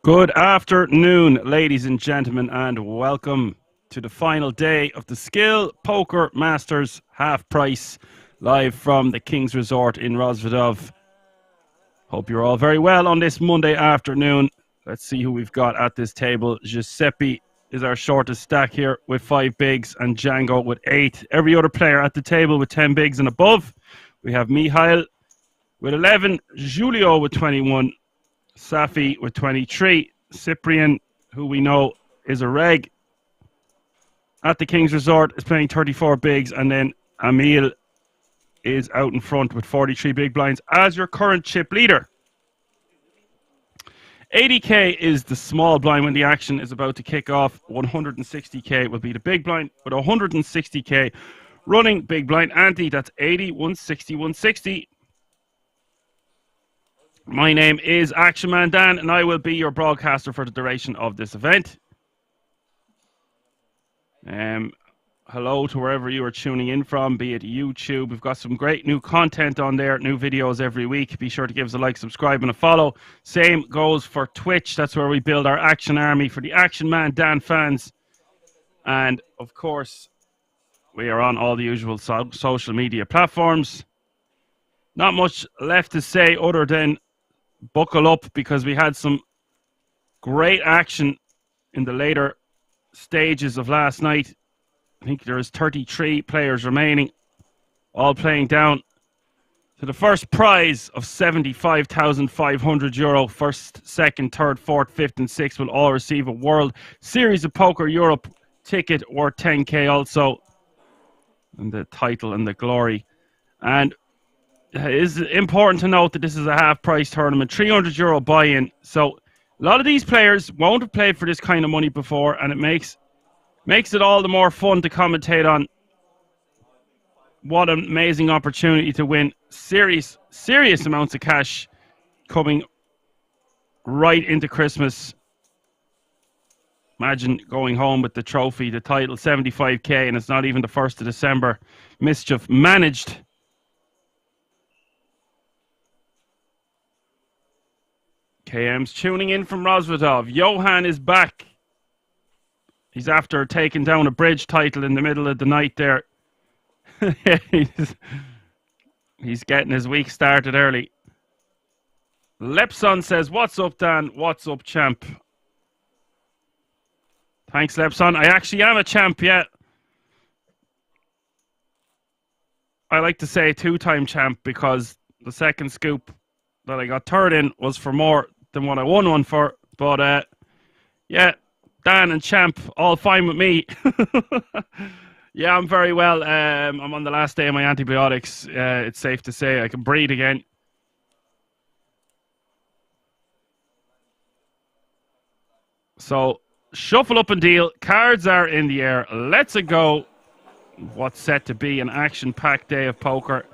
Good afternoon, ladies and gentlemen, and welcome to the final day of the Skill Poker Masters half price live from the King's Resort in Rozvadov. Hope you're all very well on this Monday afternoon. Let's see who we've got at this table. Giuseppe is our shortest stack here with 5 bigs and Django with 8. Every other player at the table with 10 bigs and above. We have Mihail with 11, Julio with 21, Safi with 23, Cyprian, who we know is a reg at the King's Resort, is playing 34 bigs, and then Emil is out in front with 43 big blinds as your current chip leader. 80k is the small blind when the action is about to kick off. 160k will be the big blind, with 160k running big blind ante. That's 80, 160, 160. My name is Action Man Dan, and I will be your broadcaster for the duration of this event. Hello to wherever you are tuning in from, be it YouTube. We've got some great new content on there, new videos every week. Be sure to give us a like, subscribe, and a follow. Same goes for Twitch. That's where we build our action army for the Action Man Dan fans. And, of course, we are on all the usual social media platforms. Not much left to say other than buckle up, because we had some great action in the later stages of last night. I think there's 33 players remaining, all playing down to the first prize of €75,500. First, second, third, fourth, fifth, and sixth will all receive a World Series of Poker Europe ticket worth 10k also, and the title and the glory. And it is important to note that this is a half-price tournament, €300 buy-in. So a lot of these players won't have played for this kind of money before, and it makes it all the more fun to commentate on. What an amazing opportunity to win serious amounts of cash coming right into Christmas. Imagine going home with the trophy, the title, 75k, and it's not even the 1st of December. Mischief managed. KM's tuning in from Rozvadov. Johan is back. He's after taking down a bridge title in the middle of the night there. He's getting his week started early. Lepson says, "What's up, Dan? What's up, champ?" Thanks, Lepson. I actually am a champ, yeah. I like to say 2-time champ, because the second scoop that I got third in was for more than what I won one for. But yeah, Dan and champ, all fine with me. Yeah, I'm very well. I'm on the last day of my antibiotics. It's safe to say I can breathe again. So shuffle up and deal. Cards are in the air. Let's go. What's set to be an action-packed day of poker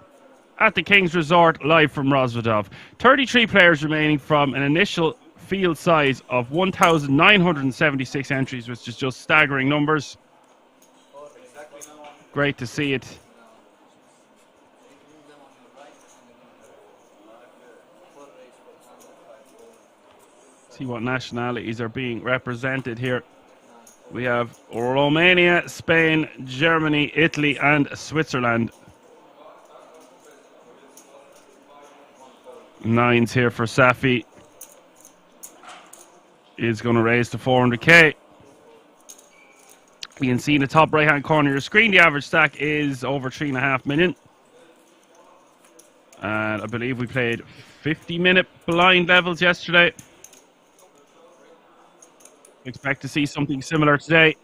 at the King's Resort, live from Rozvadov. 33 players remaining from an initial field size of 1,976 entries, which is just staggering numbers. Great to see it. See what nationalities are being represented here. We have Romania, Spain, Germany, Italy, and Switzerland. 9s here for Safi. Is going to raise to 400k. You can see in the top right hand corner of your screen, the average stack is over 3.5 million. And I believe we played 50-minute blind levels yesterday. Expect to see something similar today.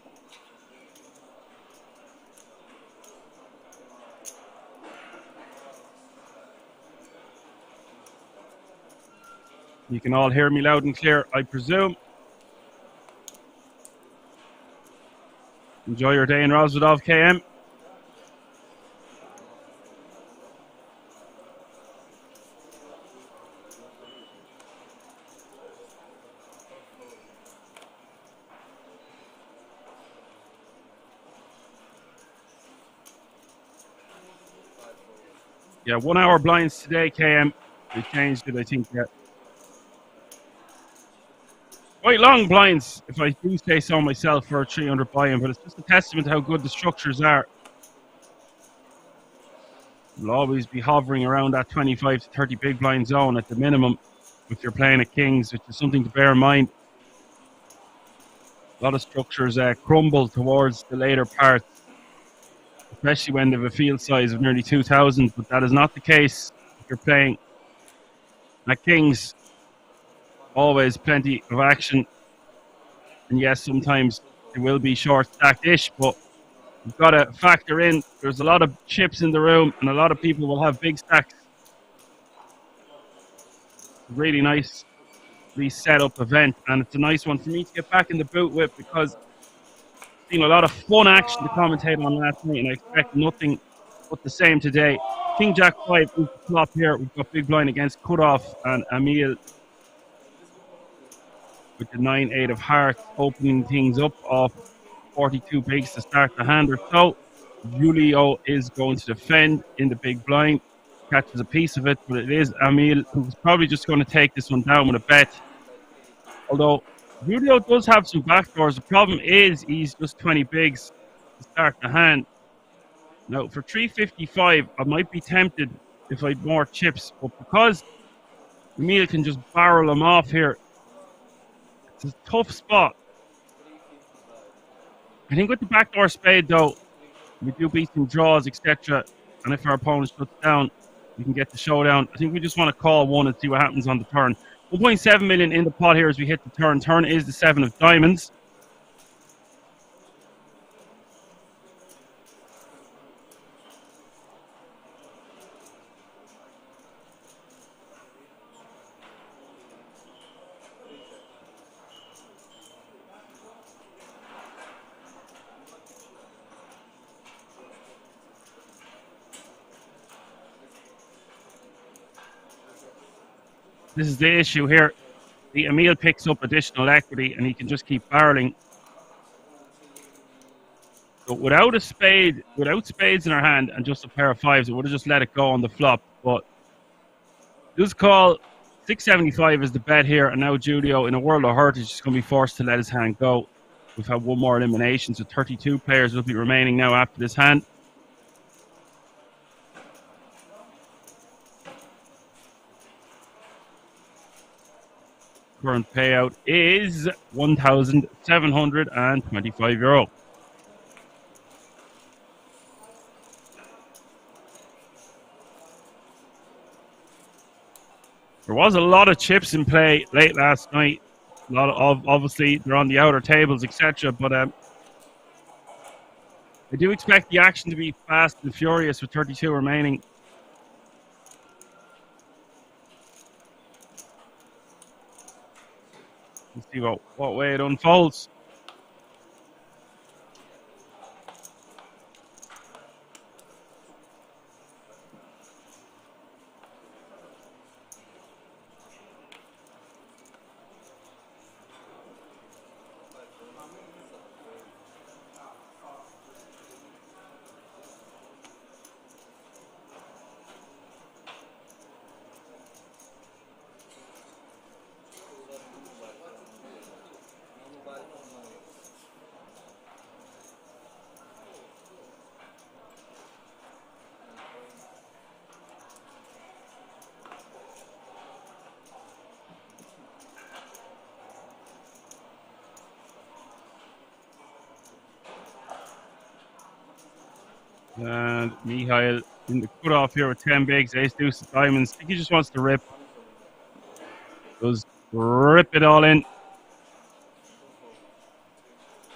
You can all hear me loud and clear, I presume. Enjoy your day in Rosvedov, KM. Yeah, 1 hour blinds today, KM. They changed it, I think. Yeah. Quite long blinds, if I do say so myself, for a 300 buy-in, but it's just a testament to how good the structures are. You'll always be hovering around that 25 to 30 big blind zone at the minimum if you're playing at Kings, which is something to bear in mind. A lot of structures crumble towards the later parts, especially when they have a field size of nearly 2,000, but that is not the case if you're playing at Kings. Always plenty of action, and yes, sometimes it will be short stacked-ish, but you've got to factor in there's a lot of chips in the room, and a lot of people will have big stacks. Really nice set up event, and it's a nice one for me to get back in the boot with, because I've seen a lot of fun action to commentate on last night, and I expect nothing but the same today. King Jack 5 is the flop here. We've got big blind against Cutoff, and Emil with the 9-8 of hearts, opening things up off 42 bigs to start the hand or so. Julio is going to defend in the big blind, catches a piece of it, but it is Emil who's probably just going to take this one down with a bet. Although Julio does have some backdoors. The problem is he's just 20 bigs to start the hand. Now, for 355, I might be tempted if I had more chips, but because Emil can just barrel him off here, it's a tough spot. I think with the backdoor spade, though, we do beat some draws, etc. And if our opponent shuts down, we can get the showdown. I think we just want to call one and see what happens on the turn. 1.7 million in the pot here as we hit the turn. Turn is the 7 of diamonds. This is the issue here. The Emil picks up additional equity and he can just keep barreling. But without a spade, without spades in our hand and just a pair of fives, it would have just let it go on the flop. But this call, 675 is the bet here, and now Julio, in a world of hurt, is just going to be forced to let his hand go. We've had one more elimination, so 32 players will be remaining now after this hand. Current payout is €1,725. There was a lot of chips in play late last night. A lot of, obviously, they're on the outer tables, etc. But I do expect the action to be fast and furious with 32 remaining. Let's see what way it unfolds. And Mihail in the cutoff here with 10 bigs, ace deuce of diamonds. I think he just wants to rip. Does rip it all in.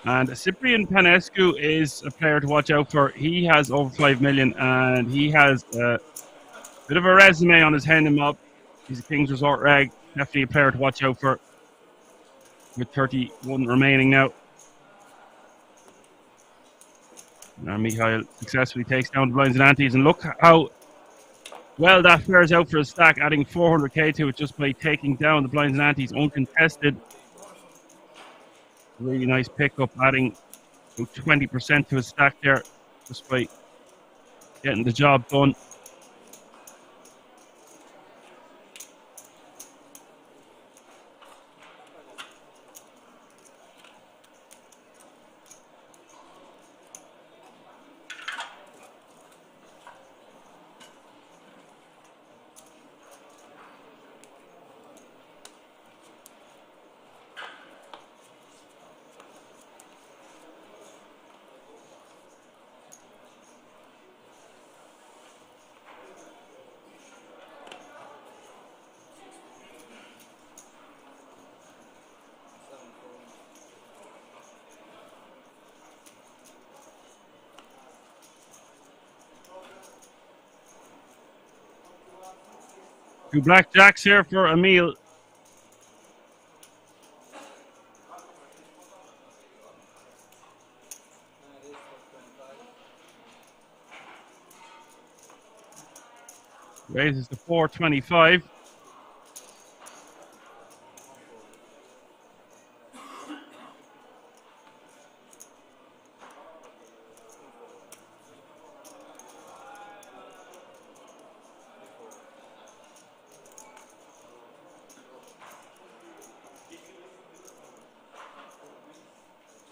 And Cyprian Panescu is a player to watch out for. He has over 5 million and he has a bit of a resume on his hand and mob. He's a King's Resort reg. Definitely a player to watch out for with 31 remaining now. And Mikhail successfully takes down the blinds and antes. And look how well that fares out for a stack, adding 400k to it just by taking down the blinds and antes uncontested. Really nice pickup, adding 20% to his stack there just by getting the job done. Two blackjacks here for Emil. Raises to 425.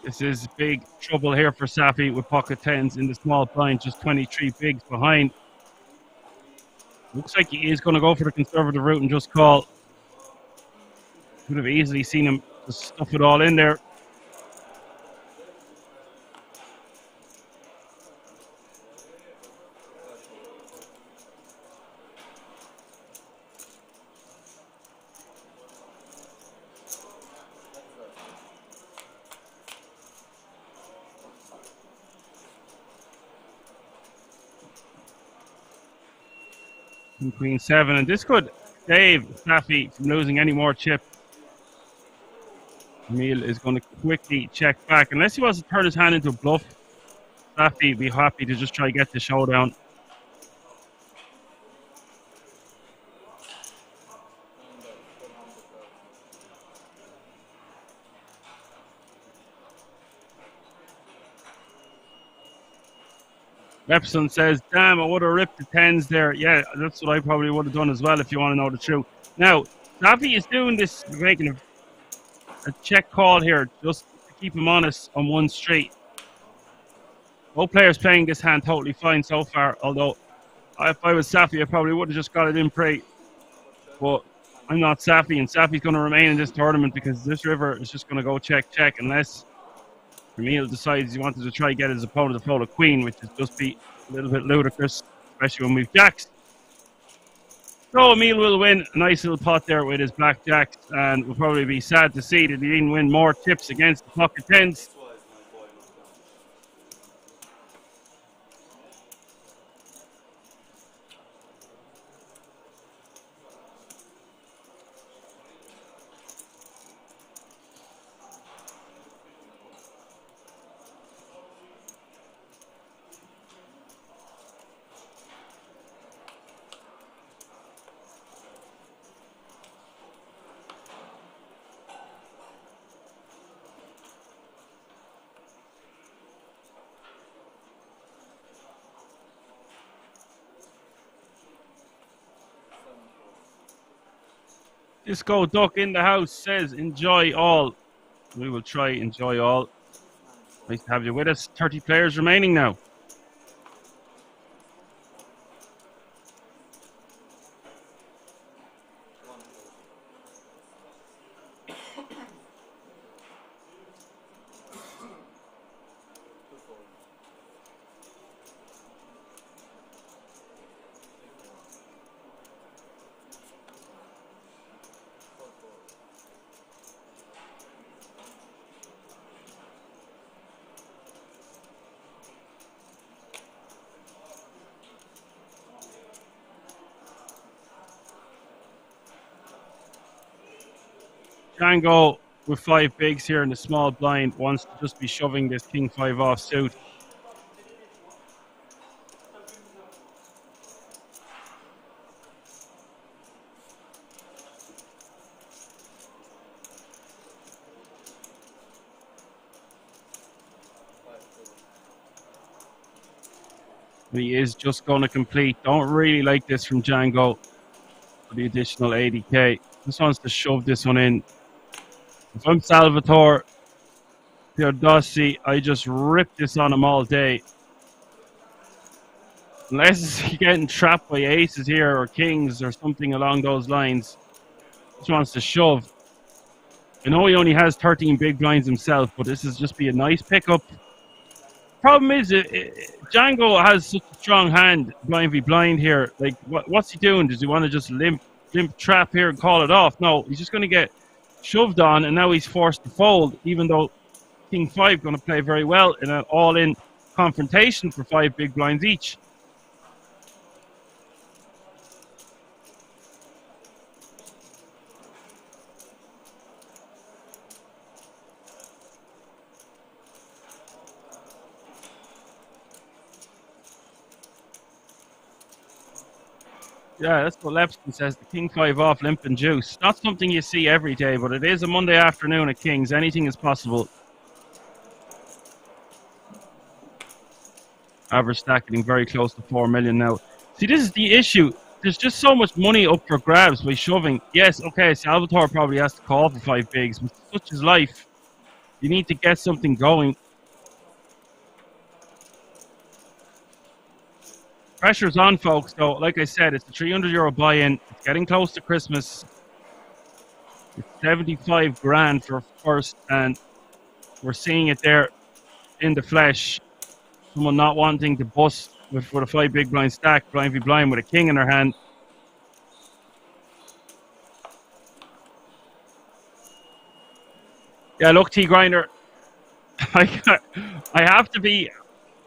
This is big trouble here for Safi with pocket tens in the small blind, just 23 bigs behind. Looks like he is going to go for the conservative route and just call. Could have easily seen him just stuff it all in there. Queen 7, and this could save Safi from losing any more chip. Emil is going to quickly check back. Unless he wants to turn his hand into a bluff, Safi would be happy to just try to get the showdown. Repson says, damn, I would have ripped the tens there. Yeah, that's what I probably would have done as well if you want to know the truth. Now, Safi is doing this, making a check call here just to keep him honest on one straight. Both players playing this hand totally fine so far, although if I was Safi, I probably would have just got it in prey. But I'm not Safi, and Safi's going to remain in this tournament because this river is just going to go check, unless Emil decides he wanted to try to get his opponent to fold a queen, which would just be a little bit ludicrous, especially when we've jacks. So Emil will win a nice little pot there with his blackjacks, and will probably be sad to see that he didn't win more chips against the pocket tens. Disco Duck in the house says, enjoy all. We will try enjoy all. Nice to have you with us. 30 players remaining now. Django with 5 bigs here in the small blind wants to just be shoving this king 5 off suit. He is just going to complete. Don't really like this from Django for the additional 80k. Just wants to shove this one in. If I'm Salvatore Teodossi, I just rip this on him all day. Unless he's getting trapped by aces here or kings or something along those lines. Just wants to shove. I know he only has 13 big blinds himself, but this is just be a nice pickup. Problem is, Django has such a strong hand, blind v blind here. Like, what's he doing? Does he want to just limp trap here and call it off? No, he's just going to get shoved on, and now he's forced to fold, even though King 5 going to play very well in an all-in confrontation for 5 big blinds each. Yeah, that's what Lepston says. The King 5 off, limp and juice. Not something you see every day, but it is a Monday afternoon at Kings. Anything is possible. Average stack getting very close to 4 million now. See, this is the issue. There's just so much money up for grabs by shoving. Yes, okay, Salvatore probably has to call for 5 bigs, but such is life. You need to get something going. Pressure's on, folks, though. Like I said, it's a €300 buy-in. It's getting close to Christmas. It's 75 grand for first, and we're seeing it there in the flesh. Someone not wanting to bust with a 5 big blind stack, blind v blind with a king in their hand. Yeah, look, T Grinder. I have to be.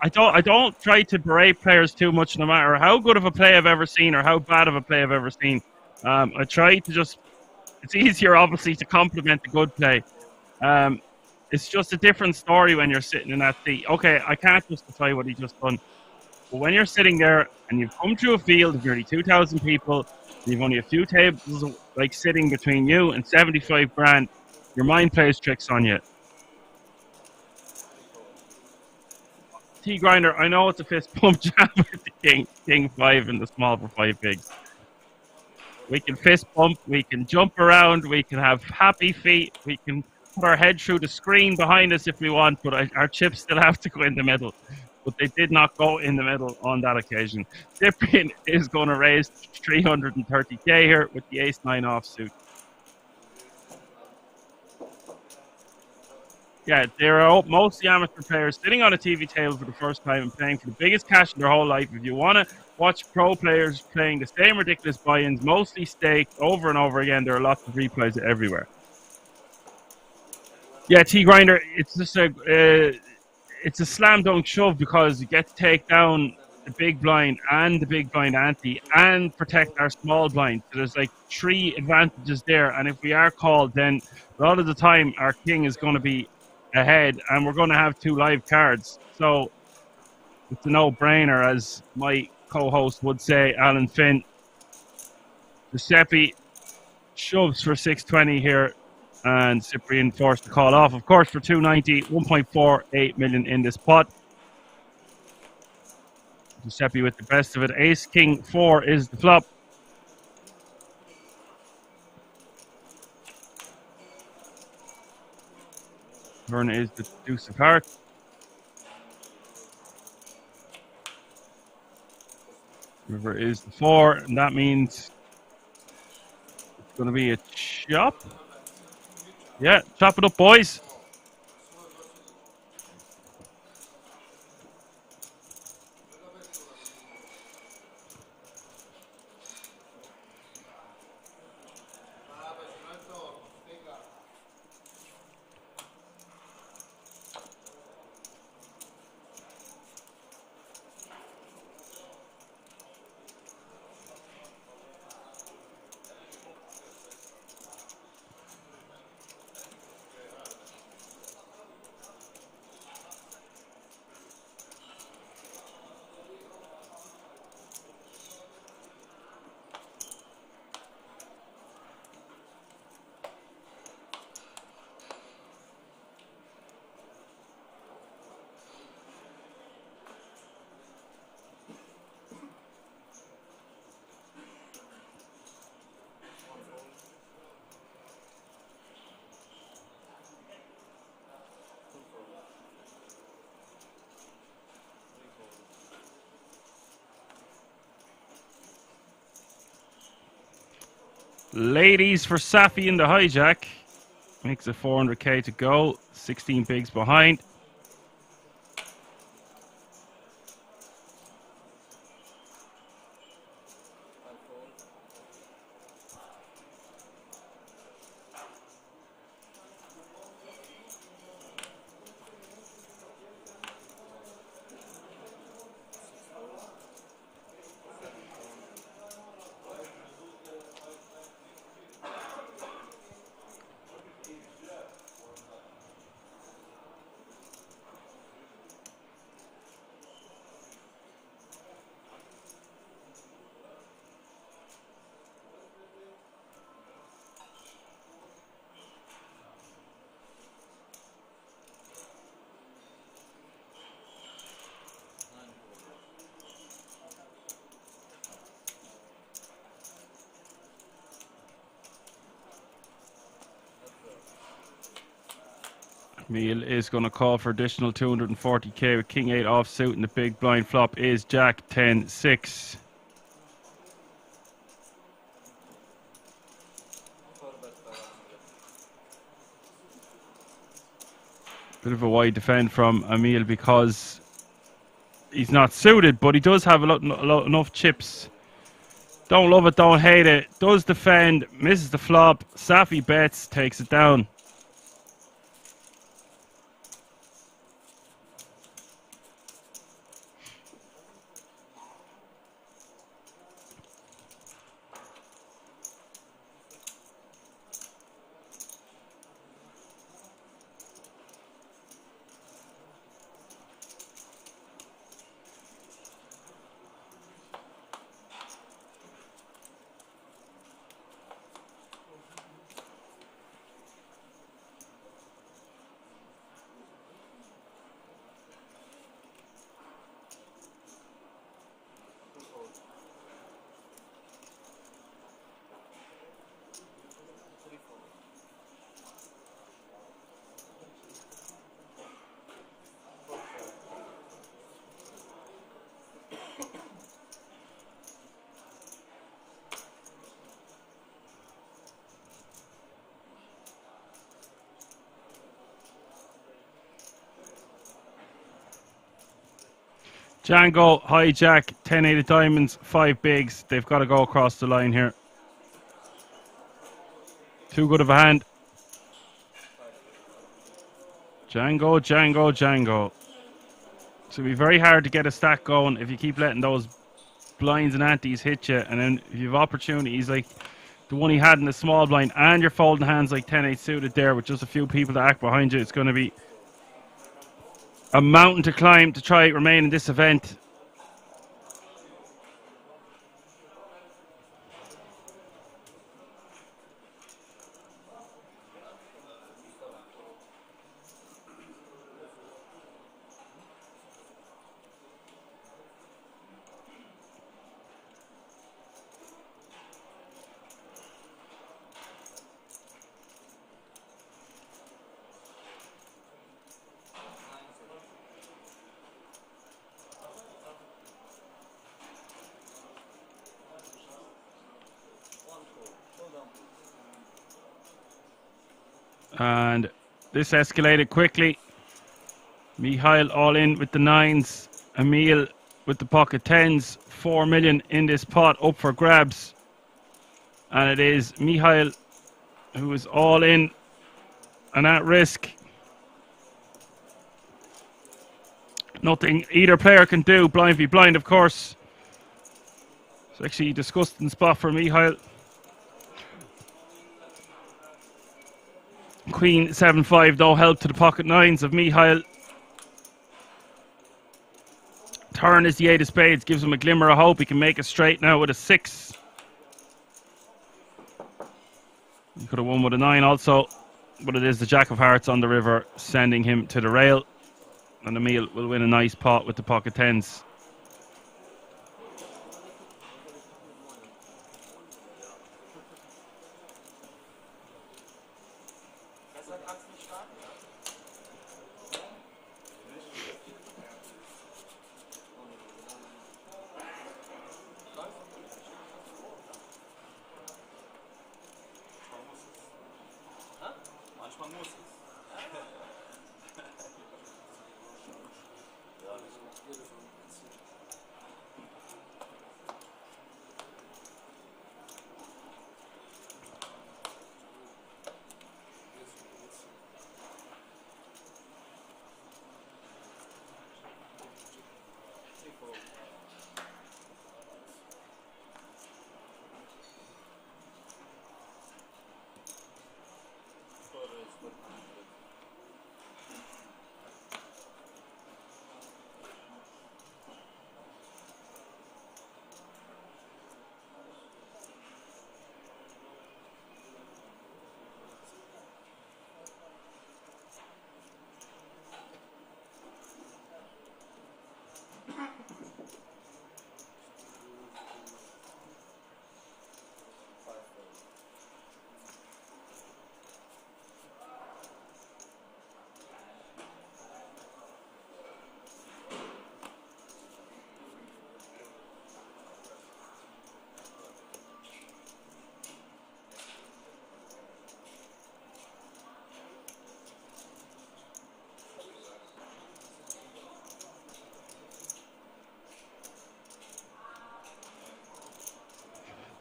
I don't try to berate players too much, no matter how good of a play I've ever seen or how bad of a play I've ever seen. I try to just. It's easier, obviously, to compliment the good play. It's just a different story when you're sitting in that seat. Okay, I can't justify what he just done. But when you're sitting there and you've come through a field of nearly 2,000 people, and you've only a few tables like sitting between you and 75 grand, your mind plays tricks on you. T Grinder, I know it's a fist pump jab with the king 5 and the small for 5 bigs. We can fist bump, we can jump around, we can have happy feet, we can put our head through the screen behind us if we want, but our chips still have to go in the middle. But they did not go in the middle on that occasion. Cyprian is going to raise 330k here with the ace-9 offsuit. Yeah, there are mostly amateur players sitting on a TV table for the first time and playing for the biggest cash in their whole life. If you want to watch pro players playing the same ridiculous buy-ins, mostly staked over and over again, there are lots of replays everywhere. Yeah, T Grinder, it's just it's a slam dunk shove because you get to take down the big blind and the big blind ante and protect our small blind. So there's like 3 advantages there, and if we are called, then a lot of the time our king is going to be ahead and we're going to have 2 live cards. So it's a no-brainer, as my co-host would say, Alan Finn. Giuseppe shoves for 620 here, and Cyprian forced to call off, of course, for 290, 1.48 million in this pot. Giuseppe with the best of it. Ace King 4 is the flop. Turn is the deuce of hearts. River is the 4, and that means it's going to be a chop. Yeah, chop it up, boys. Ladies for Safi in the hijack. Makes it 400k to go. 16 bigs behind. Meal is going to call for additional 240k with King 8 offsuit, and the big blind flop is Jack 10-6. Bit of a wide defend from Emil because he's not suited, but he does have enough chips. Don't love it, don't hate it. Does defend, misses the flop. Safi bets, takes it down. Django, hijack, 10-8 of diamonds, 5 bigs. They've got to go across the line here. Too good of a hand. Django, Django, Django. So it'll be very hard to get a stack going if you keep letting those blinds and antes hit you. And then if you have opportunities like the one he had in the small blind and you're folding hands like 10-8 suited there with just a few people to act behind you, it's going to be a mountain to climb to try remain in this event. And this escalated quickly. Mihail all in with the 9s. Emil with the pocket 10s. 4 million in this pot up for grabs. And it is Mihail who is all in and at risk. Nothing either player can do. Blind v blind, of course. It's actually a disgusting spot for Mihail. Queen 7-5, no help to the pocket 9s of Mihail. Turn is the 8 of spades, gives him a glimmer of hope. He can make it straight now with a 6. He could have won with a 9 also, but it is the Jack of Hearts on the river sending him to the rail. And Emil will win a nice pot with the pocket 10s.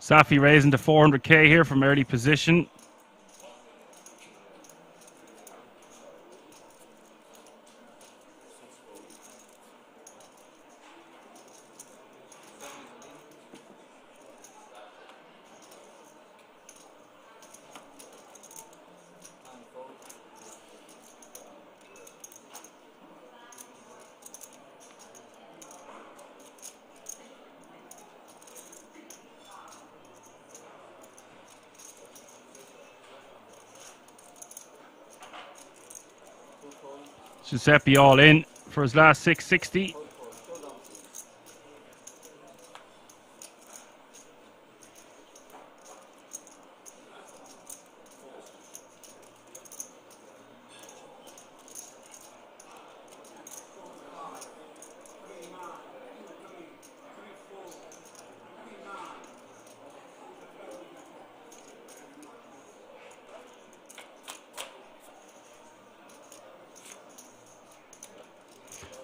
Safi raising to 400k here from early position. Giuseppe all in for his last 660.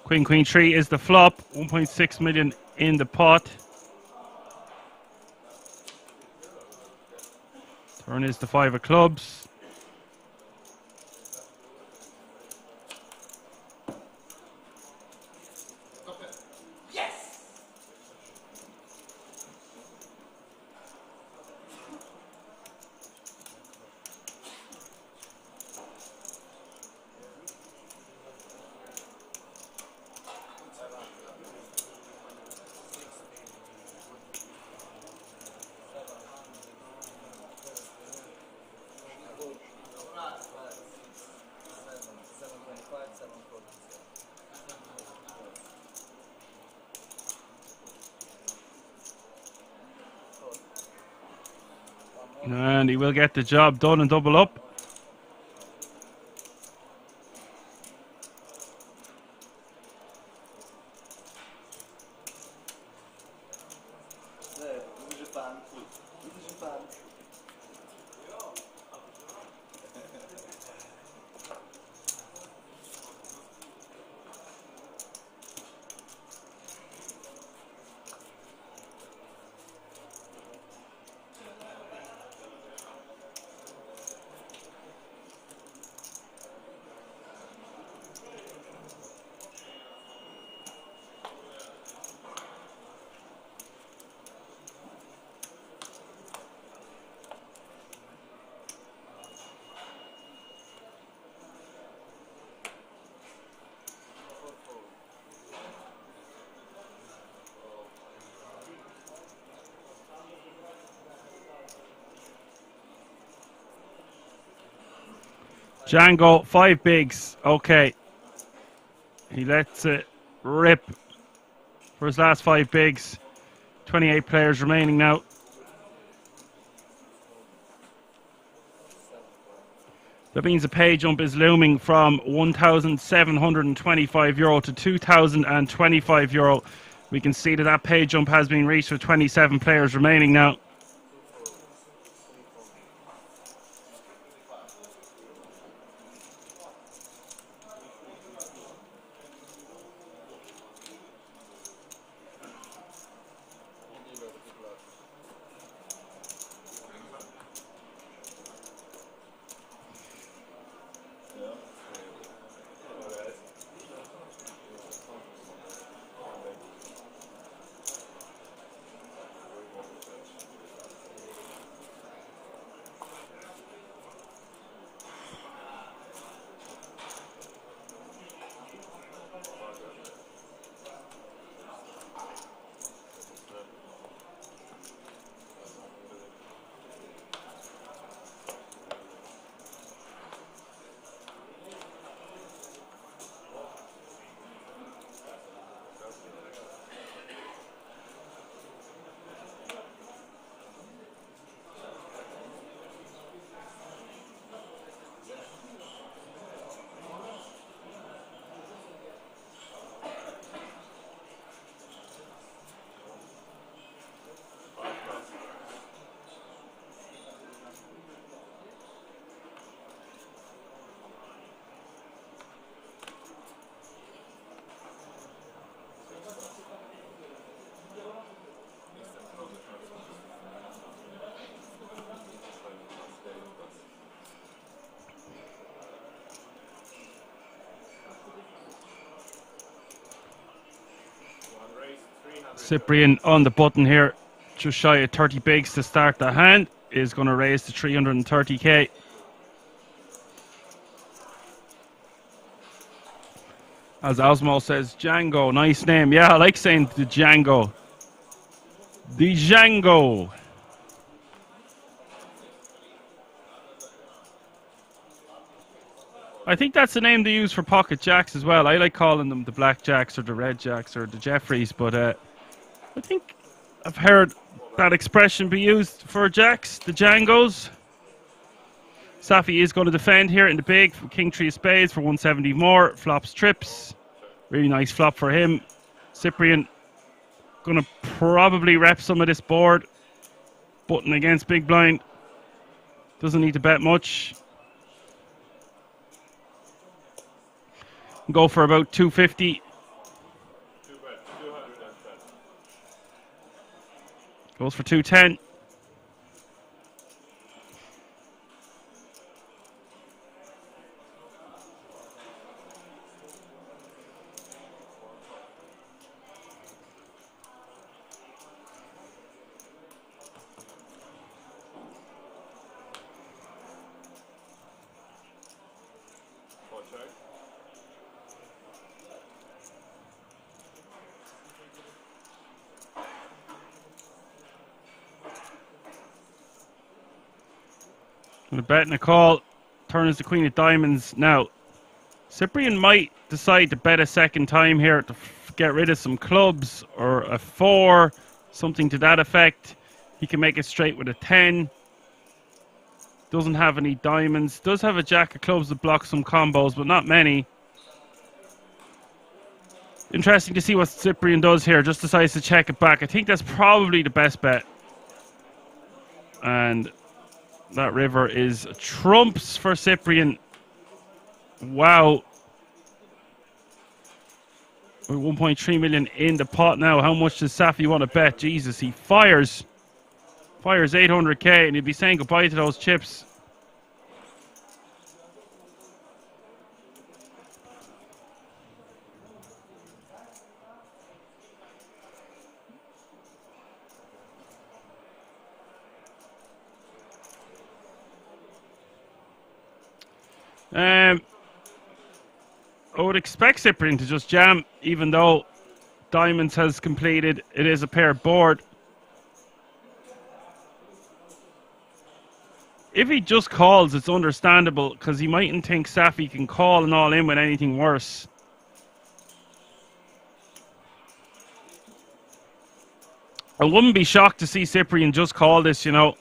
Queen, queen, 3 is the flop. 1.6 million in the pot. Turn is the 5 of clubs. And he will get the job done and double up. Django, 5 bigs. Okay. He lets it rip for his last 5 bigs. 28 players remaining now. That means a pay jump is looming from €1,725 to €2,025. We can see that that pay jump has been reached with 27 players remaining now. Cyprian on the button here, just shy of 30 bigs to start the hand, is going to raise to 330k. As Osmo says, Django, nice name. Yeah, I like saying the Django. The Django. I think that's the name they use for pocket jacks as well. I like calling them the black jacks or the red jacks or the Jeffreys, but I think I've heard that expression be used for jacks, the Djangos. Safi is going to defend here in the big from King 3 of Spades for 170 more. Flops trips. Really nice flop for him. Cyprian going to probably rep some of this board. Button against big blind. Doesn't need to bet much. Go for about 250. Goes for 210. Going to bet and a call. Turn is the queen of diamonds. Now, Cyprian might decide to bet a second time here to get rid of some clubs or a 4, something to that effect. He can make it straight with a 10. Doesn't have any diamonds. Does have a jack of clubs that blocks some combos, but not many. Interesting to see what Cyprian does here. Just decides to check it back. I think that's probably the best bet. And that river is trumps for Cyprian. Wow. With 1.3 million in the pot now. How much does Safi want to bet? Jesus, he fires. Fires 800k and he'll be saying goodbye to those chips. I would expect Cyprian to just jam, even though diamonds has completed. It is a pair board. If he just calls, it's understandable, because he mightn't think Safi can call and all in with anything worse. I wouldn't be shocked to see Cyprian just call this, you know.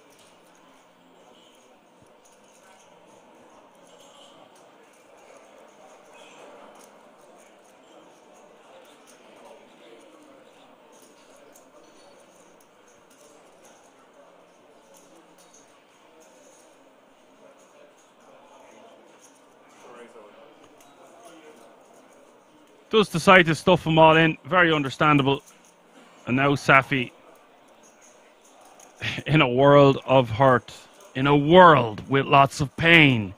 Does decide to stuff them all in. Very understandable. And now Safi, in a world of hurt, in a world with lots of pain,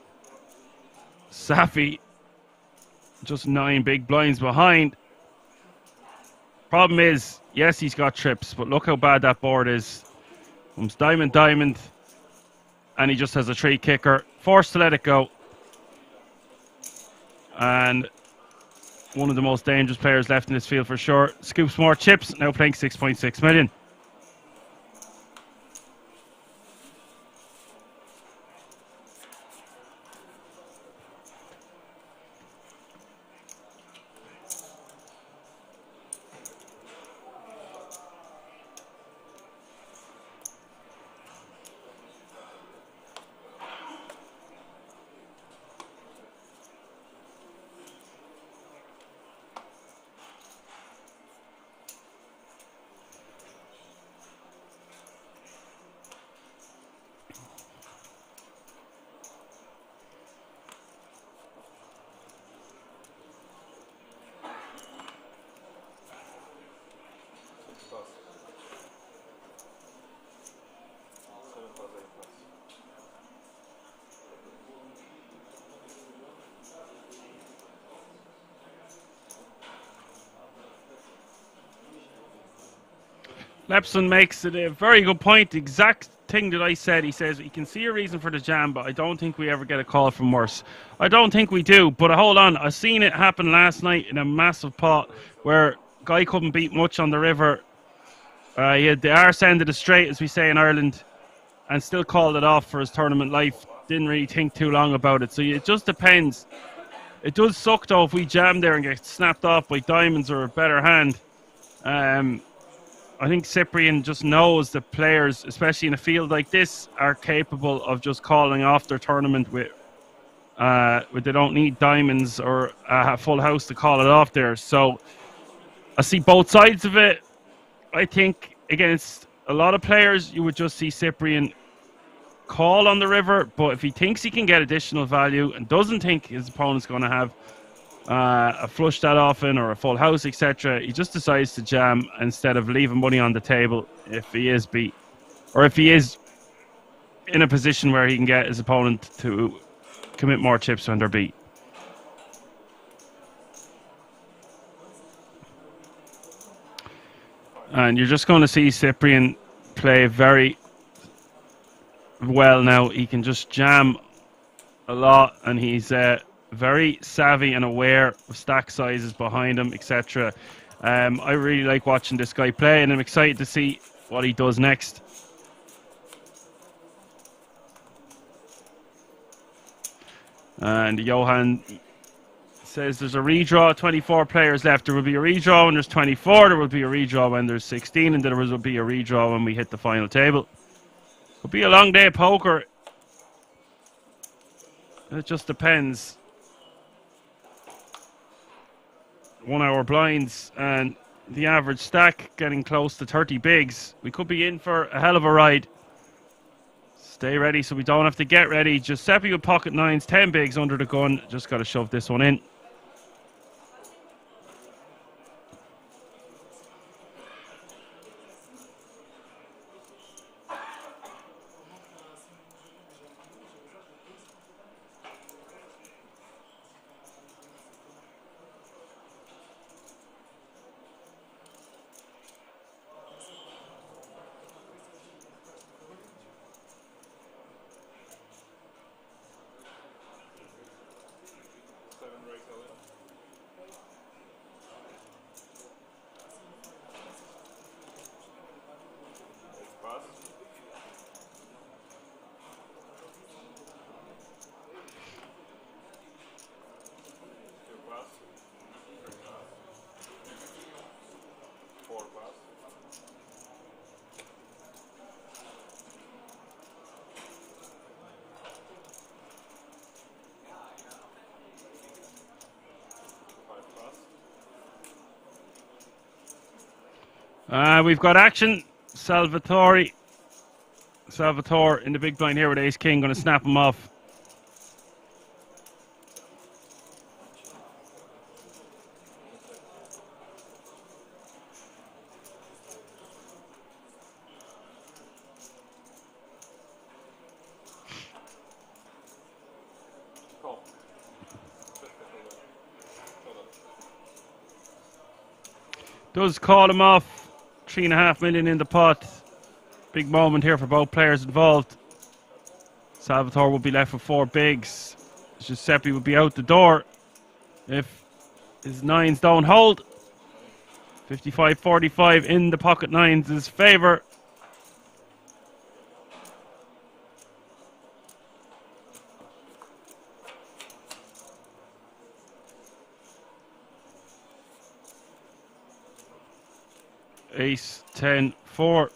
Safi just 9 big blinds behind. Problem is, yes, he's got trips, but look how bad that board is. Comes diamond, diamond, and he just has a 3 kicker. Forced to let it go. And one of the most dangerous players left in this field for sure. Scoops more chips, now playing 6.6 million. Lepson makes it a very good point. The exact thing that I said. He says he can see a reason for the jam, but I don't think we ever get a call from worse. I don't think we do. But hold on, I seen it happen last night in a massive pot where guy couldn't beat much on the river. He had the arse end of the straight, as we say in Ireland, and still called it off for his tournament life. Didn't really think too long about it. So it just depends. It does suck though if we jam there and get snapped off by diamonds or a better hand. I think Cyprian just knows that players, especially in a field like this, are capable of just calling off their tournament with they don't need diamonds or a full house to call it off there. So I see both sides of it. I think against a lot of players, you would just see Cyprian call on the river, but if he thinks he can get additional value and doesn't think his opponent's going to have a flush that often or a full house, etc., he just decides to jam instead of leaving money on the table if he is beat, or if he is in a position where he can get his opponent to commit more chips when they're beat. And you're just going to see Cyprian play very well now. He can just jam a lot, and he's very savvy and aware of stack sizes behind him, etc. I really like watching this guy play, and I'm excited to see what he does next. And Johan says there's a redraw, 24 players left. There will be a redraw when there's 24, there will be a redraw when there's 16, and there will be a redraw when we hit the final table. It'll be a long day of poker. It just depends. 1 hour blinds and the average stack getting close to 30 bigs. We could be in for a hell of a ride. Stay ready so we don't have to get ready. Giuseppe with pocket nines, 10 bigs under the gun. Just got to shove this one in. We've got action. Salvatore in the big blind here with ace king, going to snap him off. Does call him off. 3.5 million in the pot. Big moment here for both players involved. Salvatore will be left with 4 bigs. Giuseppe will be out the door if his nines don't hold. 55-45 in the pocket nines' favour. Ace 10-4.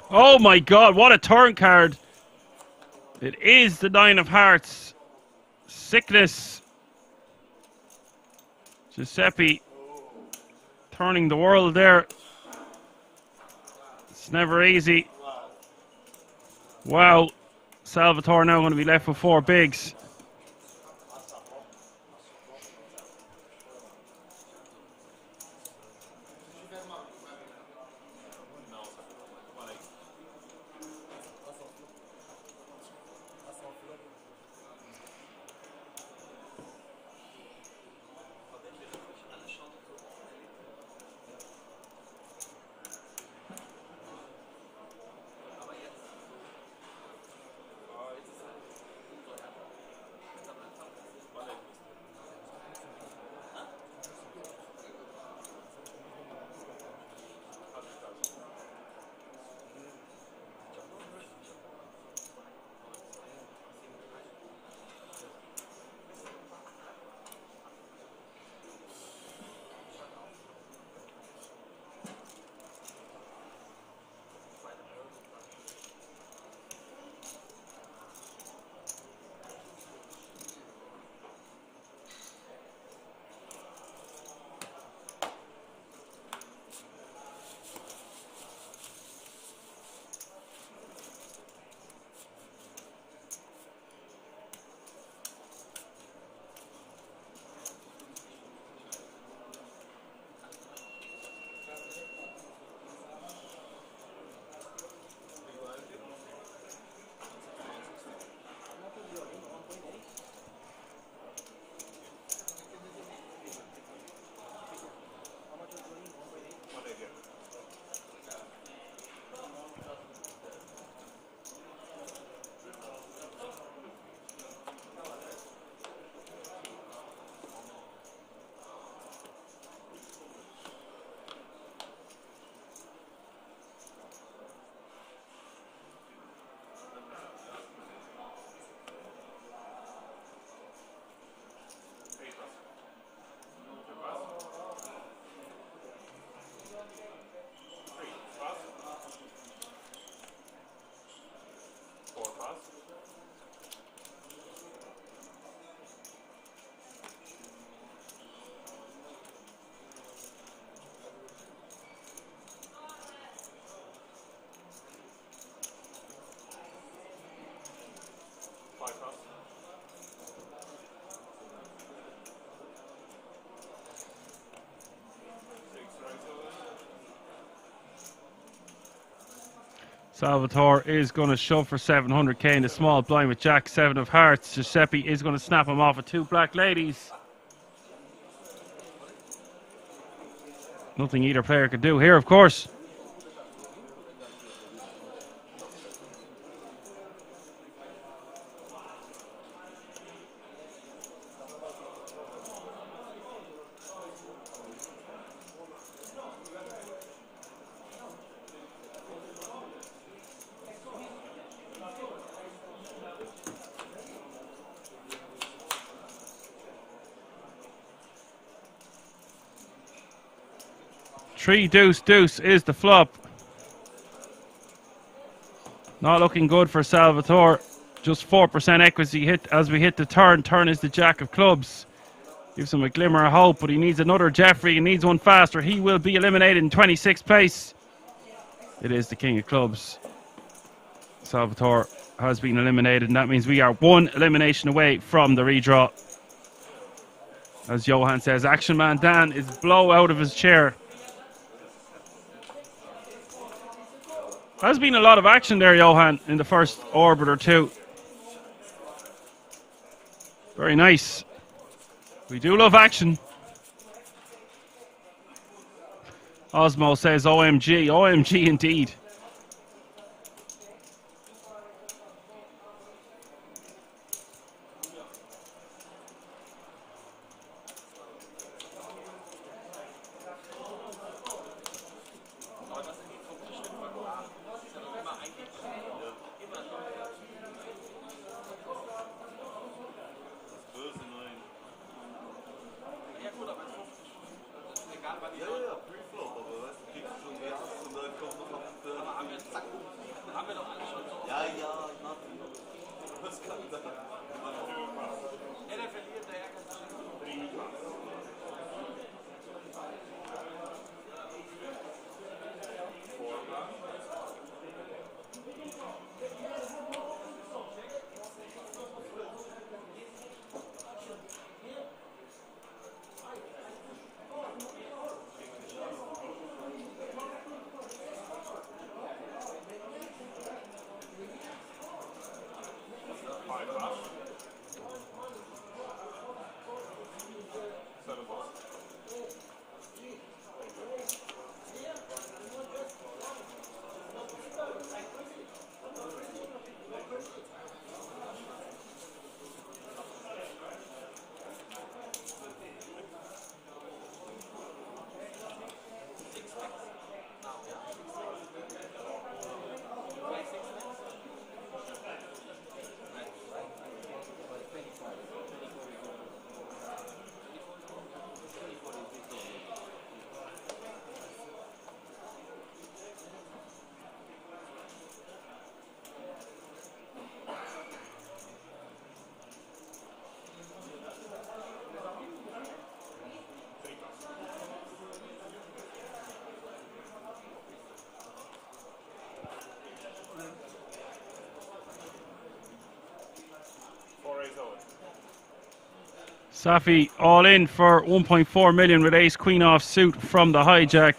Oh my God, what a turn card. It is the 9 of hearts. Sickness. Giuseppe turning the world there. It's never easy. Wow. Salvatore now going to be left with 4 bigs. Salvatore is going to shove for 700k in the small blind with Jack 7 of hearts. Giuseppe is going to snap him off with 2 black ladies. Nothing either player could do here, of course. Three deuce deuce is the flop. Not looking good for Salvatore. Just 4% equity hit as we hit the turn. Turn is the jack of clubs. Gives him a glimmer of hope, but he needs another Jeffrey. He needs one faster. He will be eliminated in 26th place. It is the king of clubs. Salvatore has been eliminated, and that means we are 1 elimination away from the redraw. As Johan says, Action Man Dan is blow out of his chair. Has been a lot of action there, Johan, in the first orbit or two. Very nice. We do love action. Osmo says OMG. OMG indeed. Safi all in for 1.4 million with ace queen off suit from the hijack.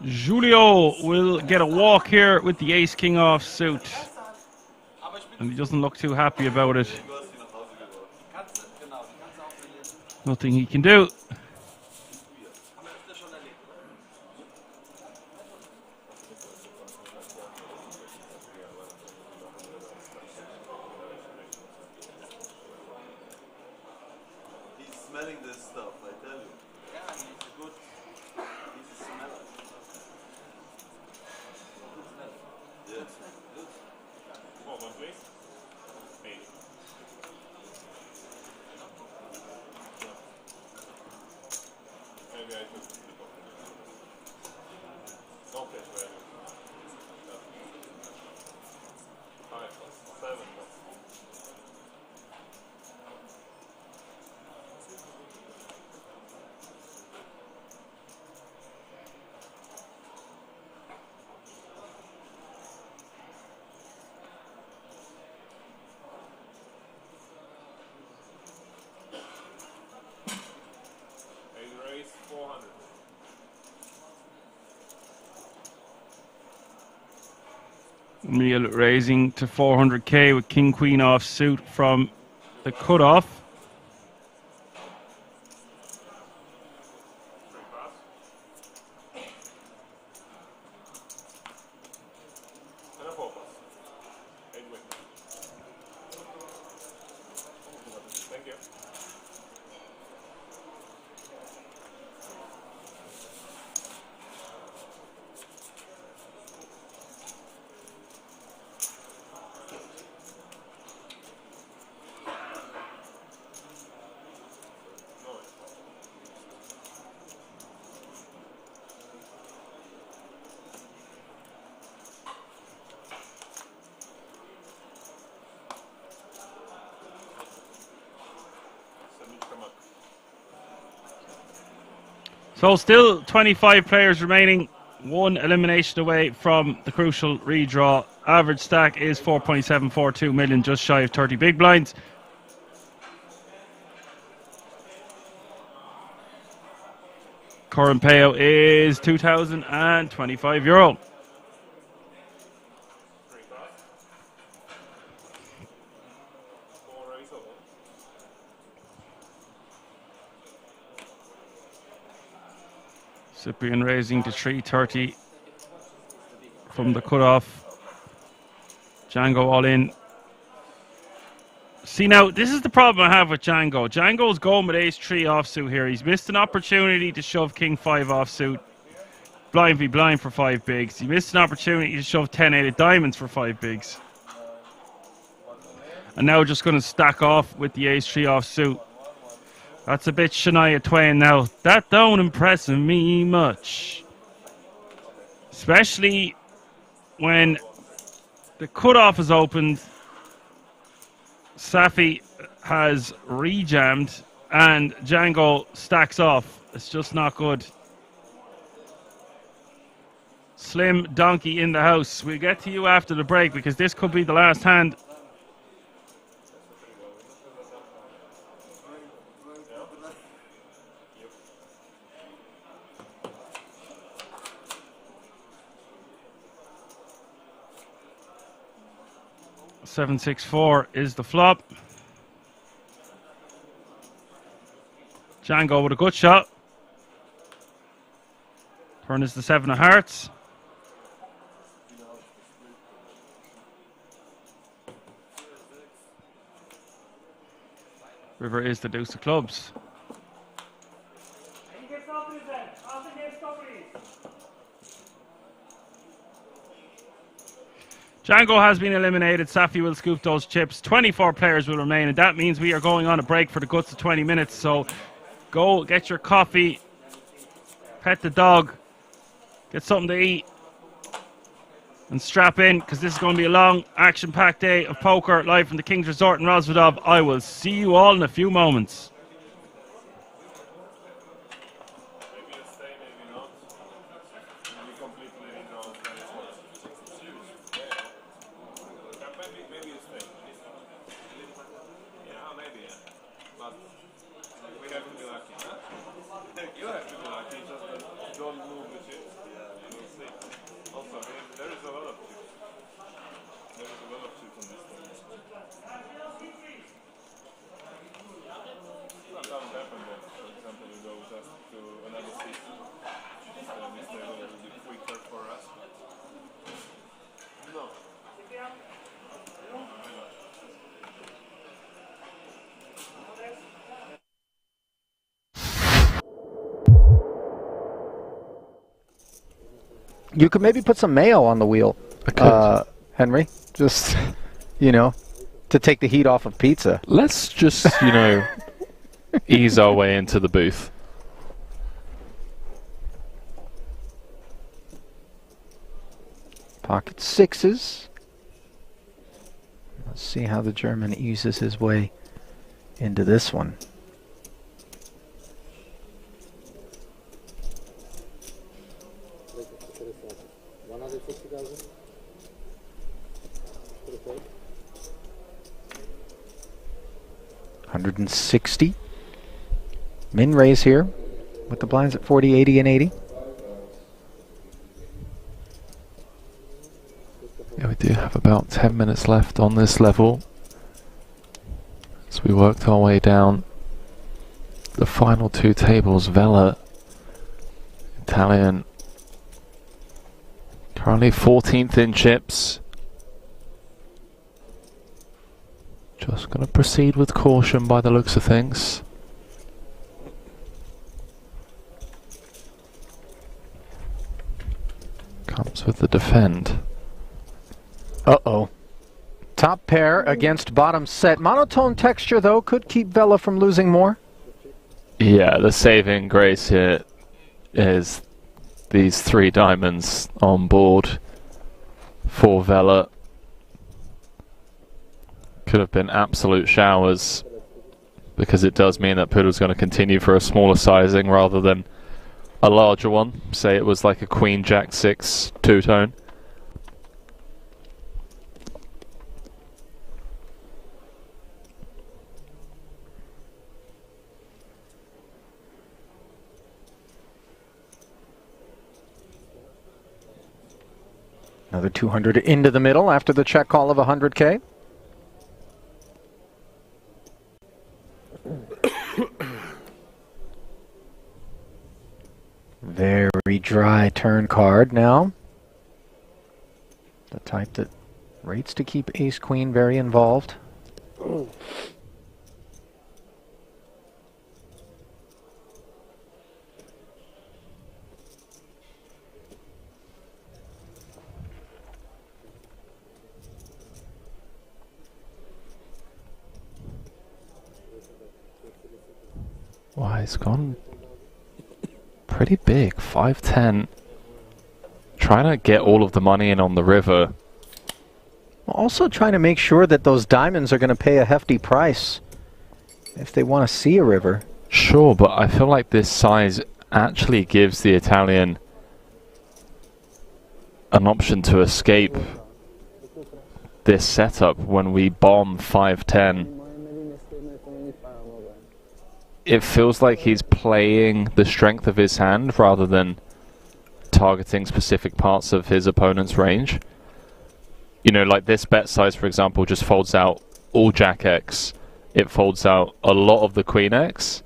Julio will get a walk here with the ace-king offsuit. And he doesn't look too happy about it. Nothing he can do. He's smelling this stuff, I tell you. Yeah, he's a good. He's a smeller. Yes. Good. Hold on, please. Maybe. Maybe I took the book. Okay, very good. 5 plus 7 plus. Raise 400. Neil raising to 400k with king queen offsuit from the cutoff. And a 4 plus. 8 win. Thank you. So still 25 players remaining, one elimination away from the crucial redraw. Average stack is 4.742 million, just shy of 30 big blinds. Current payout is €2,025. Cyprian raising to 330 from the cutoff. Django all in. See now, this is the problem I have with Django. Django's going with ace-3 offsuit here. He's missed an opportunity to shove king-5 offsuit. Blind v blind for 5 bigs. He missed an opportunity to shove 10-8 of diamonds for 5 bigs. And now just going to stack off with the ace-3 offsuit. That's a bit Shania Twain now. That don't impress me much. Especially when the cutoff is opened. Safi has rejammed and Django stacks off. It's just not good. Slim Donkey in the house. We'll get to you after the break because this could be the last hand. $764 is the flop. Django with a good shot. Turn is the 7 of hearts. River is the deuce of clubs. Django has been eliminated. Safi will scoop those chips. 24 players will remain, and that means we are going on a break for the guts of 20 minutes. So go get your coffee, pet the dog, get something to eat, and strap in, because this is going to be a long, action-packed day of poker live from the King's Resort in Rosvedov. I will see you all in a few moments. Maybe you stay, maybe not. completely redrawn tennis balls. Yeah, maybe it's fake. Yeah, maybe, yeah. But we have to be lucky, huh? You have to be lucky, just don't move the chips. Yeah, you will see. Also, there is a lot of chips. There is a lot of chips on this one. That doesn't happen that, for example, you go just to another system. This table will be quicker for us. No. You could maybe put some mayo on the wheel, Henry. Just, you know, to take the heat off of pizza. Let's just, you know, ease our way into the booth. Pocket sixes. Let's see how the German eases his way into this one. $160. Min raise here with the blinds at 40, 80, and 80. Yeah, we do have about 10 minutes left on this level. So we worked our way down the final two tables. Vela, Italian, currently 14th in chips. Just going to proceed with caution by the looks of things. Comes with the defend. Uh-oh. Top pair against bottom set. Monotone texture, though, could keep Vela from losing more. Yeah, the saving grace here is these three diamonds on board for Vela. Could have been absolute showers, because it does mean that Poodle's going to continue for a smaller sizing rather than a larger one. Say it was like a Queen Jack 6 two-tone. Another 200 into the middle after the check call of 100K. Very dry turn card now. The type that rates to keep ace queen very involved. Wow, he's gone pretty big, 5-10. Trying to get all of the money in on the river. Also trying to make sure that those diamonds are going to pay a hefty price if they want to see a river. Sure, but I feel like this size actually gives the Italian an option to escape this setup when we bomb 5-10. It feels like he's playing the strength of his hand rather than targeting specific parts of his opponent's range. You know, like this bet size, for example, just folds out all Jack X. It folds out a lot of the Queen X.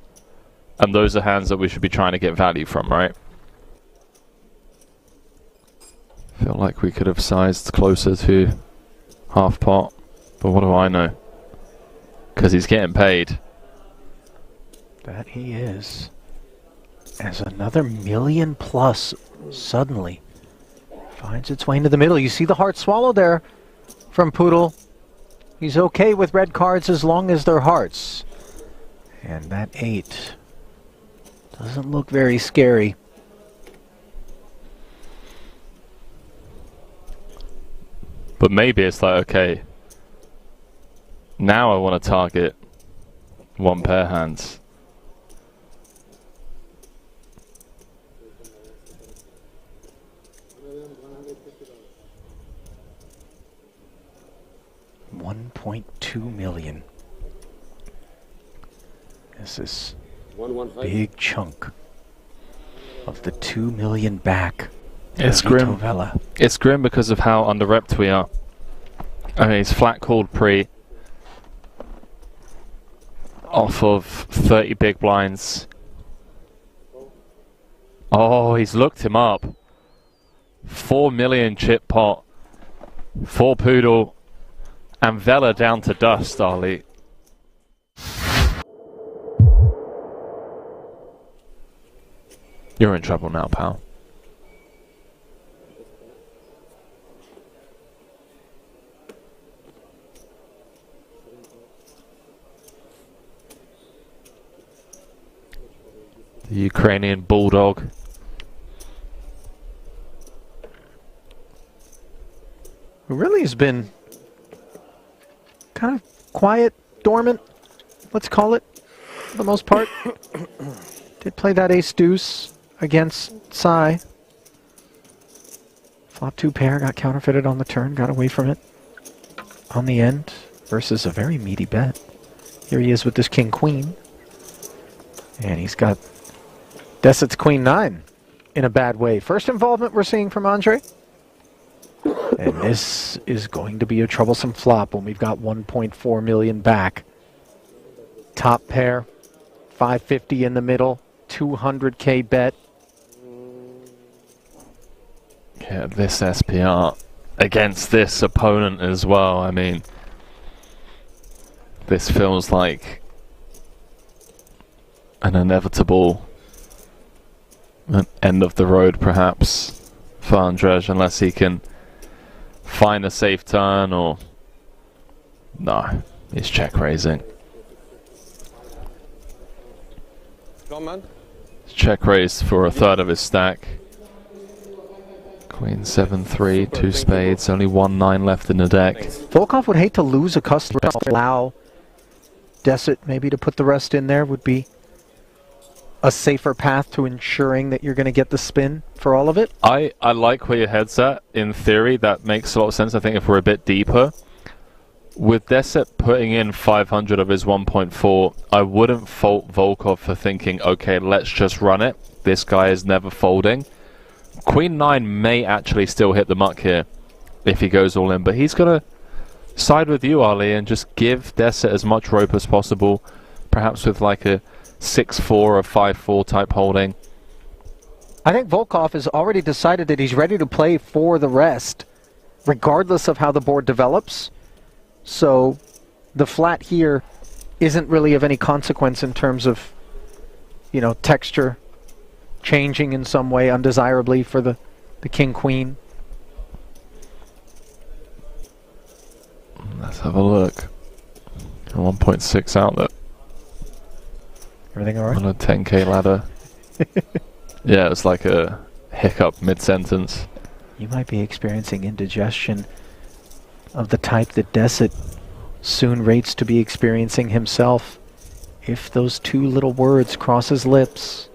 And those are hands that we should be trying to get value from, right? Feel like we could have sized closer to half pot. But what do I know? Because he's getting paid. That he is. As another million plus suddenly finds its way into the middle. You see the heart swallow there from Poodle. He's okay with red cards as long as they're hearts. And that 8 doesn't look very scary. But maybe it's like, okay, now I want to target one pair hands. 1.2 million. This is 115. big chunk of the 2 million back. It's for Vito grim. Vella. It's grim because of how under-repped we are. I mean, he's flat called pre. Off of 30 big blinds. Oh, he's looked him up. 4 million chip pot. 4 poodle. And Vela down to dust, Ali. You're in trouble now, pal. The Ukrainian bulldog. Who really has been kind of quiet, dormant, let's call it, for the most part. Did play that ace-deuce against Sai. Flop 2 pair, got counterfeited on the turn, got away from it on the end versus a very meaty bet. Here he is with this king-queen. And he's got Deset's queen-9 in a bad way. First involvement we're seeing from Andre. And this is going to be a troublesome flop when we've got 1.4 million back. Top pair, 550 in the middle, 200K bet. Yeah, this SPR against this opponent as well. I mean, this feels like an inevitable end of the road, perhaps, for Andrzej, unless he can find a safe turn or... No, he's check raising. Come on, man. He's check raised for a third of his stack. Queen 7-3, 2 spades, only 1-9 left in the deck. Volkov would hate to lose a customer. Allow Deset maybe to put the rest in there would be a safer path to ensuring that you're going to get the spin for all of it. I like where your head's at. In theory, that makes a lot of sense. I think if we're a bit deeper, with Deset putting in 500 of his 1.4, I wouldn't fault Volkov for thinking, okay, let's just run it. This guy is never folding. Queen 9 may actually still hit the muck here if he goes all in, but he's going to side with you, Ali, and just give Deset as much rope as possible, perhaps with like a 6-4 or 5-4 type holding. I think Volkov has already decided that he's ready to play for the rest, regardless of how the board develops. So the flat here isn't really of any consequence in terms of, you know, texture changing in some way undesirably for the king-queen. Let's have a look. 1.6 outlet. Everything all right? On a 10k ladder. Yeah, it's like a hiccup mid-sentence. You might be experiencing indigestion of the type that Deset soon rates to be experiencing himself if those two little words cross his lips.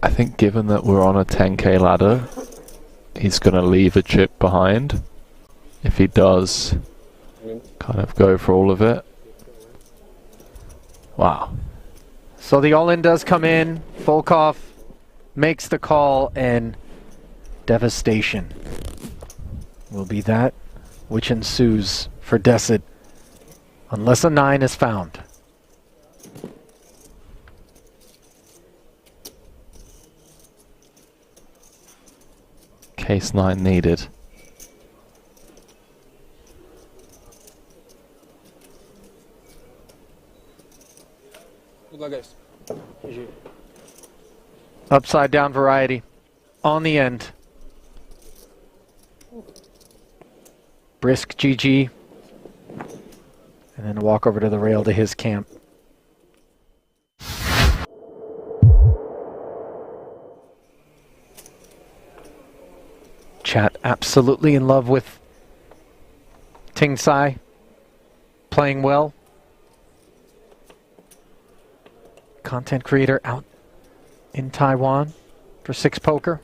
I think given that we're on a 10k ladder, he's going to leave a chip behind. If he does, kind of go for all of it. Wow. So the all-in does come in. Volkov makes the call, and devastation will be that which ensues for Deset unless a 9 is found. Case 9 needed. Good luck, guys. Upside down variety on the end. Brisk GG. And then walk over to the rail to his camp. Chat absolutely in love with Ting Tsai playing well. Content creator out in Taiwan for 6 Poker.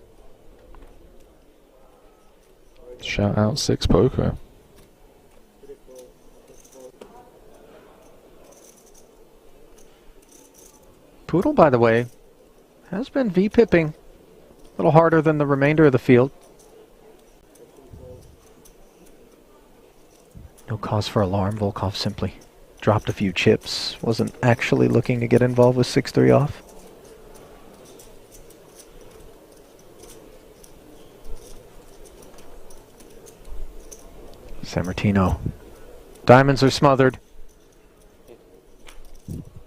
Shout out 6 Poker. Poodle, by the way, has been V-pipping a little harder than the remainder of the field. No cause for alarm. Volkov simply dropped a few chips. Wasn't actually looking to get involved with 6-3 off. Sammartino. Diamonds are smothered.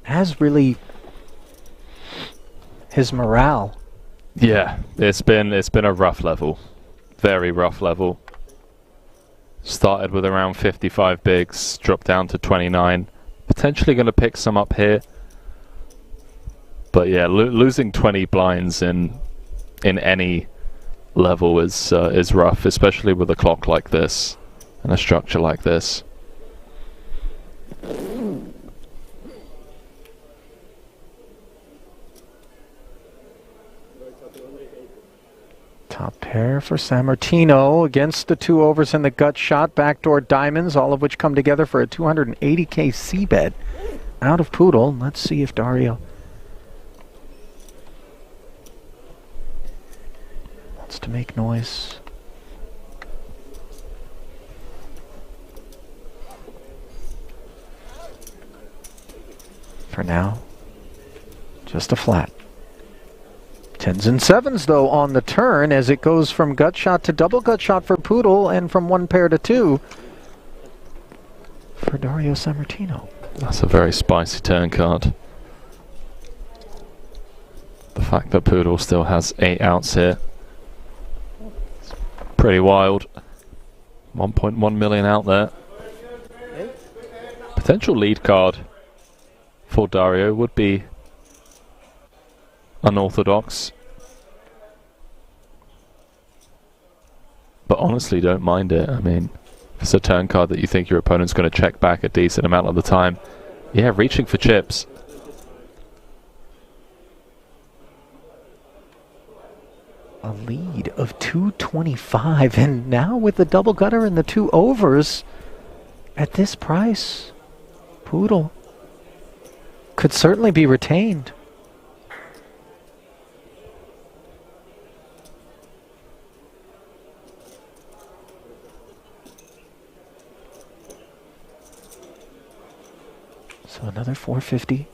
Has really his morale. Yeah, it's been a rough level. Very rough level. Started with around 55 bigs, dropped down to 29. Potentially going to pick some up here. But yeah, losing 20 blinds in any level is rough, especially with a clock like this and a structure like this. Top pair for Sammartino against the 2 overs and the gut shot. Backdoor diamonds, all of which come together for a 280k c-bet out of Poodle. Let's see if Dario wants to make noise. For now, just a flat. 10s and 7s, though, on the turn as it goes from gut shot to double gut shot for Poodle and from 1 pair to 2 for Dario Sammartino. That's a very spicy turn card. The fact that Poodle still has 8 outs here. It's pretty wild. 1.1 million out there. Potential lead card for Dario would be unorthodox. But honestly, don't mind it. I mean, if it's a turn card that you think your opponent's going to check back a decent amount of the time, yeah, reaching for chips. A lead of 225, and now with the double gutter and the 2 overs at this price, Poodle could certainly be retained. So another 450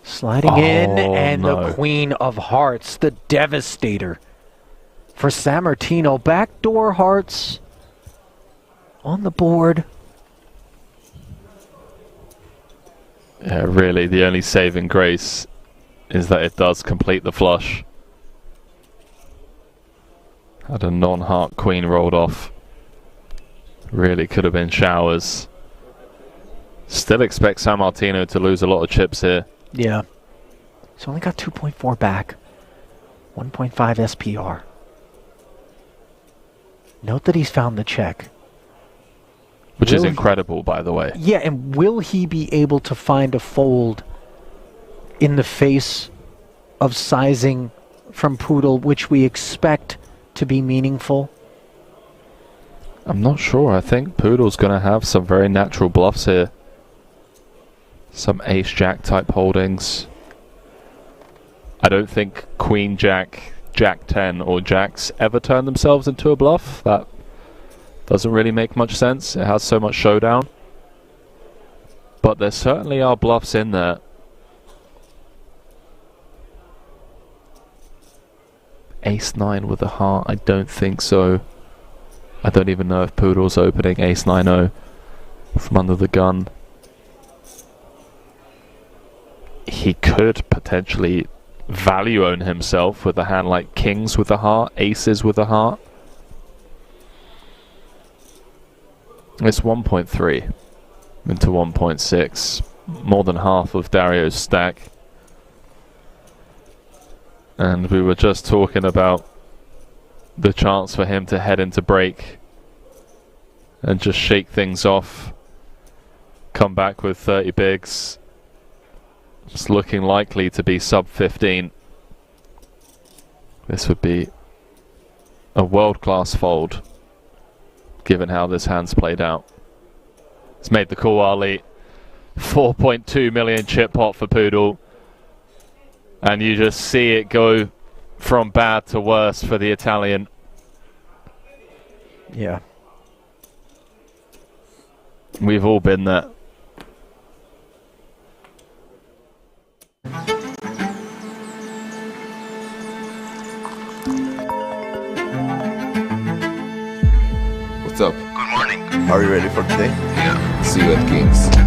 sliding in, and no. the Queen of Hearts, the Devastator for Sammartino. Backdoor hearts on the board. Yeah, really, the only saving grace is that it does complete the flush. Had a non-heart queen rolled off. Really could have been showers. Still expect Sammartino to lose a lot of chips here. Yeah. He's only got 2.4 back. 1.5 SPR. Note that he's found the check. Which is incredible, by the way. Yeah, and will he be able to find a fold in the face of sizing from Poodle, which we expect to be meaningful? I'm not sure. I think Poodle's going to have some very natural bluffs here. Some ace-jack type holdings. I don't think queen-jack, jack-10 or jacks ever turn themselves into a bluff. That doesn't really make much sense. It has so much showdown. But there certainly are bluffs in there. Ace-9 with a heart, I don't think so. I don't even know if Poodle's opening ace-9-0 from under the gun. He could potentially value own himself with a hand like kings with a heart, aces with a heart. It's 1.3 into 1.6, more than half of Dario's stack. And we were just talking about the chance for him to head into break and just shake things off, come back with 30 bigs. It's looking likely to be sub 15. This would be a world-class fold, given how this hand's played out. It's made the call, Ali. 4.2 million chip pot for Poodle. And you just see it go from bad to worse for the Italian. Yeah. We've all been there. What's up? Good morning. Are you ready for today? Yeah. See you at Kings.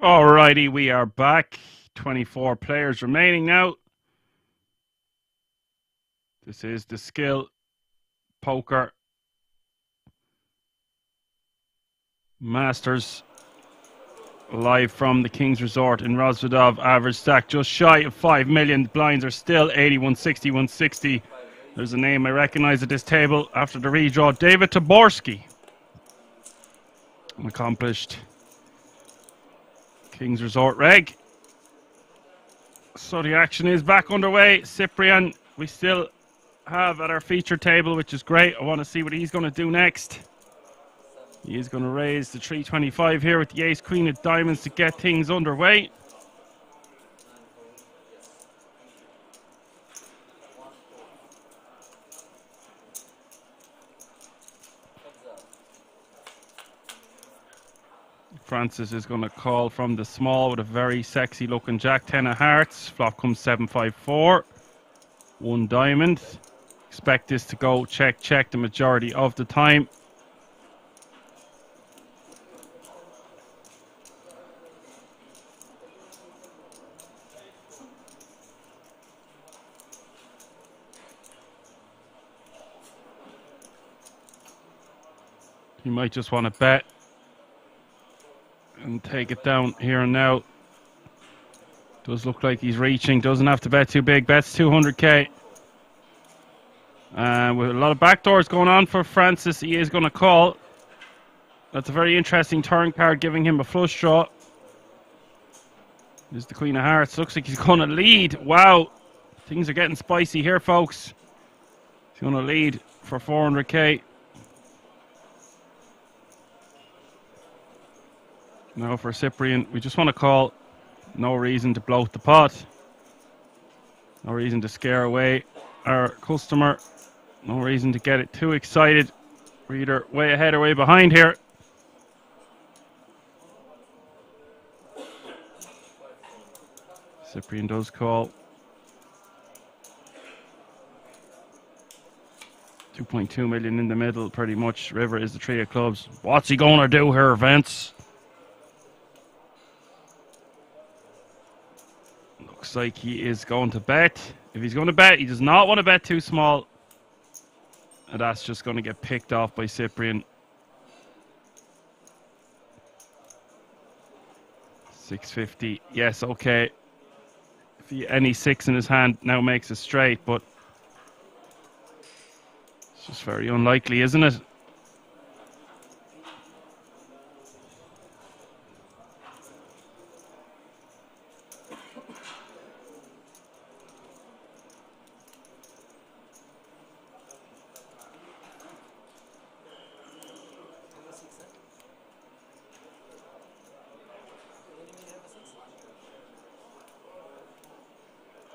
Alrighty, we are back. 24 players remaining now. This is the Skill Poker Masters live from the King's Resort in Rozvadov. Average stack just shy of 5 million. Blinds are still 81, 60, 160. There's a name I recognize at this table after the redraw. David Taborski. An accomplished King's Resort reg. So the action is back underway. Cyprian, we still have at our feature table, which is great. I want to see what he's going to do next. He is going to raise the 325 here with the ace queen of diamonds to get things underway. Francis is going to call from the small with a very sexy looking jack 10 of hearts. Flop comes 754. 1 diamond. Expect this to go check the majority of the time. You might just want to bet and take it down here and now. Does look like he's reaching. Doesn't have to bet too big. Bets 200k. With a lot of backdoors going on for Francis, he is going to call. That's a very interesting turn card, giving him a flush draw. There's the Queen of Hearts. Looks like he's going to lead. Wow. Things are getting spicy here, folks. He's going to lead for 400k. Now for Cyprian, we just want to call. No reason to bloat the pot. No reason to scare away our customer. No reason to get it too excited. We're either way ahead or way behind here. Cyprian does call. 2.2 million in the middle, pretty much. River is the 3 of clubs. What's he going to do here, Vince? Looks like he is going to bet. If he's going to bet, he does not want to bet too small. And that's just going to get picked off by Cyprian. 650. Yes, okay. If he, any 6 in his hand now makes it straight, but it's just very unlikely, isn't it?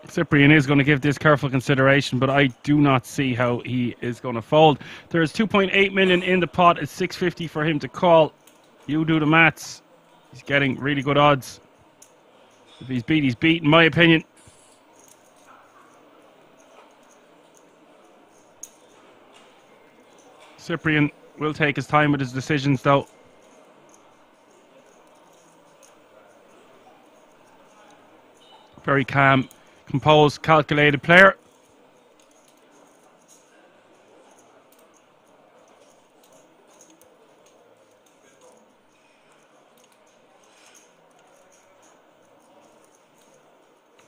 Cyprian is going to give this careful consideration, but I do not see how he is going to fold. There's 2.8 million in the pot. It's 650 for him to call. You do the maths. He's getting really good odds. If he's beat, he's beat, in my opinion. Cyprian will take his time with his decisions, though. Very calm, composed, calculated player.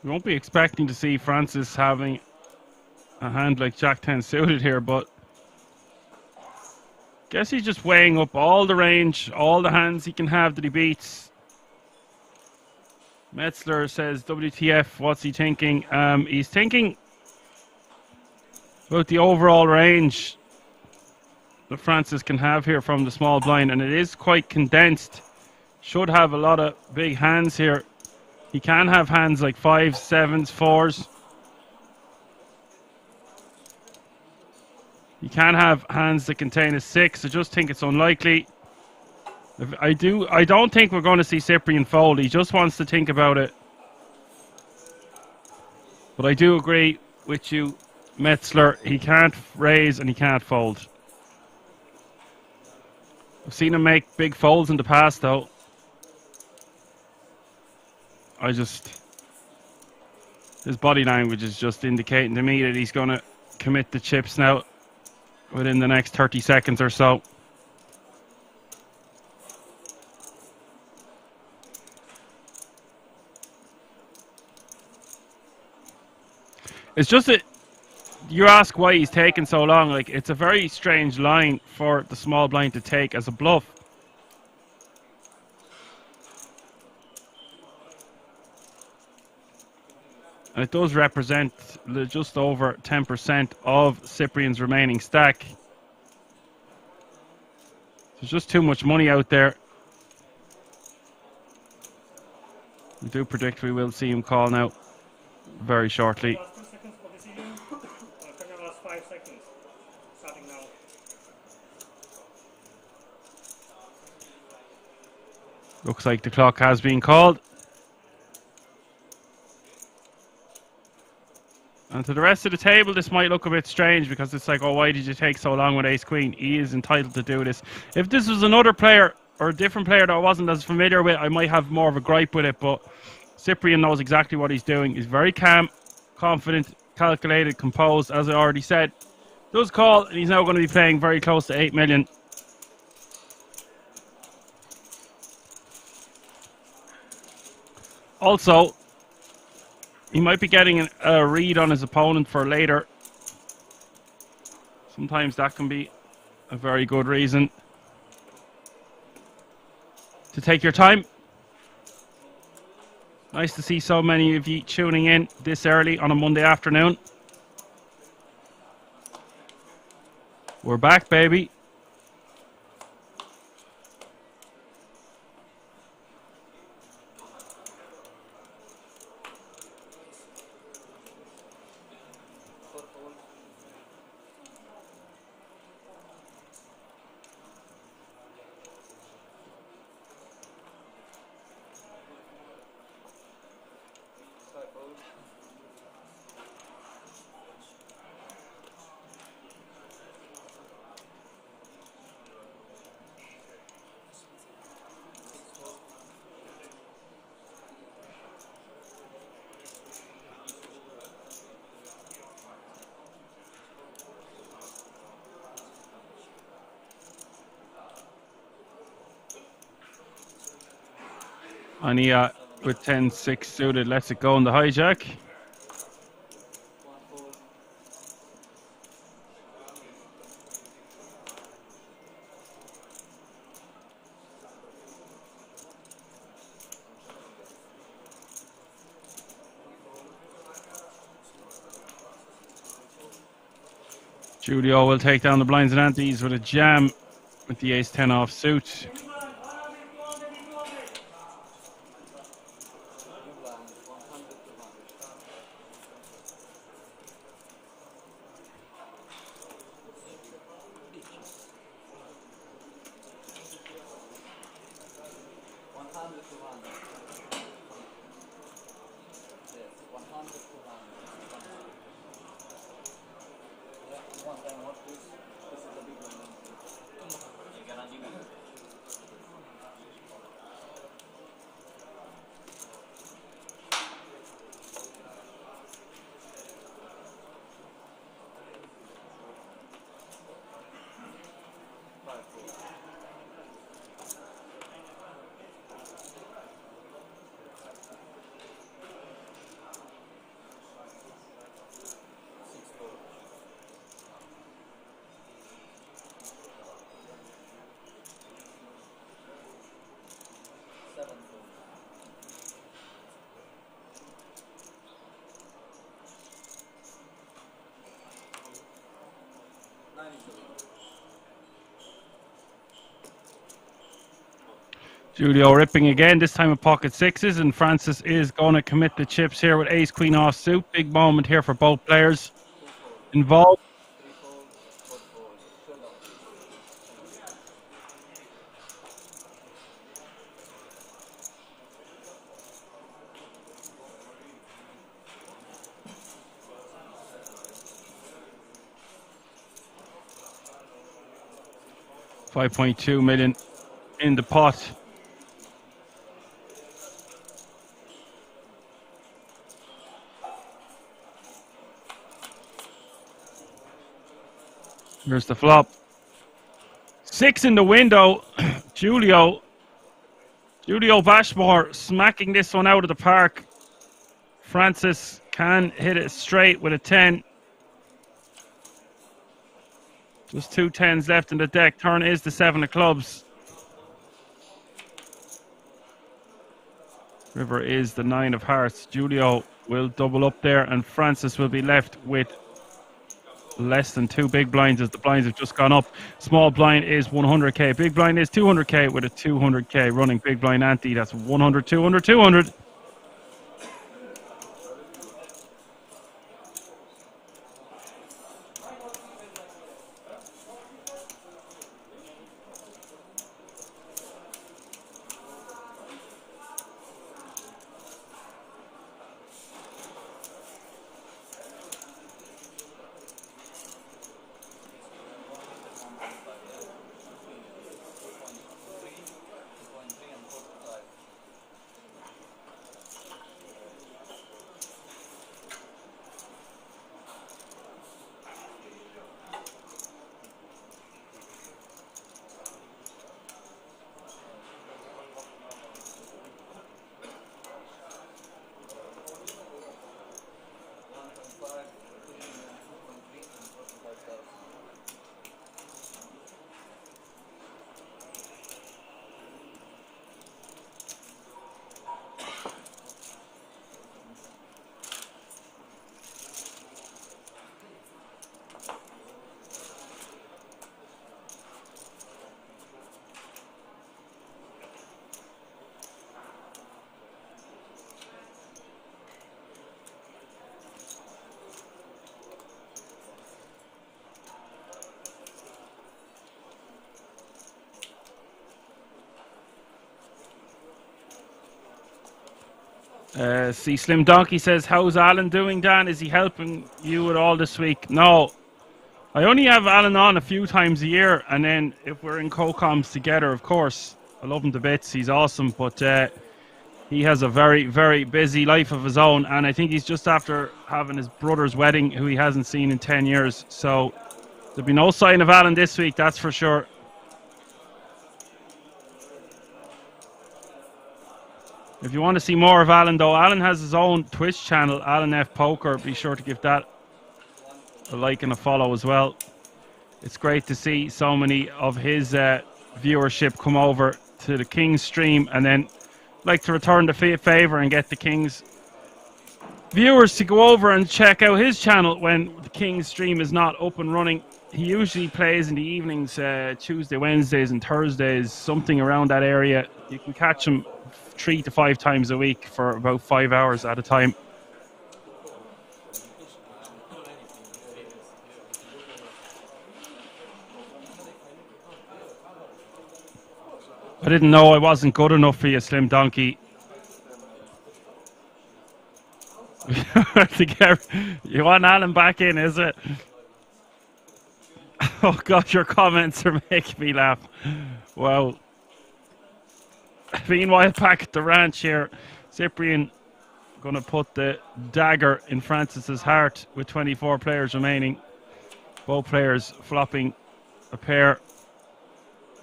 We won't be expecting to see Francis having a hand like Jack 10 suited here, but guess he's just weighing up all the range, all the hands he can have that he beats. Metzler says, WTF, what's he thinking? He's thinking about the overall range that Francis can have here from the small blind, and it is quite condensed. Should have a lot of big hands here. He can have hands like 5s, 7s, 4s. He can have hands that contain a 6. I just think it's unlikely. I don't think we're going to see Cyprian fold. He just wants to think about it. But I do agree with you, Metzler. He can't raise and he can't fold. I've seen him make big folds in the past, though. his body language is just indicating to me that he's going to commit the chips now within the next 30 seconds or so. It's just that you ask why he's taking so long. Like, it's a very strange line for the small blind to take as a bluff. And it does represent just over 10% of Cyprian's remaining stack. There's just too much money out there. We do predict we will see him call now very shortly. Last 2 seconds for decision. Last 5 seconds. Starting now. Looks like the clock has been called. And to the rest of the table, this might look a bit strange because it's like, oh, why did you take so long with ace queen? He is entitled to do this. If this was another player or a different player that I wasn't as familiar with, I might have more of a gripe with it. But Cyprian knows exactly what he's doing. He's very calm, confident, calculated, composed, as I already said. Does call, and he's now going to be playing very close to 8 million. Also, he might be getting a read on his opponent for later. Sometimes that can be a very good reason to take your time. Nice to see so many of you tuning in this early on a Monday afternoon. We're back, baby. Ania with 10-6 suited, lets it go on the hijack. Julio will take down the blinds and antes with a jam with the ace-10 off suit. Julio ripping again, this time with pocket sixes, and Francis is going to commit the chips here with ace queen off suit. Big moment here for both players involved. $5.2 million in the pot. Here's the flop. 6 in the window. Julio Bashmore smacking this one out of the park. Francis can hit it straight with a 10. Just 2 10s left in the deck. Turn is the 7 of clubs. River is the 9 of hearts. Julio will double up there, and Francis will be left with less than 2 big blinds as the blinds have just gone up. Small blind is 100k. Big blind is 200k with a 200k running big blind ante. That's 100, 200, 200. See, Slim Donkey says, how's Alan doing, Dan? Is he helping you at all this week? No. I only have Alan on a few times a year, and then if we're in co-coms together, of course, I love him to bits. He's awesome, but he has a very, very busy life of his own, and I think he's just after having his brother's wedding, who he hasn't seen in 10 years. So there'll be no sign of Alan this week, that's for sure. If you want to see more of Alan, though, Alan has his own Twitch channel, Alan F Poker. Be sure to give that a like and a follow as well. It's great to see so many of his viewership come over to the King's stream, and then like to return the favor and get the King's viewers to go over and check out his channel when the King's stream is not up and running. He usually plays in the evenings, Tuesday, Wednesdays, and Thursdays, something around that area. You can catch him 3 to 5 times a week for about 5 hours at a time. I didn't know I wasn't good enough for you, Slim Donkey. You want Alan back in, is it? Oh God, your comments are making me laugh. Wow. Meanwhile, back at the ranch here, Cyprian going to put the dagger in Francis's heart with 24 players remaining. Both players flopping a pair.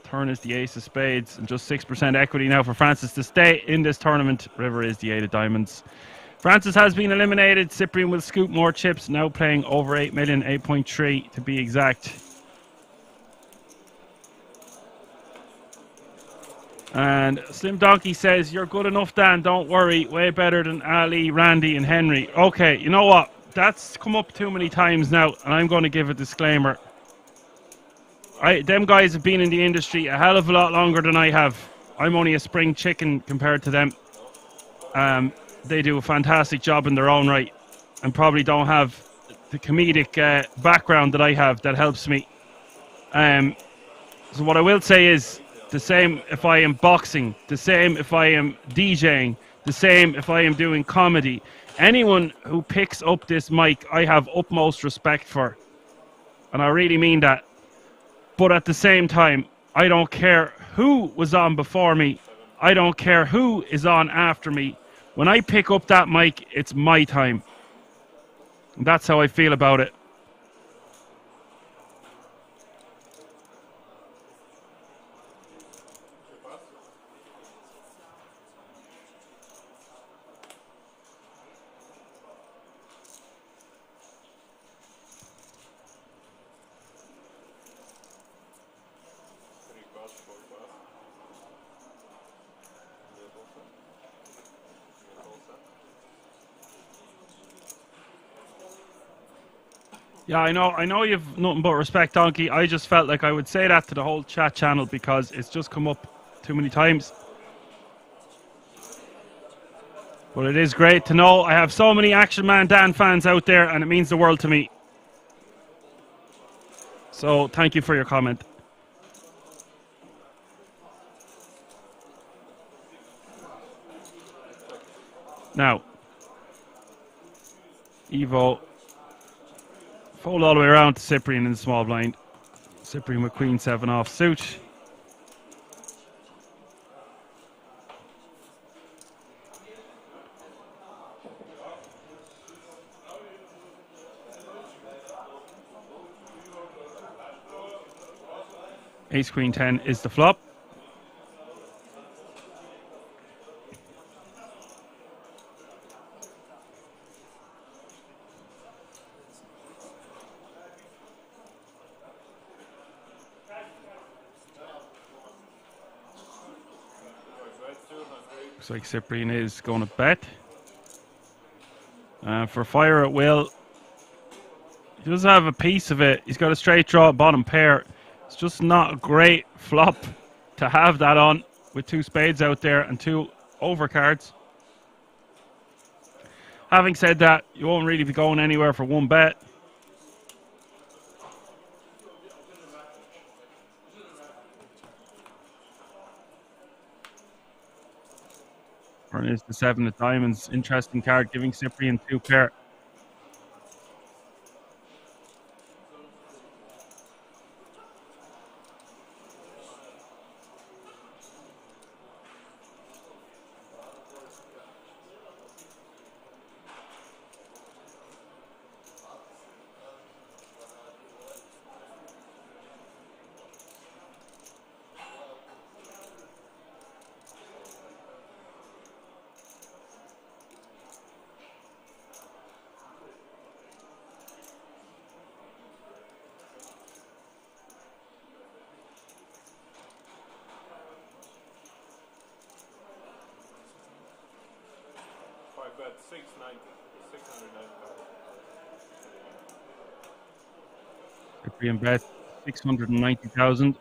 Turn is the ace of spades, and just 6% equity now for Francis to stay in this tournament. River is the 8 of diamonds. Francis has been eliminated. Cyprian will scoop more chips, now playing over 8 million, 8.3 to be exact. And Slim Donkey says, you're good enough, Dan, don't worry. Way better than Ali, Randy and Henry. Okay, you know what? That's come up too many times now, and I'm going to give a disclaimer. Them guys have been in the industry a hell of a lot longer than I have. I'm only a spring chicken compared to them. They do a fantastic job in their own right, and probably don't have the comedic background that I have that helps me. So what I will say is, the same if I am boxing, the same if I am DJing, the same if I am doing comedy. Anyone who picks up this mic, I have utmost respect for. And I really mean that. But at the same time, I don't care who was on before me. I don't care who is on after me. When I pick up that mic, it's my time. And that's how I feel about it. Yeah, I know you've nothing but respect, Donkey. I just felt like I would say that to the whole chat channel because it's just come up too many times. But it is great to know I have so many Action Man Dan fans out there, and it means the world to me. So thank you for your comment. Now, Evo, fold all the way around to Cyprian in the small blind. Cyprian with Queen 7 off suit. Ace Queen 10 is the flop. Looks like Cyprian is going to bet. For fire at will, he does have a piece of it. He's got a straight draw bottom pair. It's just not a great flop to have that on with 2 spades out there and 2 overcards. Having said that, you won't really be going anywhere for 1 bet. Turn is the 7 of diamonds. Interesting card, giving Cyprian 2 pair. Bet 690, 690,000. Cyprian bet 690,000.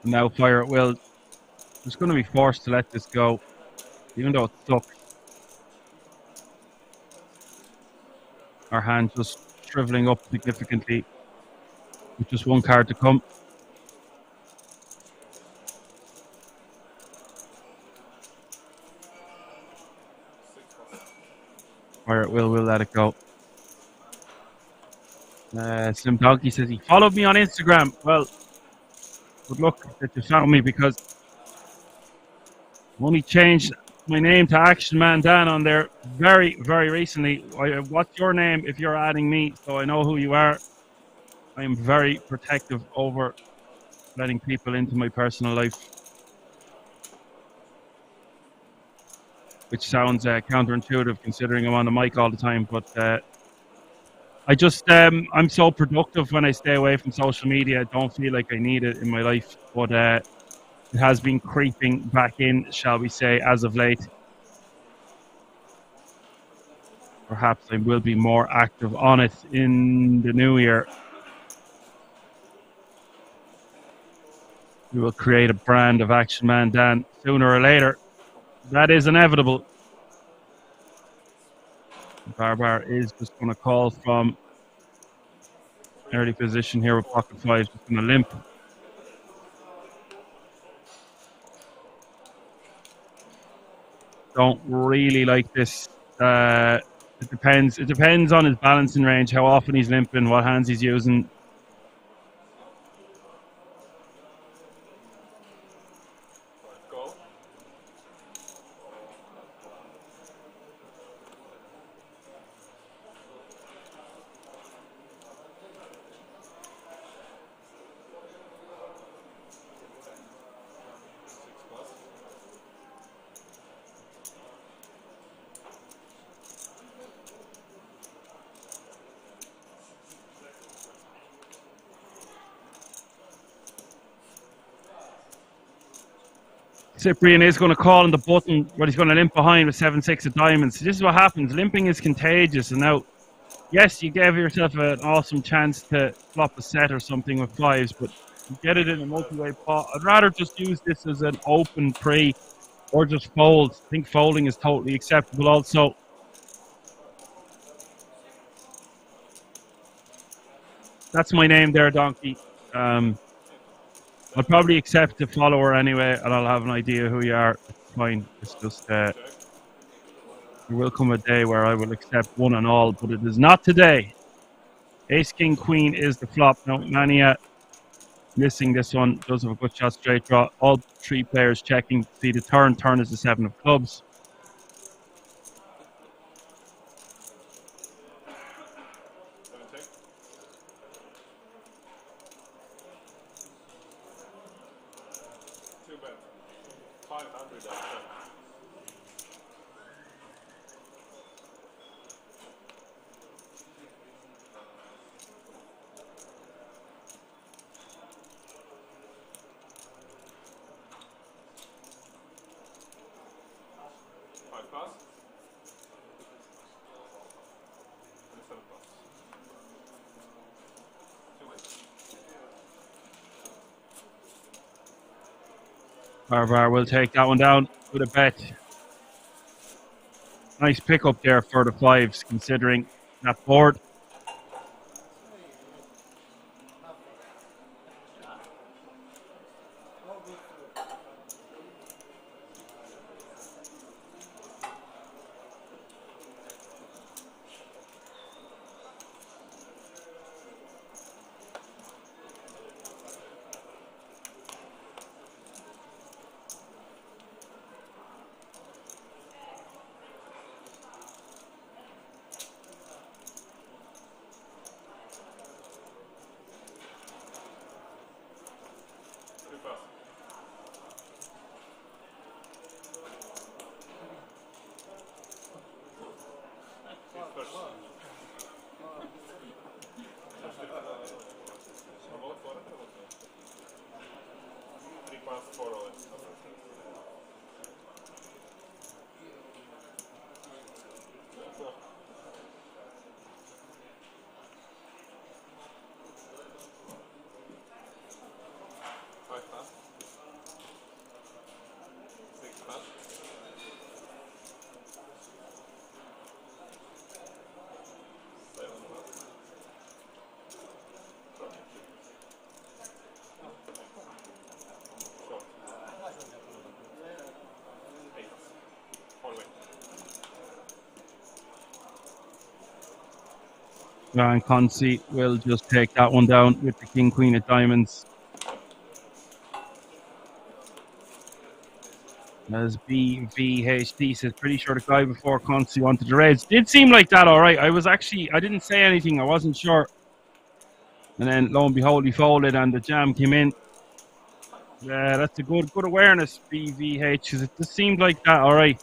Now fire at will. Just going to be forced to let this go, even though it's stuck. Our hand just shriveling up significantly with just 1 card to come. Fire at will let it go. Slim Donkey says he followed me on Instagram. Well, good luck that you found me because I've only changed my name to Action Man Dan on there very, very recently. What's your name if you're adding me so I know who you are? I am very protective over letting people into my personal life, which sounds counterintuitive considering I'm on the mic all the time, but I just I'm so productive when I stay away from social media. I don't feel like I need it in my life, but it has been creeping back in, shall we say, as of late. Perhaps I will be more active on it in the new year. We will create a brand of Action Man Dan sooner or later. That is inevitable. Barbar is just going to call from early position here with pocket 5, just going to limp. Don't really like this. It depends. It depends on his balancing range, how often he's limping, what hands he's using. Go. Cyprian is going to call on the button, but he's going to limp behind with 7-6 of diamonds. This is what happens. Limping is contagious. And now, yes, you gave yourself an awesome chance to flop a set or something with fives, but you get it in a multi-way pot. I'd rather just use this as an open pre or just fold. I think folding is totally acceptable also. That's my name there, Donkey. I'll probably accept the follower anyway, and I'll have an idea who you are. It's fine. It's just there will come a day where I will accept one and all, but it is not today. Ace, King, Queen is the flop. No, Mania missing this one. Does have a good shot, straight draw. All three players checking. See the turn. Turn is the 7 of clubs. Bar will take that one down with a bet. Nice pickup there for the fives, considering that board. And Consi will just take that one down with the King, Queen of diamonds. As BVHD says, pretty sure the guy before Consi wanted the reds. Did seem like that, all right. I didn't say anything. I wasn't sure. And then, lo and behold, he folded and the jam came in. Yeah, that's a good awareness, BVH, because it just seemed like that, all right.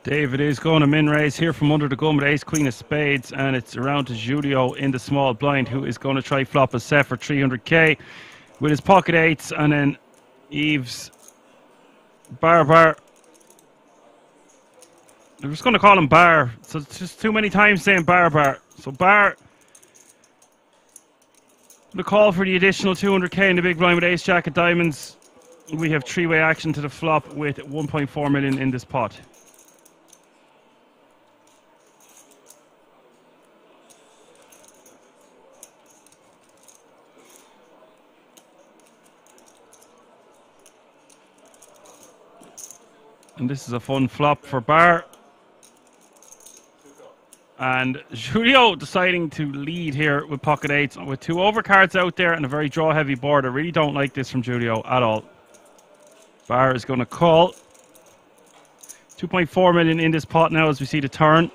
David is going to min raise here from under the gun with ace queen of spades, and it's around to Julio in the small blind, who is going to try flop a set for 300k with his pocket eights, and then Eves bar. I'm just going to call him bar, so it's just too many times saying bar. So bar, the call for the additional 200k in the big blind with ace jack of diamonds. We have three-way action to the flop with 1.4 million in this pot. And this is a fun flop for Bar. And Julio deciding to lead here with pocket eights with 2 overcards out there and a very draw-heavy board. I really don't like this from Julio at all. Bar is going to call. 2.4 million in this pot now as we see the turn.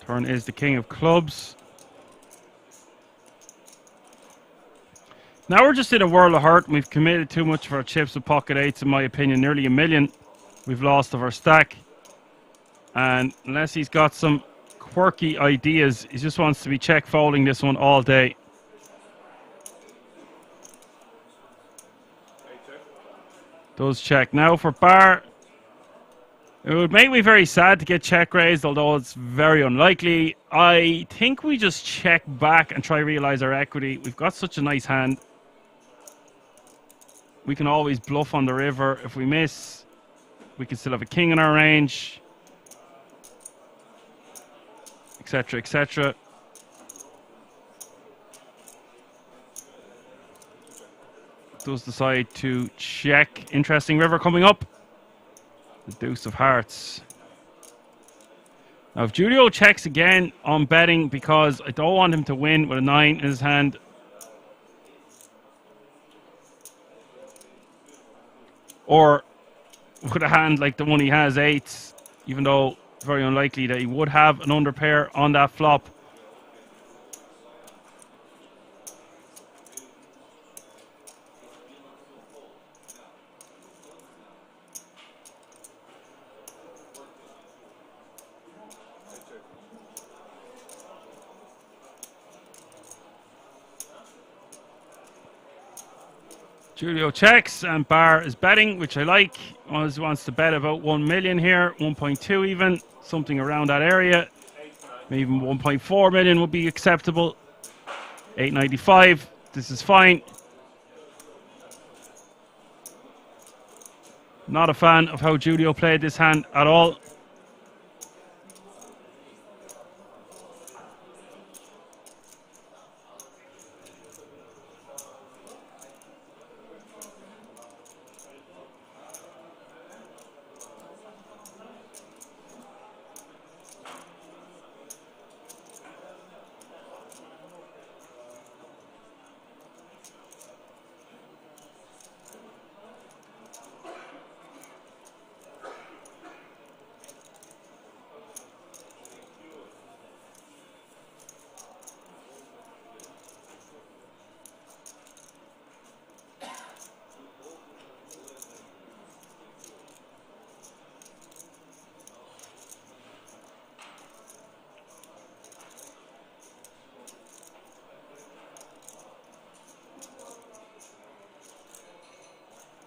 Turn is the king of clubs. Now we're just in a world of hurt. We've committed too much of our chips with pocket eights, in my opinion. Nearly a million we've lost of our stack. And unless he's got some quirky ideas, he just wants to be check folding this one all day. Does check. Now for Bar, it would make me very sad to get check raised, although it's very unlikely. I think we just check back and try realize our equity. We've got such a nice hand. We can always bluff on the river. If we miss, we can still have a king in our range, etc., etc. Does decide to check. Interesting river coming up. The deuce of hearts. Now if Julio checks again, I'm betting because I don't want him to win with a 9 in his hand. Or with a hand like the one he has, 8s, even though it's very unlikely that he would have an underpair on that flop. Julio checks and Bar is betting, which I like. Wants to bet about 1 million here, 1.2 even, something around that area. Maybe even 1.4 million would be acceptable. 8.95, this is fine. Not a fan of how Julio played this hand at all.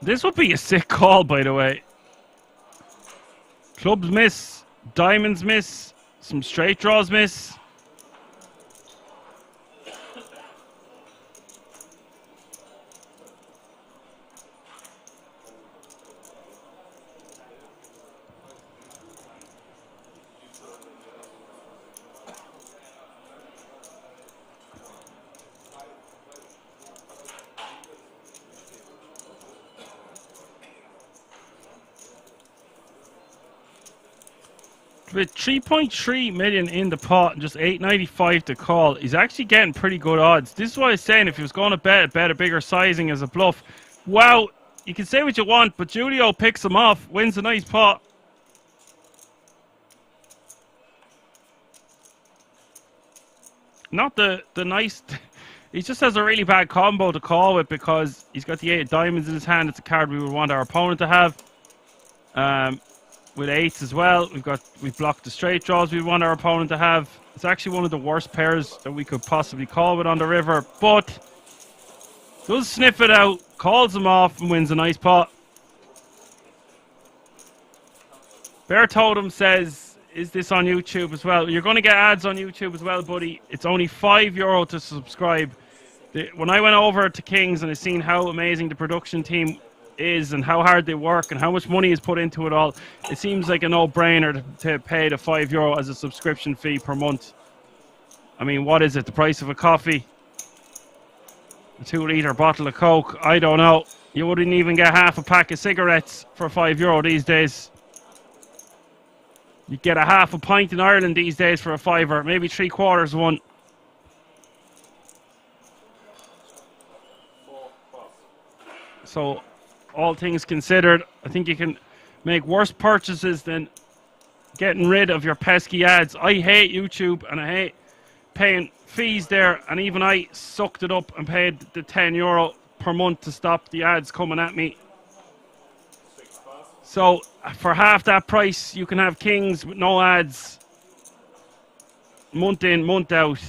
This would be a sick call, by the way. Clubs miss, diamonds miss, some straight draws miss. With 3.3 million in the pot and just 8.95 to call, he's actually getting pretty good odds. This is what I was saying. If he was going to bet a bigger sizing as a bluff. Wow, you can say what you want, but Julio picks him off, wins a nice pot. Not the nice... He just has a really bad combo to call with because he's got the 8 of diamonds in his hand. It's a card we would want our opponent to have. With 8s as well, we've blocked the straight draws we want our opponent to have. It's actually one of the worst pairs that we could possibly call with on the river, but does sniff it out, calls him off and wins a nice pot. Bear Totem says, is this on YouTube as well? You're going to get ads on YouTube as well, buddy. It's only €5 to subscribe. When I went over to Kings and I seen how amazing the production team is and how hard they work and how much money is put into it all, it seems like a no-brainer to pay the €5 as a subscription fee per month. I mean, what is it? The price of a coffee? A 2-litre bottle of Coke? I don't know. You wouldn't even get half a pack of cigarettes for €5 these days. You get a half a pint in Ireland these days for a fiver, maybe 3/4 one. So, all things considered, I think you can make worse purchases than getting rid of your pesky ads. I hate YouTube and I hate paying fees there, and even I sucked it up and paid the €10 per month to stop the ads coming at me. So for half that price, you can have Kings with no ads, month in, month out.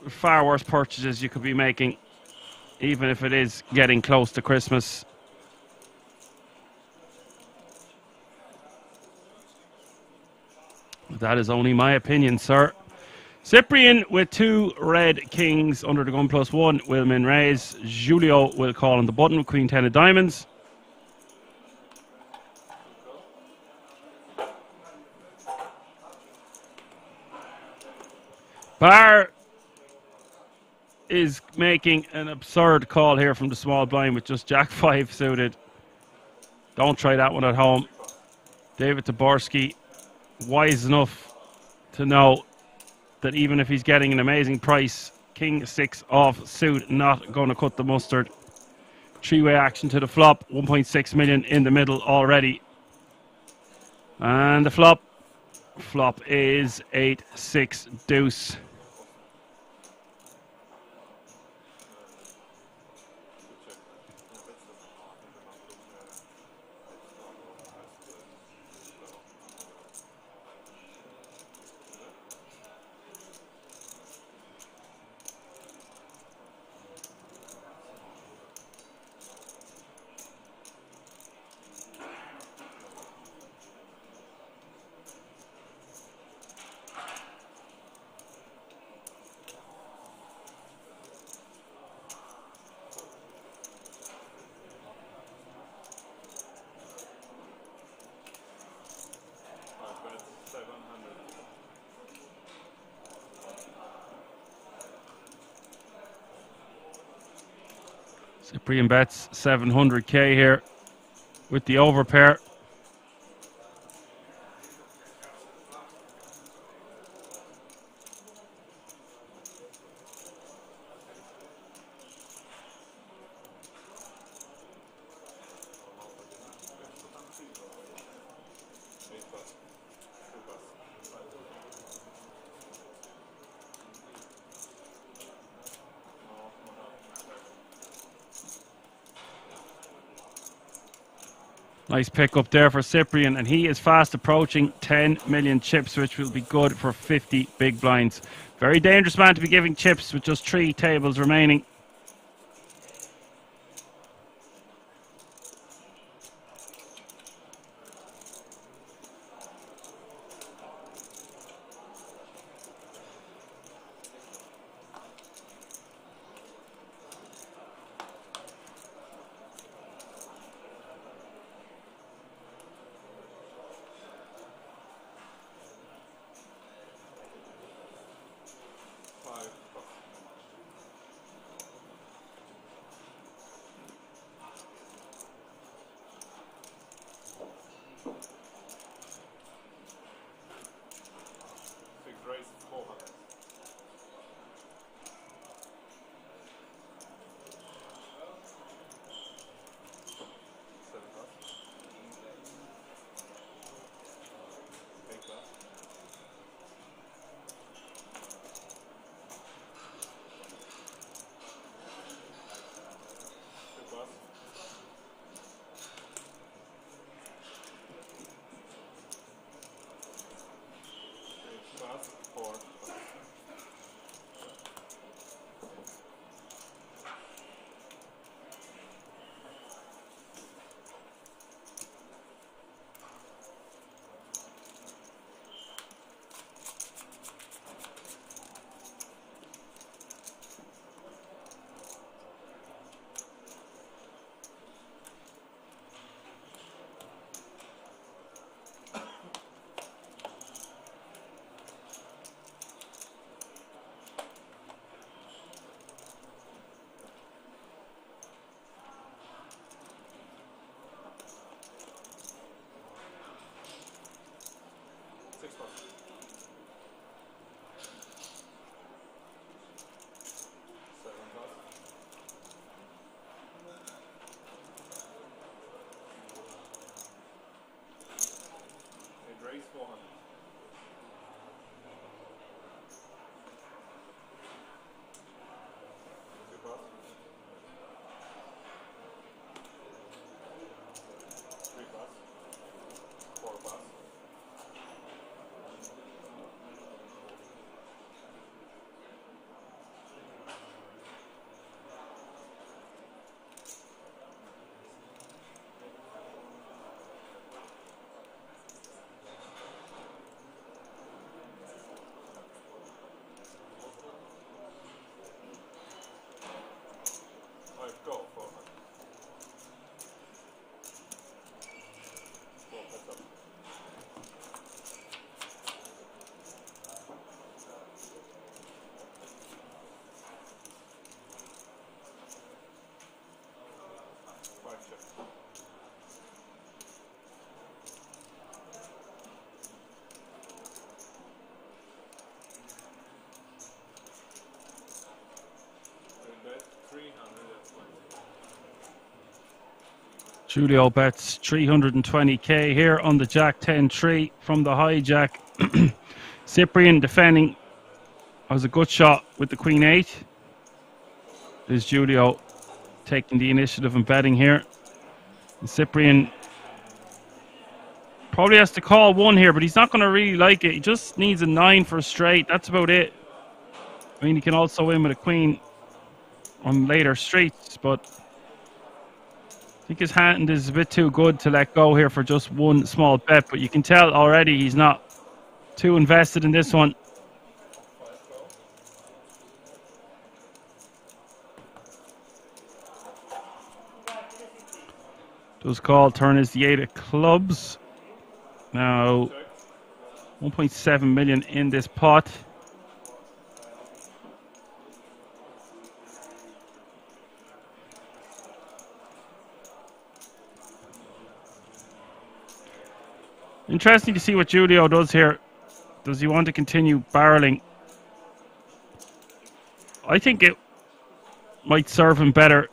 Far worse purchases you could be making, even if it is getting close to Christmas. That is only my opinion, sir. Cyprian with 2 red kings under the gun +1 will min raise. Julio will call on the button with Queen 10 of diamonds. Bar is making an absurd call here from the small blind with just Jack 5 suited. Don't try that one at home. David Taborski, wise enough to know that even if he's getting an amazing price, King 6 off suit, not going to cut the mustard. 3-way action to the flop, 1.6 million in the middle already. And the flop is 8-6 deuce. Cyprian bets 700k here with the overpair. Nice pick up there for Cyprian, and he is fast approaching 10 million chips, which will be good for 50 big blinds. Very dangerous man to be giving chips with just 3 tables remaining. Julio bets 320k here on the Jack 10-3 from the hijack. Cyprian defending has a good shot with the Queen 8. There's Julio taking the initiative and betting here. And Cyprian probably has to call one here, but he's not going to really like it. He just needs a 9 for a straight. That's about it. I mean, he can also win with a queen on later streets, but I think his hand is a bit too good to let go here for just one small bet. But you can tell already he's not too invested in this one. Does call, turn is the 8 of clubs. Now, 1.7 million in this pot. Interesting to see what Julio does here. Does he want to continue barreling? I think it might serve him better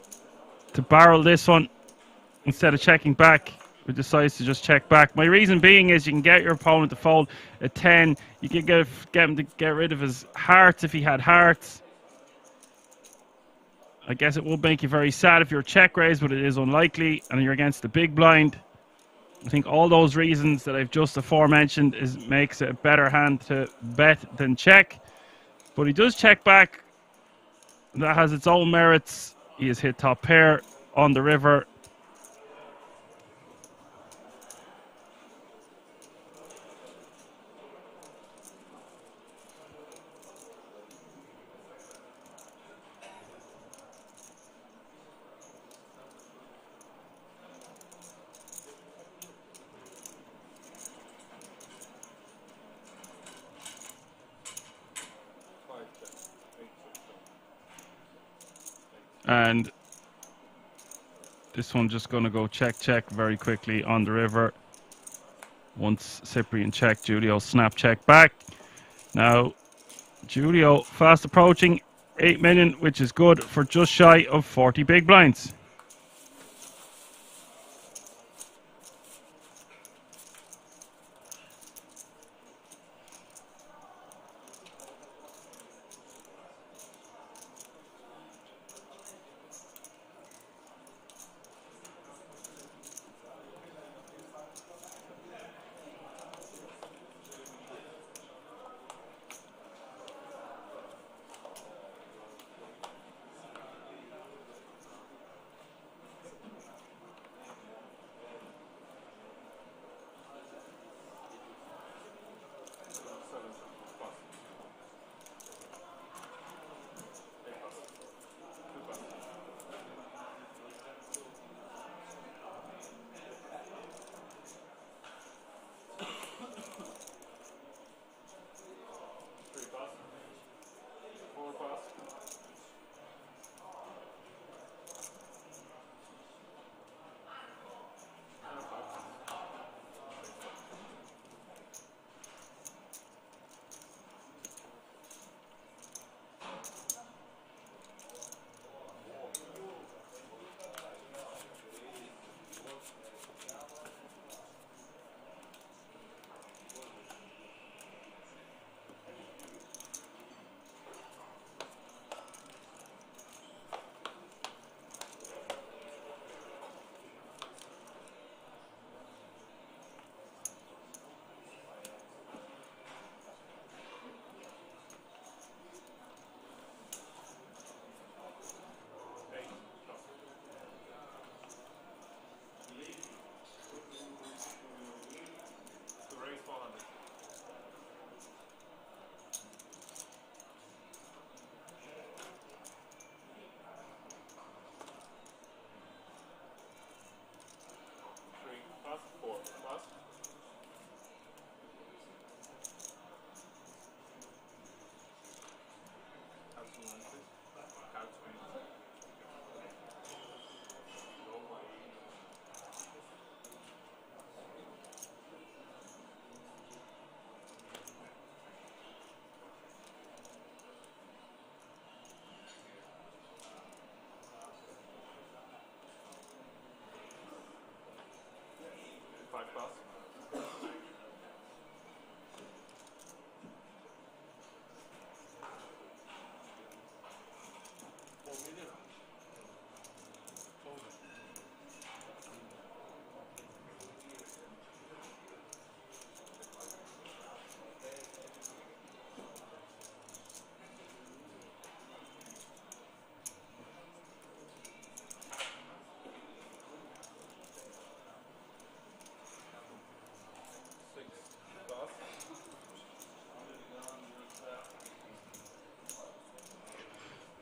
to barrel this one instead of checking back. He decides to just check back. My reason being is you can get your opponent to fold a 10. You can get him to get rid of his hearts if he had hearts. I guess it will make you very sad if you're check raised, but it is unlikely, and you're against the big blind. I think all those reasons that I've just aforementioned makes it a better hand to bet than check. But he does check back. That has its own merits. He has hit top pair on the river. And this one just going to go check, check very quickly on the river. Once Cyprian checked, Julio snap check back. Now, Julio fast approaching 8 million, which is good for just shy of 40 big blinds.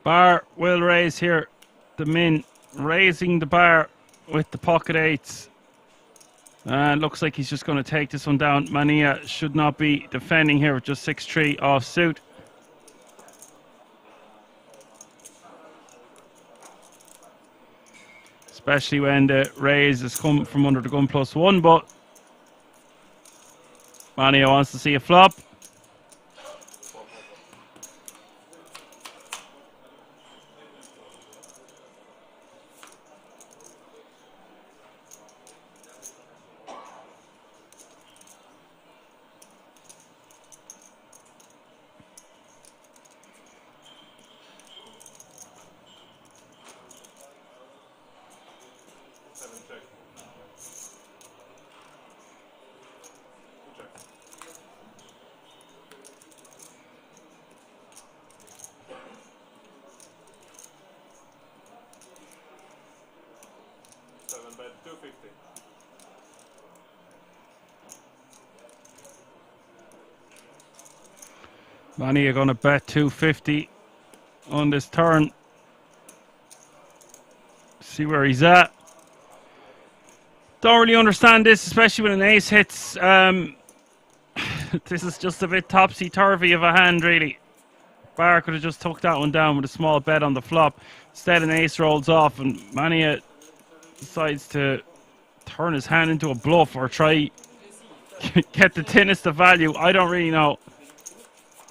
Bar will raise here. The min raising the bar with the pocket eights. And looks like he's just going to take this one down. Mania should not be defending here with just 6-3 off suit. Especially when the raise has come from under the gun +1, but Mania wants to see a flop. Manny are going to bet 250 on this turn. See where he's at. Don't really understand this, especially when an ace hits. This is just a bit topsy-turvy of a hand, really. Bar could have just took that one down with a small bet on the flop. Instead, an ace rolls off, and Mania decides to turn his hand into a bluff or try get the thinnest of value. I don't really know.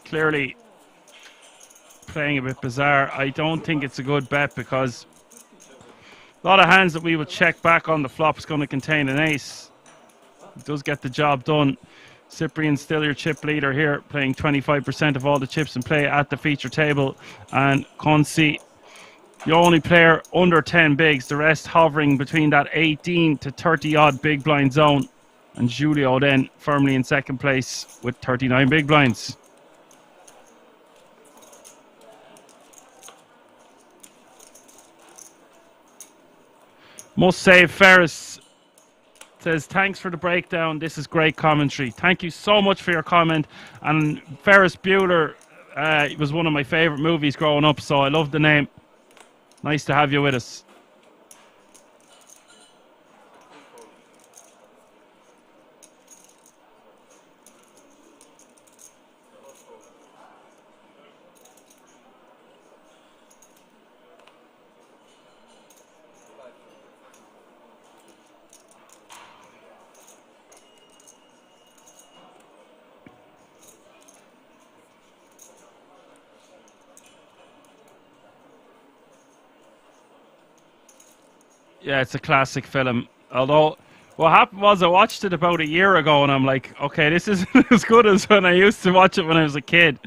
Clearly playing a bit bizarre. I don't think it's a good bet because a lot of hands that we would check back on the flop is going to contain an ace. It does get the job done. Cyprian still your chip leader here, playing 25% of all the chips in play at the feature table. And Consi, the only player under 10 bigs, the rest hovering between that 18 to 30 odd big blind zone. And Julio then firmly in second place with 39 big blinds. Must save Ferris says, thanks for the breakdown. This is great commentary. Thank you so much for your comment. And Ferris Bueller was one of my favorite movies growing up, so I love the name. Nice to have you with us. Yeah, it's a classic film. Although, what happened was I watched it about a year ago and I'm like, okay, this isn't as good as when I used to watch it when I was a kid.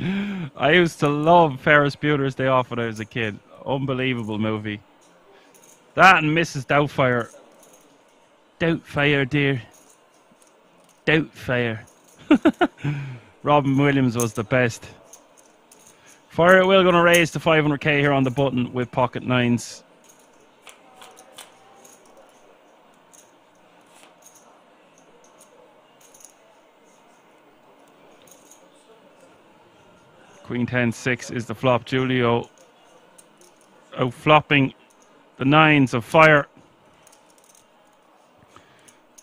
I used to love Ferris Bueller's Day Off when I was a kid. Unbelievable movie. That and Mrs. Doubtfire. Doubtfire, dear. Doubtfire. Robin Williams was the best. Fire at Will going to raise to 500k here on the button with pocket nines. Queen 10-6 is the flop. Julio out flopping the nines of fire.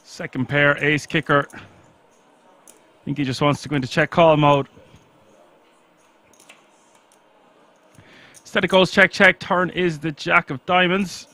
Second pair, ace kicker. I think he just wants to go into check call mode. Instead it goes check check. Turn is the jack of diamonds.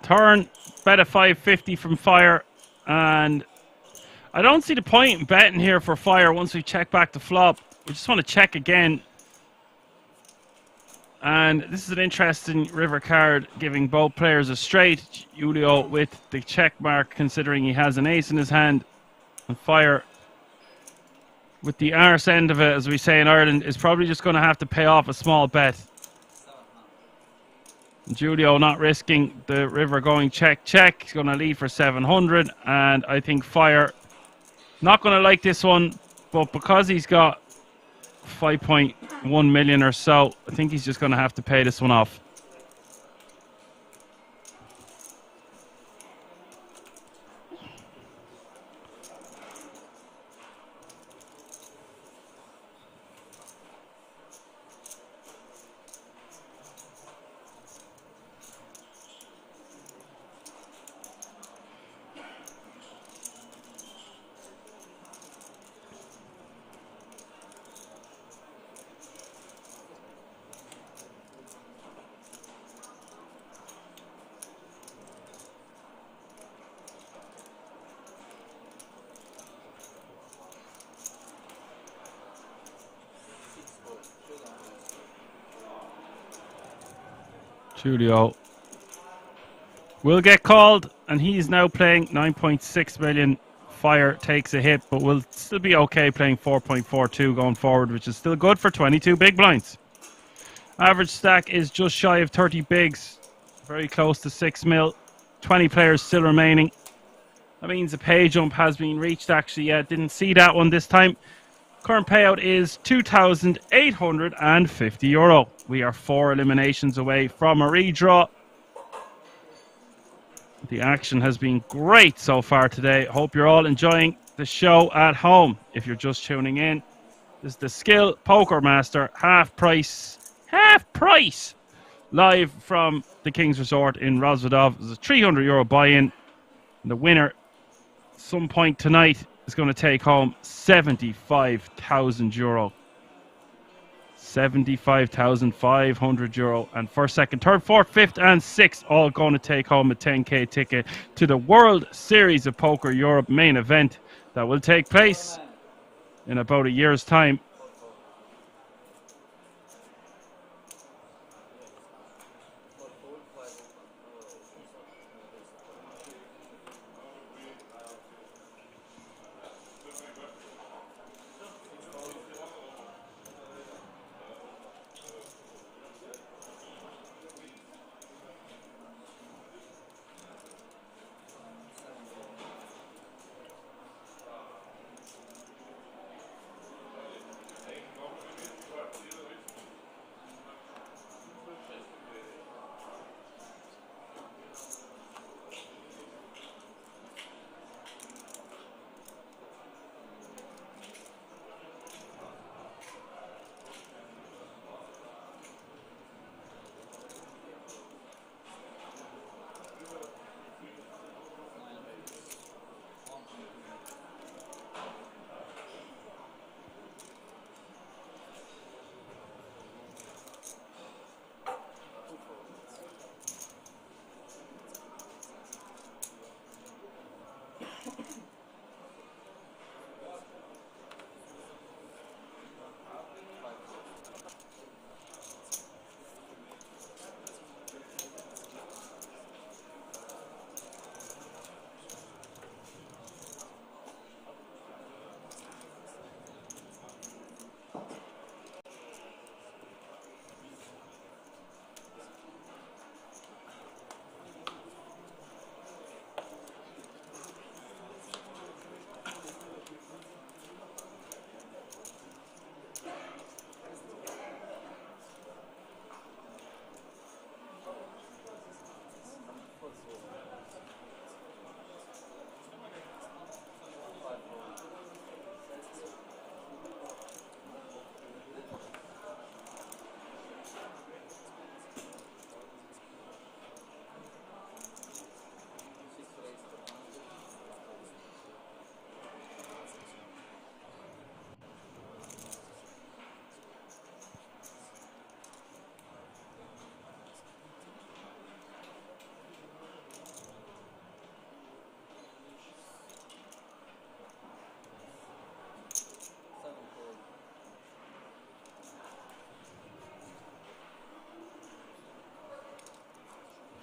Turn, bet a 550 from fire, and I don't see the point in betting here for fire once we check back the flop. We just want to check again. And this is an interesting river card, giving both players a straight. Julio with the check mark, considering he has an ace in his hand. And Fire, with the arse end of it, as we say in Ireland, is probably just going to have to pay off a small bet. Julio not risking the river going check. He's going to lead for 700. And I think Fire not going to like this one, but because he's got 5.1 million or so, I think he's just going to have to pay this one off. Julio will get called, and he's now playing 9.6 million. Fire takes a hit, but will still be okay playing 4.42 going forward, which is still good for 22 big blinds. Average stack is just shy of 30 bigs, very close to 6 mil. 20 players still remaining. That means the pay jump has been reached, actually. Yeah, didn't see that one this time. Current payout is €2,850. We are 4 eliminations away from a redraw. The action has been great so far today. Hope you're all enjoying the show at home. If you're just tuning in, this is the Skill Poker Master half price, live from the King's Resort in Rozvadov. There's a €300 buy-in. And the winner, some point tonight, is going to take home €75,000. €75,500. And first, second, third, fourth, fifth, and sixth all going to take home a 10K ticket to the World Series of Poker Europe main event that will take place in about a year's time.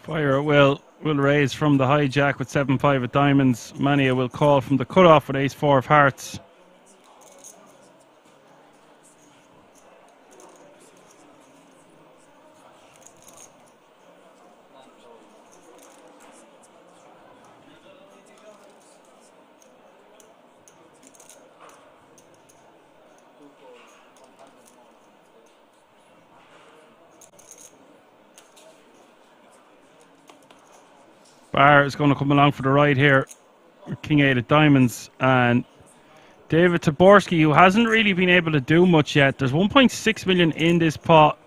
Fire at will raise from the hijack with 7-5 of diamonds. Mania will call from the cutoff with ace-4 of hearts. Bar is going to come along for the ride here. King 8 of diamonds. And David Taborski, who hasn't really been able to do much yet. There's 1.6 million in this pot.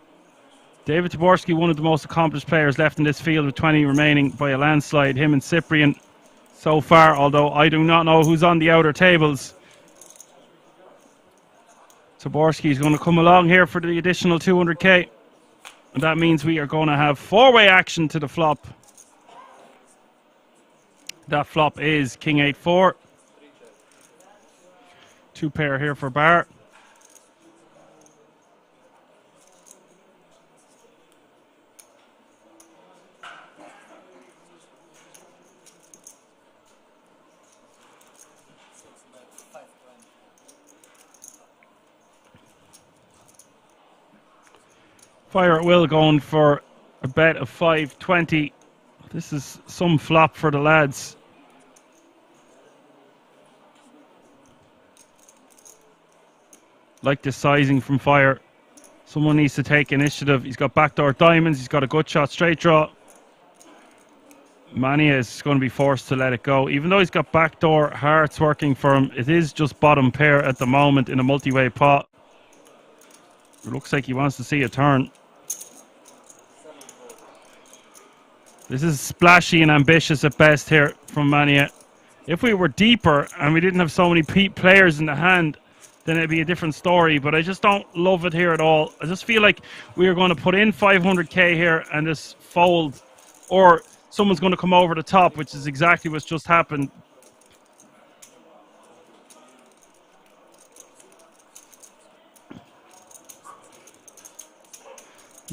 David Taborski, one of the most accomplished players left in this field with 20 remaining by a landslide. Him and Cyprian so far, although I do not know who's on the outer tables. Taborski is going to come along here for the additional 200k. And that means we are going to have four-way action to the flop. That flop is King 8-4. Two pair here for Bar. Fire at will going for a bet of 520. This is some flop for the lads. Like the sizing from Fire. Someone needs to take initiative. He's got backdoor diamonds. He's got a good shot straight draw. Mania is going to be forced to let it go. Even though he's got backdoor hearts working for him, it is just bottom pair at the moment in a multi-way pot. It looks like he wants to see a turn. This is splashy and ambitious at best here from Mania. If we were deeper and we didn't have so many players in the hand, then it'd be a different story. But I just don't love it here at all. I just feel like we are going to put in 500k here and just fold. Or someone's going to come over the top, which is exactly what's just happened.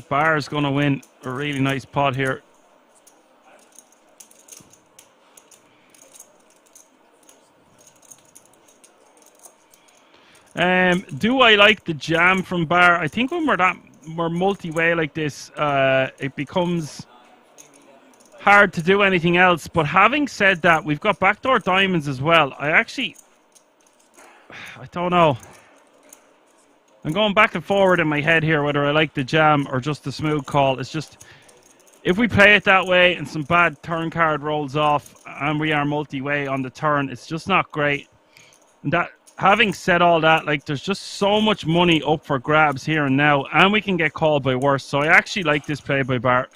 Bar is going to win a really nice pot here. Do I like the jam from Bar? I think when we're multi-way like this, it becomes hard to do anything else. But having said that, we've got backdoor diamonds as well. I don't know. I'm going back and forward in my head here whether I like the jam or just the smooth call. It's just, if we play it that way and some bad turn card rolls off and we are multi-way on the turn, it's just not great. And that, having said all that, like, there's just so much money up for grabs here and now, and we can get called by worse. So I actually like this play by Bart.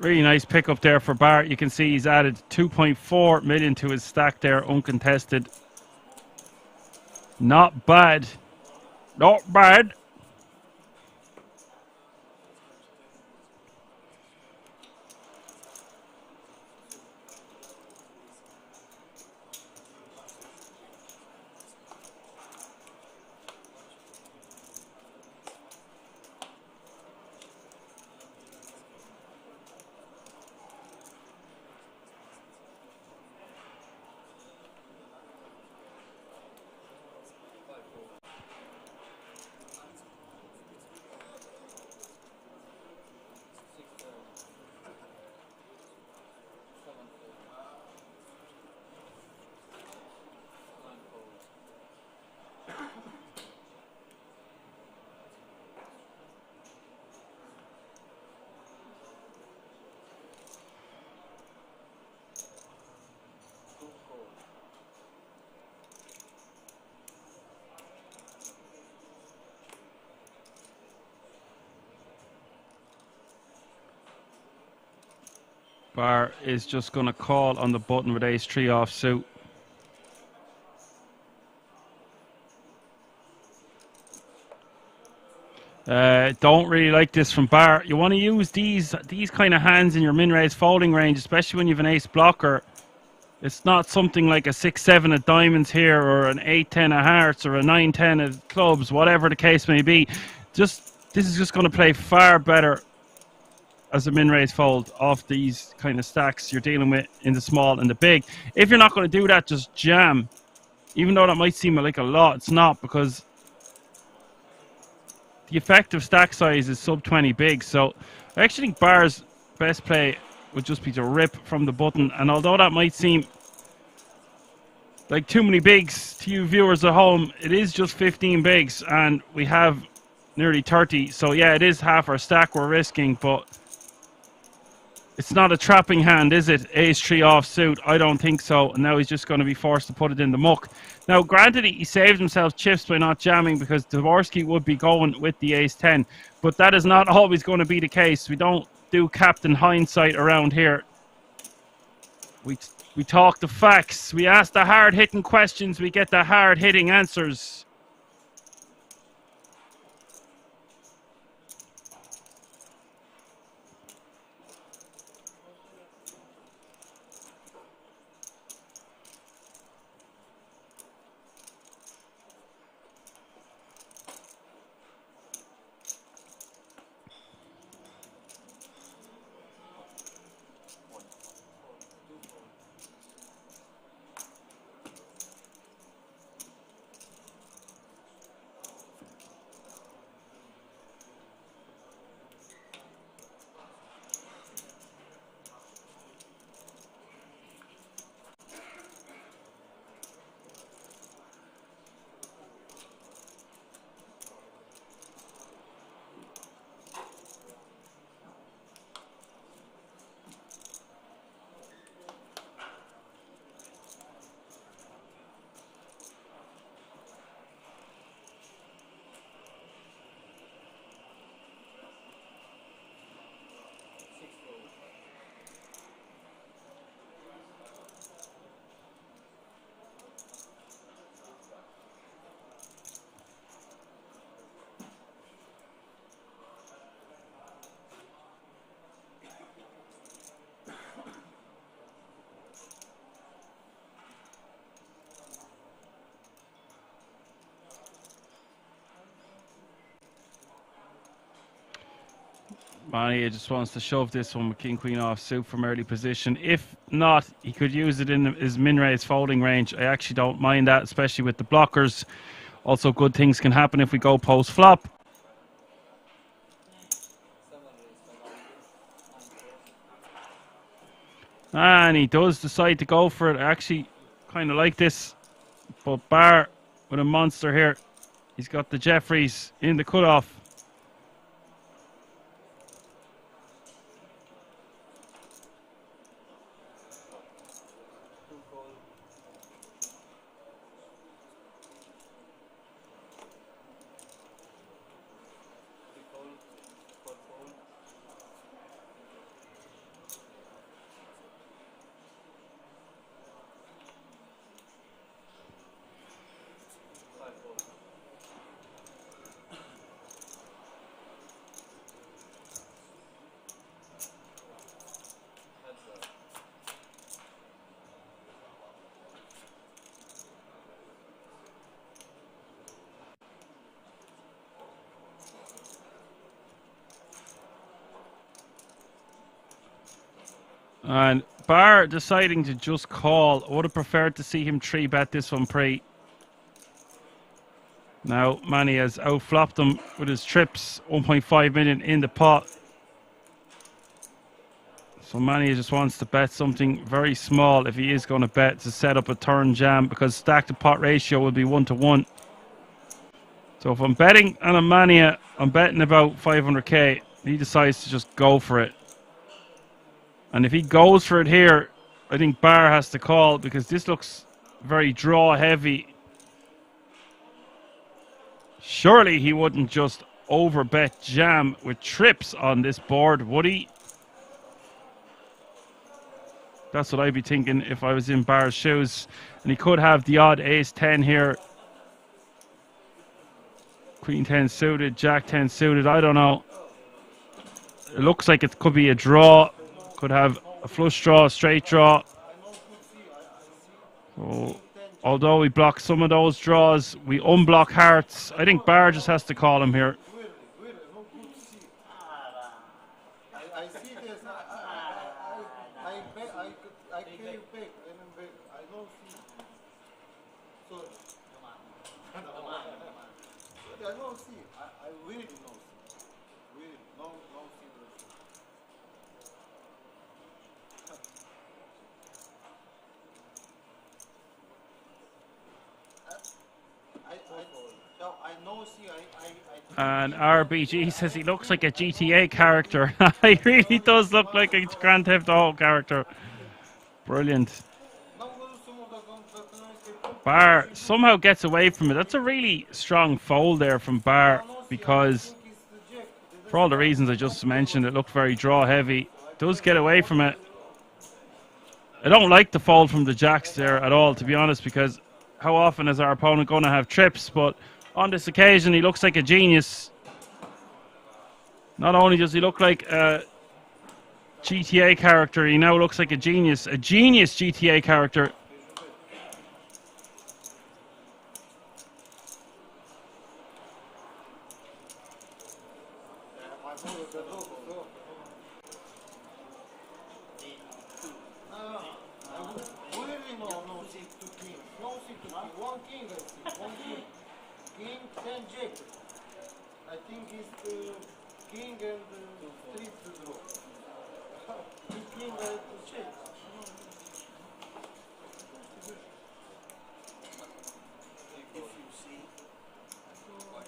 Really nice pickup there for Bart. You can see he's added 2.4 million to his stack there, uncontested. Not bad. Not bad. Bar is just going to call on the button with ace-3 offsuit. Don't really like this from Bar. You want to use these kind of hands in your min-raise folding range, especially when you have an ace blocker. It's not something like a 6-7 of diamonds here, or an 8-10 of hearts, or a 9-10 of clubs, whatever the case may be. This is just going to play far better as a min-raise fold off these kind of stacks you're dealing with in the small and the big. If you're not going to do that, just jam. Even though that might seem like a lot, it's not, because the effective stack size is sub 20 big. So I actually think Bar's best play would just be to rip from the button. And although that might seem like too many bigs to you viewers at home, it is just 15 bigs and we have nearly 30. So yeah, it is half our stack we're risking, but it's not a trapping hand, is it? Ace 3 offsuit? I don't think so. And now he's just going to be forced to put it in the muck. Now, granted, he saved himself chips by not jamming, because Dvorsky would be going with the ace 10. But that is not always going to be the case. We don't do Captain Hindsight around here. We talk the facts. We ask the hard-hitting questions. We get the hard-hitting answers. Mania just wants to shove this one with King Queen off suit from early position. If not, he could use it in his min-raise folding range. I actually don't mind that, especially with the blockers. Also, good things can happen if we go post-flop. And he does decide to go for it. I actually kind of like this. But Bar with a monster here. He's got the Jeffries in the cutoff. And Bar deciding to just call. I would have preferred to see him 3-bet this one pre. Now Manny has outflopped him with his trips. 1.5 million in the pot. So Manny just wants to bet something very small if he is going to bet, to set up a turn jam, because stack to pot ratio will be 1-to-1. So if I'm betting on a Mania, I'm betting about 500k. He decides to just go for it. And if he goes for it here, I think Bar has to call, because this looks very draw heavy. Surely he wouldn't just overbet jam with trips on this board, would he? That's what I'd be thinking if I was in Bar's shoes. And he could have the odd ace 10 here. Queen 10 suited, Jack 10 suited. I don't know. It looks like it could be a draw. Could have a flush draw, a straight draw. So, although we block some of those draws, we unblock hearts. I think Bar just has to call him here. I see this. I came back and I'm back. I don't see. So I don't see. I really don't see. Really, no see. I know see. And RBG says he looks like a GTA character. He really does look like a Grand Theft Auto character. Brilliant. Bar somehow gets away from it. That's a really strong fold there from Bar, because for all the reasons I just mentioned, it looked very draw heavy. Does get away from it. I don't like the fold from the jacks there at all, to be honest, because how often is our opponent going to have trips? But on this occasion, he looks like a genius. Not only does he look like a GTA character, he now looks like a genius GTA character. I think it's the king and the street to draw. The king to check. If you see, for what?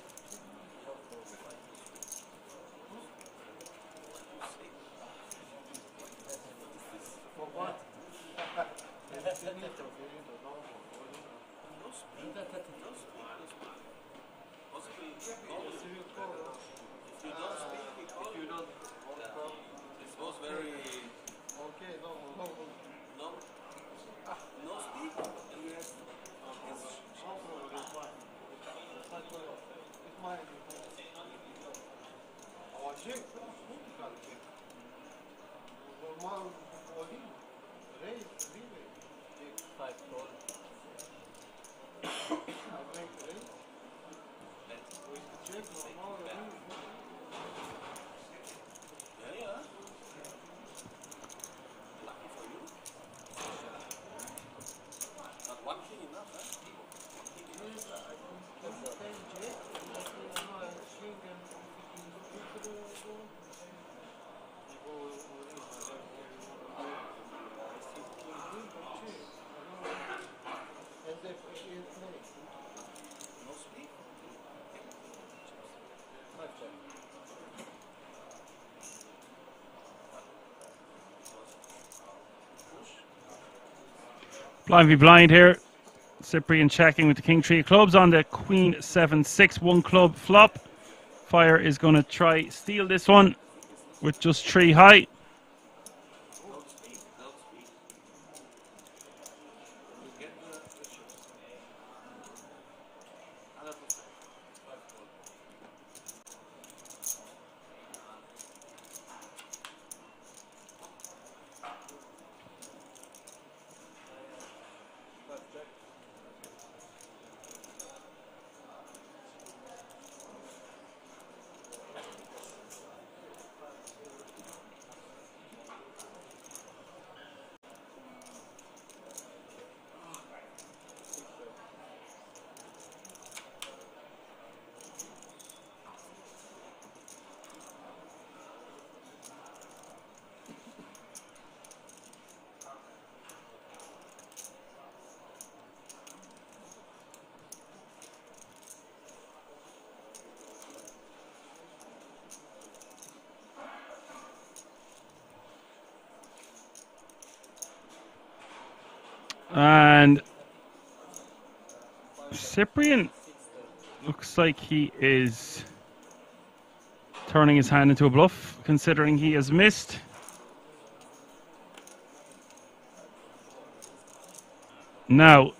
Blind v blind here. Cyprian checking with the king three of clubs on the queen 7-6, one club flop. Fire is going to try steal this one with just 3 high. And Cyprian looks like he is turning his hand into a bluff, considering he has missed. Now,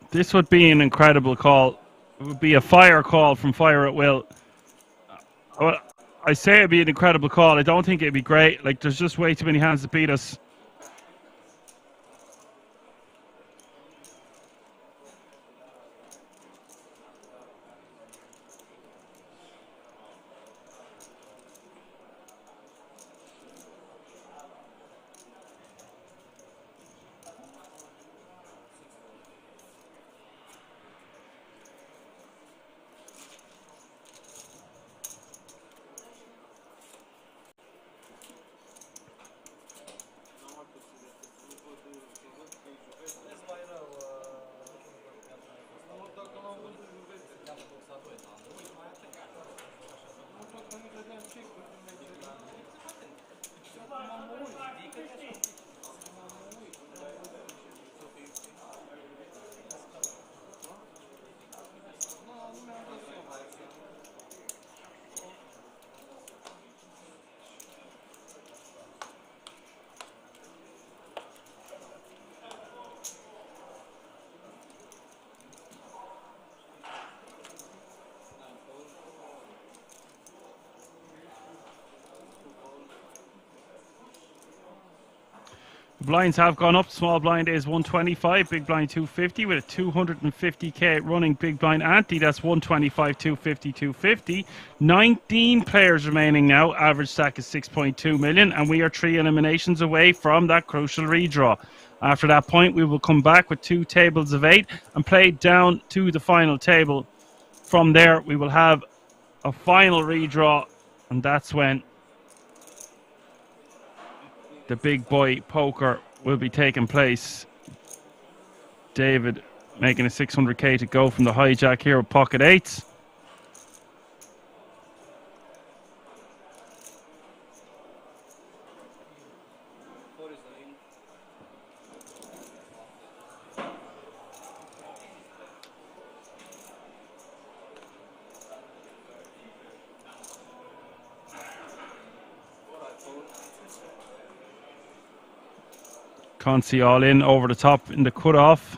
this would be an incredible call It would be a fire call from Fire at Will. Well, I say it'd be an incredible call. I don't think it'd be great. Like, there's just way too many hands to beat us. The blinds have gone up. Small blind is 125, big blind 250 with a 250k running big blind ante. That's 125, 250, 250. 19 players remaining now. Average stack is 6.2 million, and we are 3 eliminations away from that crucial redraw. After that point, we will come back with 2 tables of 8 and play down to the final table. From there, we will have a final redraw, and that's when the big boy poker will be taking place. David making a 600k to go from the hijack here with pocket 8s. Consi all in over the top in the cutoff.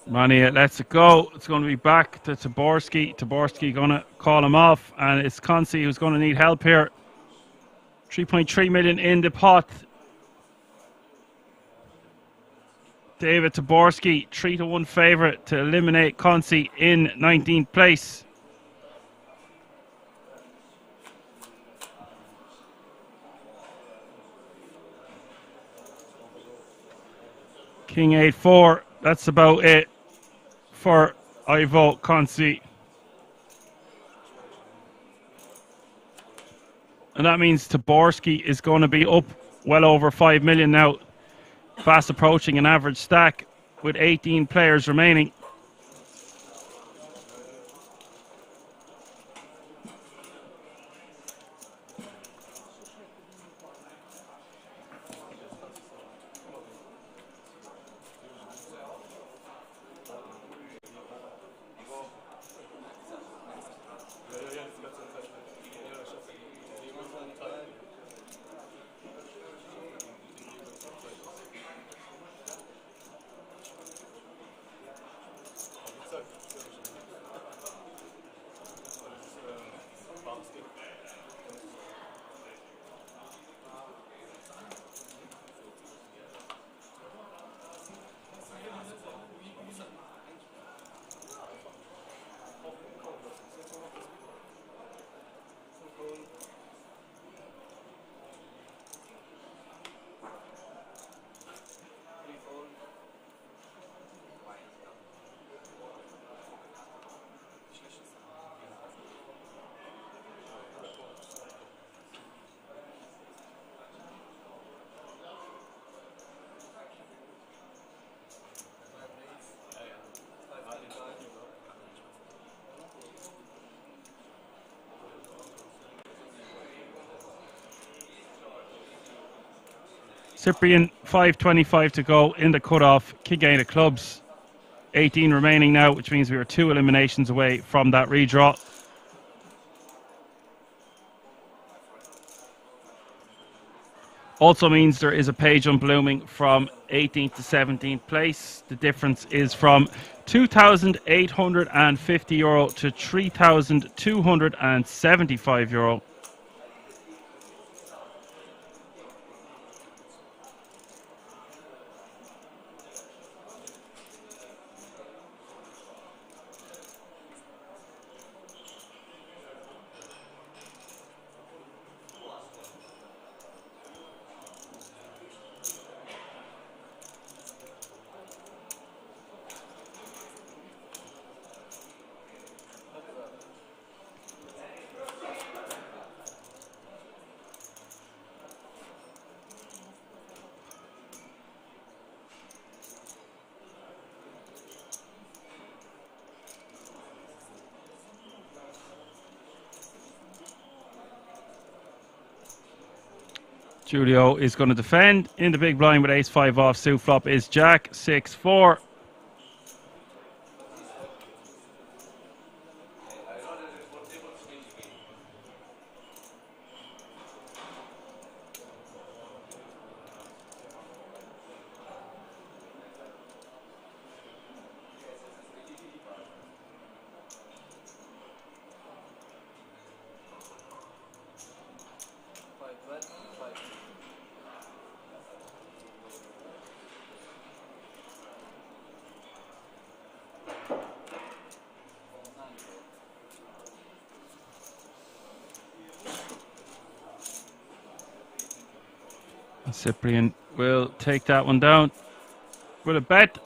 Money lets it go. It's going to be back to Taborski. Taborski going to call him off, and it's Consi who's going to need help here. 3.3 million in the pot. David Taborski, 3-1 favourite to eliminate Consi in 19th place. King 8-4. That's about it for Ivo Consi. And that means Taborski is going to be up well over 5 million now. Fast approaching an average stack with 18 players remaining. Cyprian, 5:25 to go in the cutoff. King eight of clubs. 18 remaining now, which means we are 2 eliminations away from that redraw. Also means there is a page unblooming from 18th to 17th place. The difference is from €2,850 to €3,275. Julio is going to defend in the big blind with ace-5 off. Suit flop is jack 6-4. Cyprian will take that one down with a bet.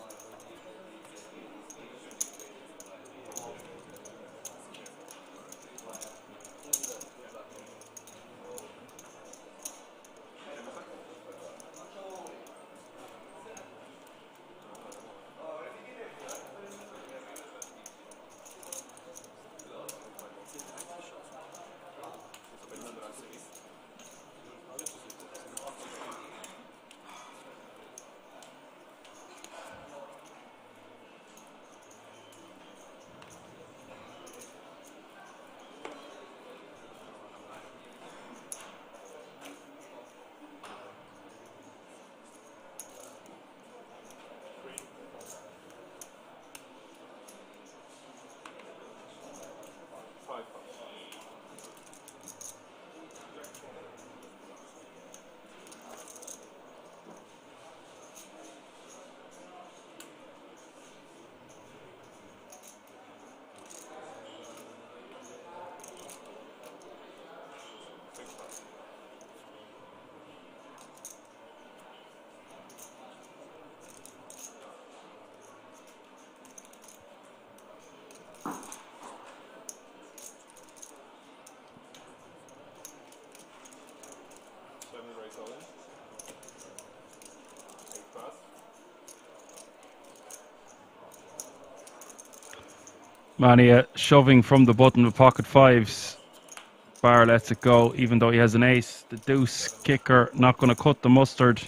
Mania shoving from the button with pocket fives. Bar lets it go, even though he has an ace. The deuce kicker not going to cut the mustard.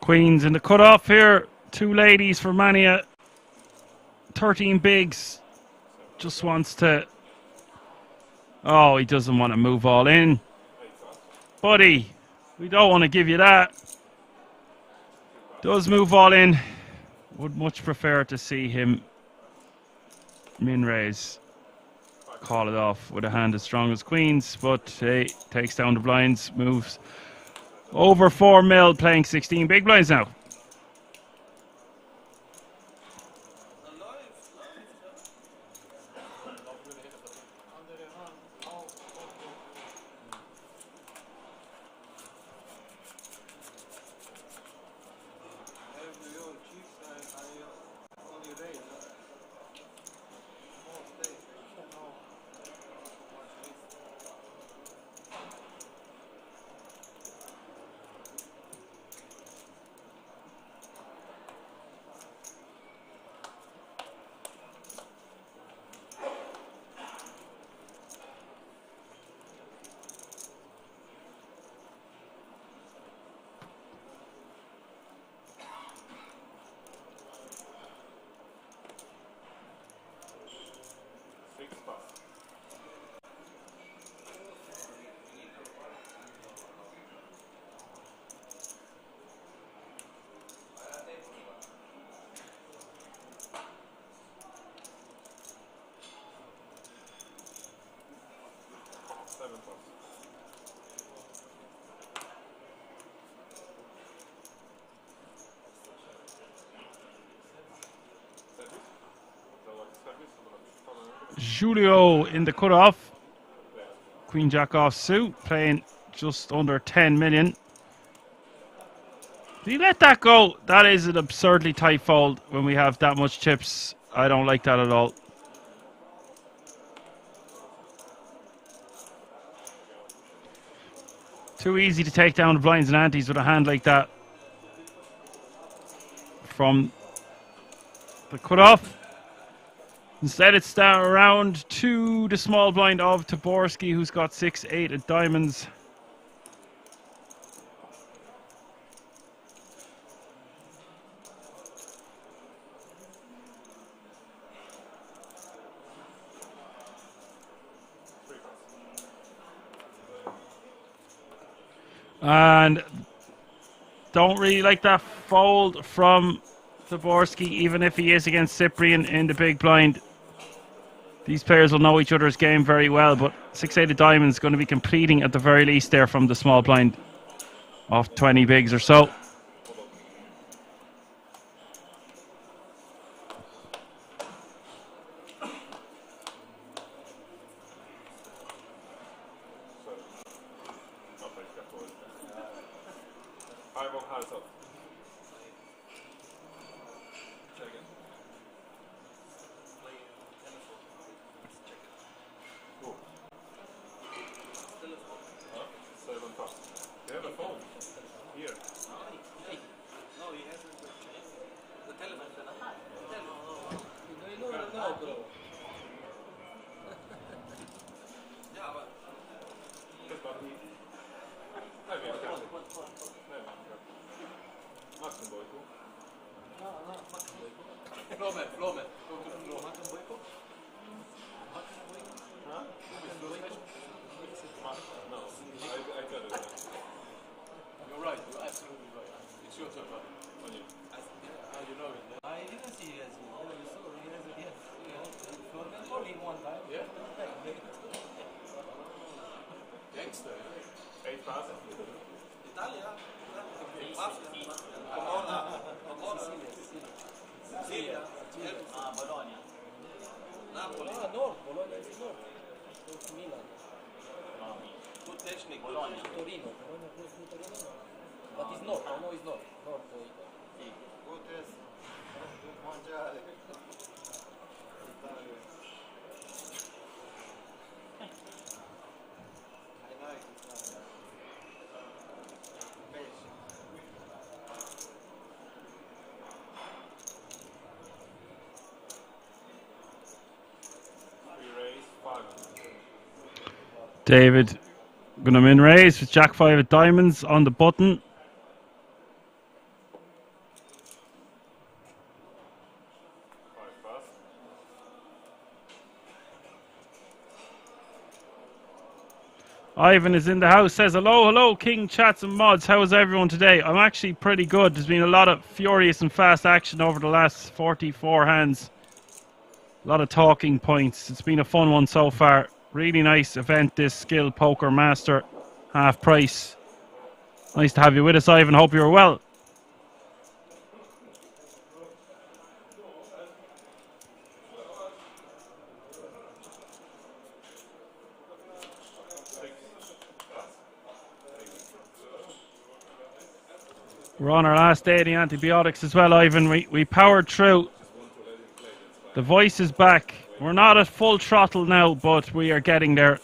Queens in the cutoff here. 2 ladies for Mania. 13 bigs. Just wants to... Oh, he doesn't want to move all in. Buddy, We don't want to give you that. Does move all in. Would much prefer to see him min raise. Call it off with a hand as strong as queens, but hey, takes down the blinds, moves over 4 mil, playing 16 big blinds now. Julio in the cutoff. Queen Jack off suit, playing just under 10 million. Do you let that go? That is an absurdly tight fold when we have that much chips. I don't like that at all. Too easy to take down the blinds and antes with a hand like that. From the cutoff. Instead, it's down around to the small blind of Taborski, who's got 6-8 at diamonds. And don't really like that fold from Taborski, even if he is against Cyprian in the big blind. These players will know each other's game very well, but 6-8 of diamonds going to be completing at the very least there from the small blind of 20 bigs or so. David gonna min raise with Jack 5 of diamonds on the button. Ivan is in the house, says hello, hello, King Chats and Mods. How is everyone today? I'm actually pretty good. There's been a lot of furious and fast action over the last 44 hands. A lot of talking points. It's been a fun one so far. Really nice event, this Skill Poker Master half price. Nice to have you with us, Ivan. Hope you're well. We're on our last day of the antibiotics as well, Ivan. We powered through. The voice is back. We're not at full throttle now, but we are getting there.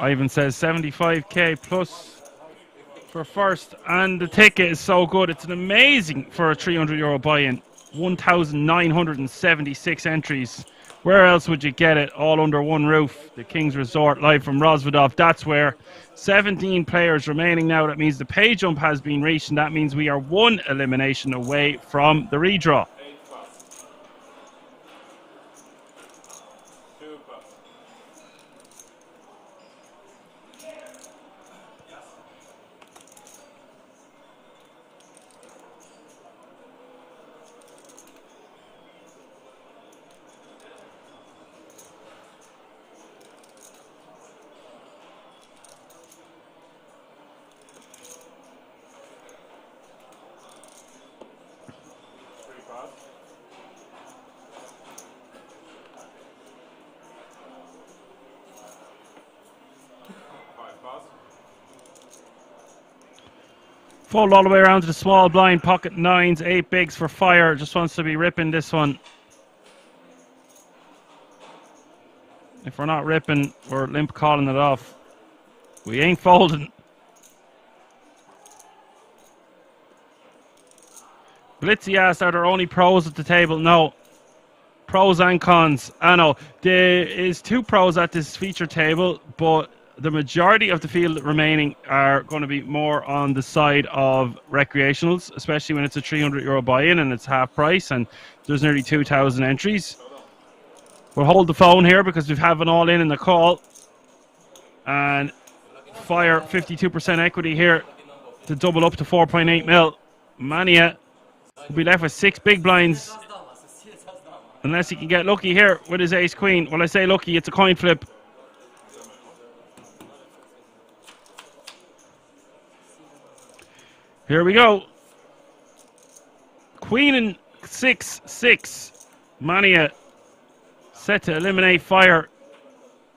Ivan says 75k plus for first, and the ticket is so good. It's an amazing for a €300 buy-in. 1,976 entries. Where else would you get it? All under one roof. The King's Resort, live from Rozvadov. That's where. 17 players remaining now. That means the pay jump has been reached, and that means we are one elimination away from the redraw. Fold all the way around to the small blind, pocket nines, 8 bigs for fire. Just wants to be ripping this one. If we're not ripping, we're limp calling it off. We ain't folding. Blitzy asked, are there only pros at the table? No. Pros and cons. I know. There is 2 pros at this feature table, but the majority of the field remaining are going to be more on the side of recreationals, especially when it's a €300 buy-in and it's half price and there's nearly 2,000 entries. We'll hold the phone here because we have an all-in the call. And fire 52% equity here to double up to 4.8 mil. Mania will be left with 6 big blinds. Unless he can get lucky here with his ace-queen. Well, I say lucky, it's a coin flip. Here we go. Queen and 6-6. Mania set to eliminate fire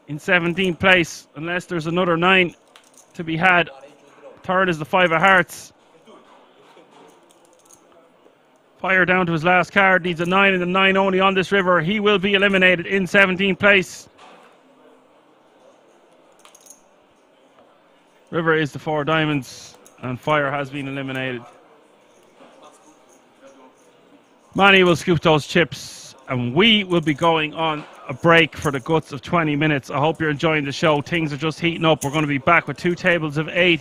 in 17th place, unless there's another 9 to be had. Third is the 5 of hearts. Fire down to his last card, needs a 9 and a 9 only on this river. He will be eliminated in 17th place. River is the 4 diamonds, and fire has been eliminated. Manny will scoop those chips, and we will be going on a break for the guts of 20 minutes. I hope you're enjoying the show. Things are just heating up. We're going to be back with 2 tables of 8.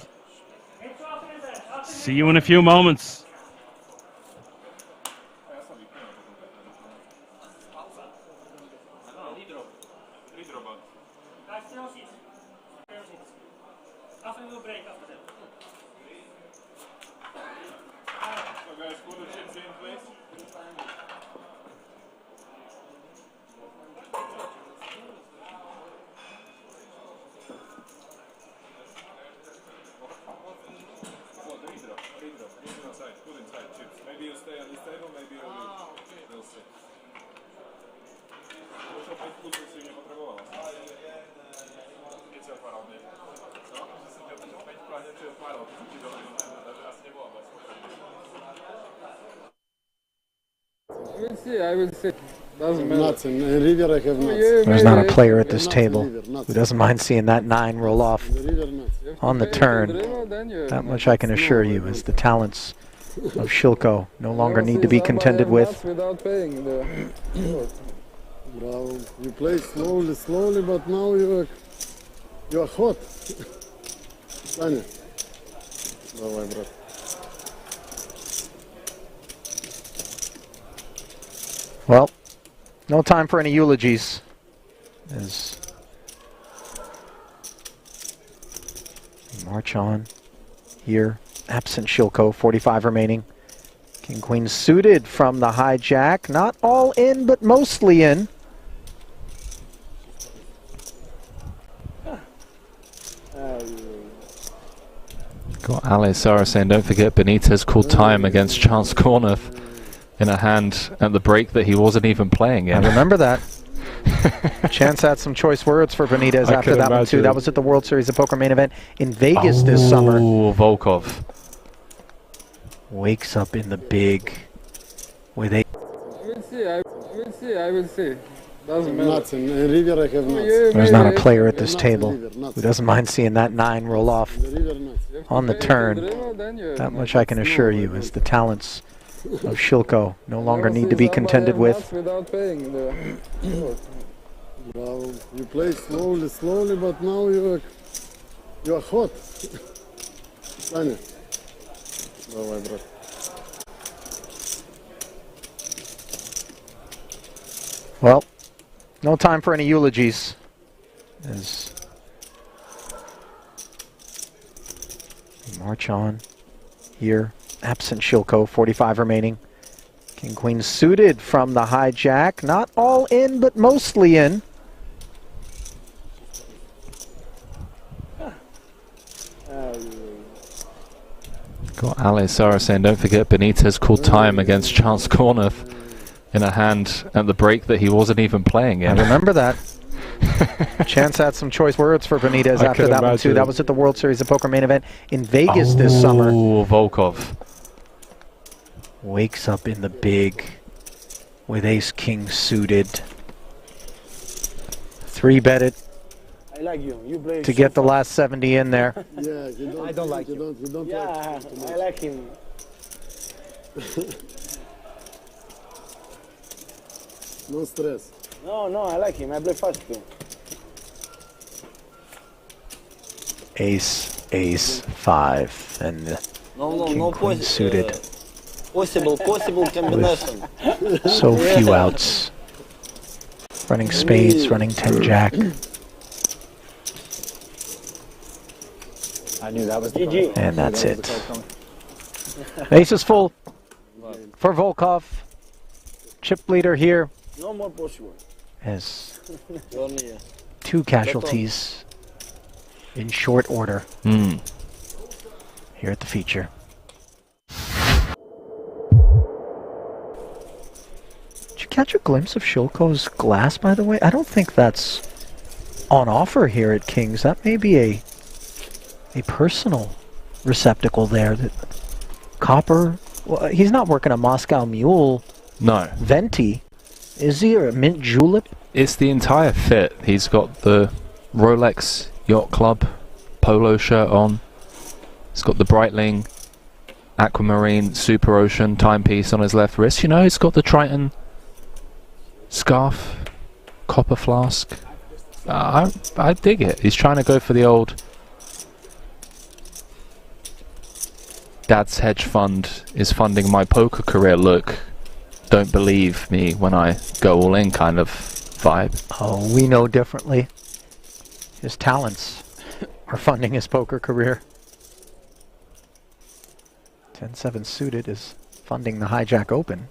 See you in a few moments. I will see. Doesn't matter. Nuts. In river I have nuts. There's not a player at this table who doesn't mind seeing that 9 roll off on the turn. That much I can assure you, as the talents of Shilko no longer need to be contended with. Without paying the Bravo. You play slowly, slowly, but now you are hot. Саня. Давай, брат. Well, no time for any eulogies. As we march on here, absent Shilko, 45 remaining. King Queen suited from the hijack, not all in, but mostly in. Got Ali Sara saying, don't forget Benitez called time against Charles Cornuff in a hand at the break that he wasn't even playing in. I remember that. Chance had some choice words for Benitez I after can that one too. imagine. That was at the World Series of Poker main event in Vegas this summer. Oh, Volkov. Wakes up in the big with a... I will see. Doesn't matter. Nothing. In river I have nothing. There's not a player at this Nothing table river, nothing. who doesn't mind seeing that 9 roll off In the river, nothing. on the turn. That much I can assure you, as the talents of Shilko no longer need to be contended with. Without paying the... Bravo. You play slowly, slowly, but now you are hot. Саня. Давай, брат. Well, no time for any eulogies. As we march on here, absent Shilko, 45 remaining. King Queen suited from the hijack, not all in, but mostly in. Got Ali Sara saying, don't forget Benitez called time against Charles Cornuff in a hand at the break that he wasn't even playing in. I remember that. Chance had some choice words for Benitez I after can that one too. imagine. That was at the World Series of Poker main event in Vegas this summer. Oh, Volkov. Wakes up in the big with ace-king suited. 3-bet I like you. You play to get the last 70 in there. Yeah, you don't, I don't like you him. don't, you don't Yeah, like him too much. I like him. No stress. No, I like him. I play fast too. Ace, ace, 5, and No, King no Queen suited. possible combination. So few outs. Running spades, running 10 jack. I knew that was the GG. And that's it. Ace is full for Volkov. Chip leader here No more possible. has Only 2 casualties in short order here at the feature. Did you catch a glimpse of Shilko's glass, by the way? I don't think that's on offer here at King's. That may be a personal receptacle there. That copper. Well, he's not working a Moscow Mule No. venti, is he, or a mint julep? It's the entire fit. He's got the Rolex Yacht Club polo shirt on. He's got the Breitling Aquamarine Super Ocean timepiece on his left wrist. You know, he's got the Triton scarf, copper flask. I dig it. He's trying to go for the old Dad's hedge fund is funding my poker career look. Don't believe me when I go all in kind of vibe. Oh, we know differently. His talents are funding his poker career. 10-7 suited is funding the hijack open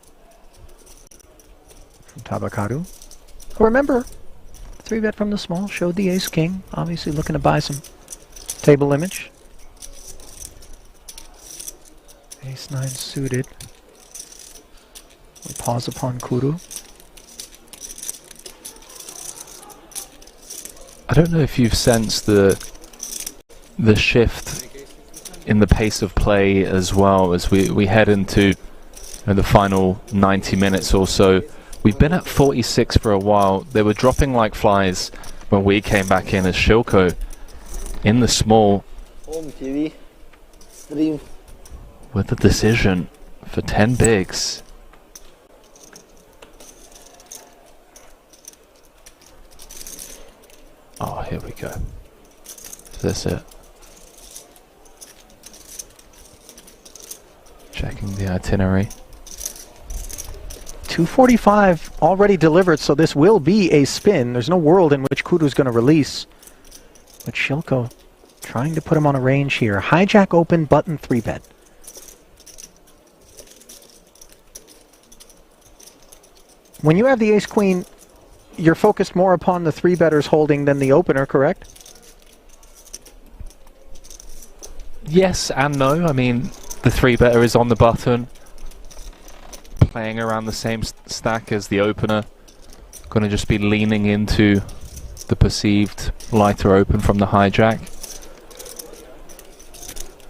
from Tabakaru. Remember, 3-bet from the small showed the ace-king, obviously looking to buy some table image. Ace-9 suited. We pause upon Kuru. I don't know if you've sensed the shift in the pace of play as well as we head into the final 90 minutes or so. We've been at 46 for a while. They were dropping like flies when we came back in as Shilko in the small home TV stream. with the decision for 10 bigs. Oh, here we go. Is this it? Checking the itinerary. 245 already delivered, so this will be a spin. There's no world in which Kudu's going to release. But Shilko trying to put him on a range here. Hijack open, button 3-bet. When you have the ace-queen, you're focused more upon the 3-better's holding than the opener, correct? Yes and no. I mean, the 3-better is on the button, playing around the same stack as the opener. Going to just be leaning into the perceived lighter open from the hijack.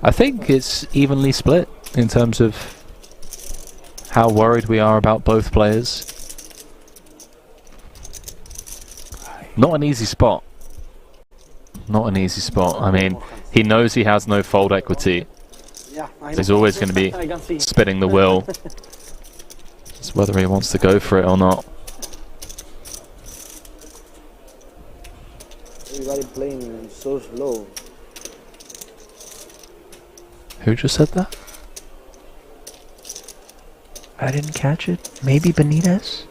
I think it's evenly split in terms of how worried we are about both players. Not an easy spot. Not an easy spot. I mean, he knows he has no fold equity. So he's always going to be spinning the wheel. It's whether he wants to go for it or not. Everybody playing so slow. Who just said that? I didn't catch it. Maybe Benitez?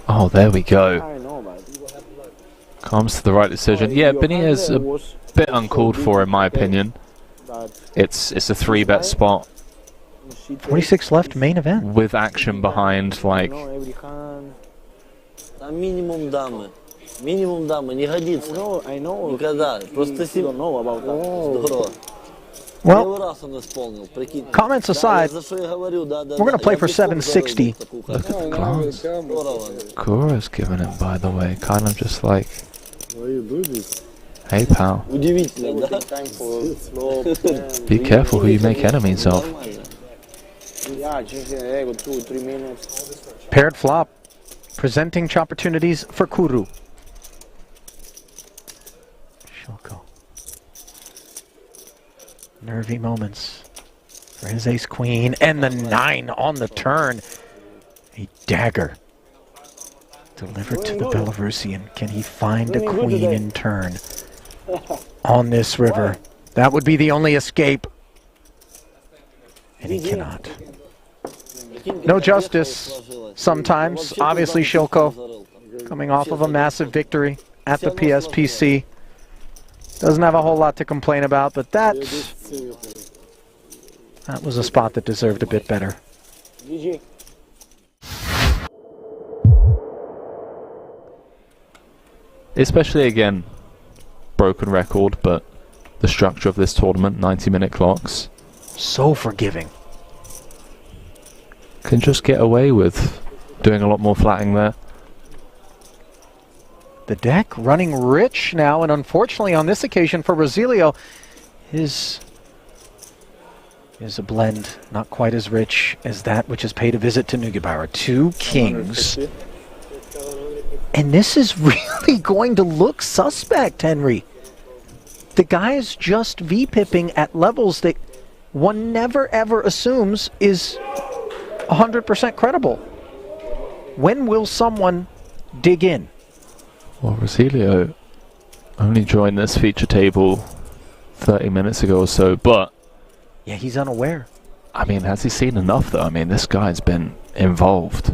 Oh, there we go. I know, but Comes to the right decision. Yeah, Benitez a bit uncalled for in my opinion. It's a 3-bet spot 46 left, main event. with action behind, like, минимум дамы. Минимум дамы, не годится. I know. Никогда. Просто ты don't know about that. Здорово. Well, Первый раз он исполнил, прикинь. comments aside, За что я говорю, да. we're going to play for 760. look at the class. Здорово. Kura's giving it, by the way. Kind of just like, Why you do this? hey pal, Удивительно, да? be careful who you make enemies of. Yeah, 2-3 minutes. Paired flop, presenting opportunities for Kuru. Shilko. Nervy moments for his ace-queen, and the 9 on the turn. A dagger delivered to the Belarusian. Can he find a queen in turn on this river? That would be the only escape. And he cannot. No justice sometimes. Obviously, Shilko coming off of a massive victory at the PSPC. Doesn't have a whole lot to complain about, but that was a spot that deserved a bit better. Especially, again, broken record, but the structure of this tournament, 90-minute clocks, So forgiving. can just get away with doing a lot more flatting there. The deck running rich now, and unfortunately on this occasion for Rosilio, his is a blend not quite as rich as that which has paid a visit to Neugebauer. 2 kings. And this is really going to look suspect, Henry. The guy is just V-pipping at levels that one never ever assumes is 100% credible. When will someone dig in? Well, Rosilio only joined this feature table 30 minutes ago or so, but Yeah, he's unaware. I mean, has he seen enough though? I mean, this guy's been involved.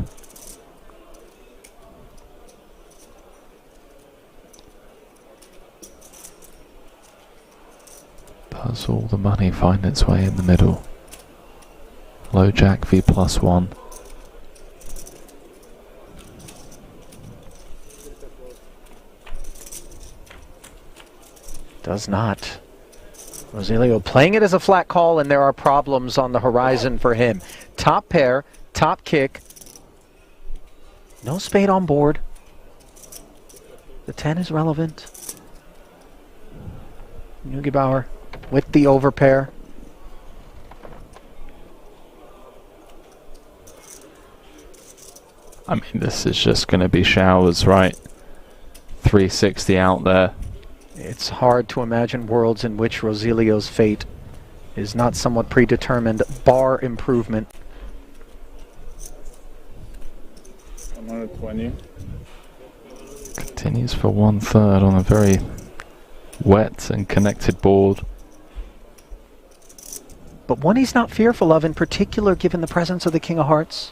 Does all the money find its way in the middle? Low jack V +1. Does not. Rosilio playing it as a flat call, and there are problems on the horizon for him. Top pair, top kick. No spade on board. The 10 is relevant. Neugebauer with the overpair. I mean, this is just going to be showers, right? 360 out there. It's hard to imagine worlds in which Rosilio's fate is not somewhat predetermined, bar improvement. Another 20. Continues for 1/3 on a very wet and connected board. But one he's not fearful of, in particular given the presence of the King of Hearts.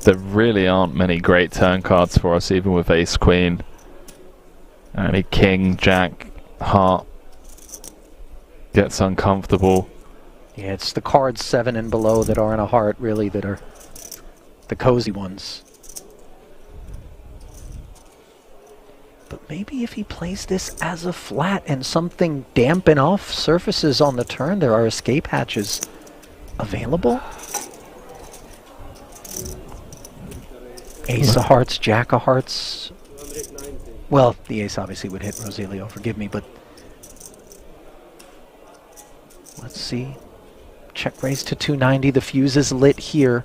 There really aren't many great turn cards for us, even with Ace Queen. Only King, Jack, Heart gets uncomfortable. Yeah, it's the cards 7 and below that are in a heart, really, that are the cozy ones. But maybe if he plays this as a flat and something damp enough surfaces on the turn, there are escape hatches available. Ace of Hearts, Jack of Hearts. Well, the ace obviously would hit Rosilio, forgive me, but let's see. Check raise to 290. The fuse is lit here.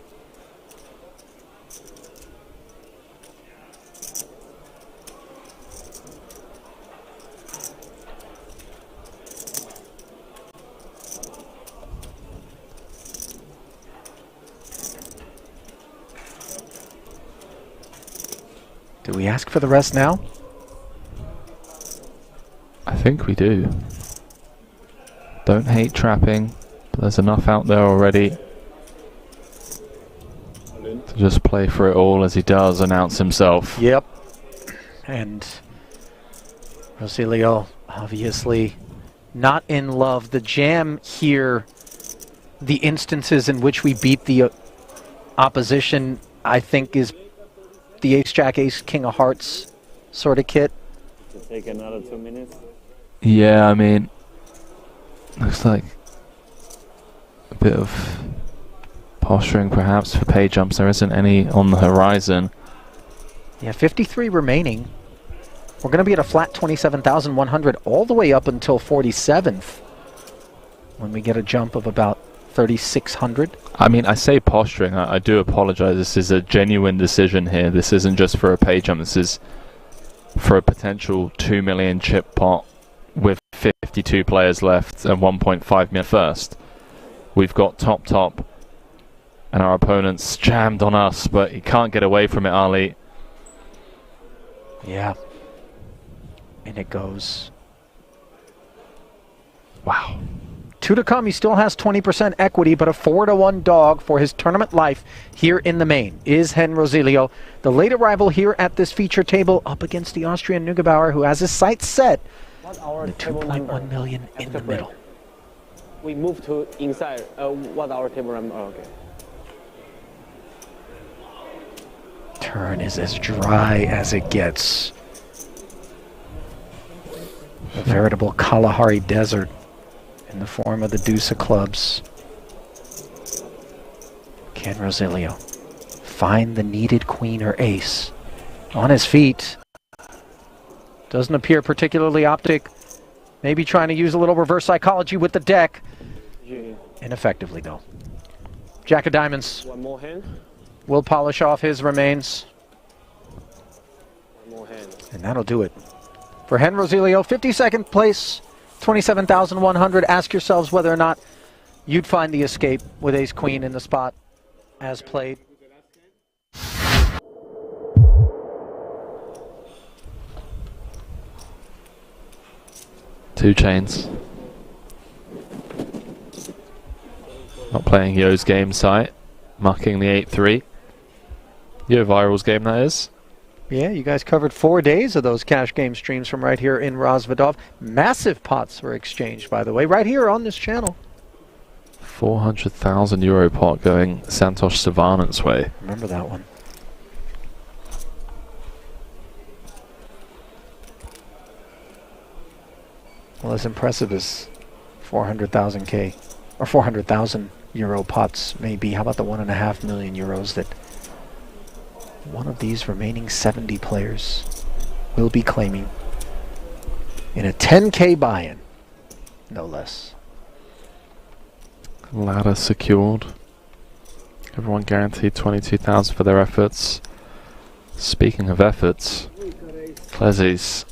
Do we ask for the rest now? I think we do. Don't hate trapping, but there's enough out there already to just play for it all as he does announce himself. Yep. And Rosilio, obviously not in love. The jam here, the instances in which we beat the opposition, I think is the Ace Jack, Ace King of Hearts sort of kit. To take another 2 minutes. Yeah, I mean, looks like a bit of posturing perhaps for pay jumps. There isn't any on the horizon. Yeah, 53 remaining. We're going to be at a flat 27,100 all the way up until 47th when we get a jump of about 3,600. I mean, I say posturing. I do apologize. This is a genuine decision here. This isn't just for a pay jump. This is for a potential 2 million chip pot with 52 players left and 1.5 million first. We've got top, and our opponent's jammed on us, but he can't get away from it, Ali. Yeah. And it goes. Wow. 2 to come. He still has 20% equity, but a 4-1 dog for his tournament life here in the main is Hen Rosilio, the late arrival here at this feature table up against the Austrian Neugebauer, who has his sights set on the 2.1 million in the middle. We move to inside. What our table number? Oh, okay. Turn is as dry as it gets. A veritable Kalahari desert in the form of the deuce of clubs. Can Rosilio find the needed queen or ace? On his feet. Doesn't appear particularly optic. Maybe trying to use a little reverse psychology with the deck. Ineffectively, though. Jack of diamonds. One more hand. Will polish off his remains. One more hand. And that'll do it. For Hen Rosilio, 52nd place, 27,100. Ask yourselves whether or not you'd find the escape with ace queen in the spot as played. Two chains. Not playing Yo's game site. Mucking the 8-3. Yo Viral's game, that is. Yeah, you guys covered 4 days of those cash game streams from right here in Rozvadov. Massive pots were exchanged, by the way, right here on this channel. 400,000 euro pot going Santosh Savanant's way. Remember that one. Well, as impressive as 400,000 K or 400,000 euro pots may be, how about the 1.5 million euros that one of these remaining 70 players will be claiming in a 10K buy-in, no less. Ladder secured. Everyone guaranteed 22,000 for their efforts. Speaking of efforts, Clezzies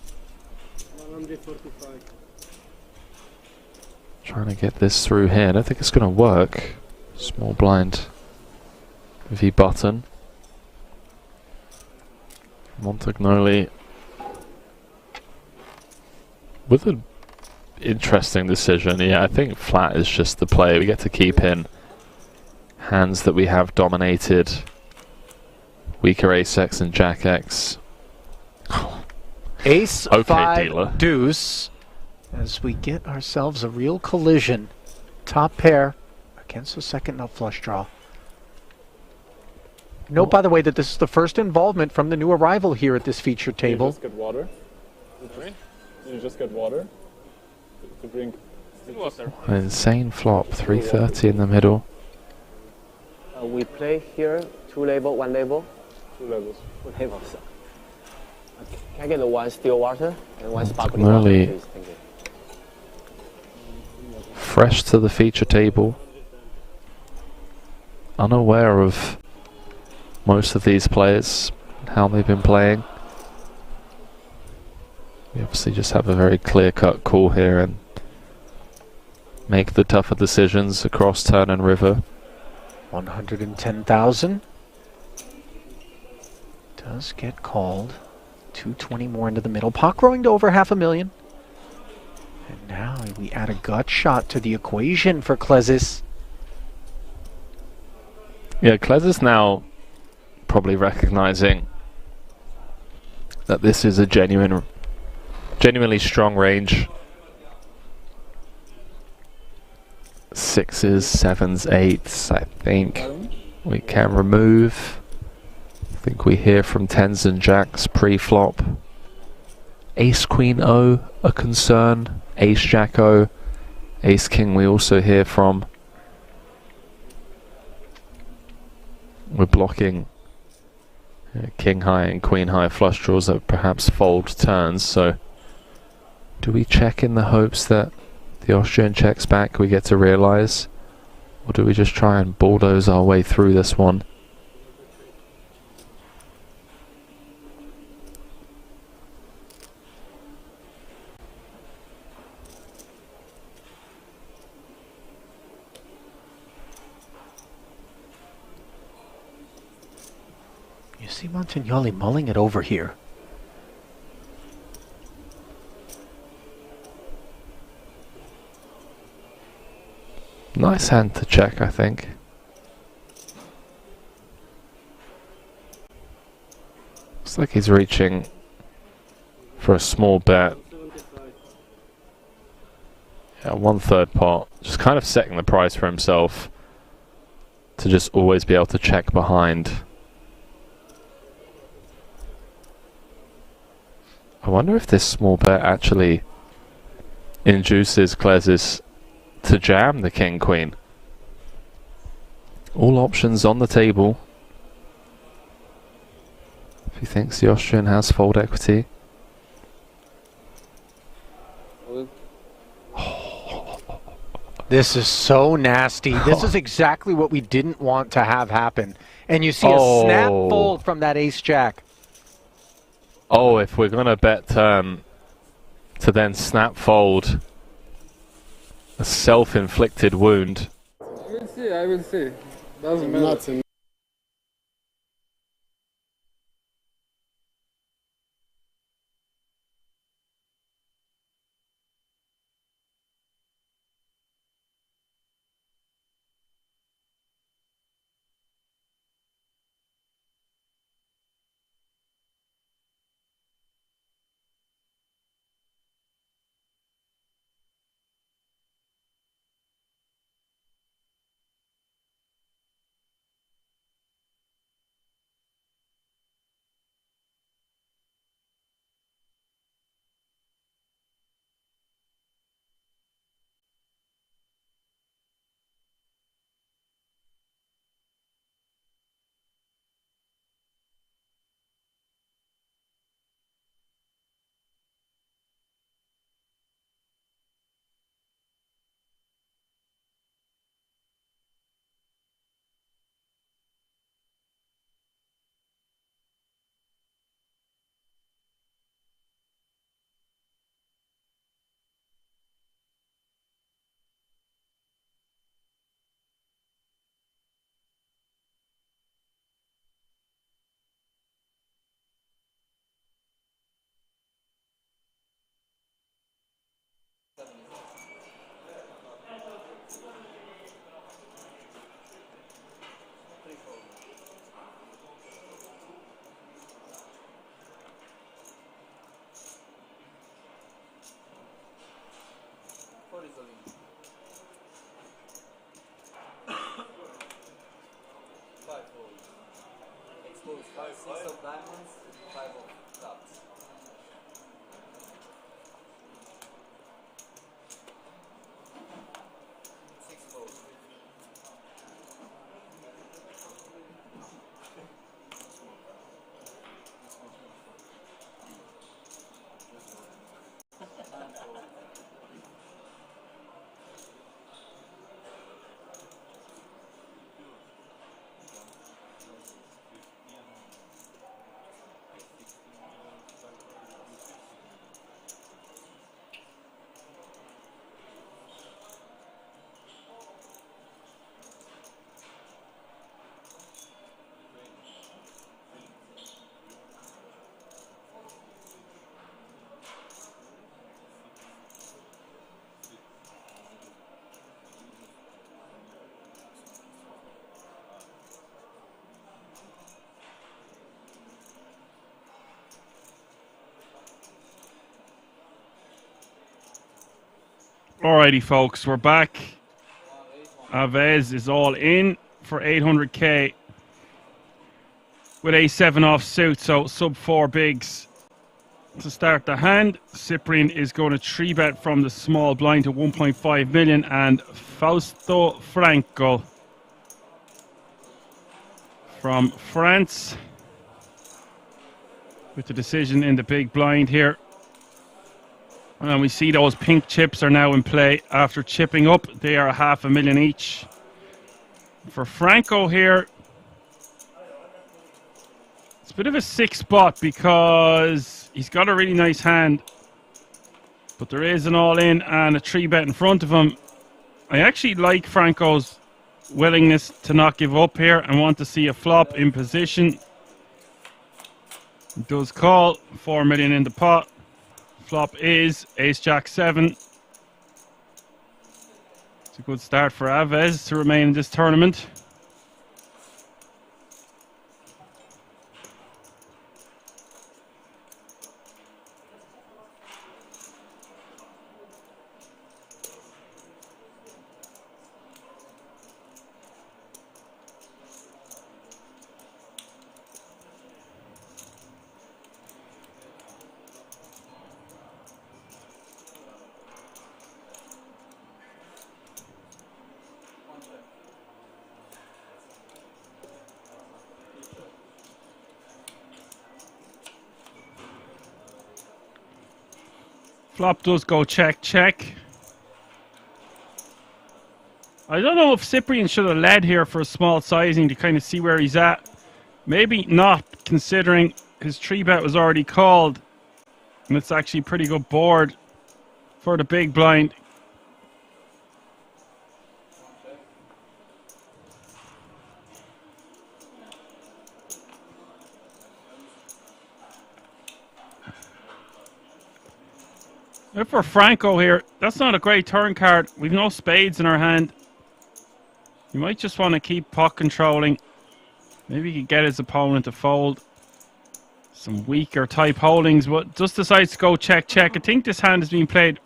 Trying to get this through here. I don't think it's going to work. Small blind V button. Montagnoli with an interesting decision. Yeah, I think flat is just the play. We get to keep in hands that we have dominated. Weaker ace-x and jack-x. Ace Okay, 5 dealer. deuce as we get ourselves a real collision. Top pair against the second nut flush draw. Note, by the way, that this is the first involvement from the new arrival here at this feature table. You just get water. You just get water to drink. An insane flop. 330 in the middle. We play here 2 level, 1 level. 2 levels. 2 levels. Okay. Can I get the 1 still water and 1 sparkling water, Early. please? Thank you. Fresh to the feature table. Unaware of most of these players, how they've been playing. We obviously just have a very clear-cut call here and make the tougher decisions across turn and river. 110,000 does get called. 220 more into the middle. Pot growing to over 500,000. And now we add a gut shot to the equation for Klezis. Yeah, Klez is now probably recognizing that this is a genuinely strong range. 6s, 7s, 8s, I think we can remove. I think we hear from 10s and jacks pre-flop. Ace Queen O, a concern. Ace Jack O. Ace King we also hear from. We're blocking King High and Queen High flush draws that perhaps fold turns, so do we check in the hopes that the Austrian checks back, we get to realize, or do we just try and bulldoze our way through this one? You see Montagnoli mulling it over here. Nice hand to check, I think. Looks like he's reaching for a small bet. Yeah, 1/3 pot. Just kind of setting the price for himself to just always be able to check behind. I wonder if this small bet actually induces Klezis to jam the King Queen. All options on the table. If he thinks the Austrian has fold equity. This is so nasty. This is exactly what we didn't want to have happen. And you see a snap fold from that ace jack. Oh, if we're gonna bet turn to then snap fold, a self-inflicted wound. I will see. Doesn't matter. Nothing. Six of diamonds, five of clubs. Six fold. Alrighty, folks, we're back. Alves is all in for 800k with a7 off suit, so sub 4 bigs to start the hand. Cyprian is going to 3-bet from the small blind to 1.5 million, and Fausto Franco from France with the decision in the big blind here. And we see those pink chips are now in play after chipping up. They are $500,000 each. For Franco here, it's a bit of a sick spot because he's got a really nice hand, but there is an all-in and a 3-bet in front of him. I actually like Franco's willingness to not give up here and want to see a flop in position. He does call 4 million in the pot. Flop is Ace-Jack-7. It's a good start for Alves to remain in this tournament. Flop does go check, check. I don't know if Cyprian should have led here for a small sizing to kind of see where he's at. Maybe not, considering his 3-bet was already called. And it's actually a pretty good board for the big blind. If we're Franco here, that's not a great turn card. We've no spades in our hand. You might just want to keep pot controlling. Maybe he could get his opponent to fold some weaker type holdings, but just decides to go check, check. I think this hand has been played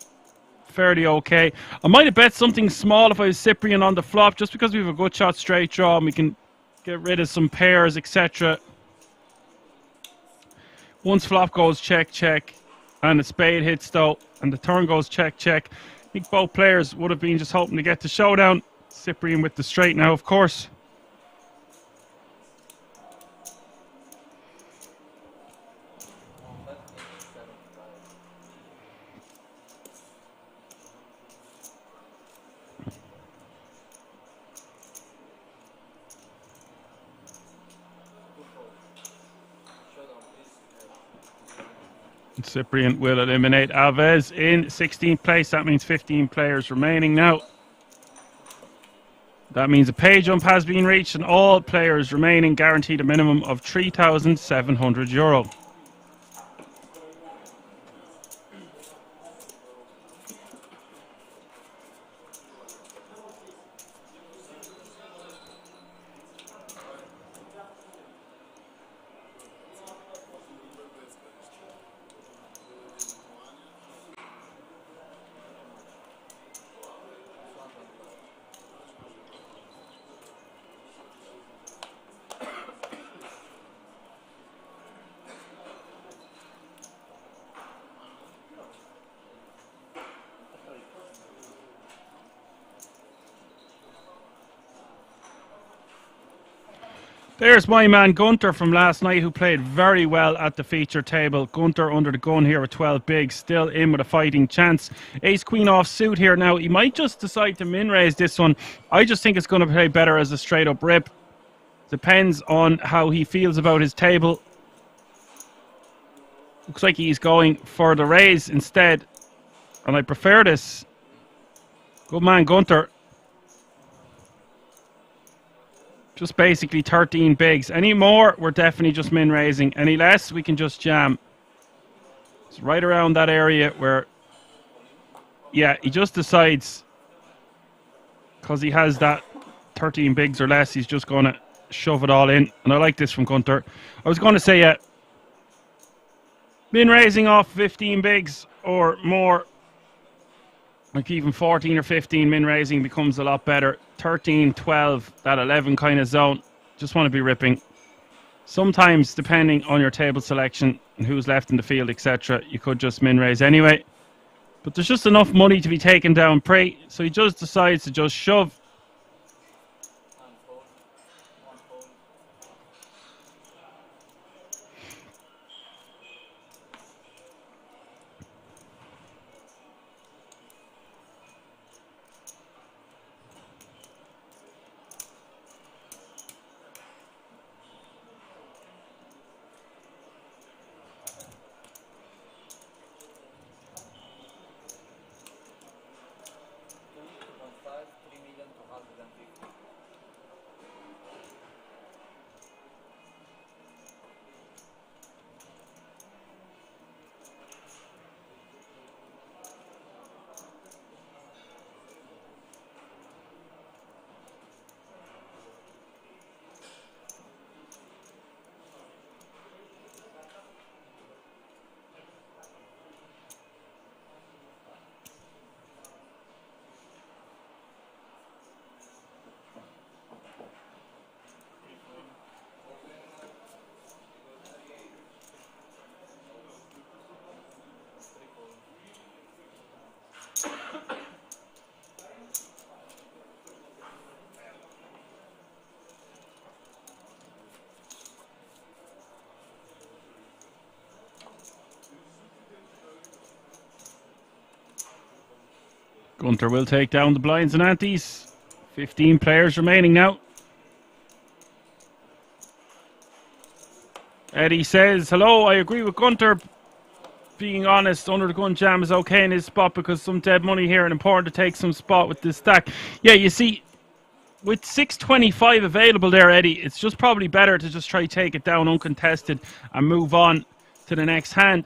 fairly okay. I might have bet something small if I was Cyprian on the flop, just because we have a good shot straight draw and we can get rid of some pairs, etc. Once flop goes check, check, and the spade hits though, and the turn goes check, check, I think both players would have been just hoping to get the showdown. Cyprian with the straight now, of course. Cyprian will eliminate Alves in 16th place. That means 15 players remaining now. That means a pay jump has been reached and all players remaining guaranteed a minimum of €3,700. There's my man Gunter from last night, who played very well at the feature table. Gunter under the gun here with 12 bigs, still in with a fighting chance. Ace Queen off suit here now. He might just decide to min raise this one. I just think it's going to play better as a straight up rip. Depends on how he feels about his table. Looks like he's going for the raise instead, and I prefer this. Good man Gunter. Just basically 13 bigs. Any more, we're definitely just min raising. Any less, we can just jam. It's right around that area where, yeah, he just decides, because he has that 13 bigs or less, he's just going to shove it all in. And I like this from Gunter. I was going to say, min raising off 15 bigs or more, like even 14 or 15 min raising becomes a lot better. 13, 12, that 11 kind of zone. Just want to be ripping. Sometimes, depending on your table selection and who's left in the field, etc., you could just min raise anyway. But there's just enough money to be taken down pre, so he just decides to just shove. Gunter will take down the blinds and antes. 15 players remaining now. Eddie says, hello, I agree with Gunter. Being honest, under the gun jam is okay in his spot because some dead money here and important to take some spot with this stack. Yeah, you see, with 625 available there, Eddie, it's just probably better to just try take it down uncontested and move on to the next hand.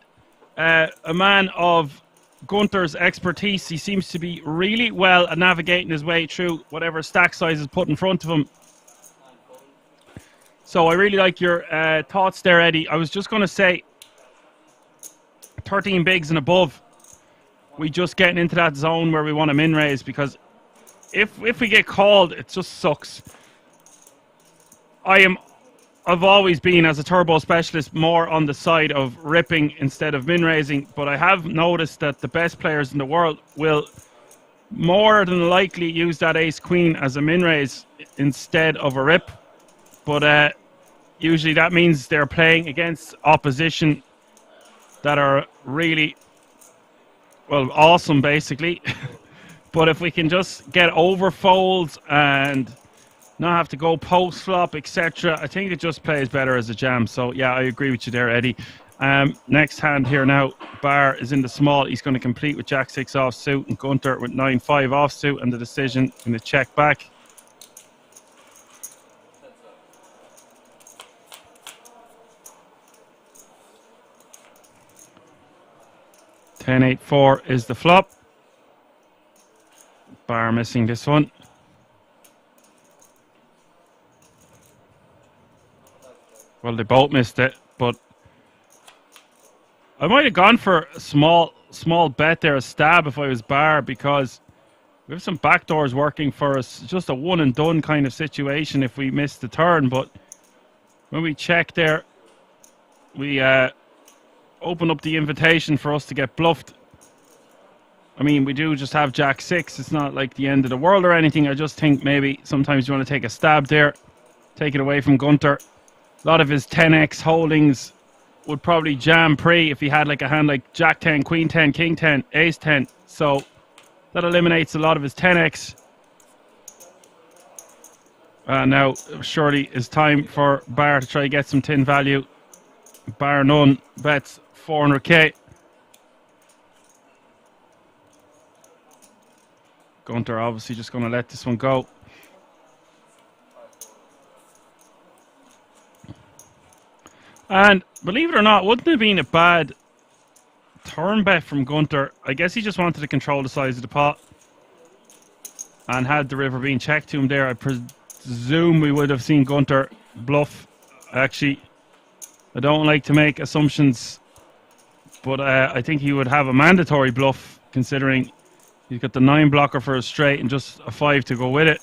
A man of Gunter's expertise, he seems to be really well at navigating his way through whatever stack size is put in front of him. So I really like your thoughts there, Eddie. I was just going to say 13 bigs and above, we just getting into that zone where we want to min raise, because if we get called, it just sucks. I've always been, as a turbo specialist, more on the side of ripping instead of min raising, but I have noticed that the best players in the world will more than likely use that ace queen as a min raise instead of a rip. But usually that means they're playing against opposition that are really, well, awesome, basically. But if we can just get over folds and not have to go post flop, etc., I think it just plays better as a jam. So yeah, I agree with you there, Eddie. Next hand here now, Bar is in the small. He's going to complete with Jack 6 offsuit, and Gunter with 9-5 offsuit, and the decision in the check back. (10-8-4) is the flop. Bar missing this one. Well, they both missed it, but I might have gone for a small bet there, a stab, if I was Bar, because we have some backdoors working for us. Just a one and done kind of situation if we miss the turn. But when we check there, we open up the invitation for us to get bluffed. I mean, we do just have Jack 6. It's not like the end of the world or anything. I just think maybe sometimes you want to take a stab there. take it away from Gunter. A lot of his 10x holdings would probably jam pre if he had like a hand like Jack 10, Queen 10, King 10, Ace 10. So that eliminates a lot of his 10x. Now, surely it's time for Bar to try to get some tin value. Bar none, bets 400k. Gunter obviously just going to let this one go. And believe it or not, wouldn't it have been a bad turn bet from Gunter? I guess he just wanted to control the size of the pot. And had the river been checked to him there, I presume we would have seen Gunter bluff. Actually, I don't like to make assumptions, but I think he would have a mandatory bluff, considering he's got the 9 blocker for a straight and just a 5 to go with it.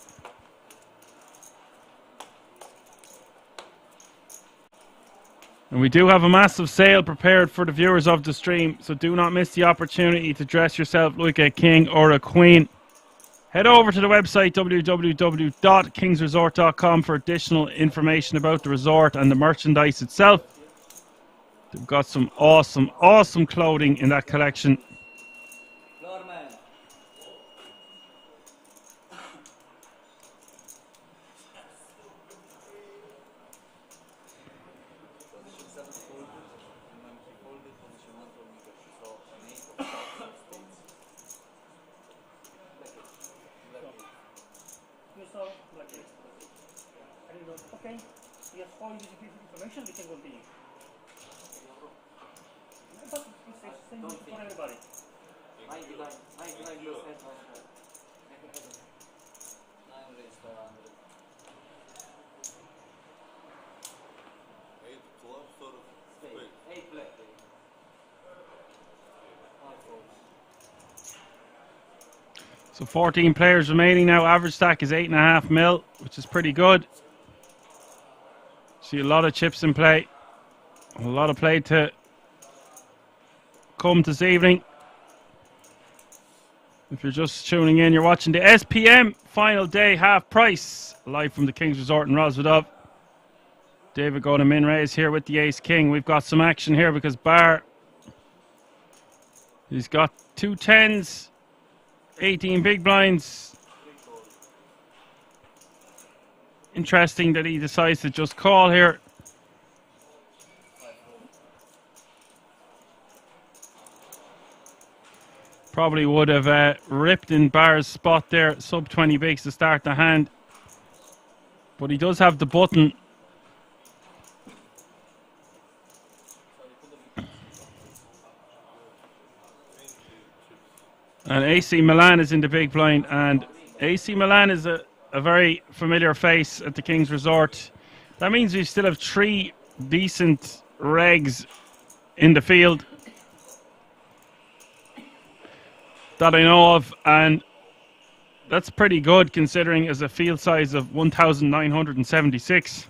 And we do have a massive sale prepared for the viewers of the stream, so do not miss the opportunity to dress yourself like a king or a queen. Head over to the website www.kingsresort.com for additional information about the resort and the merchandise itself. They've got some awesome, awesome clothing in that collection. Okay, yes, all this information, we can continue. But it's same for everybody. So 14 players remaining now. Average stack is 8.5 mil, which is pretty good. See a lot of chips in play. A lot of play to come this evening. If you're just tuning in, you're watching the SPM final day half price live from the King's Resort in Rosvedov. David going to min raise here with the ace king. We've got some action here because Bar, he's got 2 10s, 18 big blinds. Interesting that he decides to just call here. Probably would have ripped in Bar's spot there, sub 20 bigs to start the hand. But he does have the button. And AC Milan is in the big blind, and AC Milan is a very familiar face at the King's Resort. That means we still have 3 decent regs in the field that I know of, and that's pretty good considering as a field size of 1,976.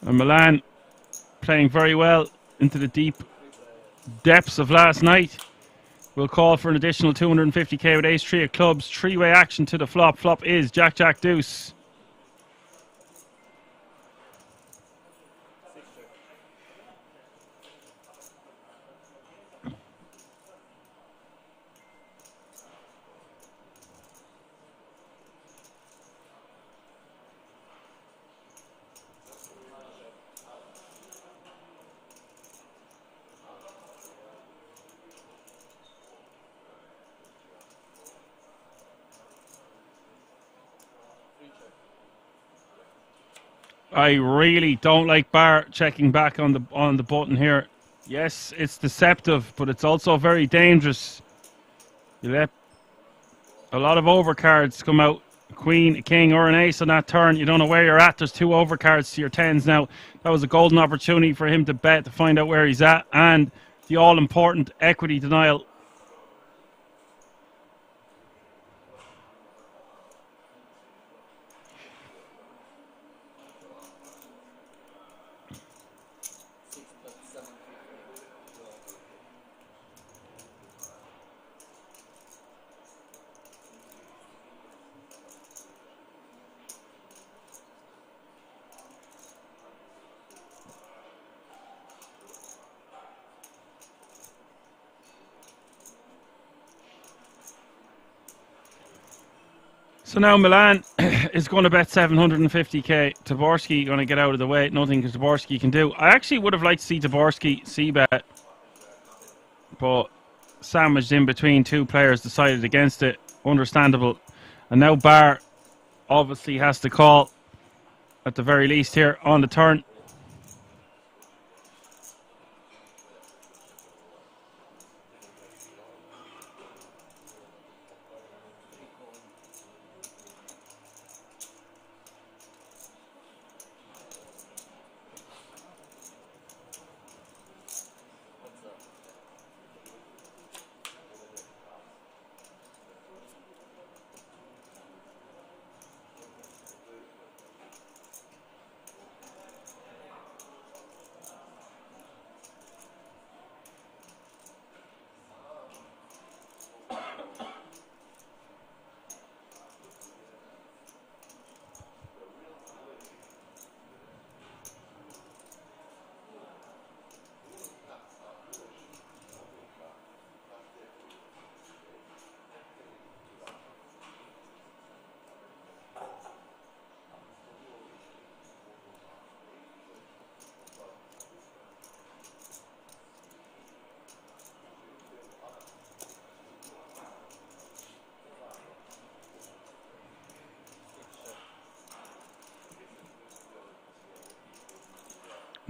And Milan playing very well into the deep depths of last night. We'll call for an additional 250k with ace 3 of clubs. 3-way action to the flop. Flop is Jack, Jack, deuce. I really don't like Bar checking back on the button here. Yes, it's deceptive, but it's also very dangerous. You let a lot of overcards come out. A queen, a king, or an ace on that turn. You don't know where you're at. There's 2 overcards to your 10s now. That was a golden opportunity for him to bet to find out where he's at, and the all-important equity denial. So now Milan is going to bet 750k. Taborski going to get out of the way. Nothing Taborski can do. I actually would have liked to see Taborski c-bet, but sandwiched in between two players decided against it. Understandable. And now Bar obviously has to call at the very least here on the turn.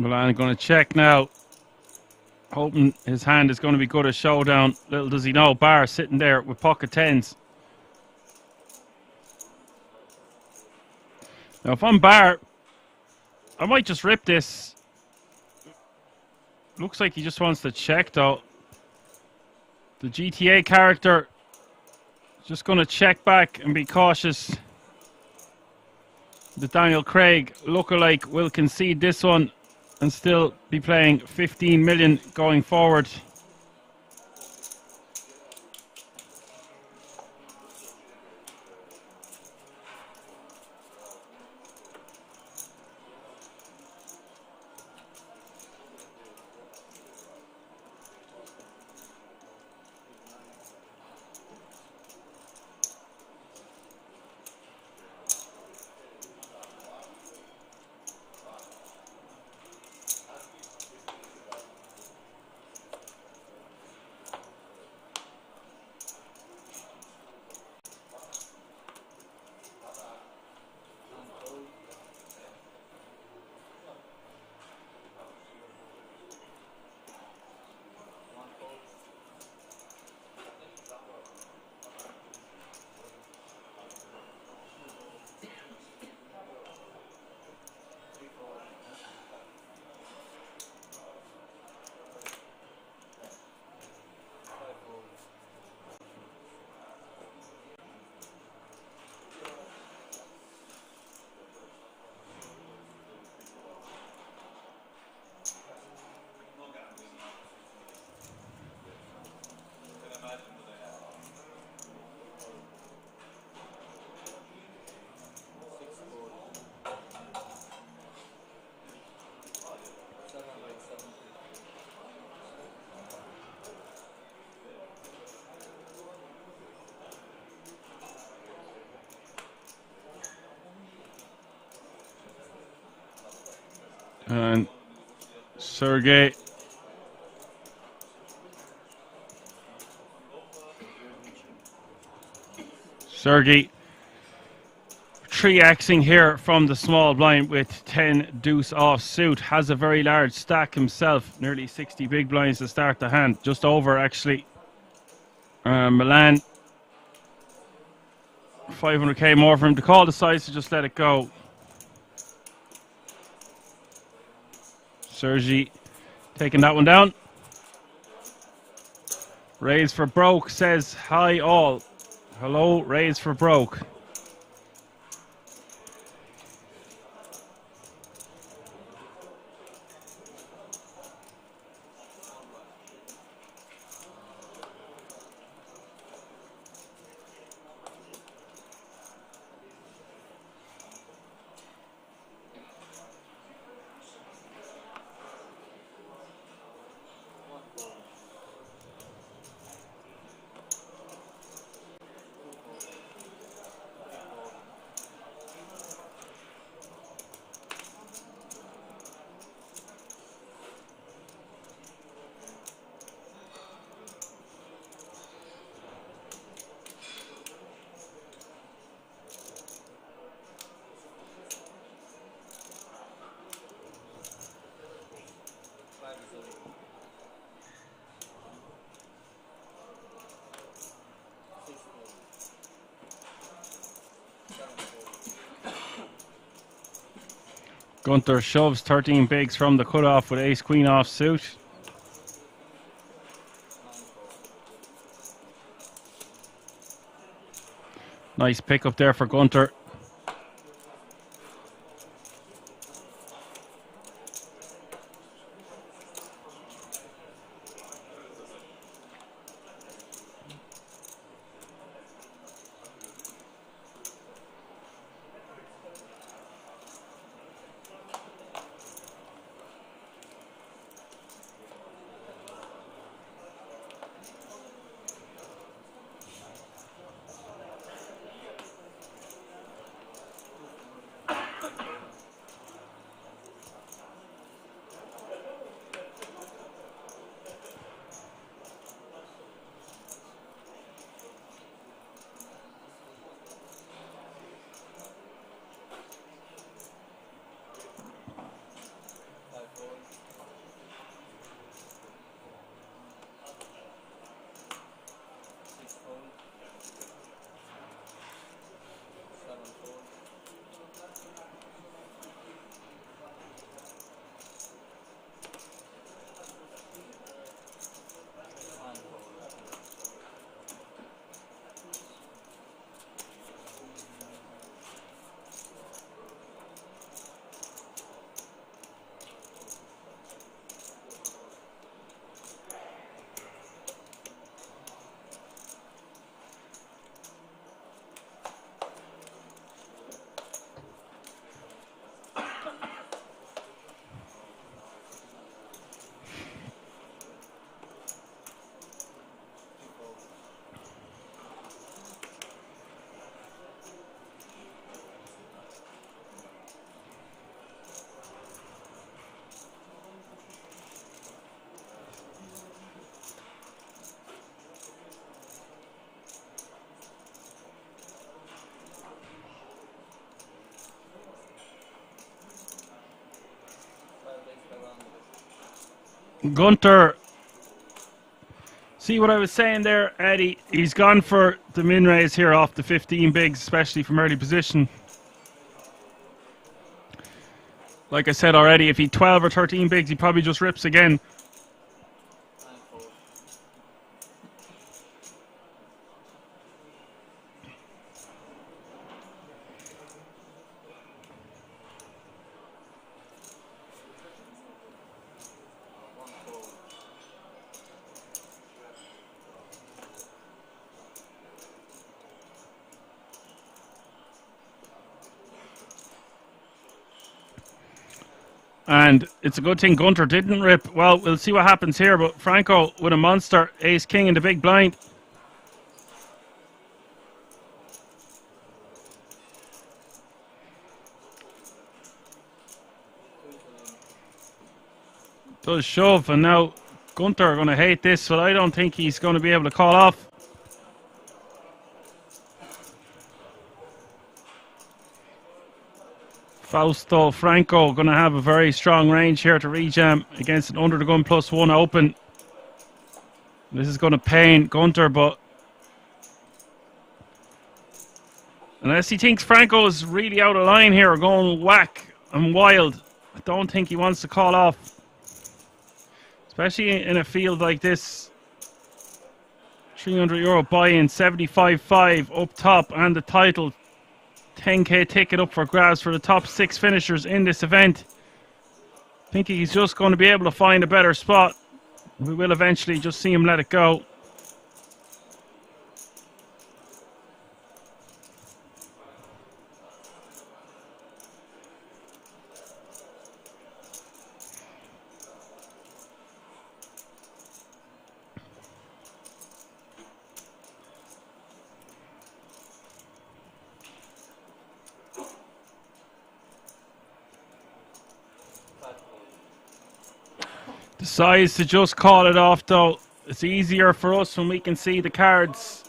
Milan going to check now. Hoping his hand is going to be good at showdown. Little does he know, Bar sitting there with pocket tens. Now if I'm Bar, I might just rip this. Looks like he just wants to check though. The GTA character just going to check back and be cautious. The Daniel Craig lookalike will concede this one and still be playing 15 million going forward. And Sergey3xing here from the small blind with 10 deuce off suit. Has a very large stack himself. Nearly 60 big blinds to start the hand. Just over actually. Milan. 500k more for him to call. Decides to just let it go. Sergey taking that one down. Raise for broke says hi all. Hello, raise for broke. Gunter shoves 13 bigs from the cutoff with ace queen off suit. Nice pick up there for Gunter. Gunter, see what I was saying there, Eddie? He's gone for the min raise here off the 15 bigs, especially from early position. Like I said already, if he 12 or 13 bigs, he probably just rips again. And it's a good thing Gunter didn't rip. Well, we'll see what happens here, but Franco with a monster, ace king in the big blind. Does shove, and now Gunter are going to hate this, but I don't think he's going to be able to call off. Fausto Franco going to have a very strong range here to rejam against an under the gun +1 open. This is going to pain Gunter, but unless he thinks Franco is really out of line here or going whack and wild, I don't think he wants to call off. Especially in a field like this. €300 buy-in, 75.5 up top, and the title. 10k ticket up for grabs for the top 6 finishers in this event. I think he's just going to be able to find a better spot. We will eventually just see him let it go. Decides to just call it off though. It's easier for us when we can see the cards.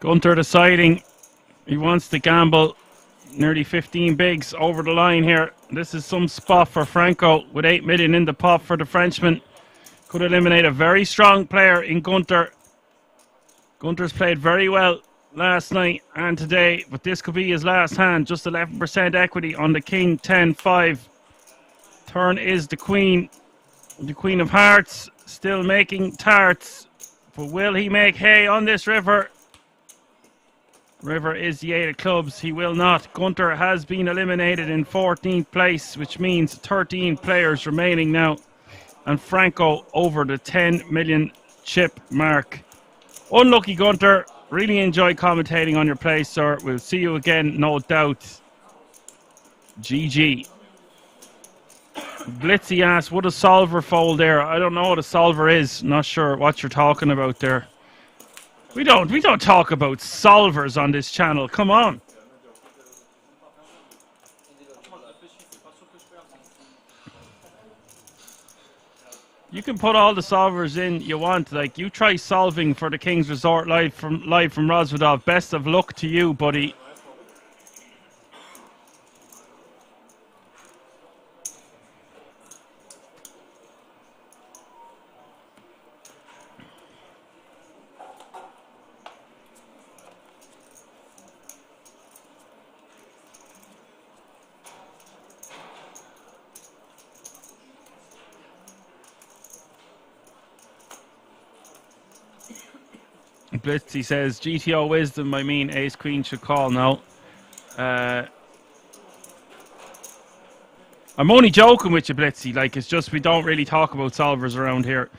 Gunter deciding he wants to gamble nearly 15 bigs over the line here. This is some spot for Franco with 8 million in the pot for the Frenchman. Could eliminate a very strong player in Gunter. Gunter's played very well last night and today, but this could be his last hand. Just 11% equity on the king, 10-5. Turn is the queen. The queen of hearts still making tarts. But will he make hay on this river? River is the 8 of clubs. He will not. Gunter has been eliminated in 14th place, which means 13 players remaining now. And Franco over the 10 million chip mark. Unlucky Gunter. Really enjoyed commentating on your play, sir. We'll see you again, no doubt. GG. Blitzy asks, would a solver fold there? I don't know what a solver is. Not sure what you're talking about there. We don't talk about solvers on this channel. Come on. You can put all the solvers in you want. Like, you try solving for the King's Resort live from Rosvedov. Best of luck to you, buddy. Blitzy says, GTO wisdom, I mean ace queen should call now. I'm only joking with you, Blitzy. Like, it's just we don't really talk about solvers around here.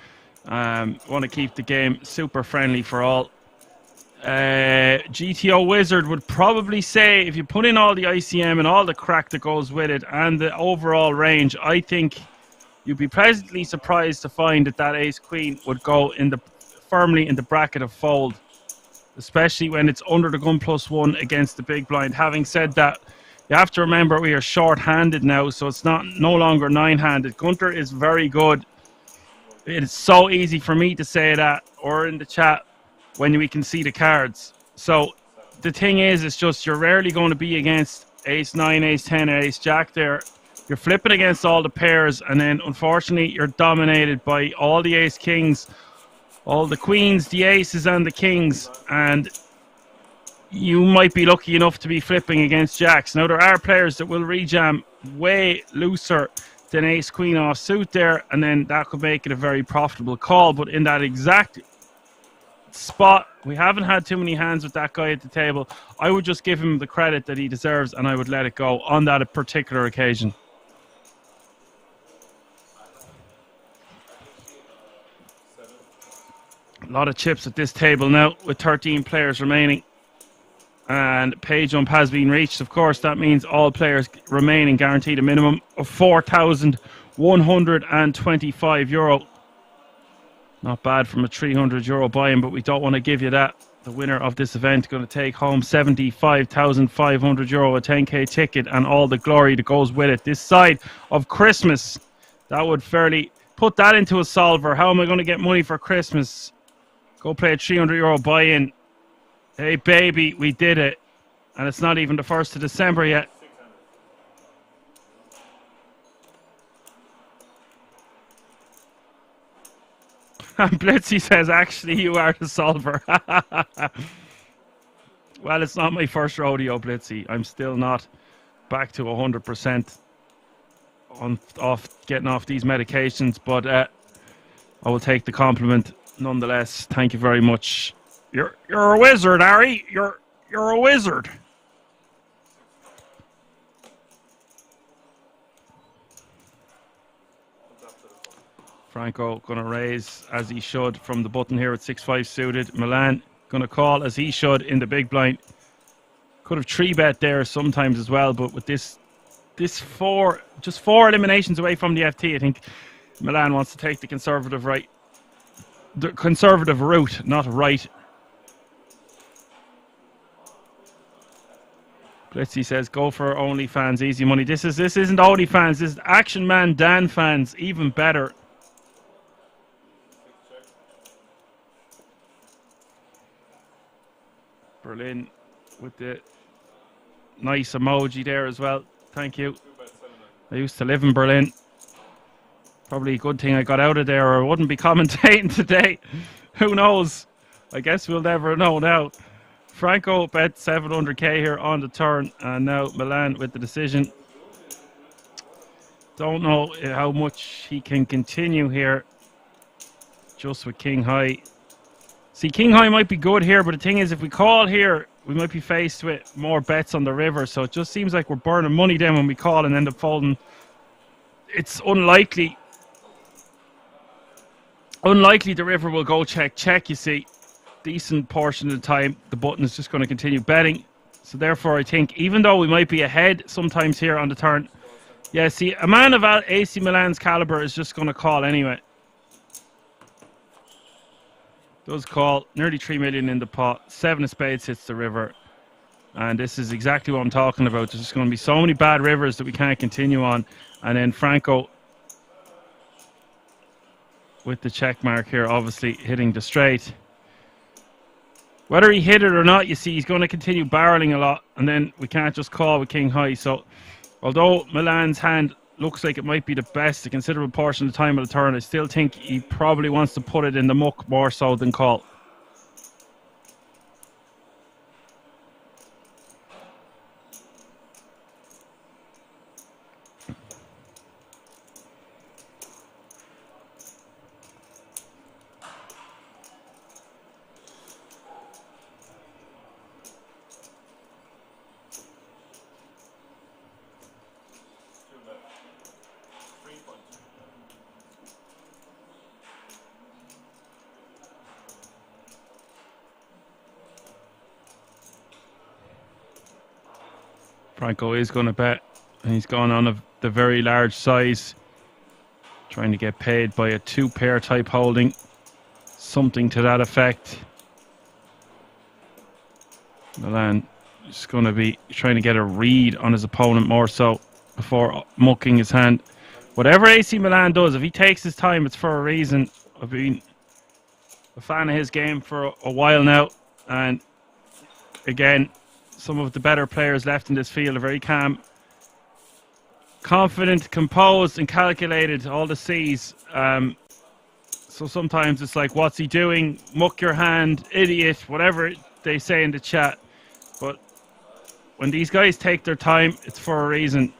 Want to keep the game super friendly for all. GTO Wizard would probably say, if you put in all the ICM and all the crack that goes with it and the overall range, I think you'd be pleasantly surprised to find that ace queen would go in the firmly in the bracket of fold, especially when it's under the gun +1 against the big blind. Having said that, you have to remember we are short-handed now, so it's no longer 9-handed. Gunter is very good. It's so easy for me to say that, or in the chat when we can see the cards. So the thing is, it's just you're rarely going to be against ace 9, ace 10, or ace jack there. You're flipping against all the pairs, and then unfortunately you're dominated by all the ace kings, all the queens, the aces, and the kings, and you might be lucky enough to be flipping against jacks. Now, there are players that will rejam way looser than ace queen off suit there, and then that could make it a very profitable call. But in that exact spot, we haven't had too many hands with that guy at the table. I would just give him the credit that he deserves, and I would let it go on that particular occasion. A lot of chips at this table now with 13 players remaining. And pay jump has been reached. Of course, that means all players remaining guaranteed a minimum of €4,125. Not bad from a €300 buy-in, but we don't want to give you that. The winner of this event going to take home €75,500, a 10k ticket, and all the glory that goes with it. This side of Christmas, that would fairly put that into a solver. How am I going to get money for Christmas? Go play a €300 buy-in. Hey, baby, we did it. And it's not even the 1st of December yet. And Blitzy says, actually, you are the solver. Well, it's not my first rodeo, Blitzy. I'm still not back to 100% getting off these medications. But I will take the compliment nonetheless. Thank you very much. You're a wizard, Harry. You're a wizard. Franco going to raise as he should from the button here at 6-5 suited. Milan going to call as he should in the big blind. Could have 3-bet there sometimes as well, but with this just four eliminations away from the FT, I think Milan wants to take the conservative route, not right. Blitzy says, go for OnlyFans, easy money. This isn't OnlyFans, this is Action Man Dan fans, even better. Berlin with the nice emoji there as well. Thank you. I used to live in Berlin. Probably a good thing I got out of there, or I wouldn't be commentating today. Who knows? I guess we'll never know now. Franco bet 700k here on the turn, and now Milan with the decision. Don't know how much he can continue here just with King High. See, King High might be good here, but the thing is, if we call here, we might be faced with more bets on the river. So it just seems like we're burning money then when we call and end up folding. It's unlikely. Unlikely the river will go check, you see. Decent portion of the time, the button is just going to continue betting. So therefore, I think, even though we might be ahead sometimes here on the turn, yeah, see, a man of AC Milan's caliber is just going to call anyway. Does call, nearly 3 million in the pot. 7 of spades hits the river. And this is exactly what I'm talking about. There's just going to be so many bad rivers that we can't continue on. And then Franco with the check mark here, obviously hitting the straight. Whether he hit it or not, you see, he's going to continue barreling a lot. And then we can't just call with King High. So although Milan's hand looks like it might be the best a considerable portion of the time of the turn, I still think he probably wants to put it in the muck more so than call. Franco is going to bet, and he's gone on the very large size, trying to get paid by a 2-pair type holding, something to that effect. Milan is going to be trying to get a read on his opponent more so before mucking his hand. Whatever AC Milan does, if he takes his time, it's for a reason. I've been a fan of his game for a while now, and again, some of the better players left in this field are very calm, confident, composed and calculated, all the C's. So sometimes it's like, what's he doing? Muck your hand, idiot, whatever they say in the chat. But when these guys take their time, it's for a reason.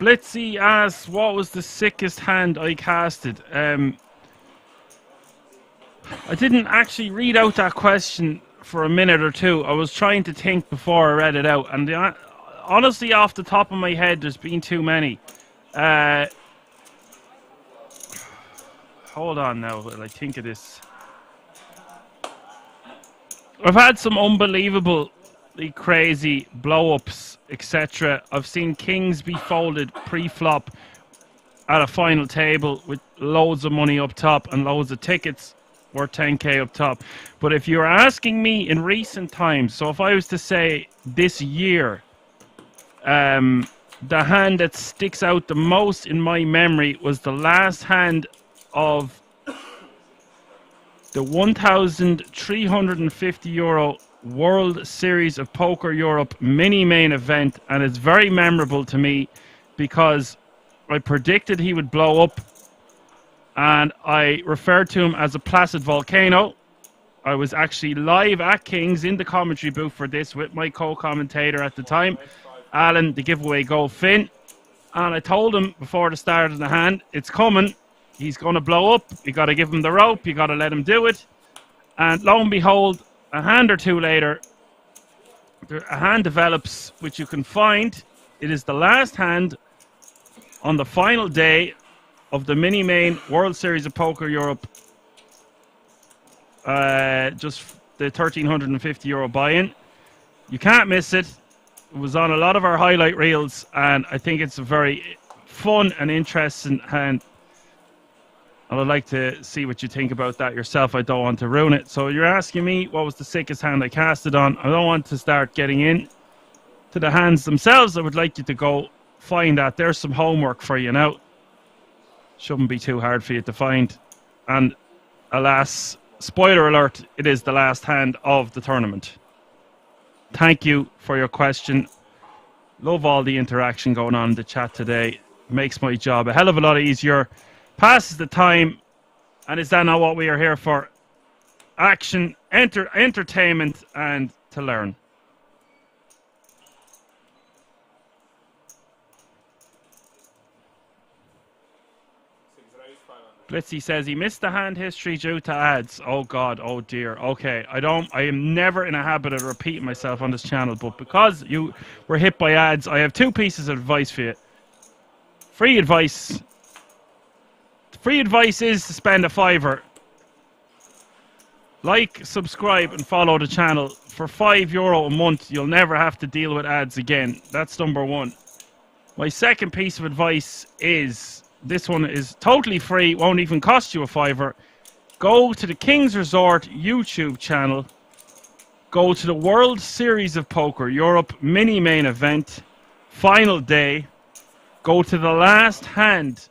Blitzy asks, what was the sickest hand I casted? I didn't actually read out that question for a minute or two. I was trying to think before I read it out. And honestly, off the top of my head, there's been too many. Hold on now while I think of this. I've had some unbelievably crazy blow-ups, etc. I've seen kings be folded pre-flop at a final table with loads of money up top and loads of tickets worth 10k up top. But if you're asking me in recent times, so if I was to say this year, the hand that sticks out the most in my memory was the last hand of the €1,350 World Series of Poker Europe mini main event, and it's very memorable to me because I predicted he would blow up, and I referred to him as a placid volcano. I was actually live at King's in the commentary booth for this with my co-commentator at the time, Alan, the giveaway Go Finn, and I told him before the start of the hand, it's coming. He's going to blow up. You got to give him the rope. You got to let him do it. And lo and behold, a hand or two later, a hand develops, which you can find. It is the last hand on the final day of the mini-main World Series of Poker Europe. Just the €1,350 buy-in. You can't miss it. It was on a lot of our highlight reels, and I think it's a very fun and interesting hand. And I'd like to see what you think about that yourself. I don't want to ruin it. So you're asking me what was the sickest hand I casted on. I don't want to start getting in to the hands themselves. I would like you to go find that. There's some homework for you now. Shouldn't be too hard for you to find. And alas, spoiler alert, it is the last hand of the tournament. Thank you for your question. Love all the interaction going on in the chat today. Makes my job a hell of a lot easier. Passes the time, and is that not what we are here for? Action, entertainment, and to learn. Blitzy says he missed the hand history due to ads. Oh God, oh dear. Okay, I am never in a habit of repeating myself on this channel, but because you were hit by ads, I have two pieces of advice for you. Free advice. Free advice is to spend a $5. Like, subscribe, and follow the channel. For €5 a month, you'll never have to deal with ads again. That's number one. My second piece of advice is, this one is totally free, won't even cost you a $5. Go to the King's Resort YouTube channel. Go to the World Series of Poker Europe mini main event, final day. Go to the last hand.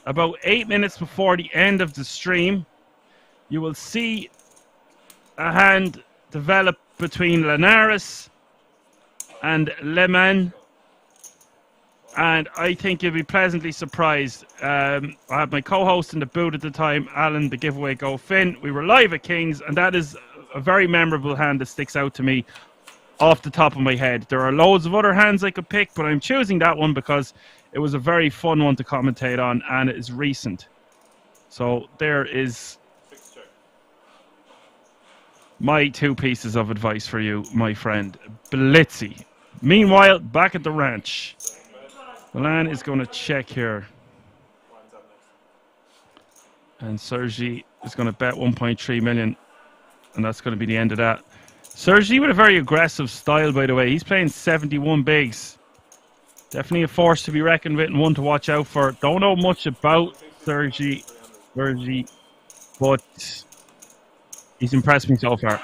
About 8 minutes before the end of the stream, you will see a hand develop between Linares and Le Mans, and I think you'll be pleasantly surprised. I had my co-host in the booth at the time, Alan, the giveaway Go Finn. We were live at King's, and that is a very memorable hand that sticks out to me off the top of my head. There are loads of other hands I could pick, but I'm choosing that one because it was a very fun one to commentate on, and it is recent. So there is my two pieces of advice for you, my friend Blitzy. Meanwhile, back at the ranch, Milan is going to check here. And Sergi is going to bet 1.3 million, and that's going to be the end of that. Sergi with a very aggressive style, by the way. He's playing 71 bigs. Definitely a force to be reckoned with and one to watch out for. Don't know much about Sergi, but he's impressed me so far.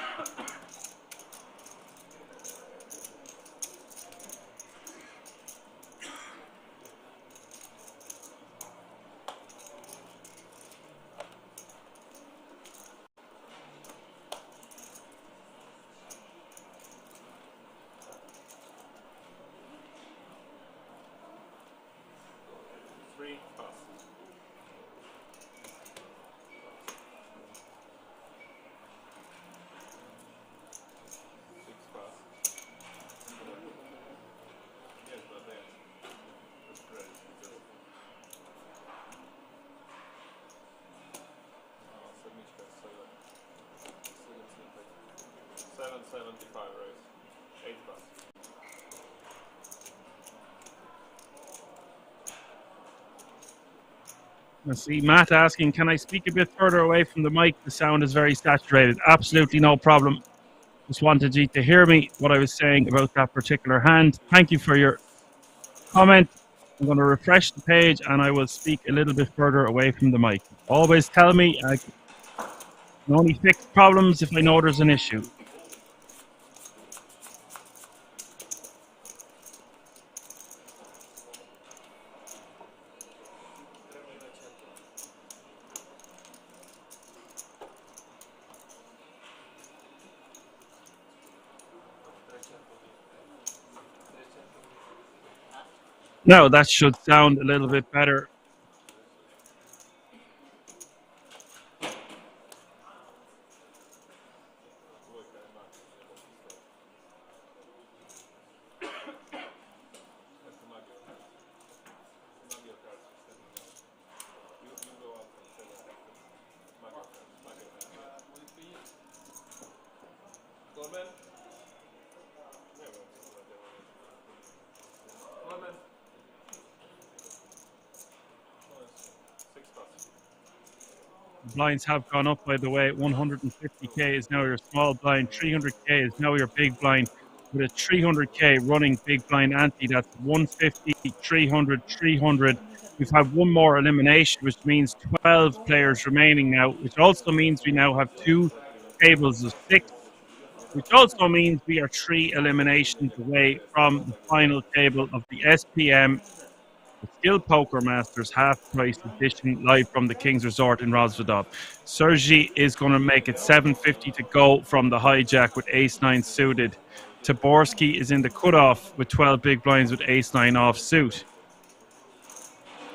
75 raise. 8 plus. I see Matt asking, can I speak a bit further away from the mic? The sound is very saturated. Absolutely no problem. Just wanted you to hear me, what I was saying about that particular hand. Thank you for your comment. I'm going to refresh the page and I will speak a little bit further away from the mic. Always tell me. I can only fix problems if I know there's an issue. Now that should sound a little bit better. Blinds have gone up, by the way. 150k is now your small blind. 300k is now your big blind. With a 300k running big blind ante, that's 150, 300, 300. We've had one more elimination, which means 12 players remaining now, which also means we now have 2 tables of 6, which also means we are 3 eliminations away from the final table of the SPM the Skill Poker Masters half-price edition live from the King's Resort in Rosvedov. Sergey is going to make it 750 to go from the hijack with ace-9 suited. Taborski is in the cutoff with 12 big blinds with ace-9 offsuit.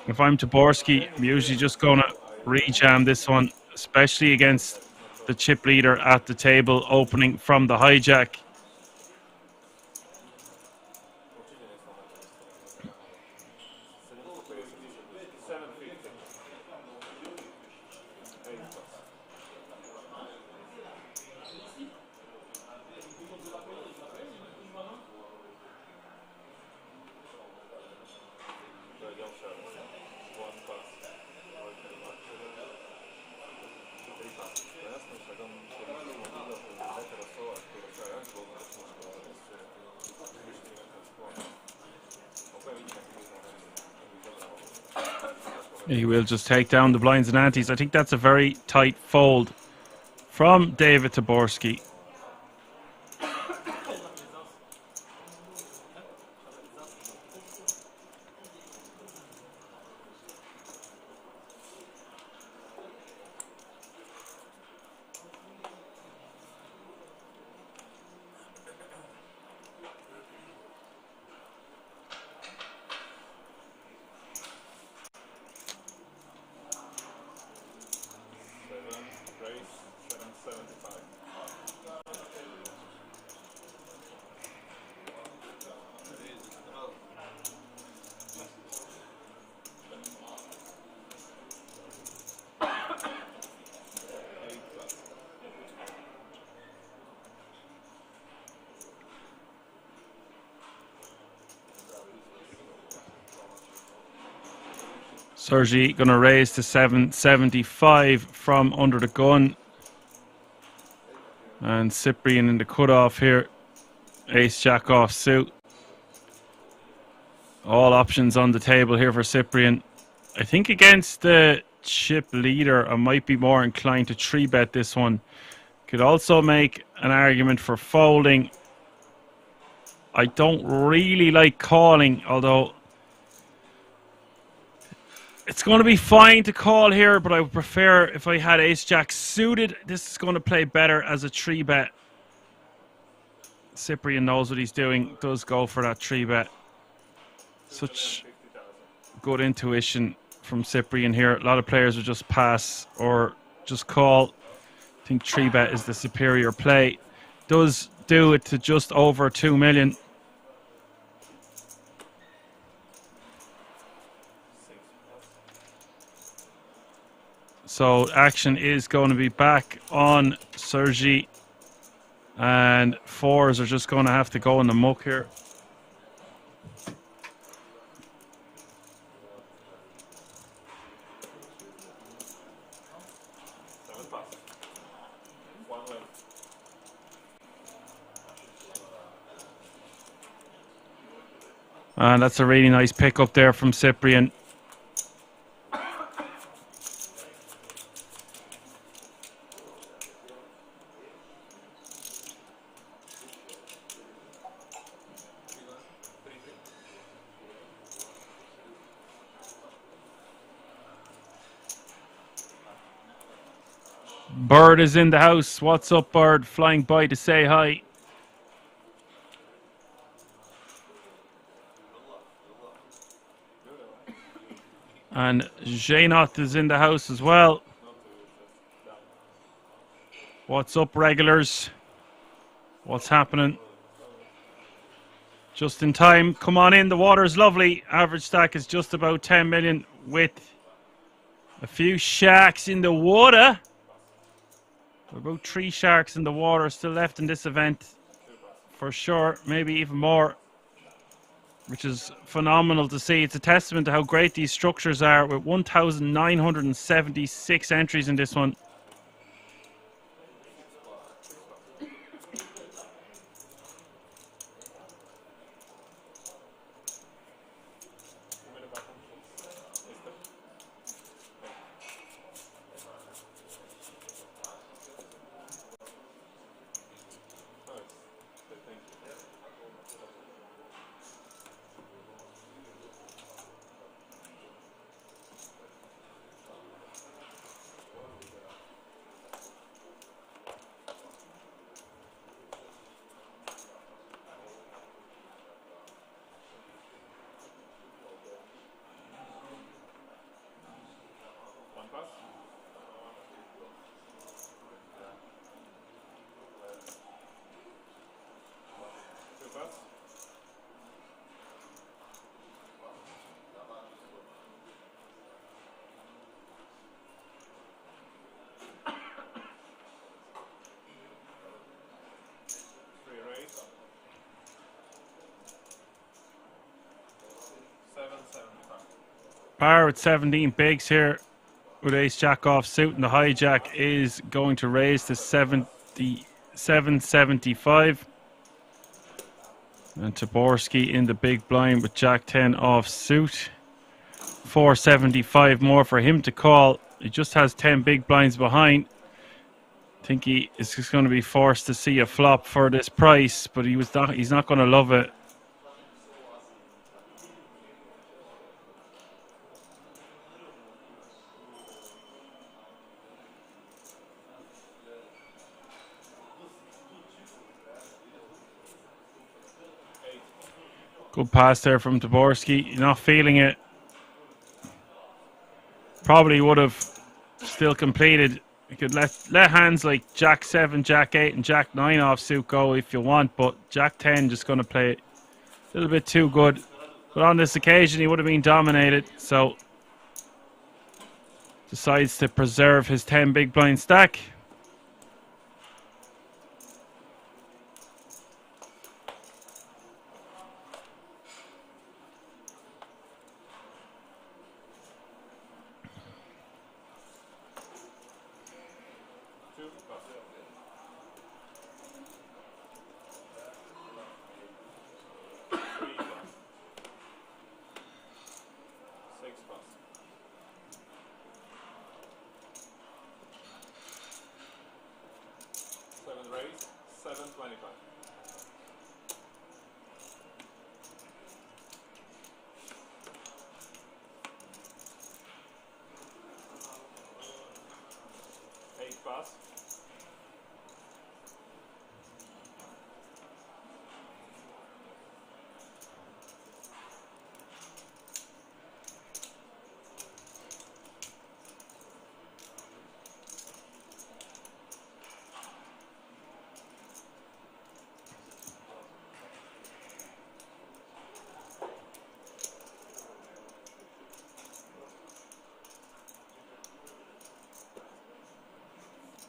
If I'm Taborski, I'm usually just going to rejam this one, especially against the chip leader at the table opening from the hijack. He will just take down the blinds and antes. I think that's a very tight fold from David Taborski. Sergey going to raise to 775 from under the gun. And Cyprian in the cutoff here. Ace jack off suit. All options on the table here for Cyprian. I think against the chip leader, I might be more inclined to 3-bet this one. Could also make an argument for folding. I don't really like calling, although it's going to be fine to call here, but I would prefer if I had ace-jack suited. This is going to play better as a 3-bet. Cyprian knows what he's doing. Does go for that 3-bet. Such good intuition from Cyprian here. A lot of players would just pass or just call. I think 3-bet is the superior play. Does do it to just over 2 million. So action is going to be back on Sergey And fours are just going to have to go in the muck here. And that's a really nice pick up there from Cyprian. Bird is in the house. What's up, Bird? Flying by to say hi. And Janot is in the house as well. What's up, regulars? What's happening? Just in time. Come on in. The water's lovely. Average stack is just about 10 million with a few sharks in the water. About 3 sharks in the water still left in this event. For sure. Maybe even more. Which is phenomenal to see. It's a testament to how great these structures are with 1,976 entries in this one. Par at 17 bigs here with ace jack off suit, and the hijack is going to raise to 775. And Taborski in the big blind with jack 10 off suit. 475 more for him to call. He just has 10 big blinds behind. I think he is just going to be forced to see a flop for this price, but he's not going to love it. Good pass there from Taborski. You're not feeling it. Probably would have still completed. You could let hands like Jack 7, Jack 8 and Jack 9 off suit go if you want, but Jack 10 just going to play it a little bit too good. But on this occasion he would have been dominated, so decides to preserve his 10 big blind stack.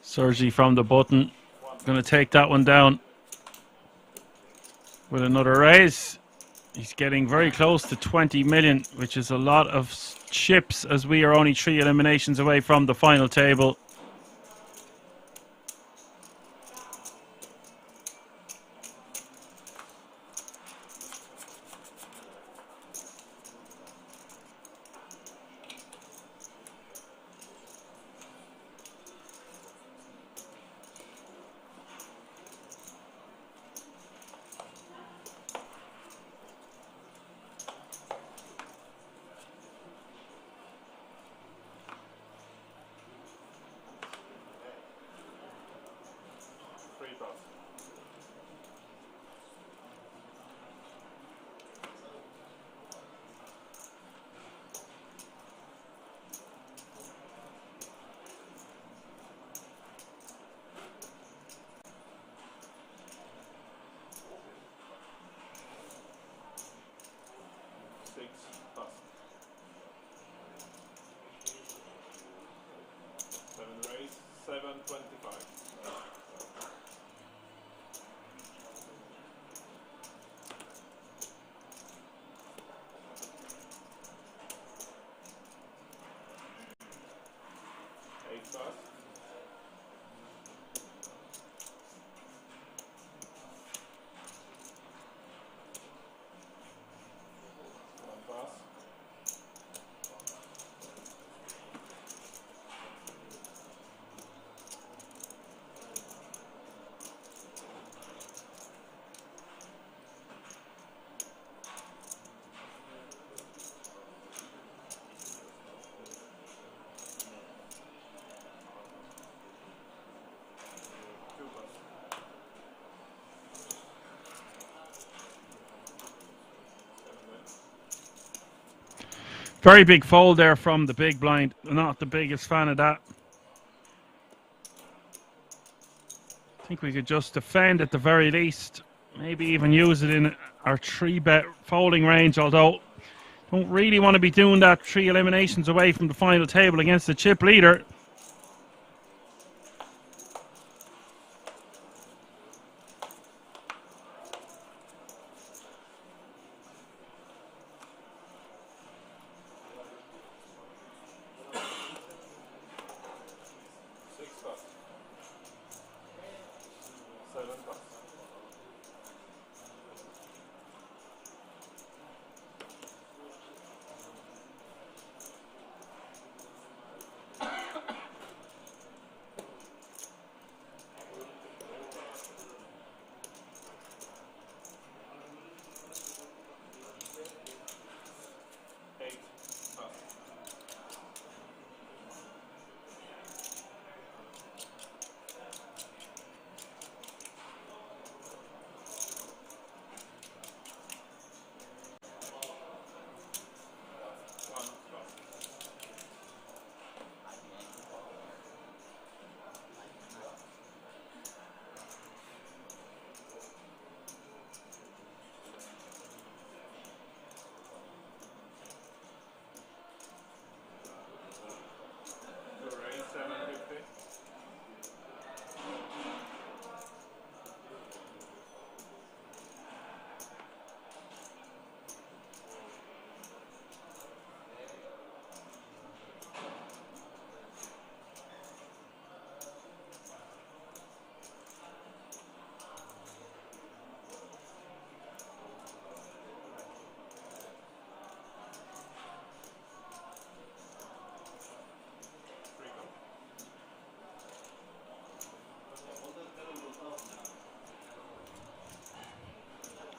Sergi from the button. going to take that one down with another raise. He's getting very close to 20 million, which is a lot of chips, as we are only 3 eliminations away from the final table. Very big fold there from the big blind. Not the biggest fan of that. I think we could just defend at the very least. Maybe even use it in our 3-bet folding range, although don't really want to be doing that 3 eliminations away from the final table against the chip leader.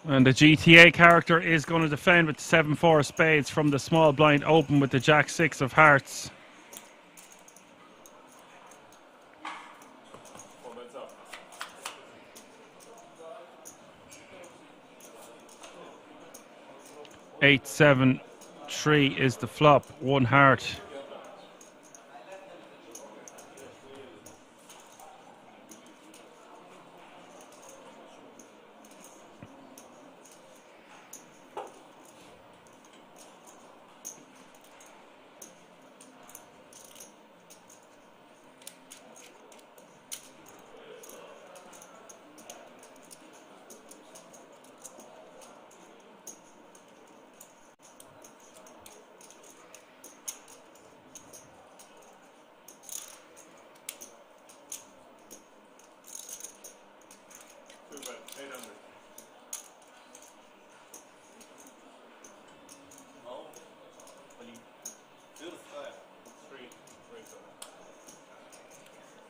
And the GTA character is going to defend with 7-4 of spades from the small blind open with the Jack-6 of hearts. Eight, 7, 3 is the flop. 1 heart.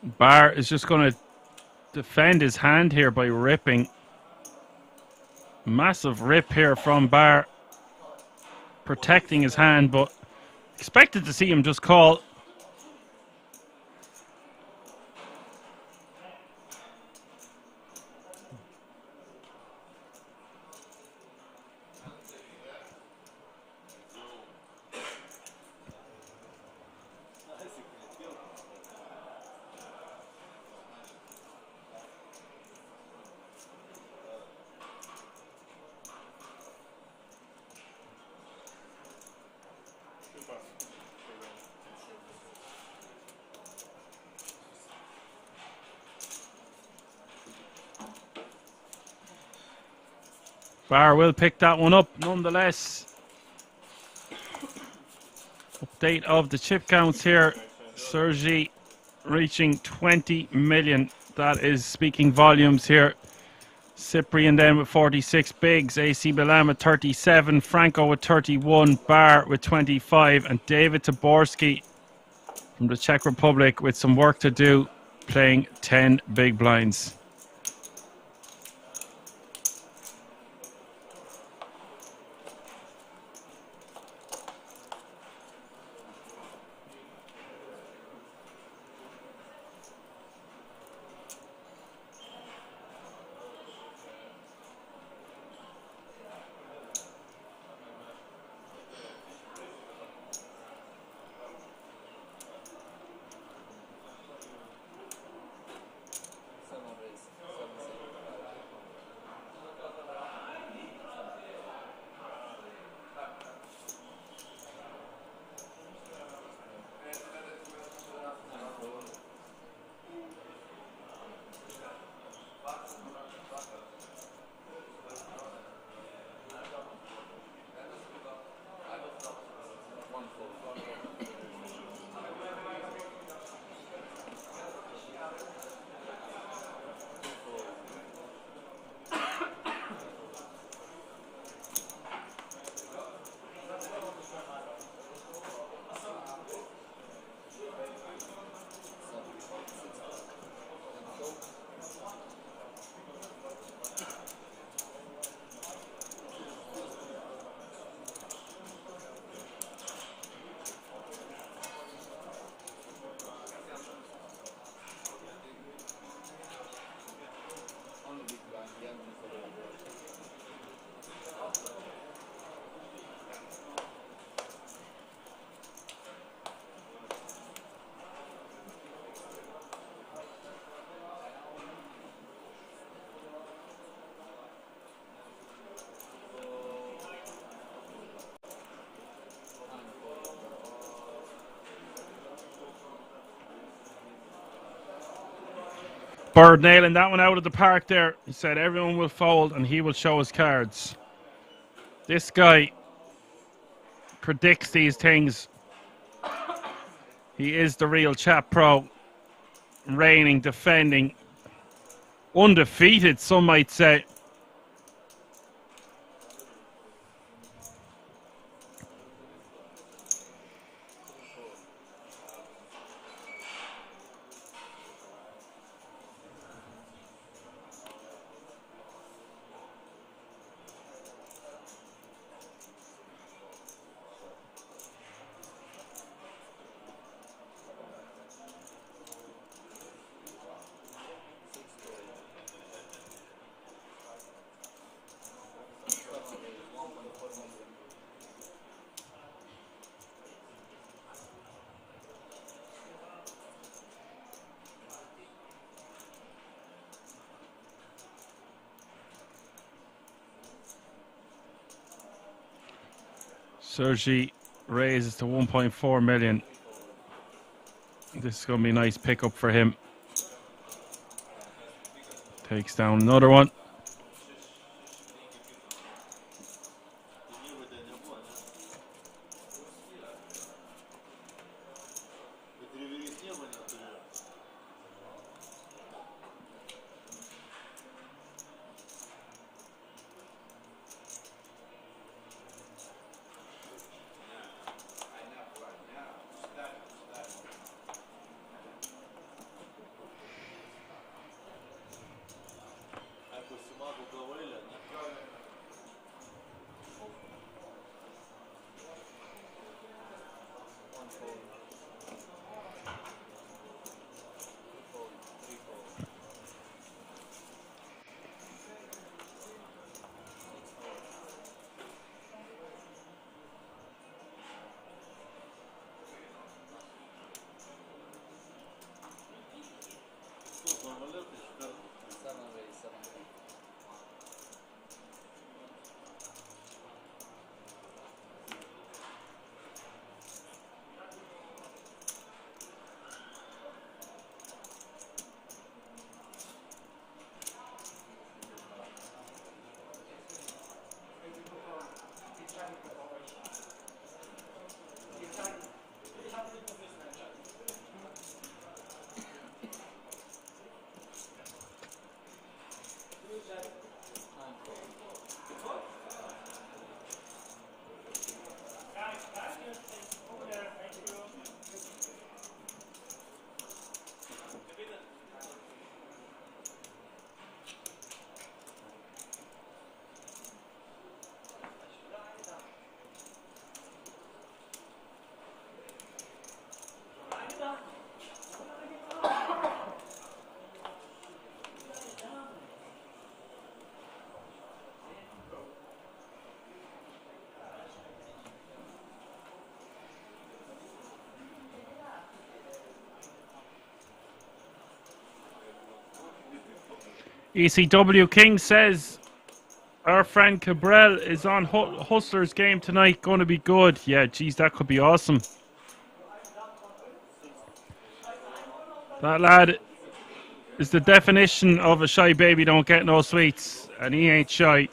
Bar is just going to defend his hand here by ripping. Massive rip here from Bar, protecting his hand, but expected to see him just call. Bar will pick that one up nonetheless. Update of the chip counts here. Sergi reaching 20 million. That is speaking volumes here. Cyprian then with 46 bigs. AC Milan with 37. Franco with 31. Bar with 25. And David Taborski from the Czech Republic with some work to do, playing 10 big blinds. Bird nailing that one out of the park there. He said everyone will fold and he will show his cards. This guy predicts these things. He is the real chap pro. Reigning, defending, undefeated, some might say. Sergi raises to 1.4 million. This is going to be a nice pickup for him. Takes down another one. ECW King says our friend Cabral is on Hustler's game tonight. Going to be good. Yeah, geez, that could be awesome. That lad is the definition of a shy baby don't get no sweets. And he ain't shy.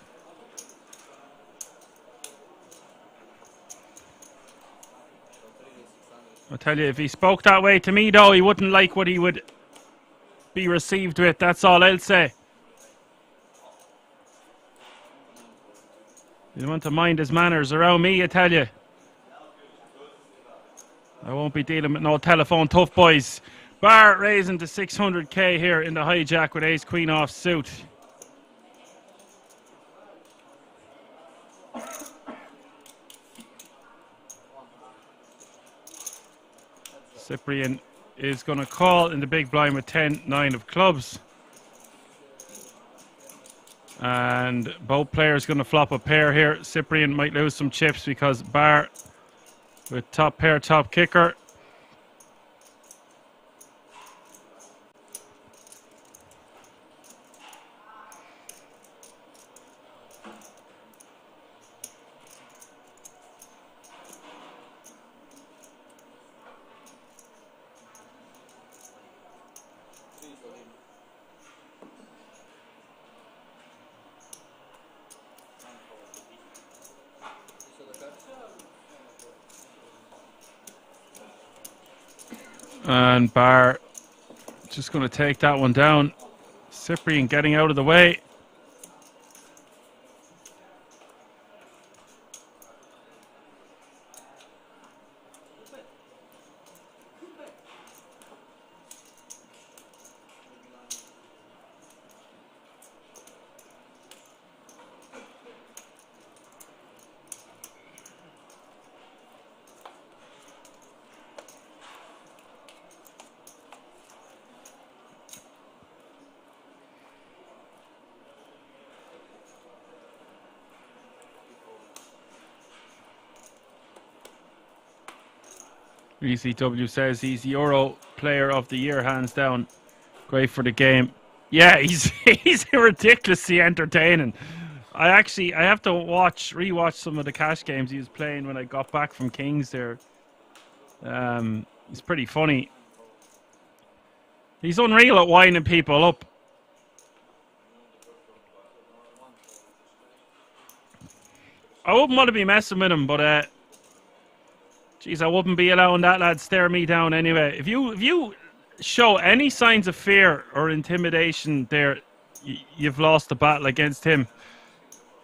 I'll tell you, if he spoke that way to me, though, he wouldn't like what he would be received with. That's all I'll say. You want to mind his manners around me, I tell you. I won't be dealing with no telephone tough boys. Bar raising to 600k here in the hijack with ace queen off suit. Cyprian is going to call in the big blind with 10-9 of clubs. And both players going to flop a pair here. Cyprian might lose some chips because Bar with top pair, top kicker. And Bar just going to take that one down. Cyprian getting out of the way. ECW says he's Euro Player of the Year, hands down. Great for the game. Yeah, he's ridiculously entertaining. I have to rewatch some of the cash games he was playing when I got back from Kings there. He's pretty funny. He's unreal at winding people up. I wouldn't want to be messing with him, but geez, I wouldn't be allowing that lad stare me down anyway. If you show any signs of fear or intimidation there, you've lost the battle against him.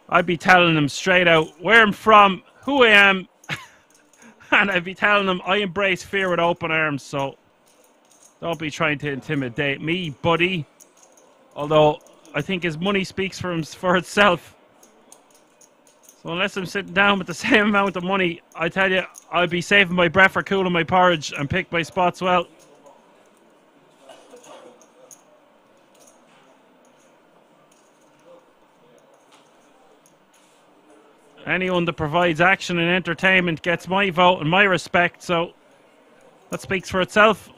I'd be telling him straight out where I'm from, who I am, and I'd be telling him I embrace fear with open arms, so don't be trying to intimidate me, buddy. Although, I think his money speaks for itself. So unless I'm sitting down with the same amount of money, I tell you, I'll be saving my breath for cooling my porridge and pick my spots well. Anyone that provides action and entertainment gets my vote and my respect, so that speaks for itself.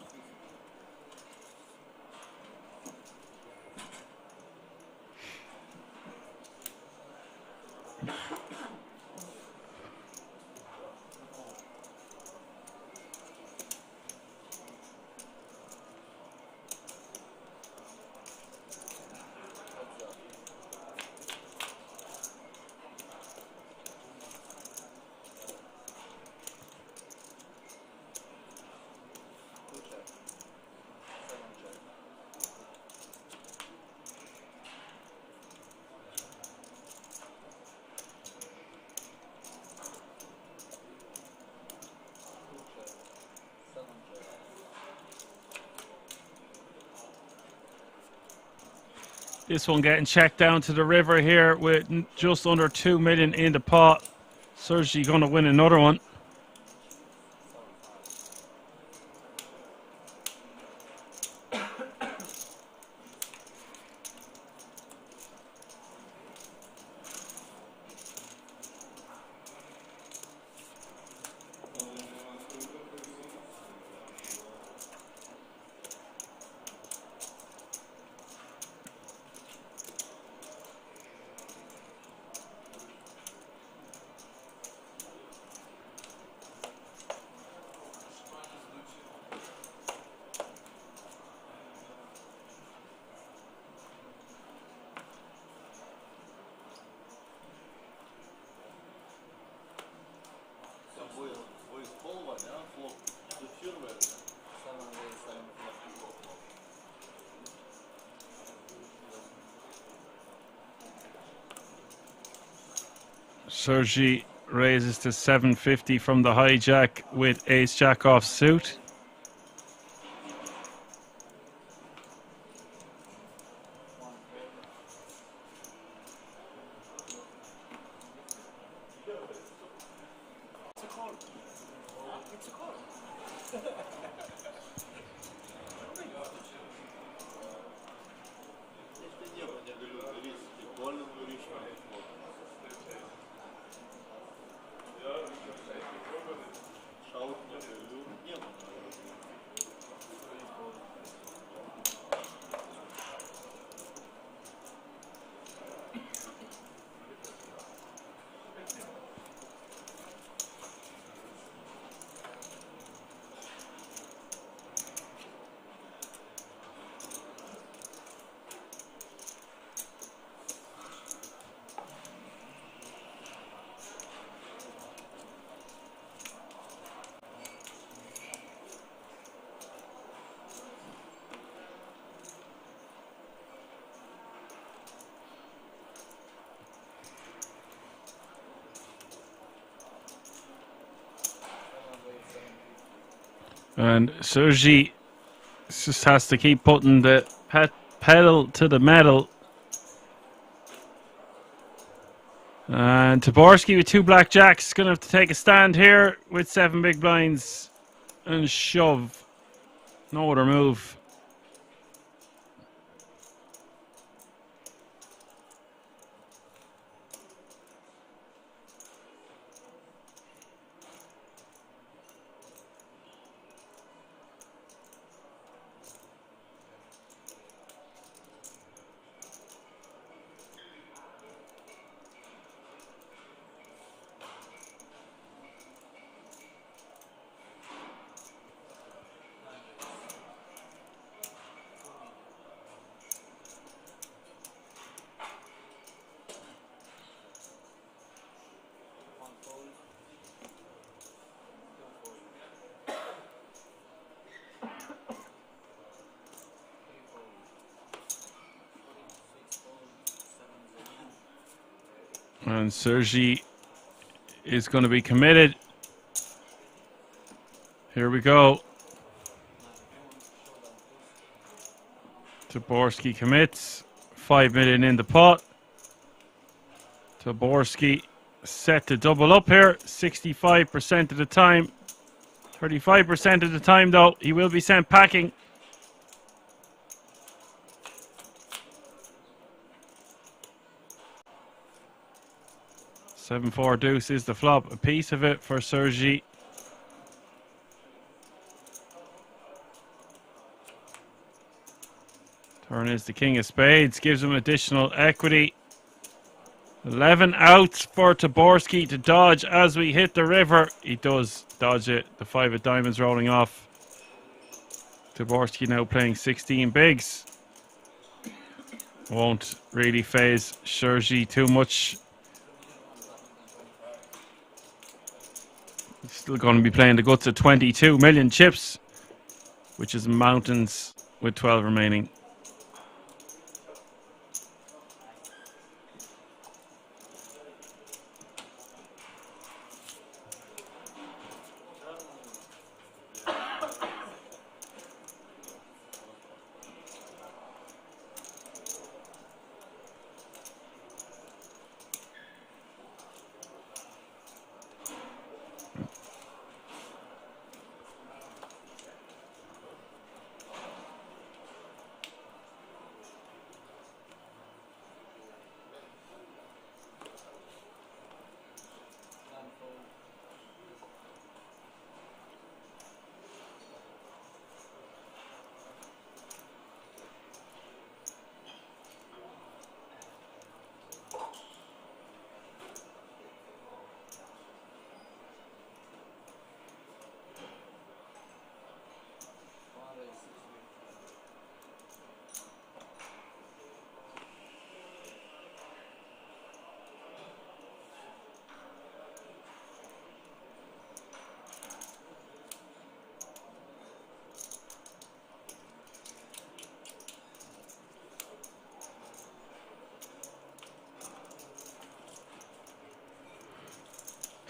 This one getting checked down to the river here with just under 2 million in the pot. Sergi going to win another one. Sergi raises to 750 from the hijack with ace jack off suit. And Sergi just has to keep putting the pedal to the metal. And Taborski with 2 blackjacks is going to have to take a stand here with 7 big blinds and shove. No other move. And Sergi is going to be committed. Here we go. Taborski commits. 5 million in the pot. Taborski set to double up here. 65% of the time. 35% of the time, though, he will be sent packing. Seven four deuce is the flop. A piece of it for Sergi. Turn is the king of spades. Gives him additional equity. 11 outs for Taborski to dodge as we hit the river. He does dodge it. The 5 of diamonds rolling off. Taborski now playing 16 bigs. Won't really phase Sergi too much. Still going to be playing the guts of 22 million chips, which is mountains with 12 remaining.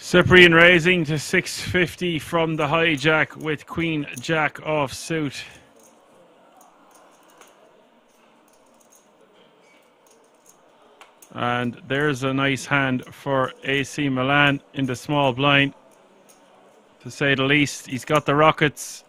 Cyprian raising to 650 from the hijack with Queen Jack off suit. And there's a nice hand for AC Milan in the small blind, to say the least. He's got the rockets.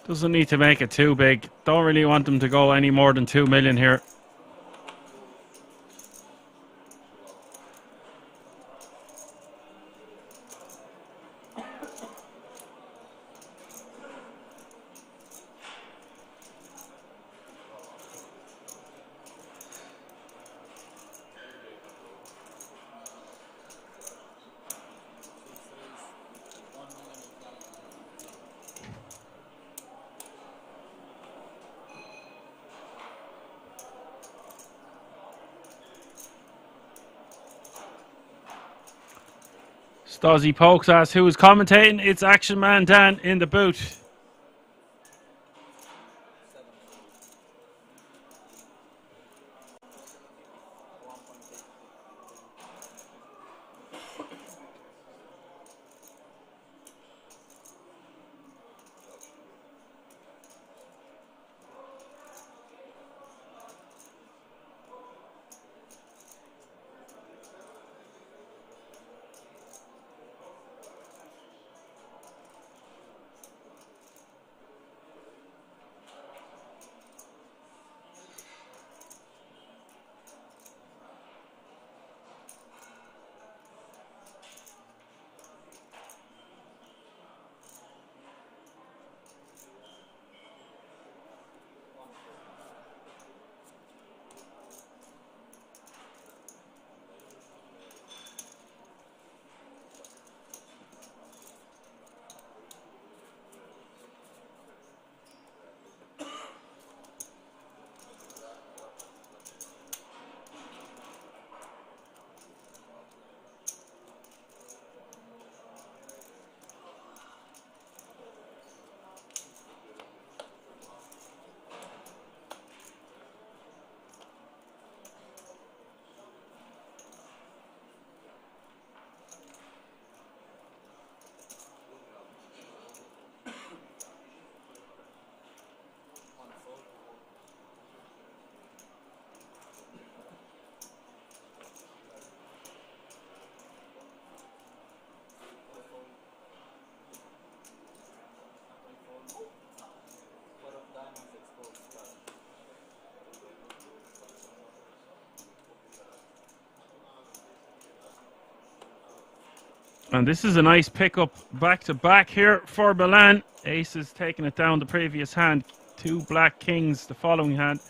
Doesn't need to make it too big. Don't really want them to go any more than 2 million here. Stozzy Pokes asks who is commentating. It's Action Man Dan in the booth. And this is a nice pickup back to back here for Milan. Ace is taking it down the previous hand. Two black kings the following hand.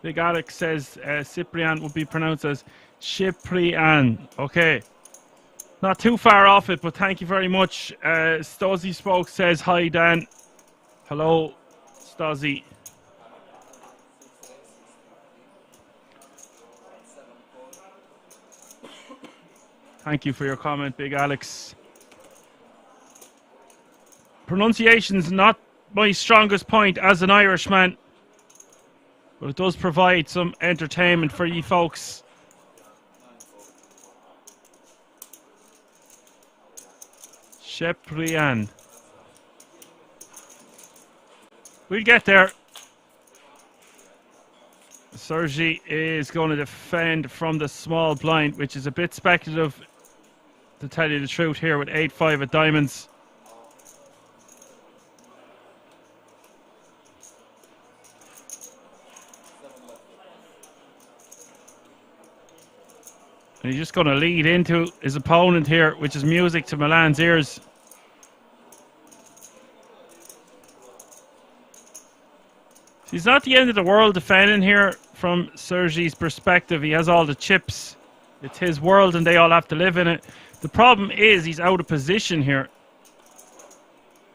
Big Alex says Cyprian would be pronounced as Cyprian. Okay. Not too far off it, but thank you very much. Stozzy Spoke says hi, Dan. Hello, Stozzy. Thank you for your comment, Big Alex. Pronunciation's not my strongest point as an Irishman, but it does provide some entertainment for you folks. Cyprian. We'll get there. Sergi is going to defend from the small blind, which is a bit speculative, to tell you the truth here, with 8-5 at diamonds. And he's just going to lead into his opponent here, which is music to Milan's ears. He's not the end of the world defending here from Sergi's perspective. He has all the chips. It's his world and they all have to live in it. The problem is he's out of position here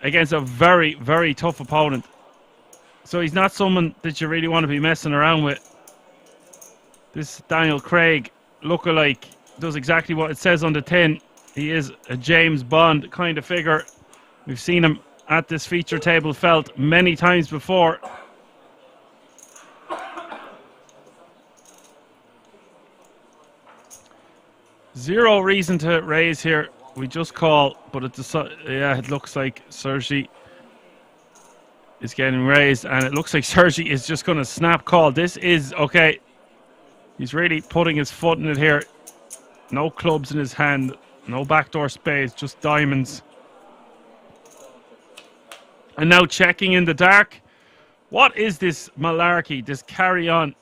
against a very, very tough opponent. So he's not someone that you really want to be messing around with. This Daniel Craig lookalike does exactly what it says on the tin. He is a James Bond kind of figure. We've seen him at this feature table felt many times before. Zero reason to raise here. We just call, but it looks like Sergi is getting raised, and it looks like Sergi is just going to snap call. This is okay. He's really putting his foot in it here. No clubs in his hand, no backdoor spades, just diamonds. And now checking in the dark. What is this malarkey? This carry on.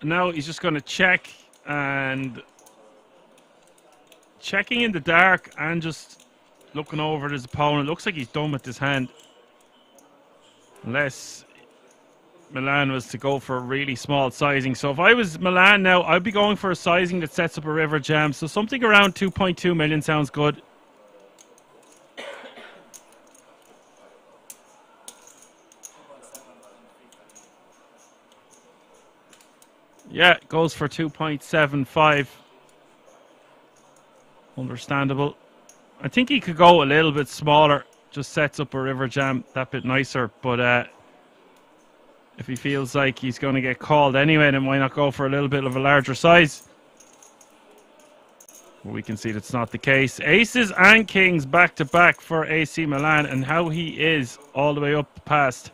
Now he's just going to check, and checking in the dark and just looking over at his opponent. Looks like he's done with this hand. Unless Milan was to go for a really small sizing. So if I was Milan now, I'd be going for a sizing that sets up a river jam. So something around 2.2 million sounds good. Yeah, goes for 2.75. Understandable. I think he could go a little bit smaller. Just sets up a river jam that bit nicer. But if he feels like he's going to get called anyway, then why not go for a little bit of a larger size? Well, we can see that's not the case. Aces and kings back to back for AC Milan, and how he is all the way up past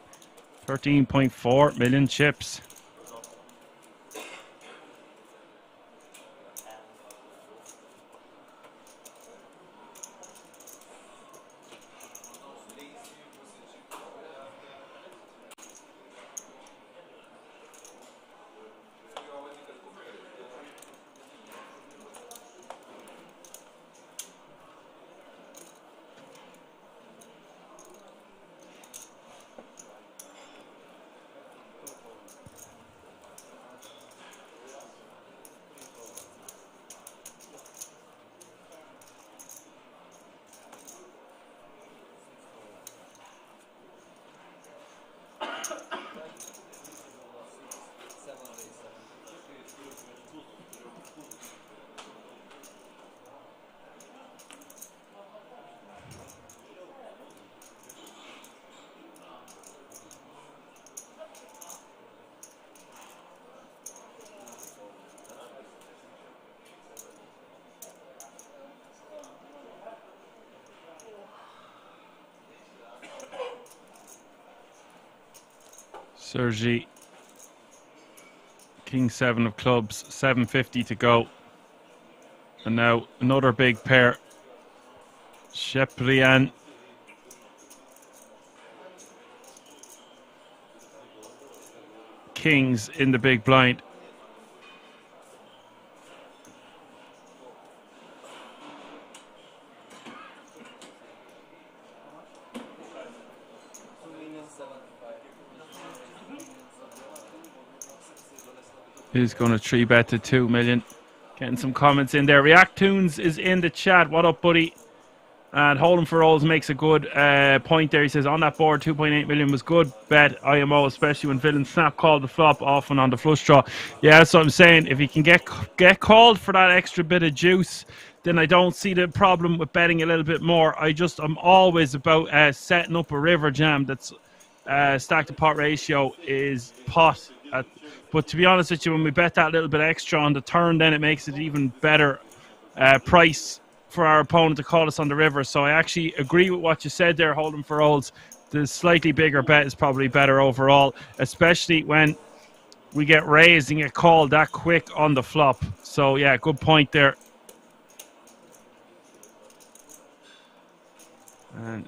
13.4 million chips. Sergi, king 7 of clubs, 750 to go. And now another big pair. Sheprian. Kings in the big blind. Who's going to 3-bet to 2 million? Getting some comments in there. Reactoons is in the chat. What up, buddy? And Hold'em for Rolls makes a good point there. He says, on that board, 2.8 million was good bet, IMO, especially when villain snap called the flop often on the flush draw. Yeah, that's what I'm saying. If he can get called for that extra bit of juice, then I don't see the problem with betting a little bit more. I'm always about setting up a river jam that's stack to pot ratio is pot. But to be honest with you, when we bet that little bit extra on the turn, then it makes it even better price for our opponent to call us on the river. So I actually agree with what you said there, Hold'em for Olds. The slightly bigger bet is probably better overall, especially when we get raised and get called that quick on the flop. So yeah, good point there. And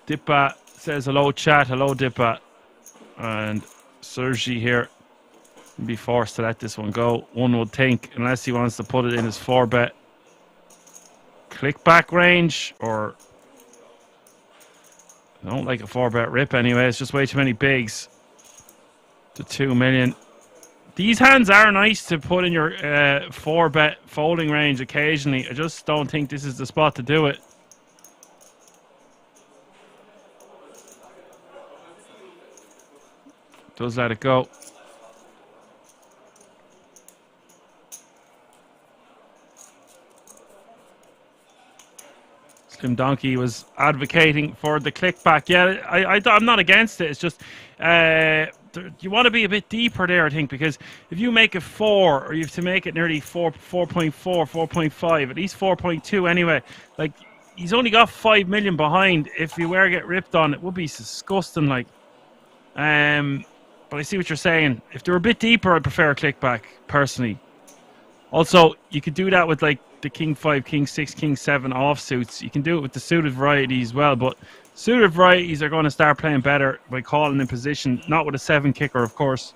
Dippa says hello, chat. Hello, Dippa. And Sergi here can be forced to let this one go, one would think, unless he wants to put it in his 4-bet click back range, or I don't like a 4-bet rip anyway. It's just way too many bigs. to 2 million. These hands are nice to put in your 4-bet folding range occasionally. I just don't think this is the spot to do it. Does let it go. Slim Donkey was advocating for the click back. Yeah, I'm not against it. It's just you want to be a bit deeper there, I think, because if you make it 4, or you have to make it nearly 4.4, 4.5, at least 4.2 anyway. Like, he's only got 5 million behind. If you were to get ripped on, it would be disgusting. Like, but I see what you're saying. If they were a bit deeper, I'd prefer a click back personally. Also, you could do that with like the King 5, King 6, King 7 offsuits. You can do it with the suited variety as well, but suited varieties are going to start playing better by calling in position, not with a 7 kicker, of course.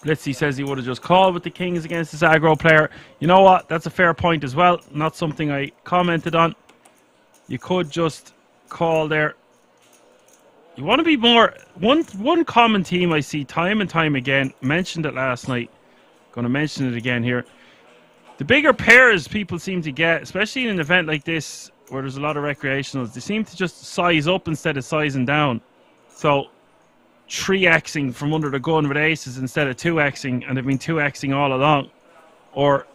Blitzy says he would have just called with the Kings against this aggro player. You know what? That's a fair point as well. Not something I commented on. You could just call there. You want to be more... One common theme I see time and time again, mentioned it last night, going to mention it again here. The bigger pairs people seem to get, especially in an event like this where there's a lot of recreationals, they seem to just size up instead of sizing down. So 3xing from under the gun with aces instead of 2xing, and they've been 2xing all along. Or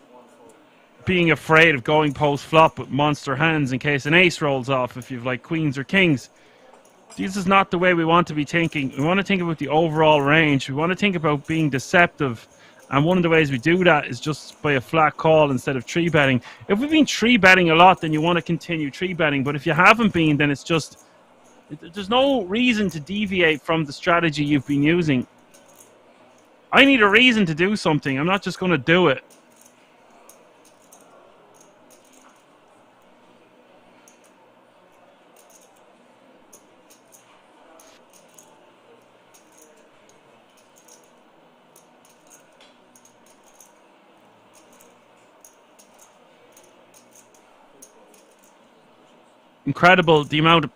being afraid of going post flop with monster hands in case an ace rolls off if you've like queens or kings. This is not the way we want to be thinking. We want to think about the overall range. We want to think about being deceptive. And one of the ways we do that is just by a flat call instead of 3-betting. If we've been 3-betting a lot, then you want to continue 3-betting. But if you haven't been, then it's just... There's no reason to deviate from the strategy you've been using. I need a reason to do something. I'm not just going to do it. Incredible the amount of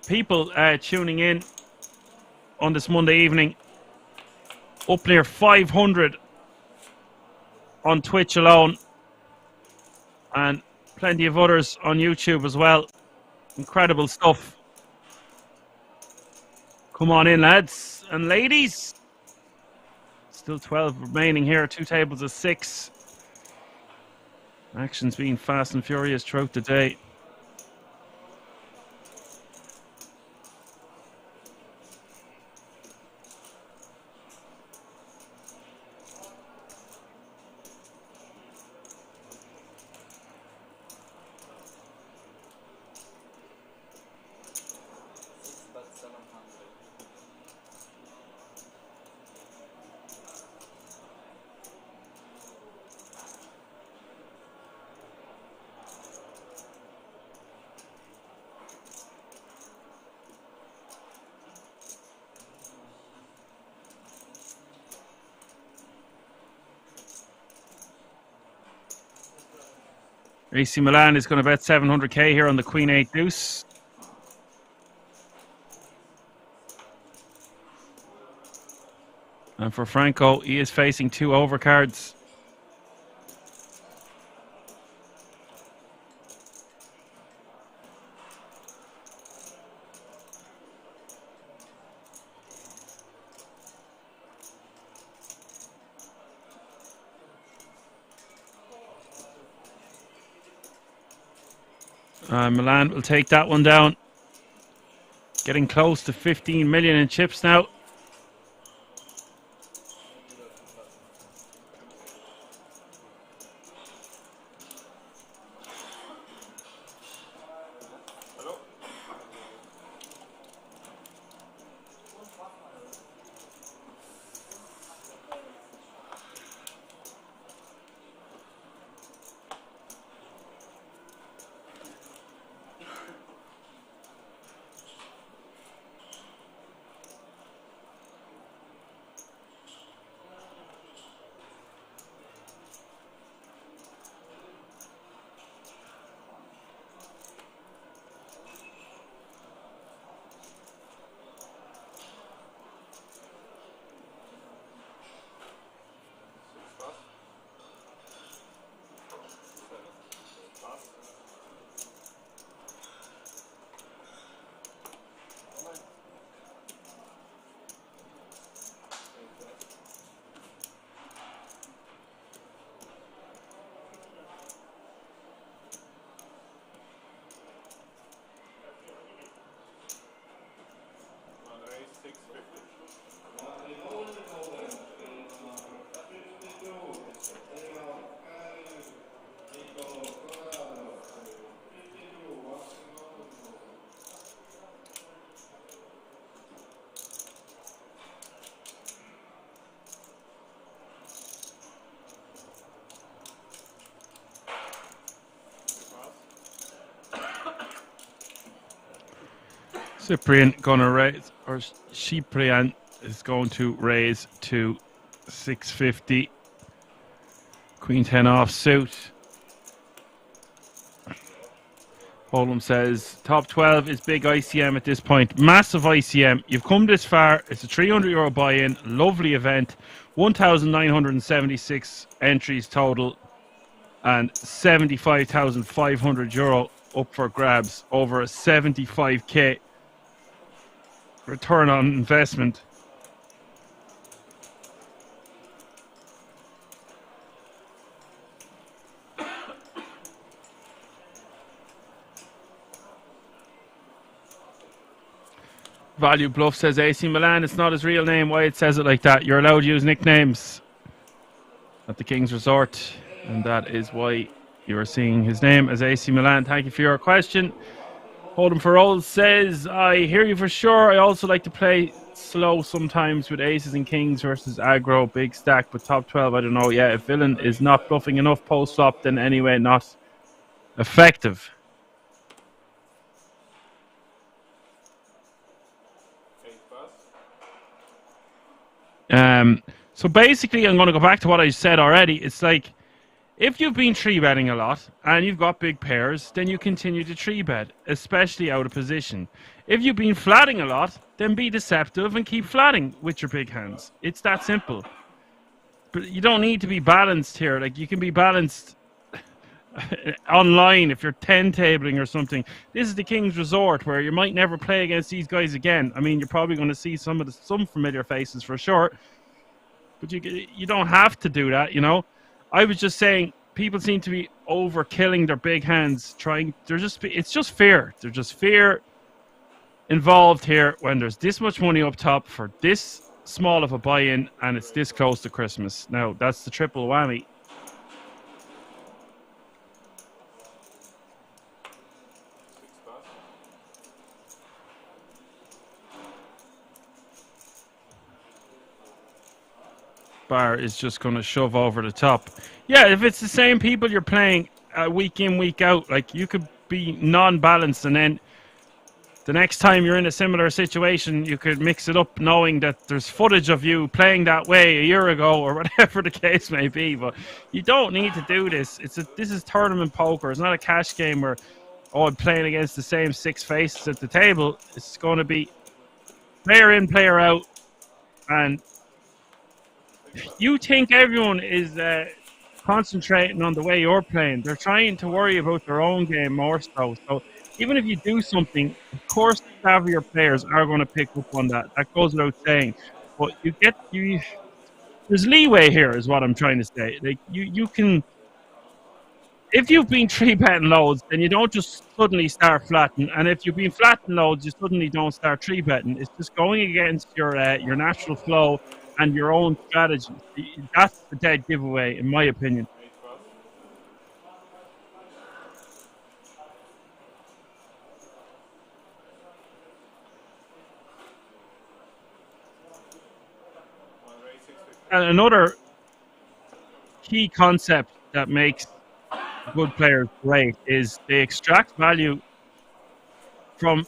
people tuning in on this Monday evening. Up near 500 on Twitch alone, and plenty of others on YouTube as well. Incredible stuff. Come on in, lads and ladies. Still 12 remaining here. 2 tables of 6. Action's been fast and furious throughout the day. AC Milan is going to bet 700k here on the Queen 8 deuce. And for Franco, he is facing 2 overcards. Milan will take that one down. Getting close to 15 million in chips now. Cyprian gonna raise, or Cyprian is going to raise to 650. Queen 10 off suit. Holm says top 12 is big ICM at this point. Massive ICM. You've come this far. It's a €300 buy-in. Lovely event. 1,976 entries total, and €75,500 up for grabs. Over a 75k return on investment. Value Bluff says AC Milan. It's not his real name. Why it says it like that? You're allowed to use nicknames at the King's Resort, and that is why you are seeing his name as AC Milan. Thank you for your question. Hold'em for Old says, I hear you for sure. I also like to play slow sometimes with aces and kings versus aggro. Big stack, but top 12, I don't know. Yeah, if villain is not bluffing enough post-flop, then anyway, not effective. So basically, I'm going to go back to what I said already. It's like, if you've been three betting a lot and you've got big pairs, then you continue to three bet, especially out of position. If you've been flatting a lot, then be deceptive and keep flatting with your big hands. It's that simple. But you don't need to be balanced here. Like, you can be balanced online if you're 10 tabling or something. This is the King's Resort, where you might never play against these guys again. I mean, you're probably going to see some familiar faces for sure, but you don't have to do that, you know. I was just saying, people seem to be overkilling their big hands, it's just fear. There's just fear involved here when there's this much money up top for this small of a buy-in and it's this close to Christmas. Now, that's the triple whammy. Bar is just going to shove over the top. Yeah, if it's the same people you're playing week in, week out, like, you could be non-balanced, and then the next time you're in a similar situation, you could mix it up knowing that there's footage of you playing that way a year ago or whatever the case may be. But you don't need to do this. This is tournament poker. It's not a cash game where, I'm playing against the same six faces at the table. It's going to be player in, player out, and you think everyone is concentrating on the way you're playing. They're trying to worry about their own game more so. So even if you do something, of course the savvier players are going to pick up on that. That goes without saying. But there's leeway here is what I'm trying to say. Like, you can, if you've been three betting loads, then you don't just suddenly start flatting. And if you've been flatting loads, you suddenly don't start three betting. It's just going against your natural flow and your own strategy. That's the dead giveaway, in my opinion. And another key concept that makes good players great is they extract value from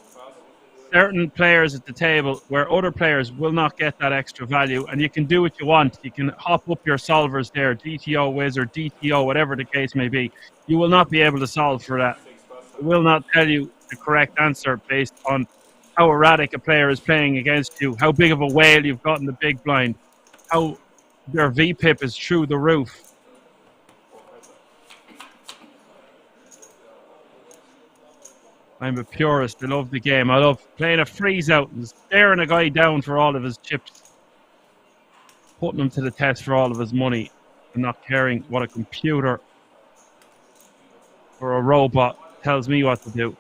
certain players at the table where other players will not get that extra value, and you can do what you want. You can hop up your solvers there, DTO, Wizard, DTO, whatever the case may be. You will not be able to solve for that. It will not tell you the correct answer based on how erratic a player is playing against you, how big of a whale you've got in the big blind, how their VPIP is through the roof. I'm a purist. I love the game. I love playing a freeze out and staring a guy down for all of his chips, putting him to the test for all of his money, and not caring what a computer or a robot tells me what to do.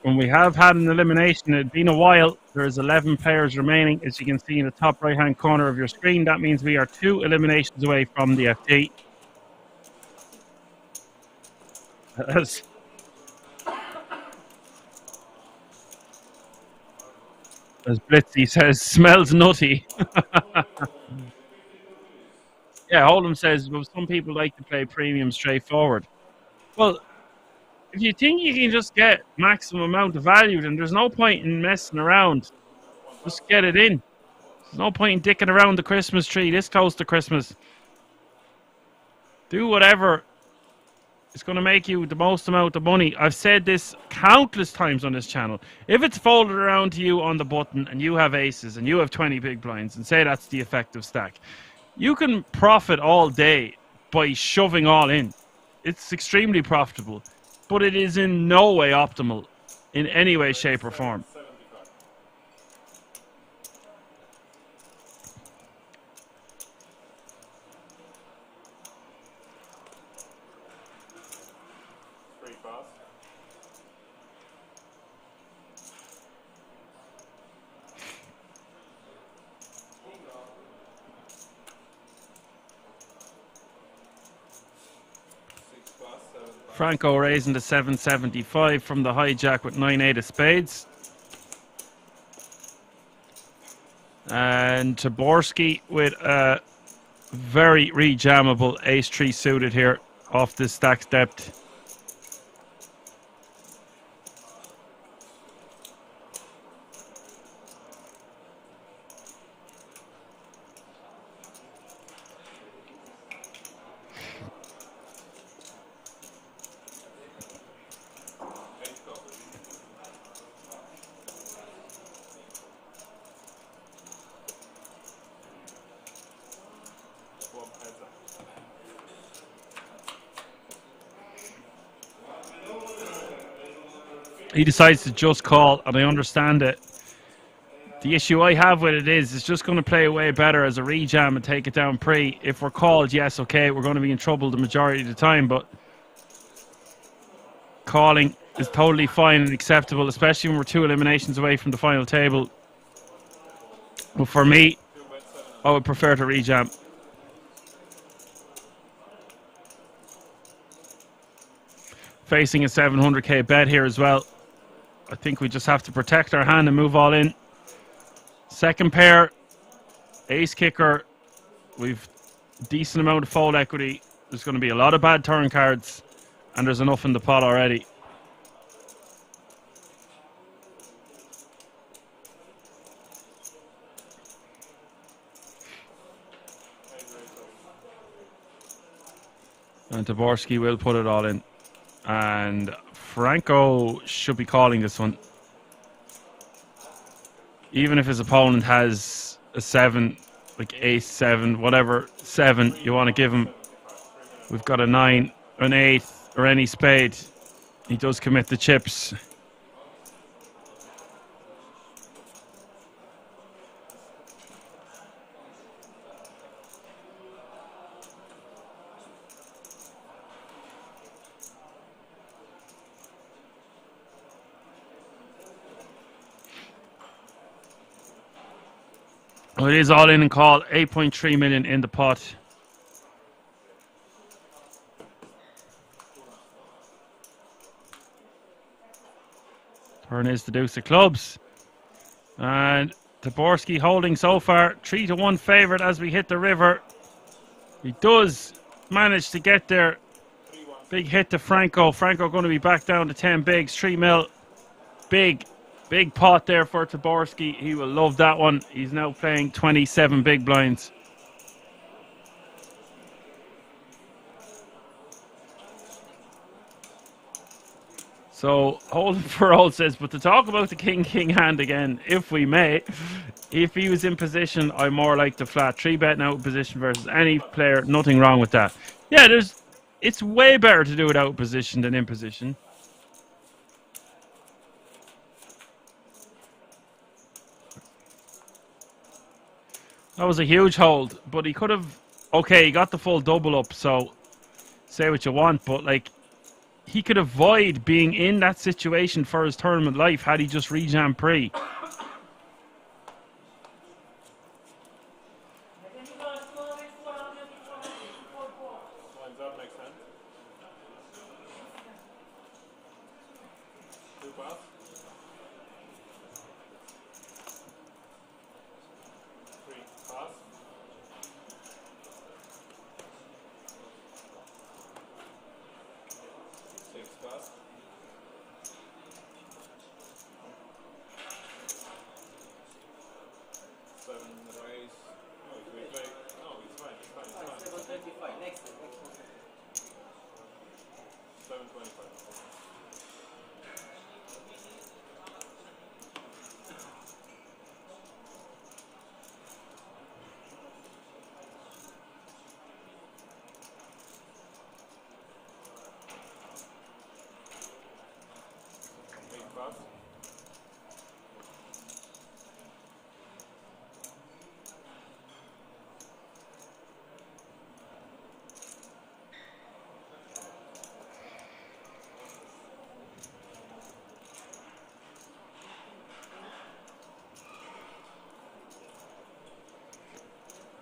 When we have had an elimination, it's been a while. There's 11 players remaining, as you can see in the top right-hand corner of your screen. That means we are 2 eliminations away from the FT. As Blitzy says, smells nutty. Yeah, Hold'em says, well, some people like to play premium straightforward. Well, if you think you can just get maximum amount of value, then there's no point in messing around. Just get it in. There's no point in dicking around the Christmas tree this close to Christmas. Do whatever is going to make you the most amount of money. I've said this countless times on this channel. If it's folded around to you on the button and you have aces and you have 20 big blinds and say that's the effective stack, you can profit all day by shoving all in. It's extremely profitable, but it is in no way optimal in any way, shape, or form. Franco raising to 775 from the hijack with 9-8 of spades. And Taborski with a very rejammable ace-3 suited here off this stack's depth. He decides to just call, and I understand it. The issue I have with it is it's just going to play way better as a rejam and take it down pre. If we're called, yes, okay, we're going to be in trouble the majority of the time, but calling is totally fine and acceptable, especially when we're 2 eliminations away from the final table. But for me, I would prefer to rejam. Facing a 700k bet here as well. I think we just have to protect our hand and move all in. Second pair, ace kicker. We've decent amount of fold equity. There's going to be a lot of bad turn cards, and there's enough in the pot already. And Taborski will put it all in. And Franco should be calling this one. Even if his opponent has a 7, like ace 7, whatever 7 you want to give him. We've got a 9, an 8, or any spade. He does commit the chips. Well, it is all in and called. 8.3 million in the pot. Turn is the deuce of clubs. And Taborski holding so far. 3-1 favourite as we hit the river. He does manage to get there. Big hit to Franco. Franco going to be back down to 10 bigs. 3 mil. Big pot there for Taborski. He will love that one. He's now playing 27 big blinds. So, holding for old says, but to talk about the king hand again, if we may, if he was in position, I more like the flat 3-bet out of position versus any player. Nothing wrong with that. Yeah, it's way better to do it out of position than in position. That was a huge hold, but he could have... Okay, he got the full double up, so say what you want, but like, he could avoid being in that situation for his tournament life had he just rejammed pre.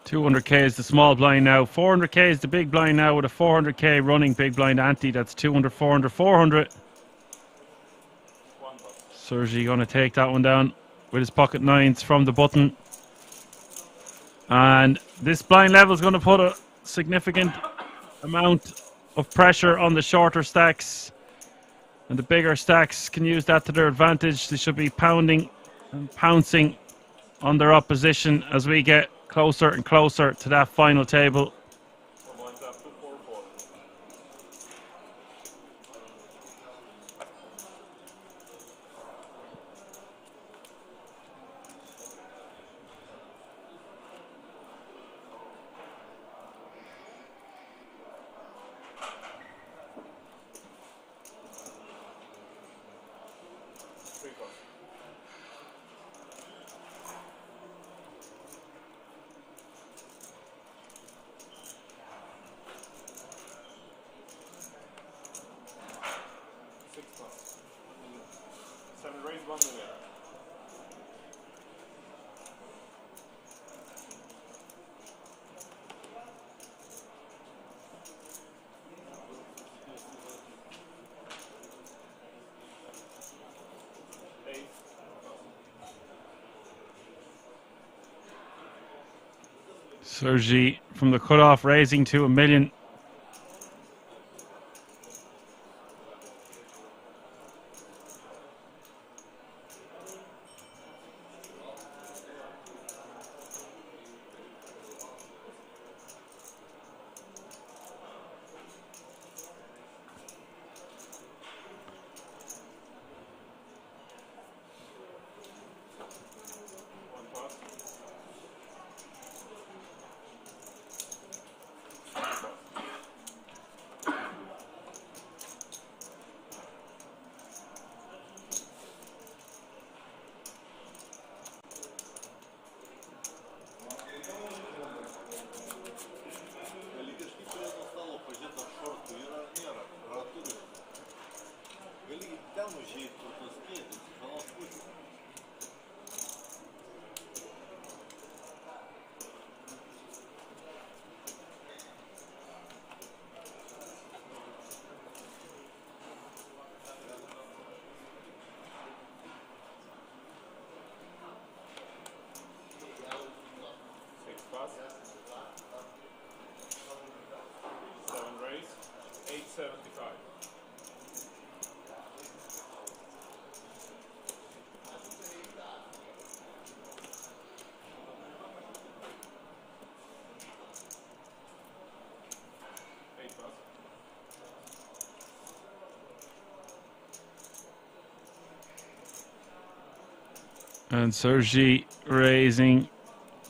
200k is the small blind now. 400k is the big blind now with a 400k running big blind ante. That's 200, 400, 400. Sergi going to take that one down with his pocket nines from the button. And this blind level is going to put a significant amount of pressure on the shorter stacks. And the bigger stacks can use that to their advantage. They should be pounding and pouncing on their opposition as we get closer and closer to that final table. Sergi from the cutoff raising to $1 million. And Sergi raising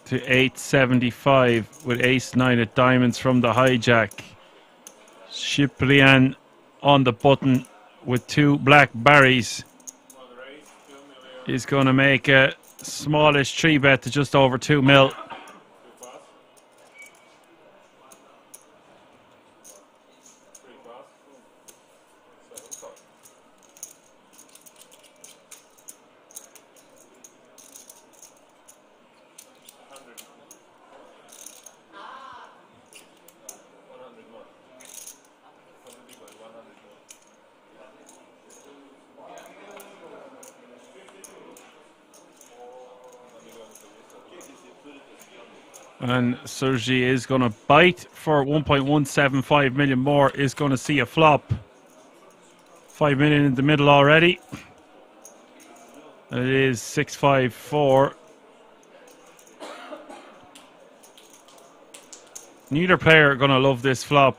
to 875 with ace-9 at diamonds from the hijack. Cyprien on the button with 2 black berries. He's going to make a smallish 3-bet to just over 2 mil. And Sergi is going to bite for 1.175 million more, is going to see a flop. 5 million in the middle already. It is 654. Neither player are going to love this flop.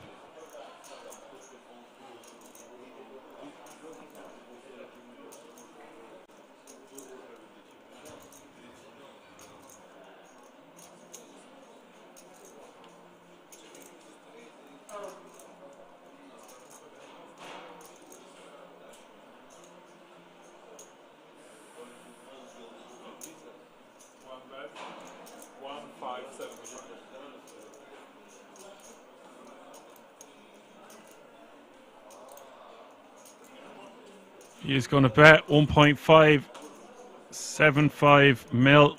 He's going to bet 1.575 mil.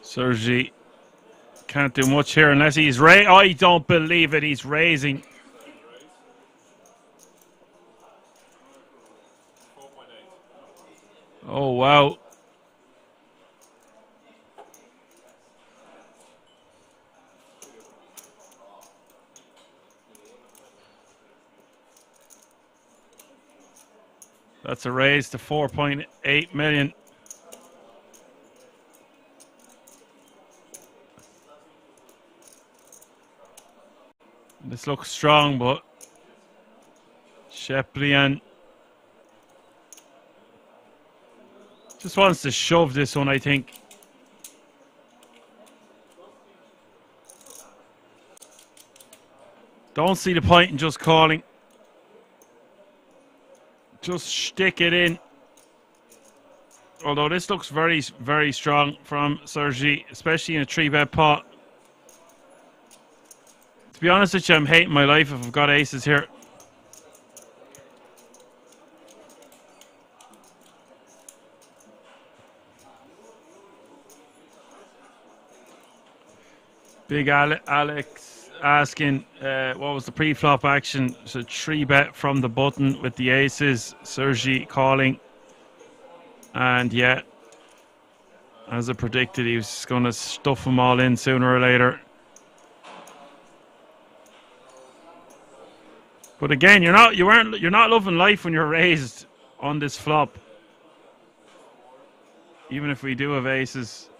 Sergi can't do much here unless he's I don't believe it. He's raising. 4.8. Oh, wow. That's a raise to 4.8 million. This looks strong, but Ciprian just wants to shove this one, I think. Don't see the point in just calling. Just stick it in. Although this looks very, very strong from Sergi, especially in a 3-bet pot. To be honest with you, I'm hating my life if I've got aces here. Big Alex asking what was the pre-flop action. So 3-bet from the button with the aces. Sergi calling. And yeah, as I predicted, he was going to stuff them all in sooner or later. But again, you're not loving life when you're raised on this flop. Even if we do have aces.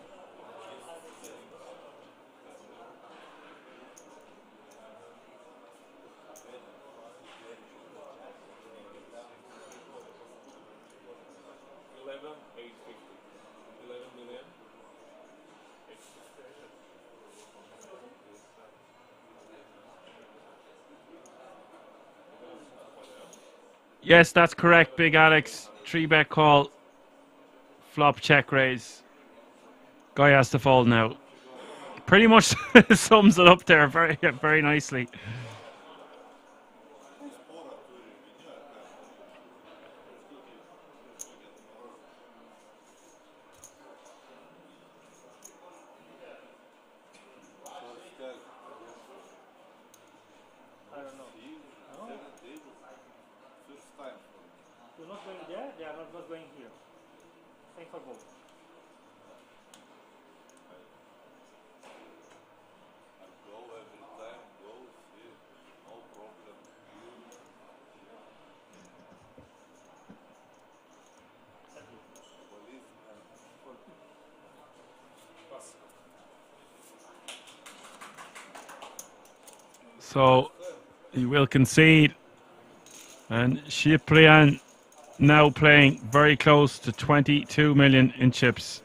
Yes, that's correct, Big Alex. 3-bet call. Flop check raise. Guy has to fold now. Pretty much sums it up there very, very nicely. I don't know. No? You're not going there? They are not going here. Same for both. So he will concede. And Ciprian now playing very close to 22 million in chips.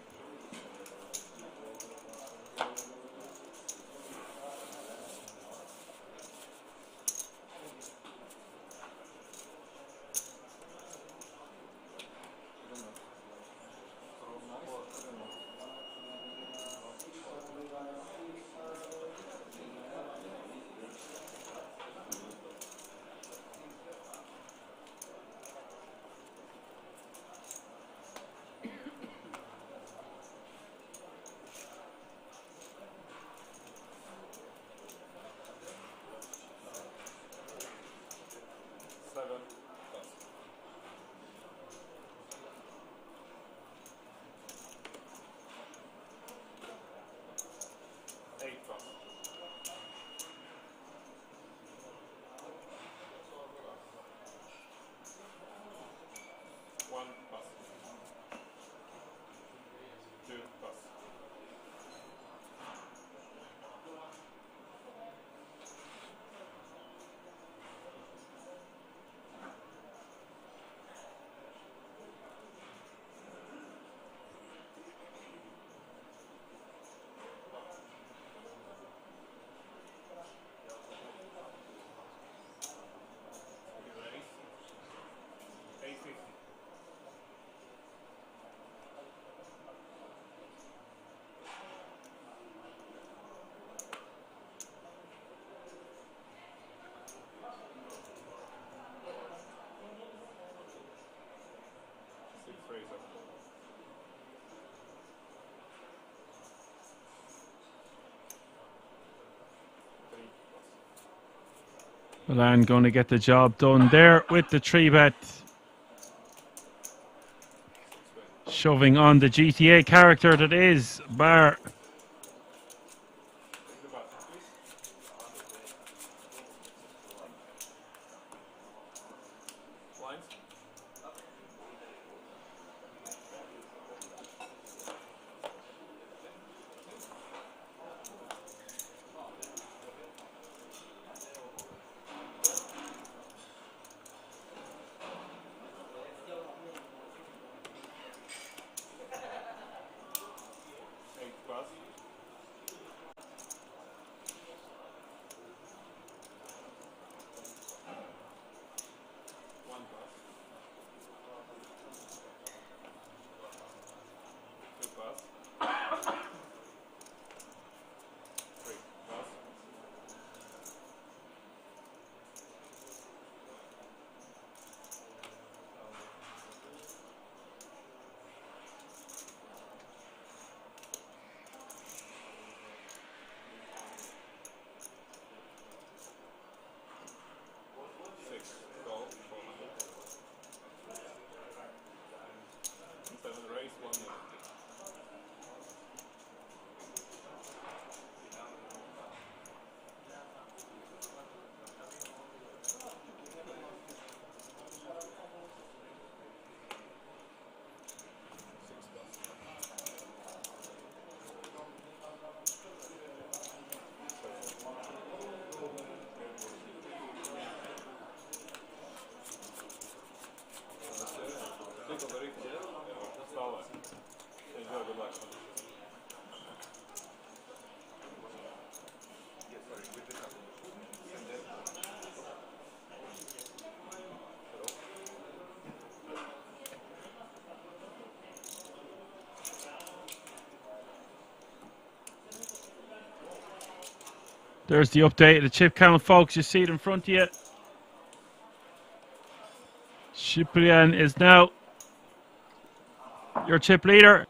Milan going to get the job done there with the 3-bet. Shoving on the GTA character that is Bar. There's the update of the chip count, folks. You see it in front of you. Cyprian is now your chip leader.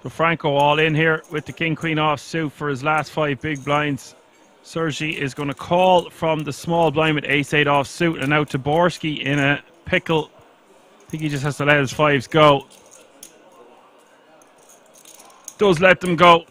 So Franco all in here with the king-queen offsuit for his last 5 big blinds. Sergi is going to call from the small blind with ace-8 offsuit, and now Taborski in a pickle. I think he just has to let his 5s go. Does let them go.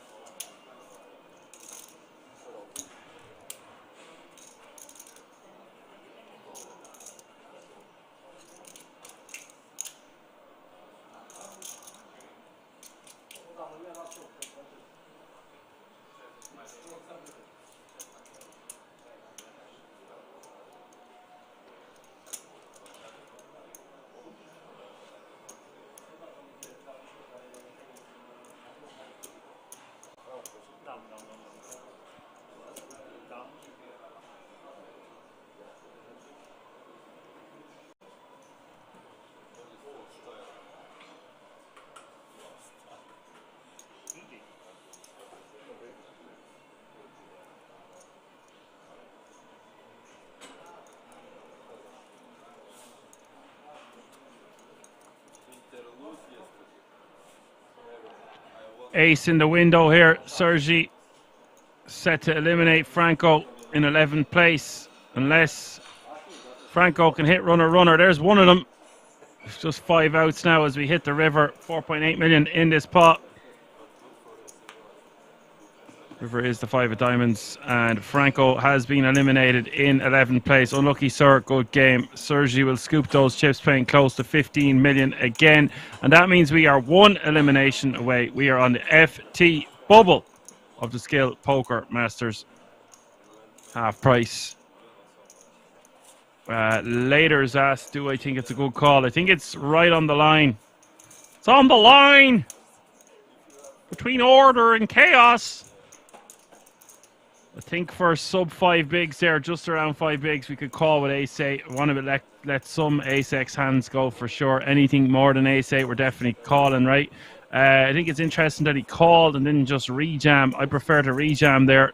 Ace in the window here. Sergi set to eliminate Franco in 11th place. Unless Franco can hit runner. There's one of them. It's just 5 outs now as we hit the river. 4.8 million in this pot. River is the 5 of diamonds, and Franco has been eliminated in 11th place. Unlucky, sir. Good game. Sergi will scoop those chips, paying close to 15 million again, and that means we are 1 elimination away. We are on the FT bubble of the Skill Poker Masters half price. Later's asked, do I think it's a good call? I think it's right on the line. It's on the line between order and chaos. I think for sub 5 bigs there, just around 5 bigs, we could call with ace 8. Want to let some ace x hands go for sure. Anything more than ace 8, we're definitely calling, right? I think it's interesting that he called and didn't just rejam. I prefer to rejam there.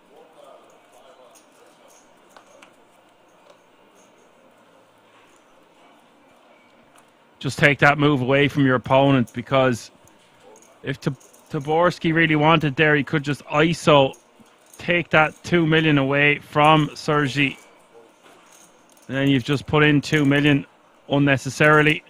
Just take that move away from your opponent, because if Taborski really wanted there, he could just ISO, take that 2 million away from Sergi, and then you've just put in 2 million unnecessarily.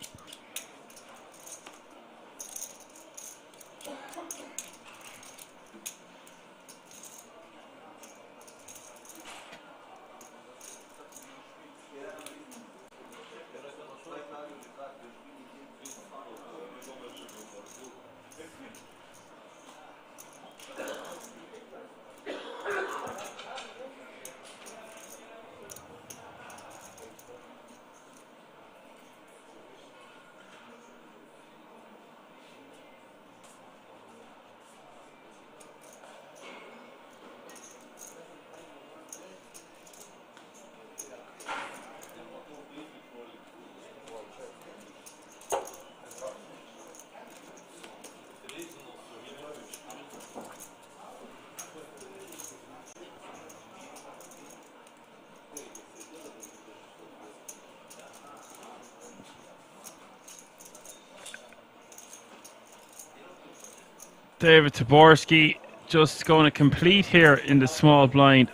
David Taborski just going to complete here in the small blind.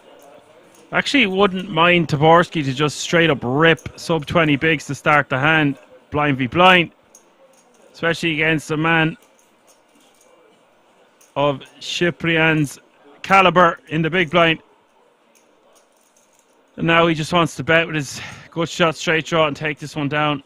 Actually, wouldn't mind Taborski to just straight up rip sub 20 bigs to start the hand, blind v blind, especially against a man of Ciprian's caliber in the big blind. And now he just wants to bet with his good shot straight draw and take this one down.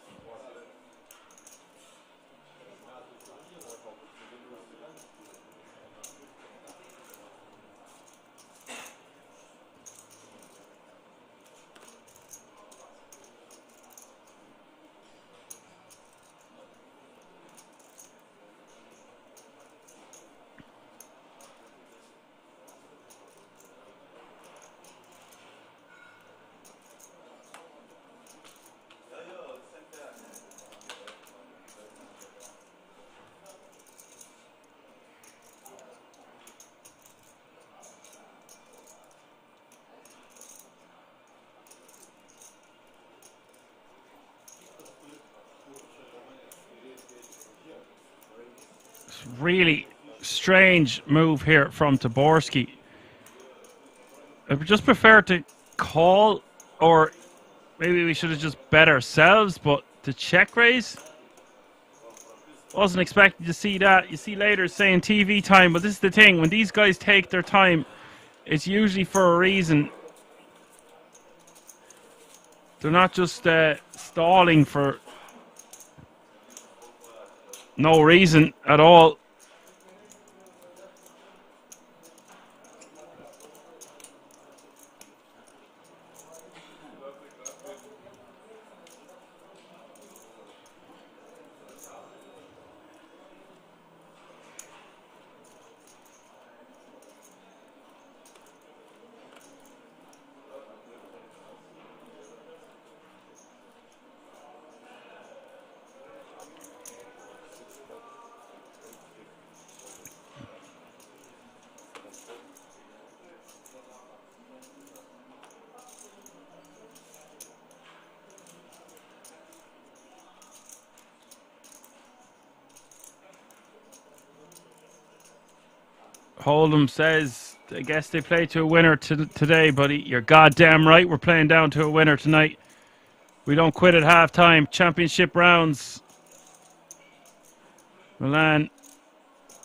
Really strange move here from Taborski. I would just prefer to call, or maybe we should have just bet ourselves, but to check raise? Wasn't expecting to see that. You see later saying TV time, but this is the thing. When these guys take their time, it's usually for a reason. They're not just stalling for no reason at all. Hold'em says, I guess they play to a winner today, buddy. You're goddamn right. We're playing down to a winner tonight. We don't quit at halftime. Championship rounds. Milan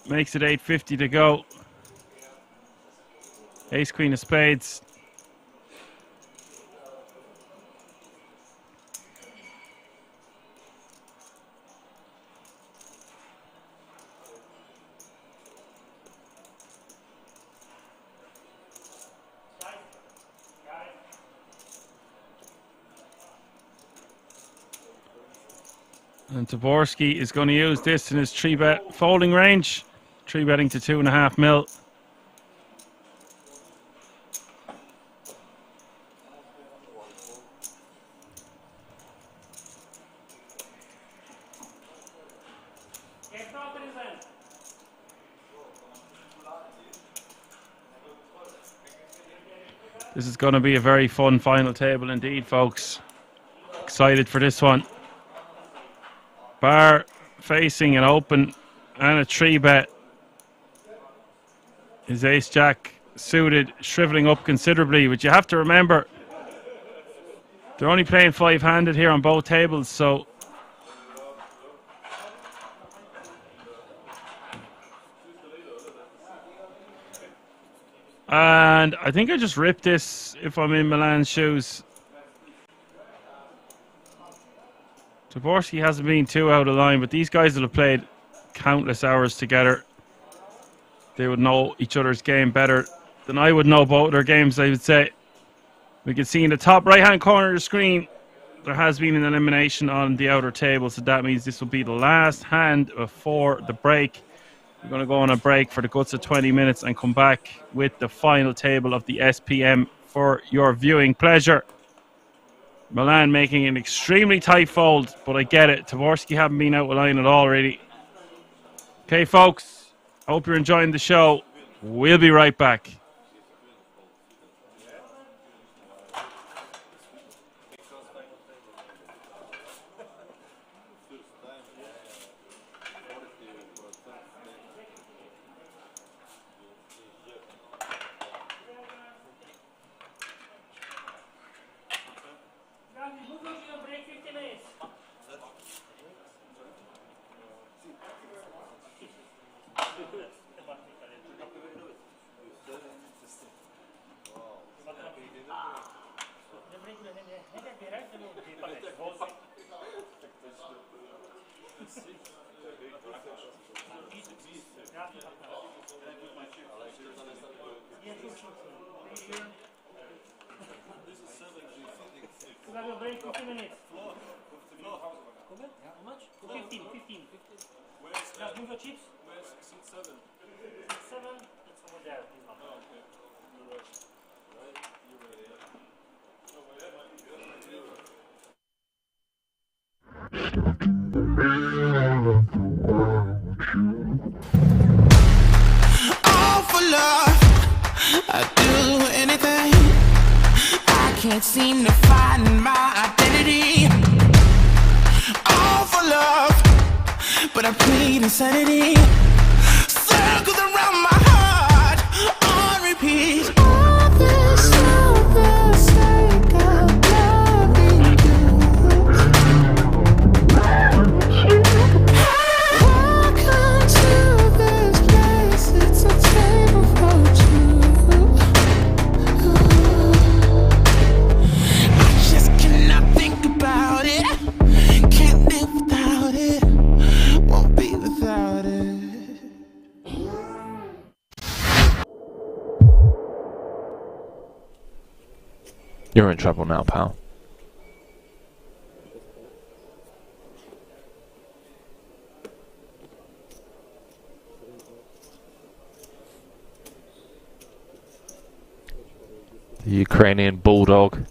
makes it 8:50 to go. Ace, queen of spades. And Taborski is going to use this in his 3-bet folding range. 3-betting to 2.5 mil. This is going to be a very fun final table indeed, folks. Excited for this one. Bar facing an open and a 3-bet. His ace-jack suited, shriveling up considerably, but you have to remember they're only playing 5-handed here on both tables, so and I think I just ripped this if I'm in Milan's shoes. Taborski hasn't been too out of line, but these guys will have played countless hours together. They would know each other's game better than I would know both their games, I would say. We can see in the top right-hand corner of the screen, there has been an elimination on the outer table, so that means this will be the last hand before the break. We're going to go on a break for the guts of 20 minutes and come back with the final table of the SPM for your viewing pleasure. Milan making an extremely tight fold, but I get it. Taborski haven't been out of line at all, really. Okay, folks, I hope you're enjoying the show. We'll be right back. Can't seem to find my identity. All for love, but I plead insanity. Circles around my heart on repeat. All this for the sake of loving you. Welcome to this place. It's a table for two. You're in trouble now, pal. The Ukrainian bulldog. It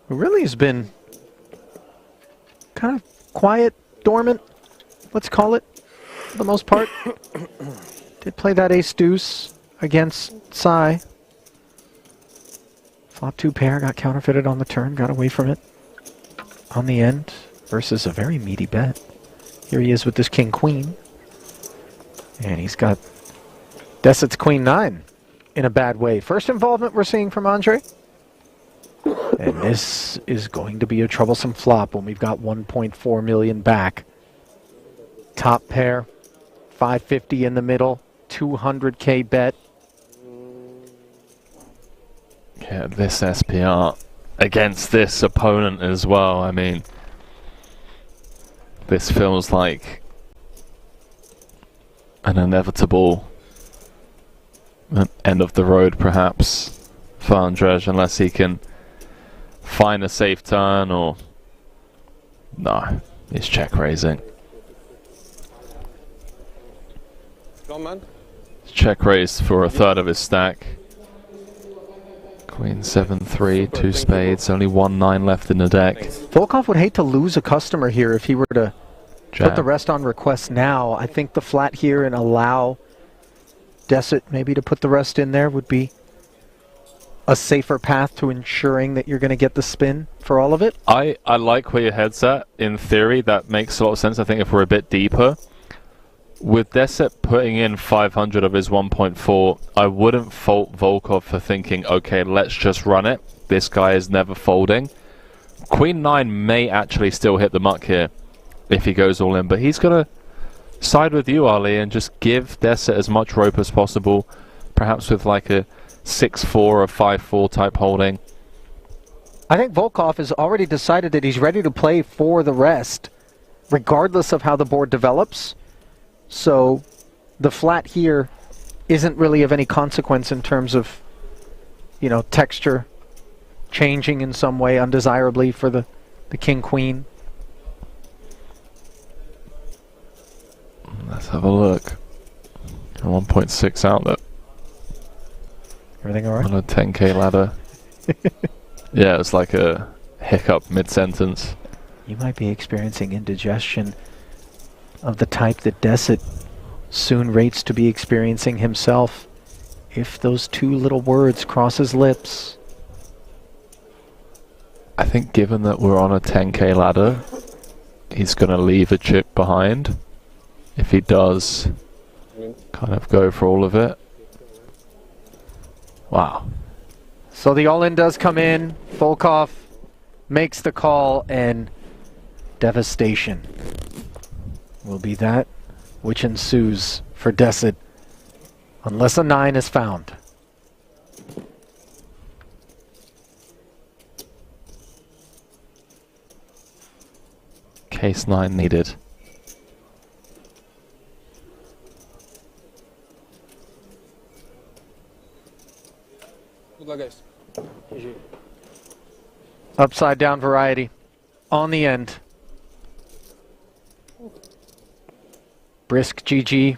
really has been kind of quiet, dormant, let's call it, for the most part. Did play that ace-deuce against Sai. Flop 2 pair, got counterfeited on the turn, got away from it on the end versus a very meaty bet. Here he is with this king-queen. And he's got Deset's queen-9 in a bad way. First involvement we're seeing from Andre. And this is going to be a troublesome flop when we've got 1.4 million back. Top pair, 550 in the middle, 200k bet. Yeah, this SPR against this opponent as well. I mean, this feels like an inevitable end of the road, perhaps, for Andrzej, unless he can find a safe turn or... No, he's check raising. Go on, man. Check raised for a third of his stack. Queen 7-3, 2 spades, only 1-9 left in the deck. Volkov would hate to lose a customer here if he were to Jam. put the rest on request now. I think the flat here and allow Deset maybe to put the rest in there would be a safer path to ensuring that you're going to get the spin for all of it. I like where your head's at. In theory, that makes a lot of sense. I think if we're a bit deeper, with Deset putting in 500 of his 1.4, I wouldn't fault Volkov for thinking, okay, let's just run it. This guy is never folding. Queen 9 may actually still hit the muck here if he goes all in, but he's going to side with you, Ali, and just give Deset as much rope as possible, perhaps with like a 6-4 or 5-4 type holding. I think Volkov has already decided that he's ready to play for the rest, regardless of how the board develops. So the flat here isn't really of any consequence in terms of, you know, texture changing in some way undesirably for the king-queen. Let's have a look. 1.6 outlet. Everything all right? On a 10k ladder. Yeah, it's like a hiccup mid-sentence. You might be experiencing indigestion of the type that Deset soon rates to be experiencing himself if those two little words cross his lips. I think given that we're on a 10k ladder, he's going to leave a chip behind. If he does, kind of go for all of it. Wow. So the all-in does come in. Volkov makes the call, and devastation will be that which ensues for Deset unless a 9 is found. Case 9 needed. Good luck, guys. Upside down variety on the end. Brisk GG.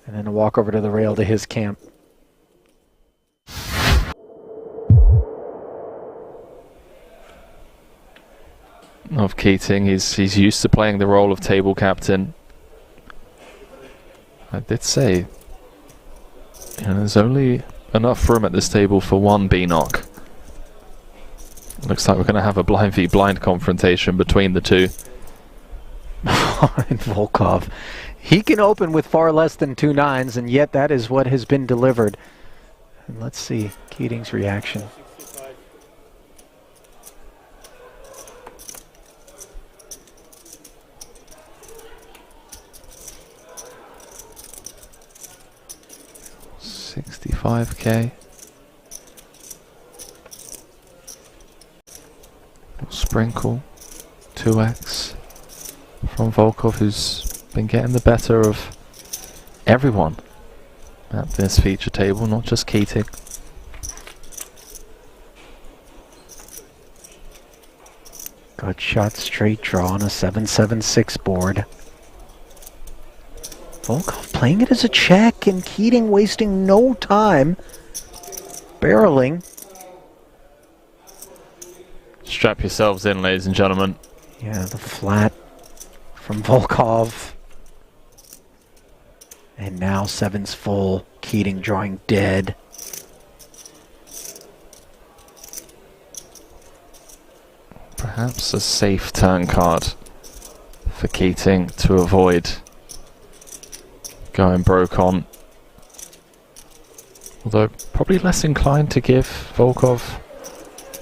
And then a walk over to the rail to his camp. Of Keating, he's used to playing the role of table captain. I did say, you know, there's only enough room at this table for one B-knock. Looks like we're going to have a blind v blind confrontation between the two. And Volkov, he can open with far less than 2 9s, and yet that is what has been delivered. And let's see Keating's reaction. $65k. Sprinkle 2x from Volkov, who's been getting the better of everyone at this feature table, not just Keating. Good shot, straight draw on a 7-7-6 board. Volkov playing it as a check, and Keating wasting no time barreling. Strap yourselves in, ladies and gentlemen. Yeah, the flat from Volkov. And now 7's full. Keating drawing dead. Perhaps a safe turn card for Keating to avoid going broke on. Although probably less inclined to give Volkov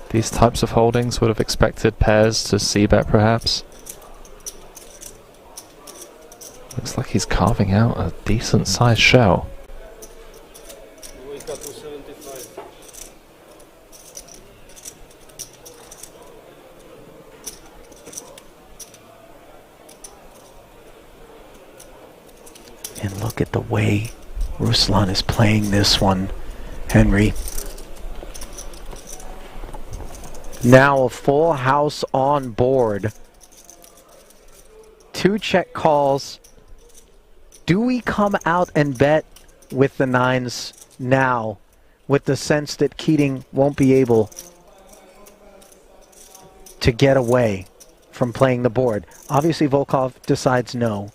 these types of holdings. Would have expected pairs to c-bet perhaps. Looks like he's carving out a decent sized shell. And look at the way Ruslan is playing this one, Henry. Now a full house on board. 2 check calls. Do we come out and bet with the 9s now, with the sense that Keating won't be able to get away from playing the board? Obviously Volkov decides no.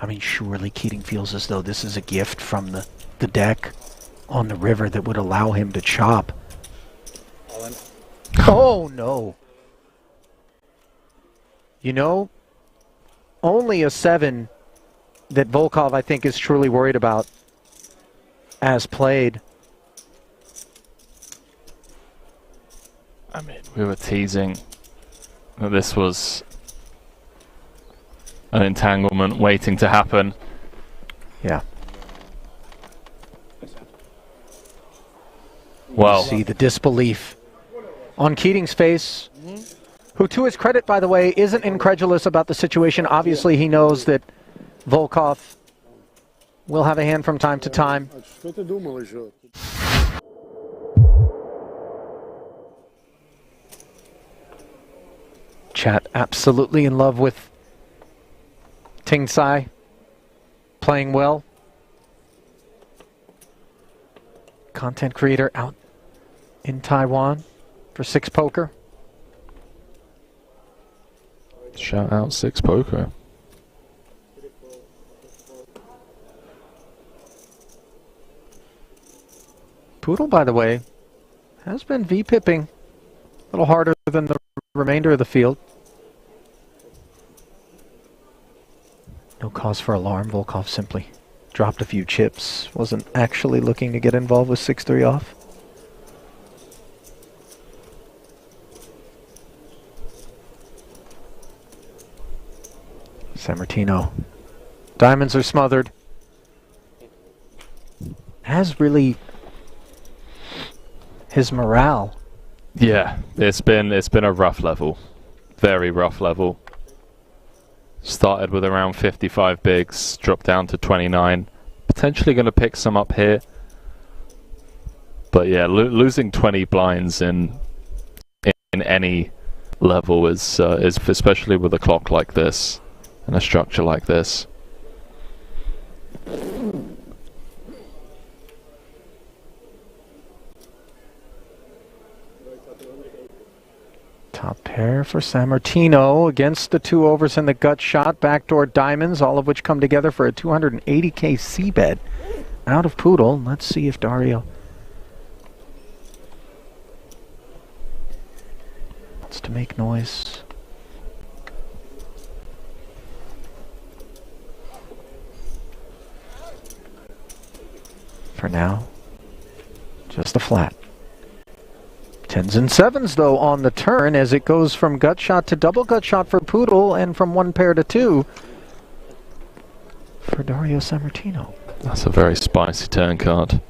I mean, surely Keating feels as though this is a gift from the deck on the river that would allow him to chop. Oh, no. You know, only a 7 that Volkov, I think, is truly worried about as played. I mean, we were teasing that this was an entanglement waiting to happen. Yeah. Well, you see the disbelief on Keating's face, who to his credit, by the way, isn't incredulous about the situation. Obviously, he knows that Volkov will have a hand from time to time. Chat absolutely in love with Ting Tsai playing well. Content creator out in Taiwan for 6 Poker. Shout out 6 Poker. Poodle, by the way, has been V-pipping a little harder than the remainder of the field. No cause for alarm. Volkov simply dropped a few chips. Wasn't actually looking to get involved with 6-3 off. Sammartino. Diamonds are smothered. Has really his morale. Yeah, it's been a rough level. Very rough level. Started with around 55 bigs, dropped down to 29. Potentially going to pick some up here. But yeah, losing 20 blinds in any level is especially with a clock like this and a structure like this. Top pair for Sammartino against the 2 overs and the gut shot. Backdoor diamonds, all of which come together for a 280k c-bet out of Poodle. Let's see if Dario wants to make noise. For now, just a flat. 10s and 7s, though, on the turn as it goes from gut shot to double gut shot for Poodle and from 1 pair to 2 for Dario Sammartino. That's a very spicy turn card.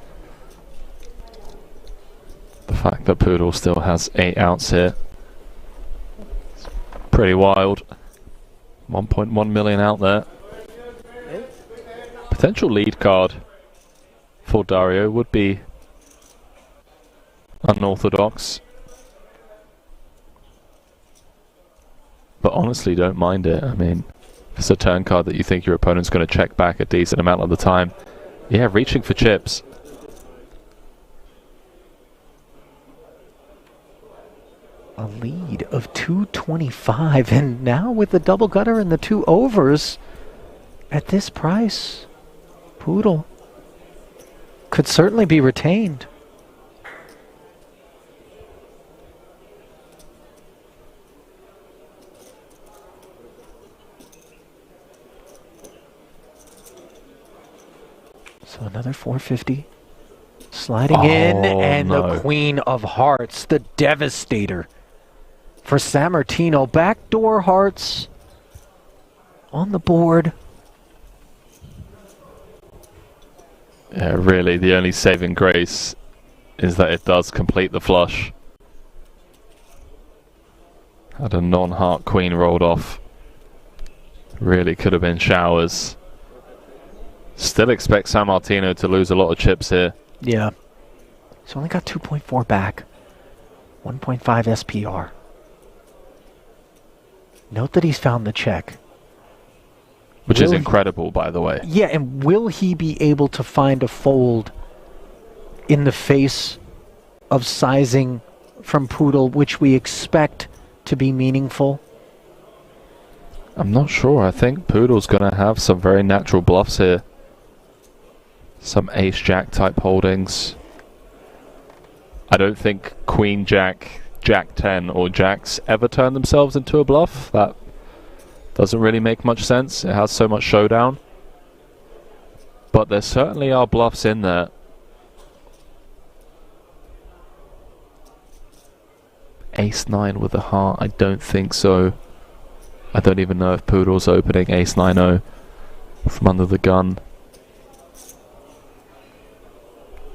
The fact that Poodle still has 8 outs here. It's pretty wild. 1.1 million out there. Potential lead card for Dario would be unorthodox, but honestly don't mind it. I mean, if it's a turn card that you think your opponent's going to check back a decent amount of the time, yeah, reaching for chips. A lead of 225, and now with the double gutter and the 2 overs at this price, Poodle could certainly be retained. So another 450. Sliding in, and the Queen of Hearts, the Devastator. For Sammartino, backdoor hearts on the board. Yeah, really, the only saving grace is that it does complete the flush. Had a non-heart queen rolled off. Really could have been showers. Still expect Sammartino to lose a lot of chips here. Yeah. He's only got 2.4 back. 1.5 SPR. Note that he's found the check. Which is incredible, by the way. Yeah, and will he be able to find a fold in the face of sizing from Poodle, which we expect to be meaningful? I'm not sure. I think Poodle's going to have some very natural bluffs here. Some ace-jack type holdings. I don't think queen-jack, jack-10 or jacks ever turn themselves into a bluff. That doesn't really make much sense. It has so much showdown. But there certainly are bluffs in there. Ace-9 with a heart, I don't think so. I don't even know if Poodle's opening ace-9-0 from under the gun.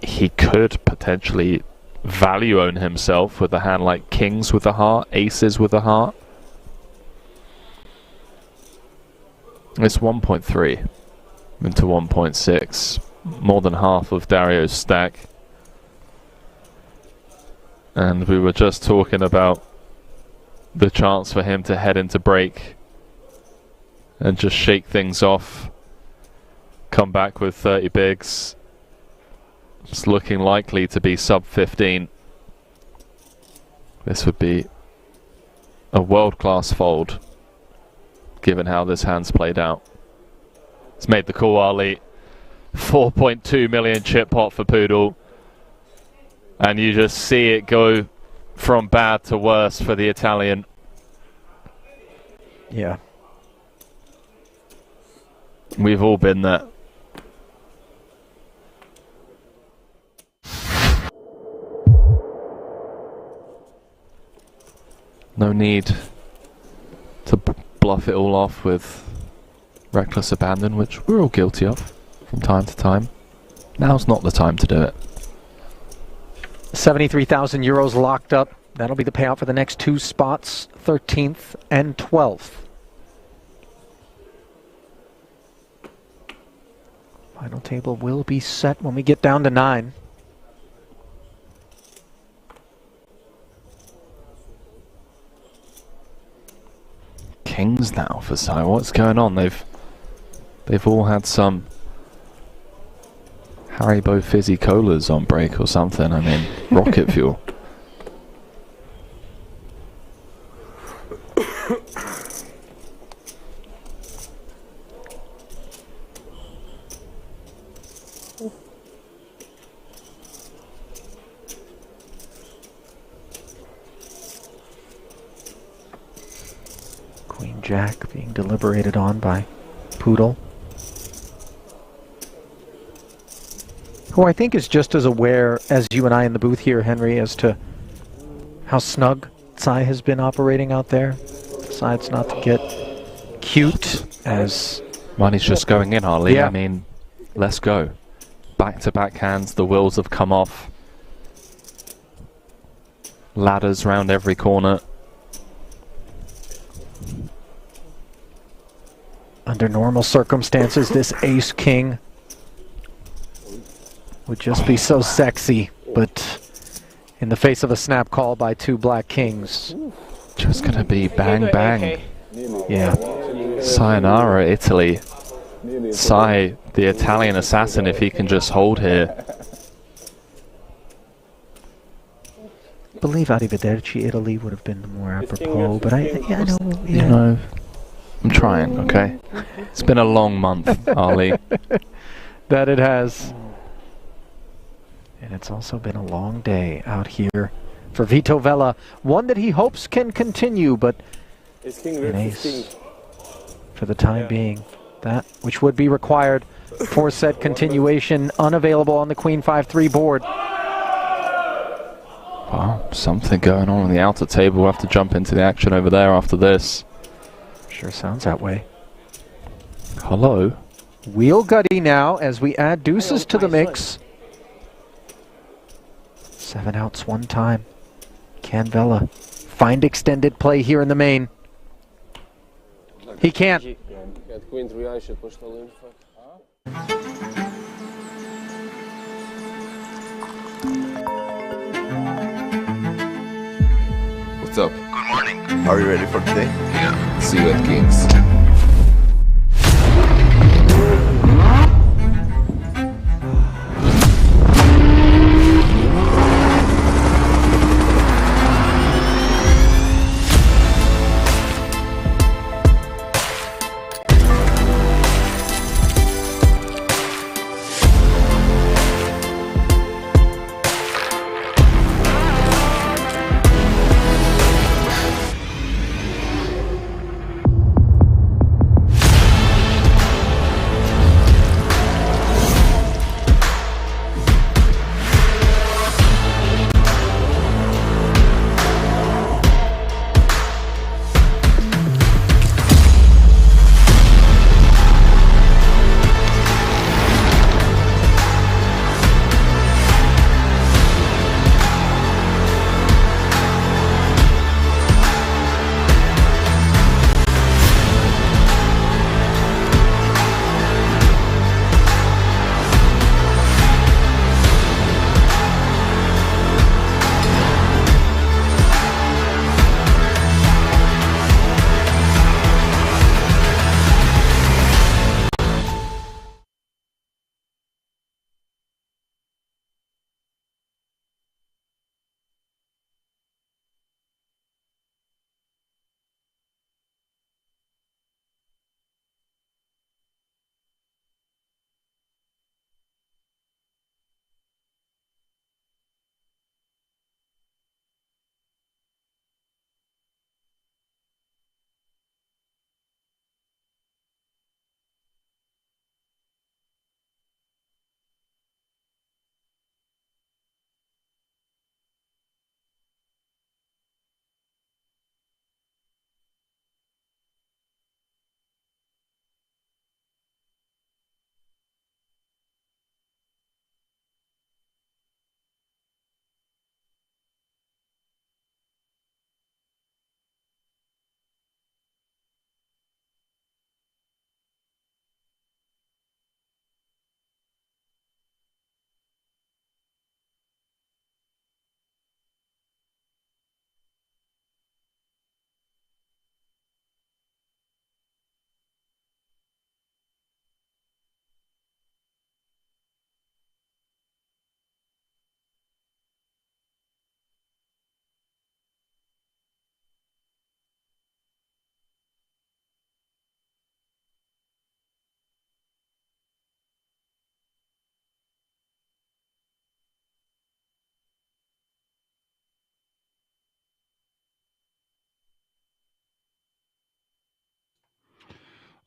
He could potentially value own himself with a hand like kings with a heart, aces with a heart. It's 1.3 into 1.6, more than half of Dario's stack. And we were just talking about the chance for him to head into break and just shake things off, come back with 30 bigs. It's looking likely to be sub 15. This would be a world-class fold, given how this hand's played out. It's made the call, Ali. 4.2 million chip pot for Poodle. And you just see it go from bad to worse for the Italian. Yeah. We've all been there. No need to bluff it all off with reckless abandon, which we're all guilty of from time to time. Now's not the time to do it. 73,000 euros locked up. That'll be the payout for the next two spots, 13th and 12th. Final table will be set when we get down to 9. Kings now for Sai. What's going on? They've all had some Haribo fizzy colas on break or something. I mean, rocket fuel. Queen Jack being deliberated on by Poodle, who I think is just as aware as you and I in the booth here, Henry, as to how snug Tsai has been operating out there. Decides not to get cute as... Money's just going in, Ali. Yeah. I mean, let's go. Back-to-back hands, the wheels have come off. Ladders round every corner. Under normal circumstances, this ace-king would just be so sexy, but in the face of a snap call by two black kings, just gonna be bang bang. Yeah. Sayonara, Italy. Sai, the Italian assassin, if he can just hold here. I believe Arrivederci Italy would have been more apropos, but I know. Yeah. You know, I'm trying, okay? It's been a long month, Ali. That it has. And it's also been a long day out here for Vito Vella. One that he hopes can continue, but an ace for the time being. That which would be required Four-set continuation unavailable on the Queen 5-3 board. Wow, something going on the outer table. We'll have to jump into the action over there after this. Sure sounds that way. Hello. Wheel gutty now as we add deuces to the mix. 7 outs one time. Can Vela find extended play here in the main? He can't. What's up? Good morning. Are you ready for today? Yeah. See you at Kings.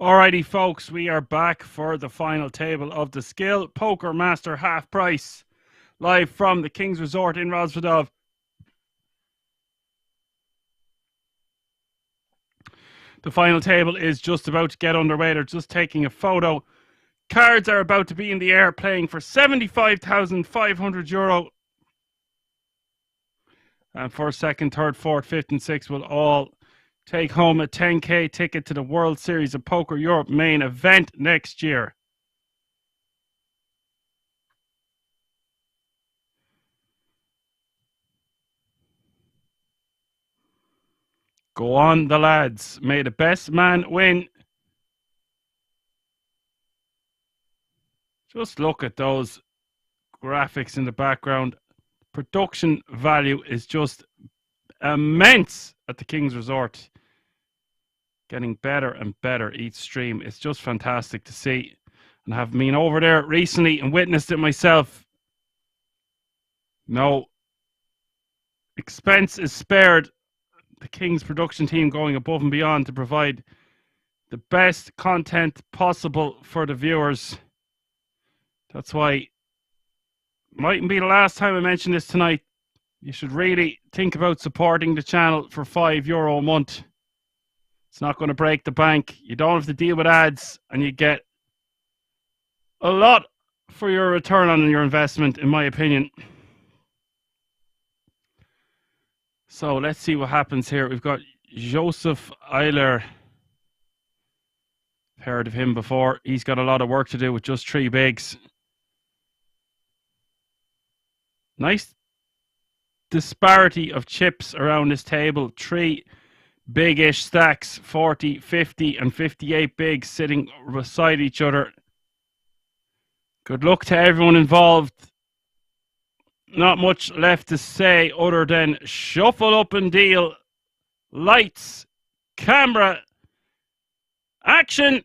Alrighty, folks, we are back for the final table of the Skill Poker Master half price, live from the King's Resort in Rosvedov. The final table is just about to get underway. They're just taking a photo. Cards are about to be in the air, playing for €75,500. And first, second, third, fourth, fifth, and sixth will all take home a 10K ticket to the World Series of Poker Europe main event next year. Go on, the lads. May the best man win. Just look at those graphics in the background. Production value is just immense at the King's Resort. Getting better and better each stream. It's just fantastic to see. And I have been over there recently and witnessed it myself. No expense is spared. The King's production team going above and beyond to provide the best content possible for the viewers. That's why, mightn't be the last time I mention this tonight. You should really think about supporting the channel for €5 a month. It's not going to break the bank. You don't have to deal with ads, and you get a lot for your return on your investment, in my opinion. So let's see what happens here. We've got Joseph Eiler. Heard of him before. He's got a lot of work to do with just 3 bigs. Nice disparity of chips around this table. 3 big-ish stacks, 40, 50, and 58 bigs sitting beside each other. Good luck to everyone involved. Not much left to say other than shuffle up and deal. Lights, camera, action!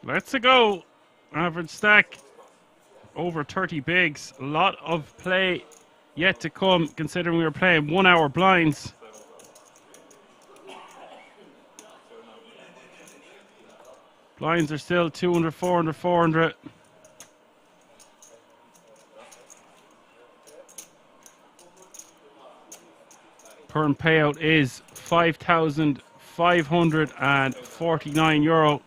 Let's go. Average stack over 30 bigs. A lot of play yet to come, considering we were playing 1 hour blinds. Blinds are still 200, 400, 400. Current payout is €5,549.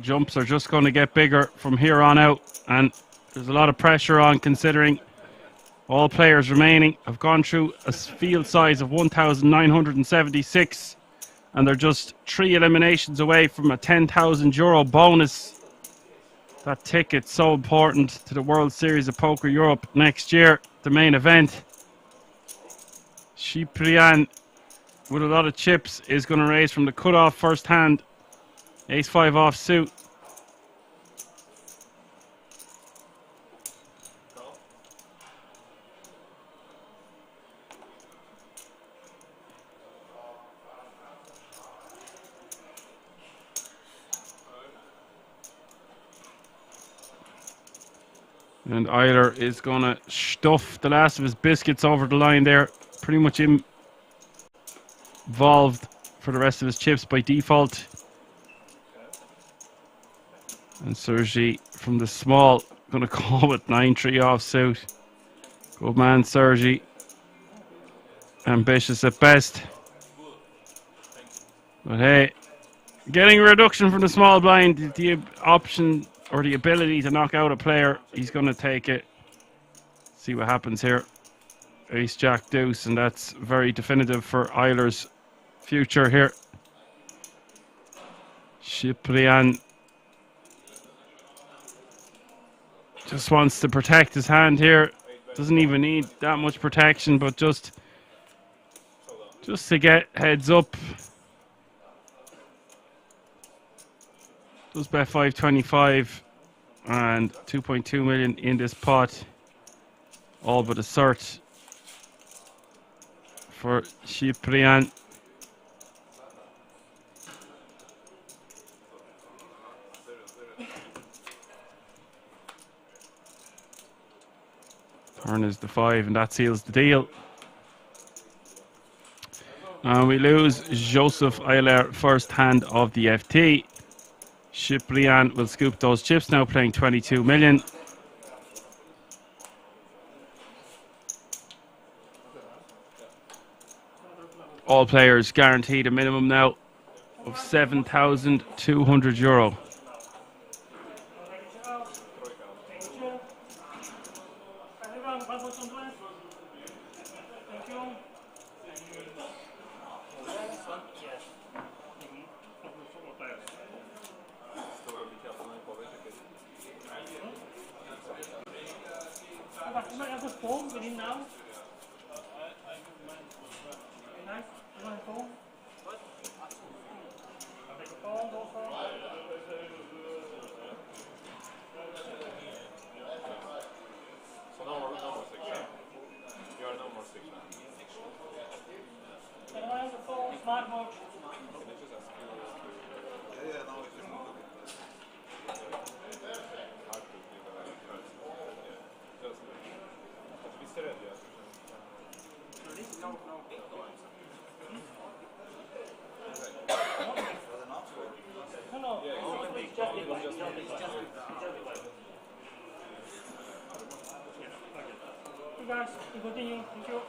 Jumps are just going to get bigger from here on out, and there's a lot of pressure on, considering all players remaining have gone through a field size of 1,976, and they're just 3 eliminations away from a €10,000 bonus. That ticket's so important to the World Series of Poker Europe next year, the main event. Ciprian, with a lot of chips, is going to raise from the cutoff first hand. Ace-5 offsuit. And Eiler is going to stuff the last of his biscuits over the line there. Pretty much involved for the rest of his chips by default. And Sergi from the small going to call with 9-3 offsuit. Good man, Sergi. Ambitious at best. But hey, getting a reduction from the small blind, the option or the ability to knock out a player, he's going to take it. See what happens here. Ace, Jack, Deuce, and that's very definitive for Eiler's future here. Ciprian just wants to protect his hand here. Doesn't even need that much protection, but just to get heads up. Does bet 525 and 2.2 million in this pot. All but a cert for Ciprian. Turn is the 5, and that seals the deal. And we lose Joseph Eiler, first hand of the FT. Ciprian will scoop those chips now, playing 22 million. All players guaranteed a minimum now of €7,200. what's on the left? Thank you. Yes. Of the football players. You might have a phone with him now. Nice. You want a phone? What? I'll take a phone also. So no more 6 now. You are no more 6 now. Can I have a phone, smartwatch? Yeah, no, it's just hard to give a first. Yeah, just be steady, yeah. No, no. No, no. It's just the way. You guys, you continue. Thank you.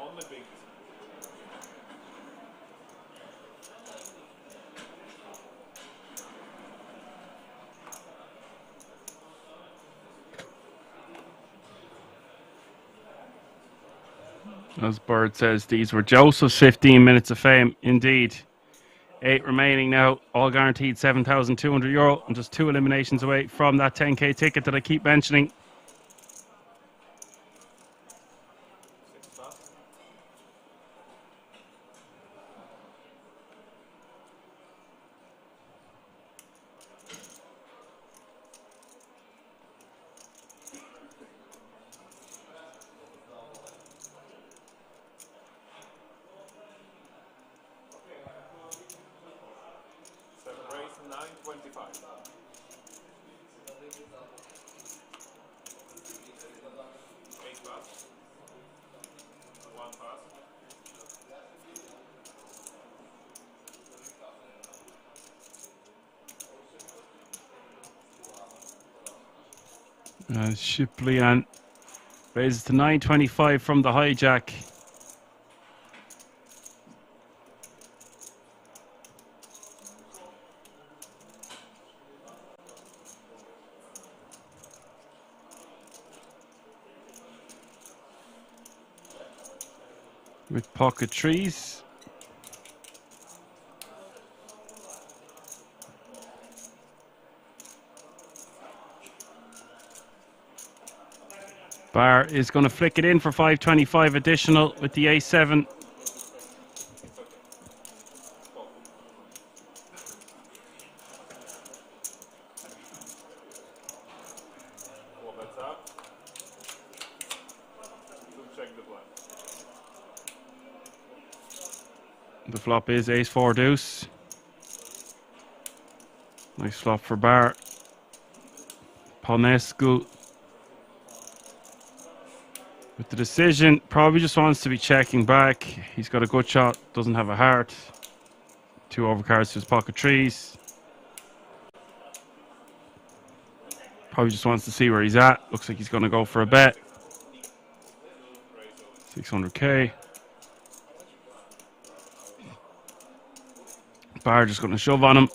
Only big. As Bird says, these were Joseph's 15 minutes of fame. Indeed. 8 remaining now, all guaranteed €7,200, and just 2 eliminations away from that 10k ticket that I keep mentioning. Race 925. 8 pass. 1 pass. Shipley raises to 925 from the hijack. With pocket trees. Barr is going to flick it in for 525 additional with the A7. The flop is ace-4 deuce. Nice flop for Barr. Ponescu with the decision. Probably just wants to be checking back. He's got a good shot, doesn't have a heart. 2 overcards to his pocket trees. Probably just wants to see where he's at. Looks like he's going to go for a bet. 600k. Barr just going to shove on him.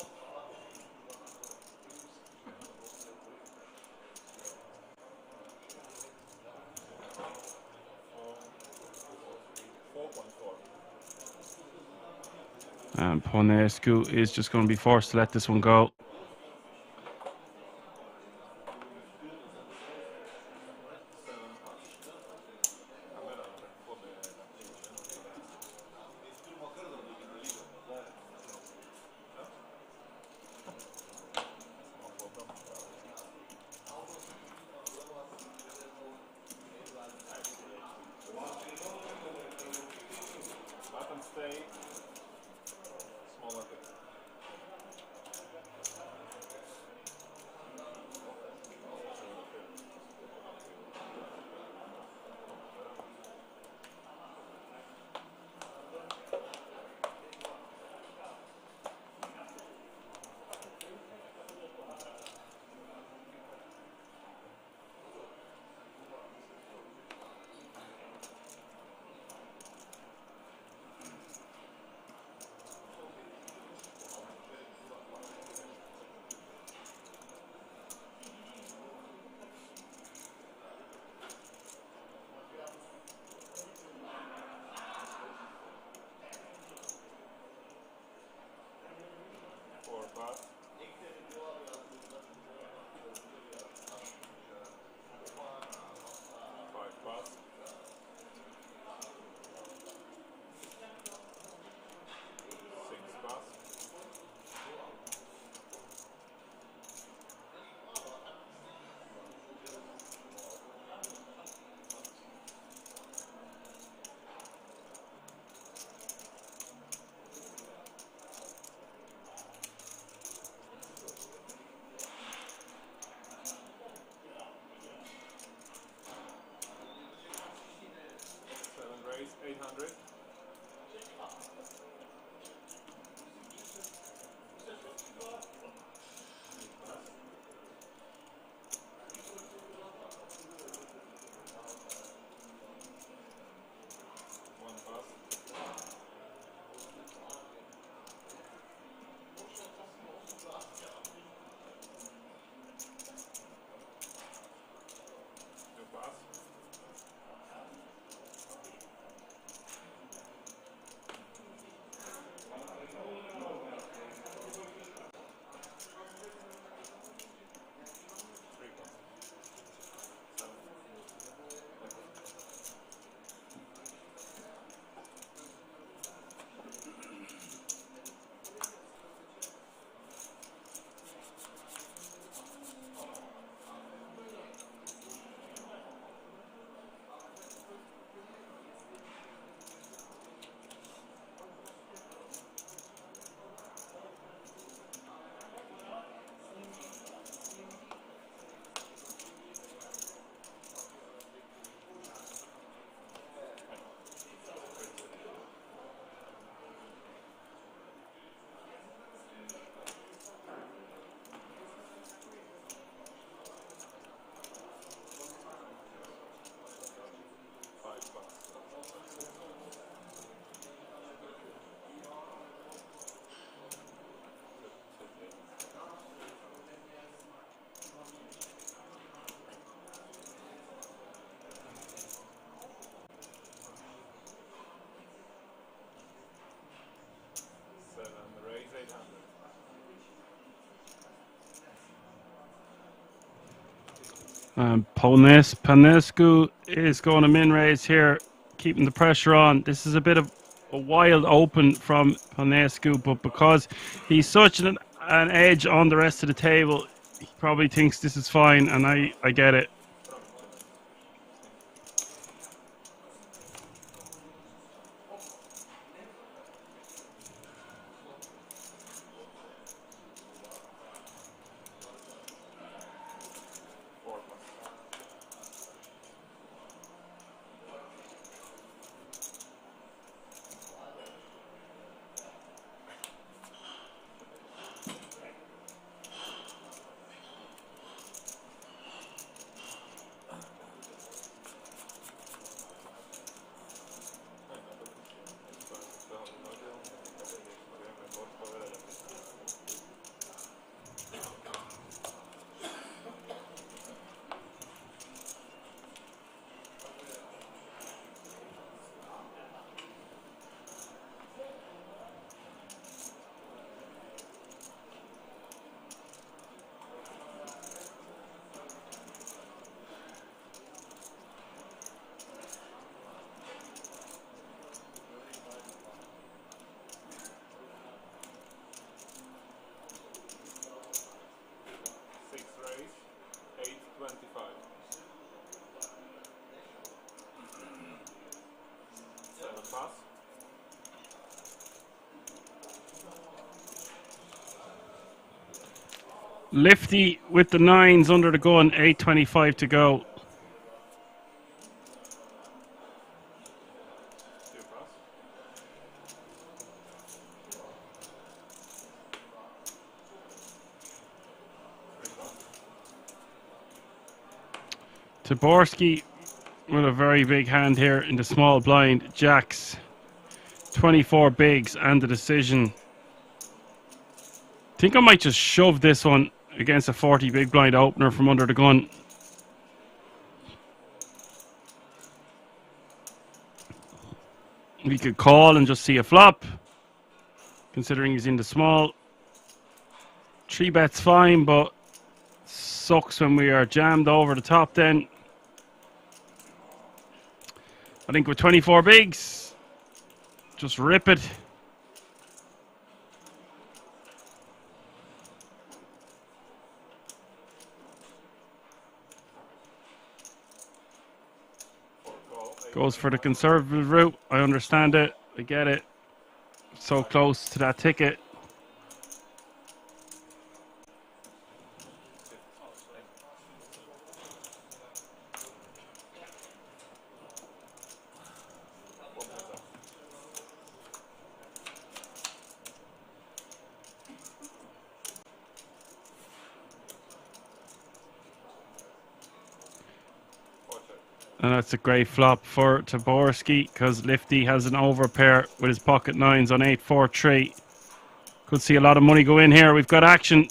And Ponescu is just going to be forced to let this one go. pass. 5 pass. 6 pass. 7 raise, 800. 1 pass. 2 pass. 3 pass. 7. 5 pass. 7 raise, 800. Panescu is going to min raise here, keeping the pressure on. This is a bit of a wild open from Panescu, but because he's such an edge on the rest of the table, he probably thinks this is fine, and I get it.6 raise, 825. 7 pass. 'Lifty with the 9s under the gun, 8.25 to go. 2 pass. 3 pass. Taborski with a very big hand here in the small blind. Jacks, 24 bigs and the decision. I think I might just shove this one against a 40 big blind opener from under the gun. We could call and just see a flop, considering he's in the small. 3 bets fine, but sucks when we are jammed over the top then. I think with 24 bigs, just rip it. Goes for the conservative route. I understand it. I get it. So close to that ticket. And that's a great flop for Taborski because Lifty has an overpair with his pocket nines on 8-4-3. Could see a lot of money go in here. We've got action.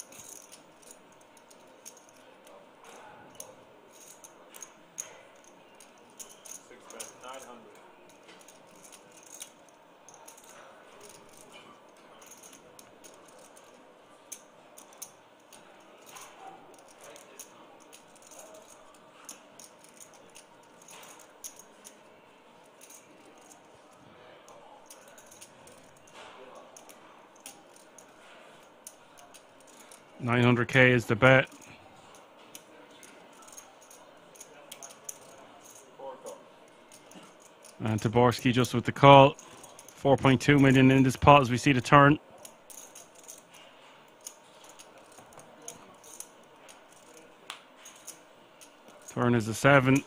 $900K is the bet. And Taborski just with the call. 4.2 million in this pot as we see the turn. Turn is a 7.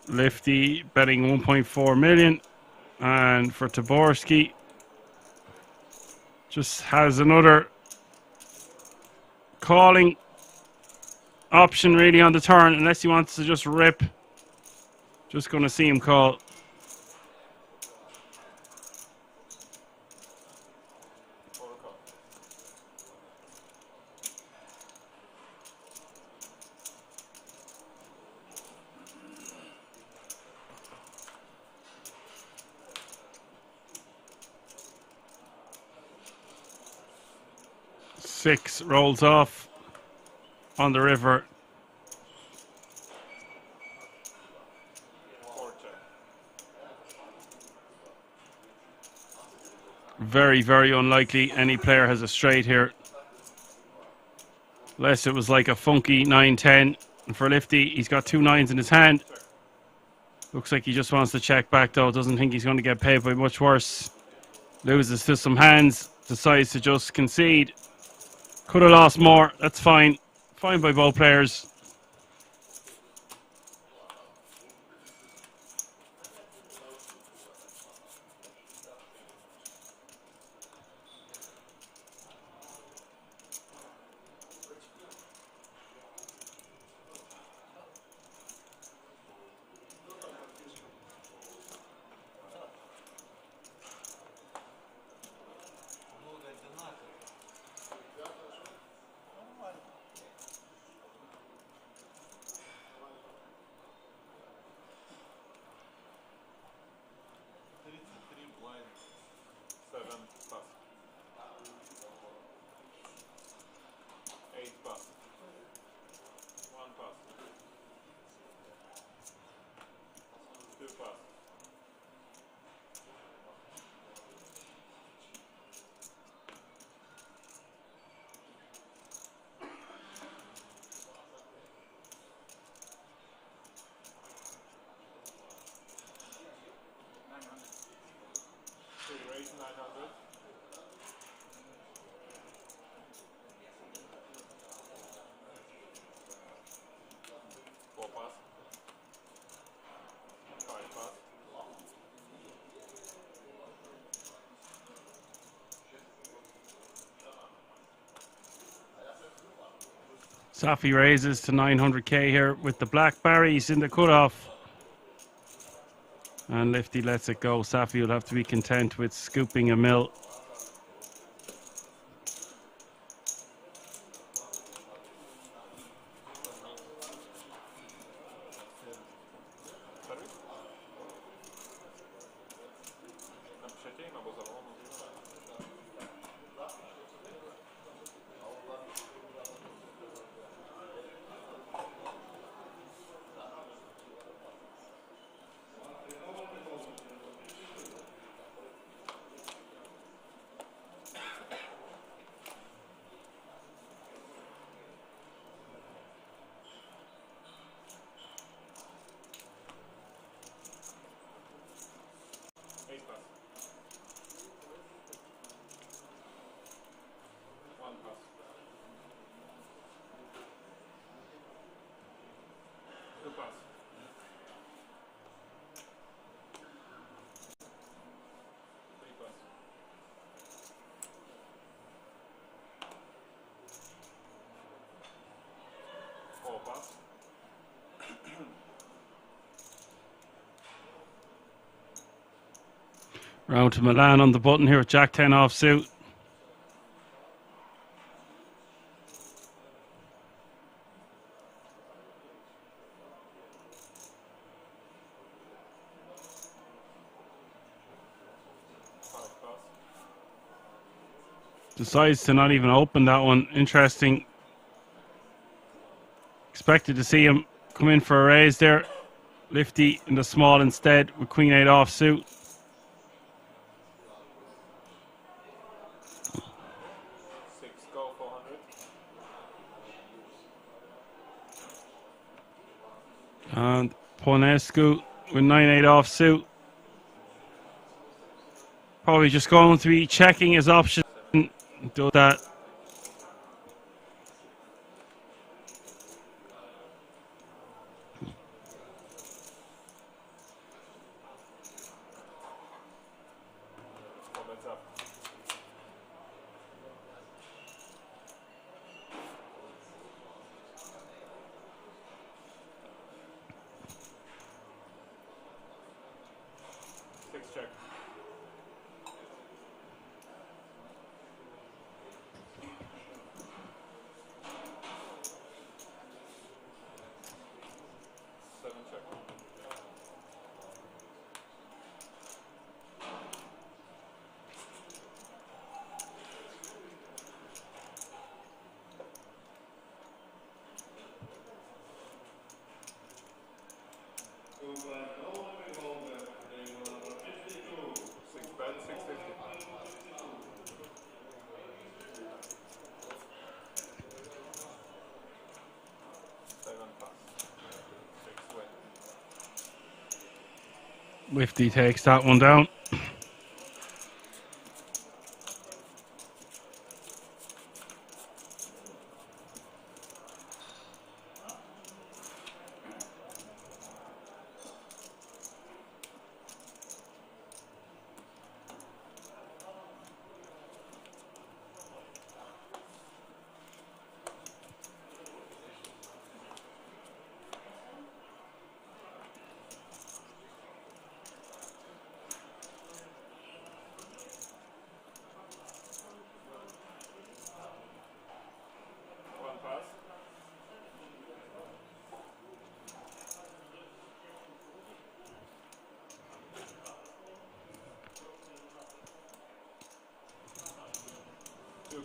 Lifty betting 1.4 million, and for Taborski just has another calling option really on the turn unless he wants to just rip. Just going to see him call. Six rolls off on the river. Very, very unlikely any player has a straight here. Unless it was like a funky 9-10. And for Lifty, he's got 2 9s in his hand. Looks like he just wants to check back though. Doesn't think he's going to get paid by much worse. Loses to some hands. Decides to just concede. Could have lost more. That's fine. Fine by both players. Safi raises to 900k here with the black berries in the cutoff. And Lifty lets it go. Safi will have to be content with scooping a mil. Round to Milan on the button here with Jack 10 off suit. Decides to not even open that one. Interesting. Expected to see him come in for a raise there. Lifty in the small instead with Queen 8 off suit. And Ponescu with 9-8 off suit. Probably just going to be checking his option. Do that. Lifty takes that one down.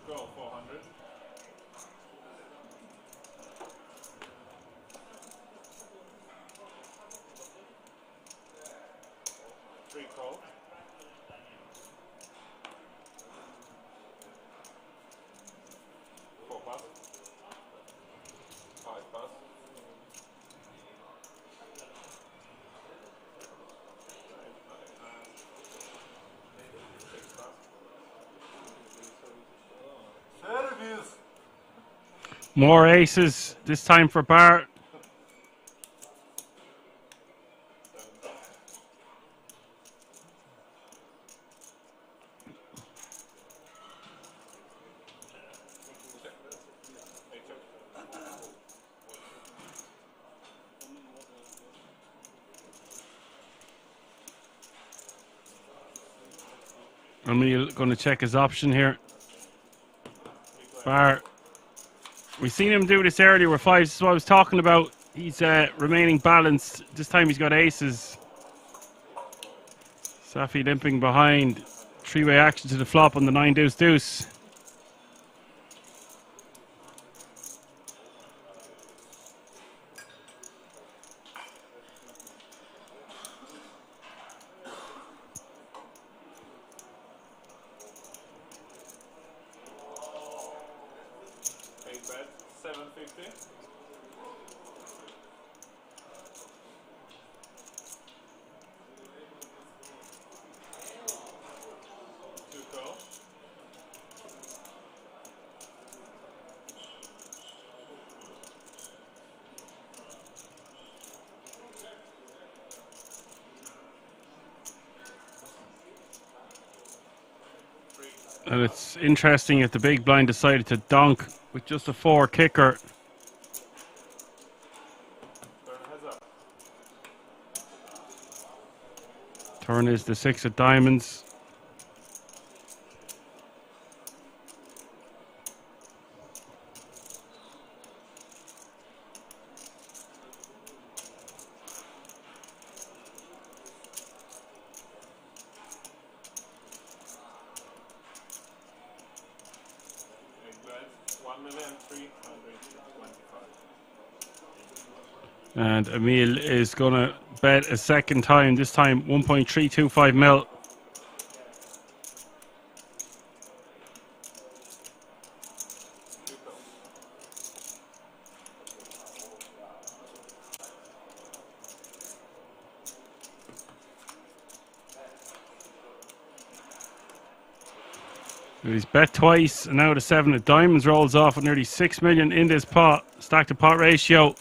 Go 400. Three call. 4 pass. 5 pass. 6 pass. Service. More aces, this time for Bart. Emil going to check his option here. Bar. We've seen him do this earlier with fives. This is what I was talking about. He's remaining balanced. This time he's got aces. Safi limping behind. Three-way action to the flop on the 9 deuce deuce. Big bet, 750. Two call. And it's interesting if the big blind decided to donk with just a 4 kicker. Turn heads up. Turn is the 6 of diamonds. Big bet, 1,325,000. And Emil is going to bet a second time, this time 1.325 mil. He's bet twice, and now the 7 of diamonds rolls off with nearly 6 million in this pot. Stack to pot ratio, a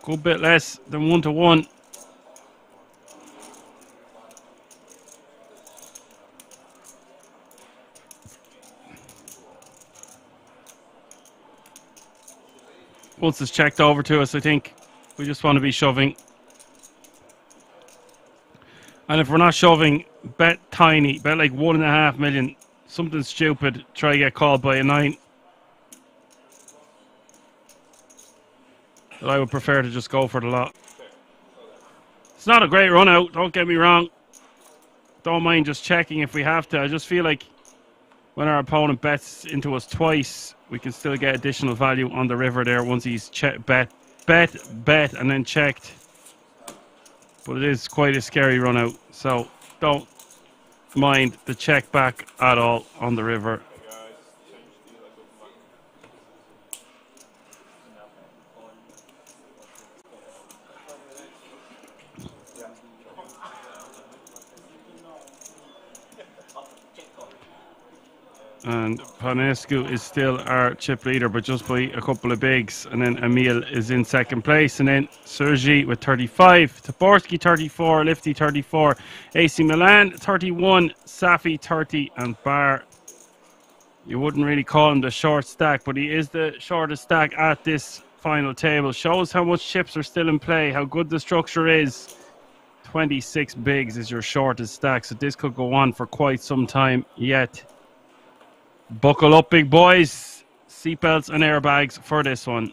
good bit less than 1 to 1. Once it's checked over to us, I think we just want to be shoving. And if we're not shoving, bet tiny, bet like 1.5 million. Something stupid, try to get called by a 9. But I would prefer to just go for the lot. It's not a great run out, don't get me wrong. Don't mind just checking if we have to. I just feel like when our opponent bets into us twice, we can still get additional value on the river there once he's bet, and then checked. But it is quite a scary run out, so don't mind the check back at all on the river. And Panescu is still our chip leader, but just by a couple of bigs. And then Emil is in second place. And then Sergi with 35. Taborski 34. Lifty 34. AC Milan 31. Safi 30. And Bar, you wouldn't really call him the short stack, but he is the shortest stack at this final table. Shows how much chips are still in play, how good the structure is. 26 bigs is your shortest stack. So this could go on for quite some time yet. Buckle up, big boys. Seatbelts and airbags for this one.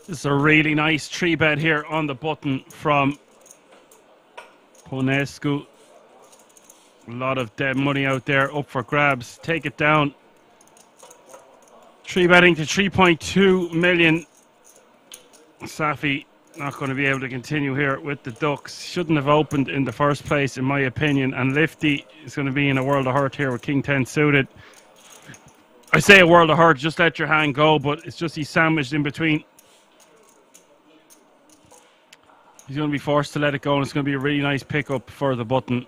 This is a really nice 3-bet here on the button from Ponescu. A lot of dead money out there up for grabs. Take it down. 3-betting to 3.2 million. Safi not going to be able to continue here with the Ducks. Shouldn't have opened in the first place, in my opinion. And Lifty is going to be in a world of hurt here with King 10 suited. I say a world of hurt, just let your hand go, but it's just he's sandwiched in between. He's going to be forced to let it go, and it's going to be a really nice pickup for the button.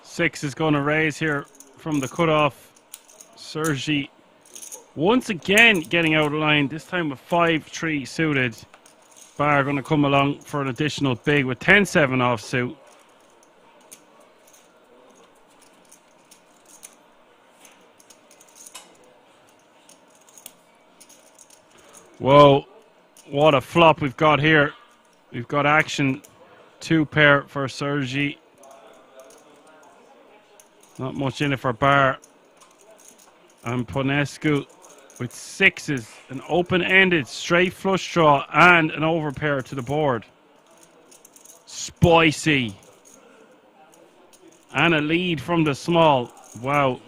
Six is going to raise here from the cutoff. Sergi once again getting out of line, this time with 5-3 suited. Bar going to come along for an additional big with 10-7 offsuit. Whoa, what a flop we've got here. We've got action 2 pair for Sergi. Not much in it for Bar. And Ponescu with 6s, an open-ended straight flush draw and an overpair to the board. Spicy. And a lead from the small. Wow.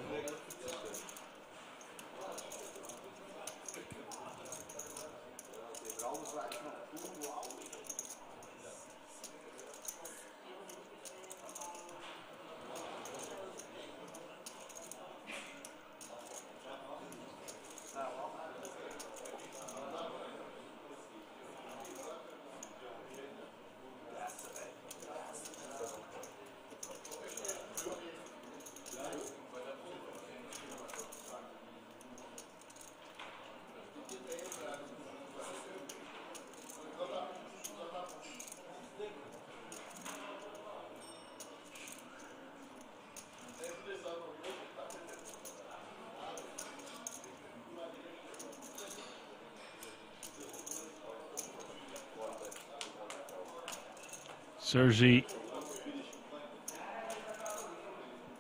Sergi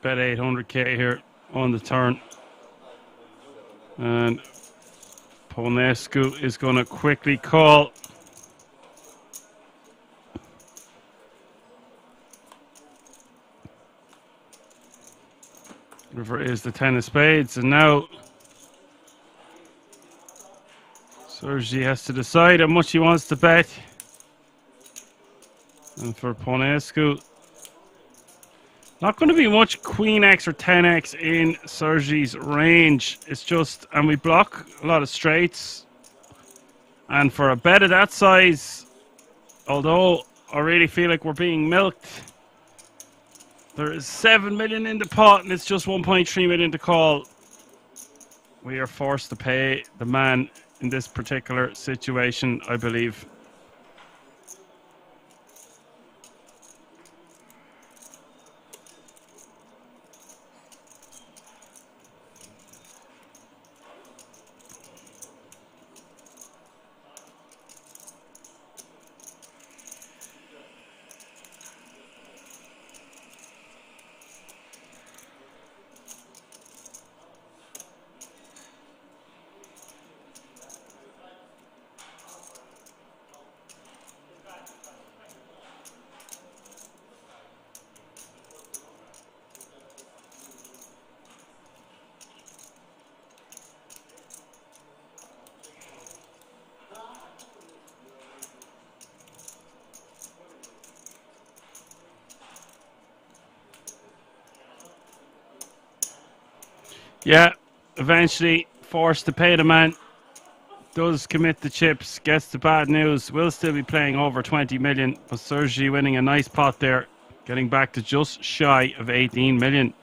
bet 800k here on the turn, and Ponescu is going to quickly call. River is the 10 of spades, and now Sergi has to decide how much he wants to bet. And for Ponescu, not going to be much Queen X or 10X in Sergi's range. It's just, and we block a lot of straights. And for a bet of that size, although I really feel like we're being milked, there is 7 million in the pot and it's just 1.3 million to call. We are forced to pay the man in this particular situation, I believe. Yeah, eventually forced to pay the man. Does commit the chips, gets the bad news. Will still be playing over 20 million, but Sergi winning a nice pot there, getting back to just shy of 18 million.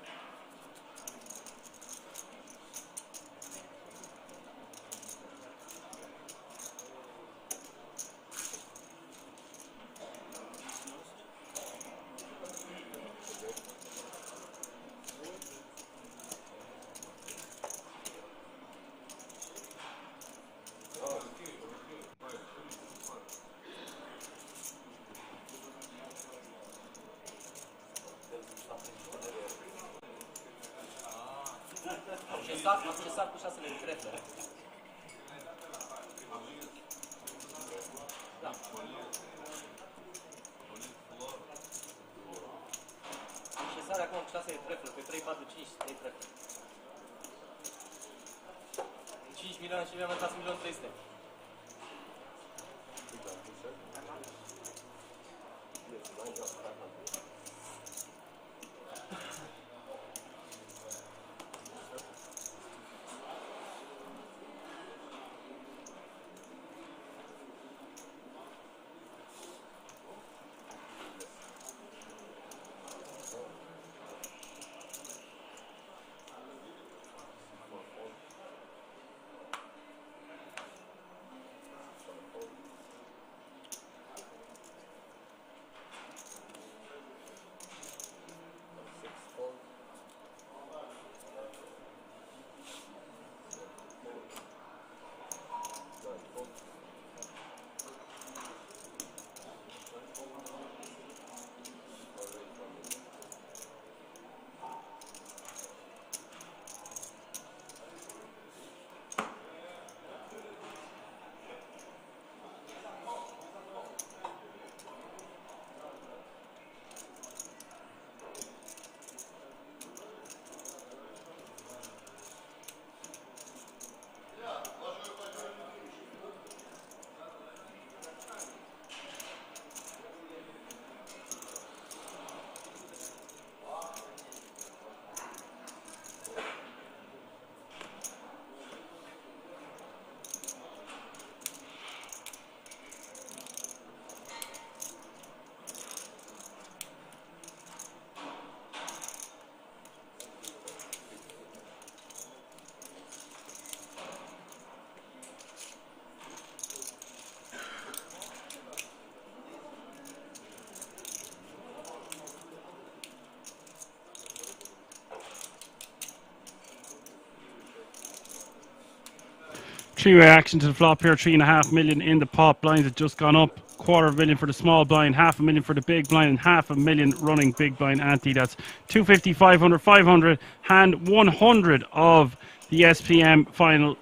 Three-way action to the flop here. 3.5 million in the pot. Blinds have just gone up. 250,000 for the small blind, 500,000 for the big blind, and 500,000 running big blind ante. That's 250, 500, 500, hand 100 of the SPM final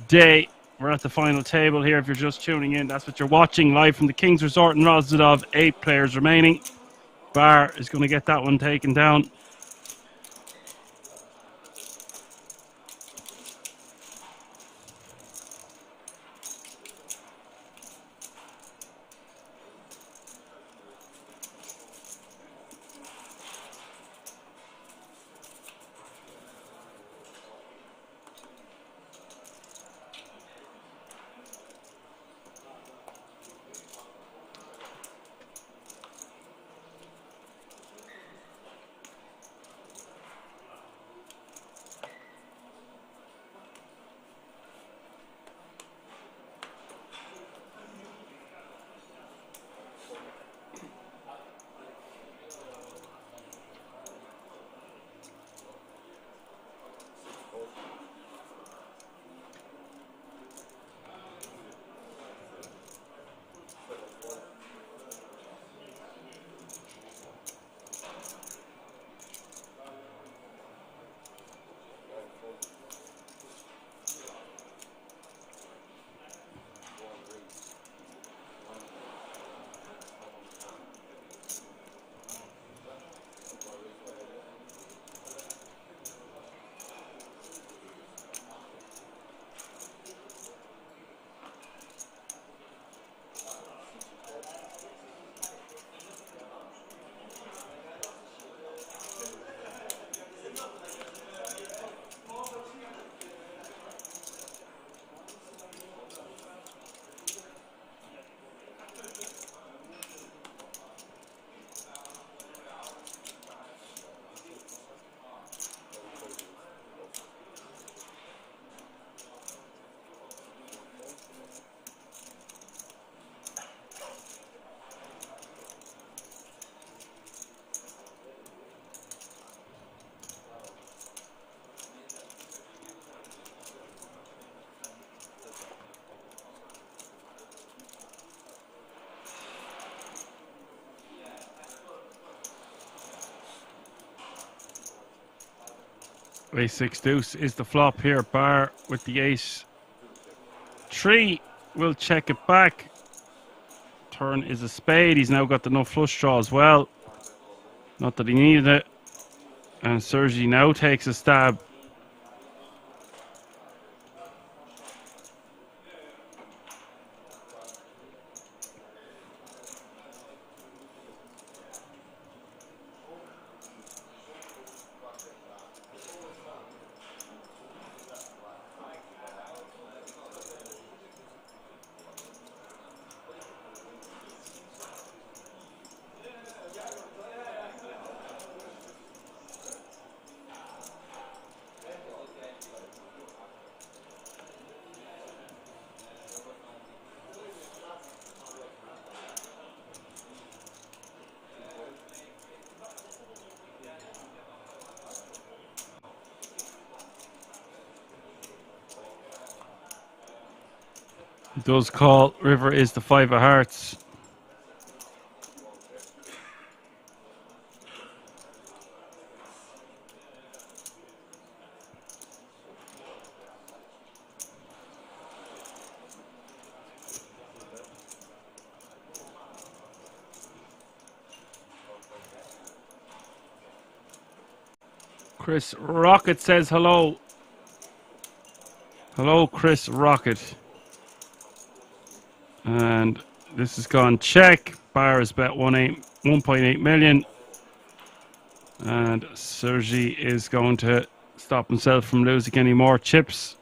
day. We're at the final table here. If you're just tuning in, that's what you're watching live from the King's Resort in Rosledov. 8 players remaining. Bar is going to get that one taken down. A6 deuce is the flop here. Bar with the ace. 3 will check it back. Turn is a spade. He's now got the no flush draw as well. Not that he needed it. And Sergi now takes a stab. He does call. River is the 5 of hearts. Chris Rocket says hello. Hello, Chris Rocket. And this has gone check. Bar is bet 1.8 million. And Sergi is going to stop himself from losing any more chips.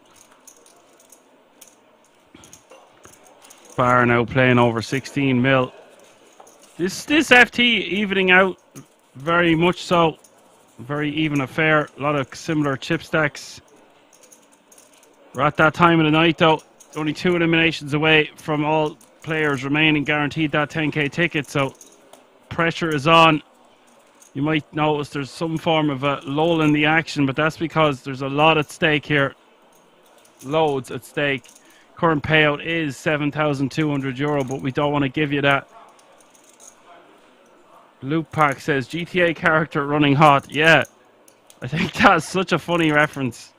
Bar now playing over 16 mil. This FT evening out very much so. Very even affair. A lot of similar chip stacks. We're at that time of the night though. Only 2 eliminations away from all players remaining guaranteed that 10k ticket. So pressure is on. You might notice there's some form of a lull in the action, but that's because there's a lot at stake here. Loads at stake. Current payout is €7,200, but we don't want to give you that. Luke Pack says GTA character running hot. Yeah, I think that's such a funny reference.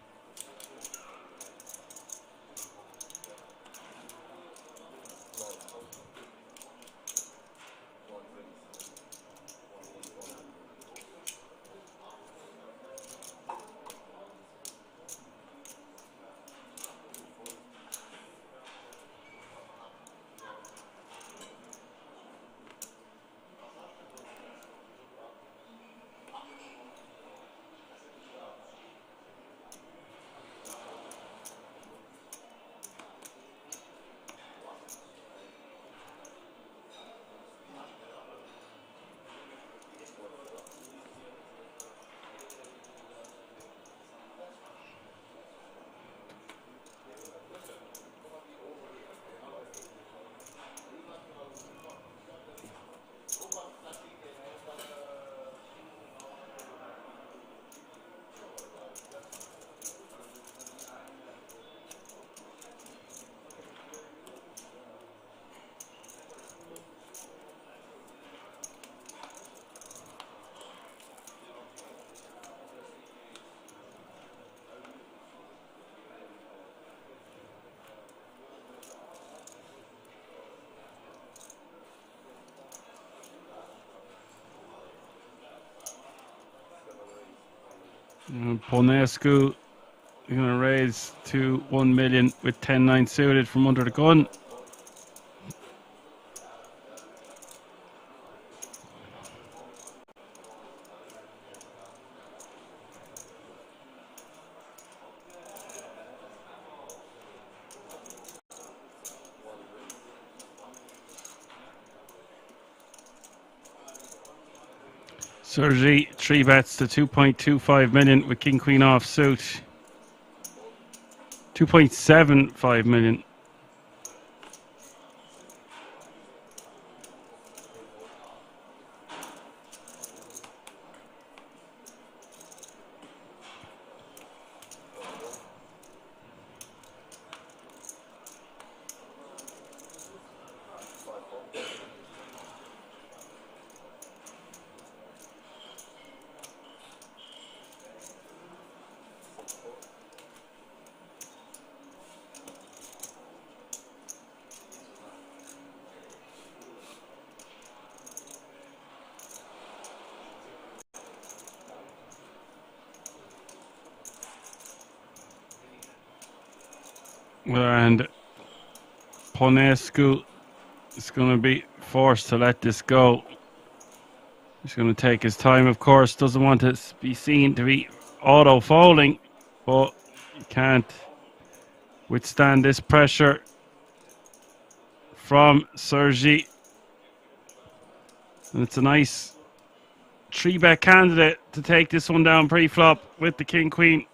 Ponescu going to raise to 1 million with 10-9 suited from under the gun. Sergi 3 bets to 2.25 million with King Queen off suit. 2.75 million. And Ponescu is going to be forced to let this go. He's going to take his time, of course. Doesn't want to be seen to be auto-folding, but he can't withstand this pressure from Sergi. And it's a nice 3-bet candidate to take this one down pre-flop with the king-queen.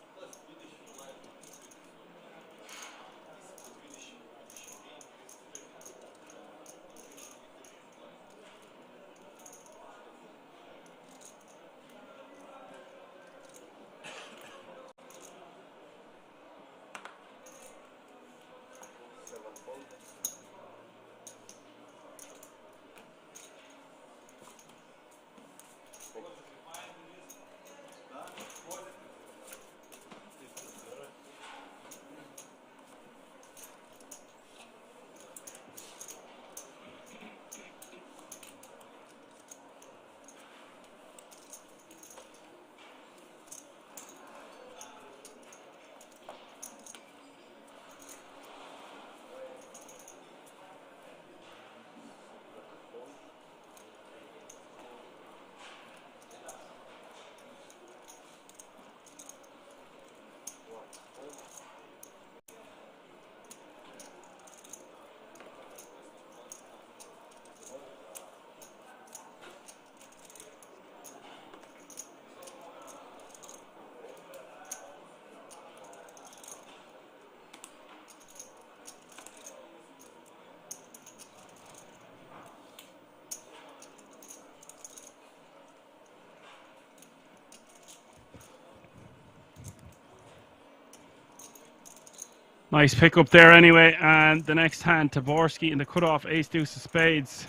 Nice pick up there anyway, and the next hand, Taborski in the cutoff, ace-deuce of spades.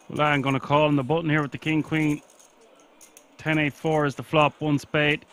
Well, I'm going to call on the button here with the king-queen. 10-8-4 is the flop, one spade.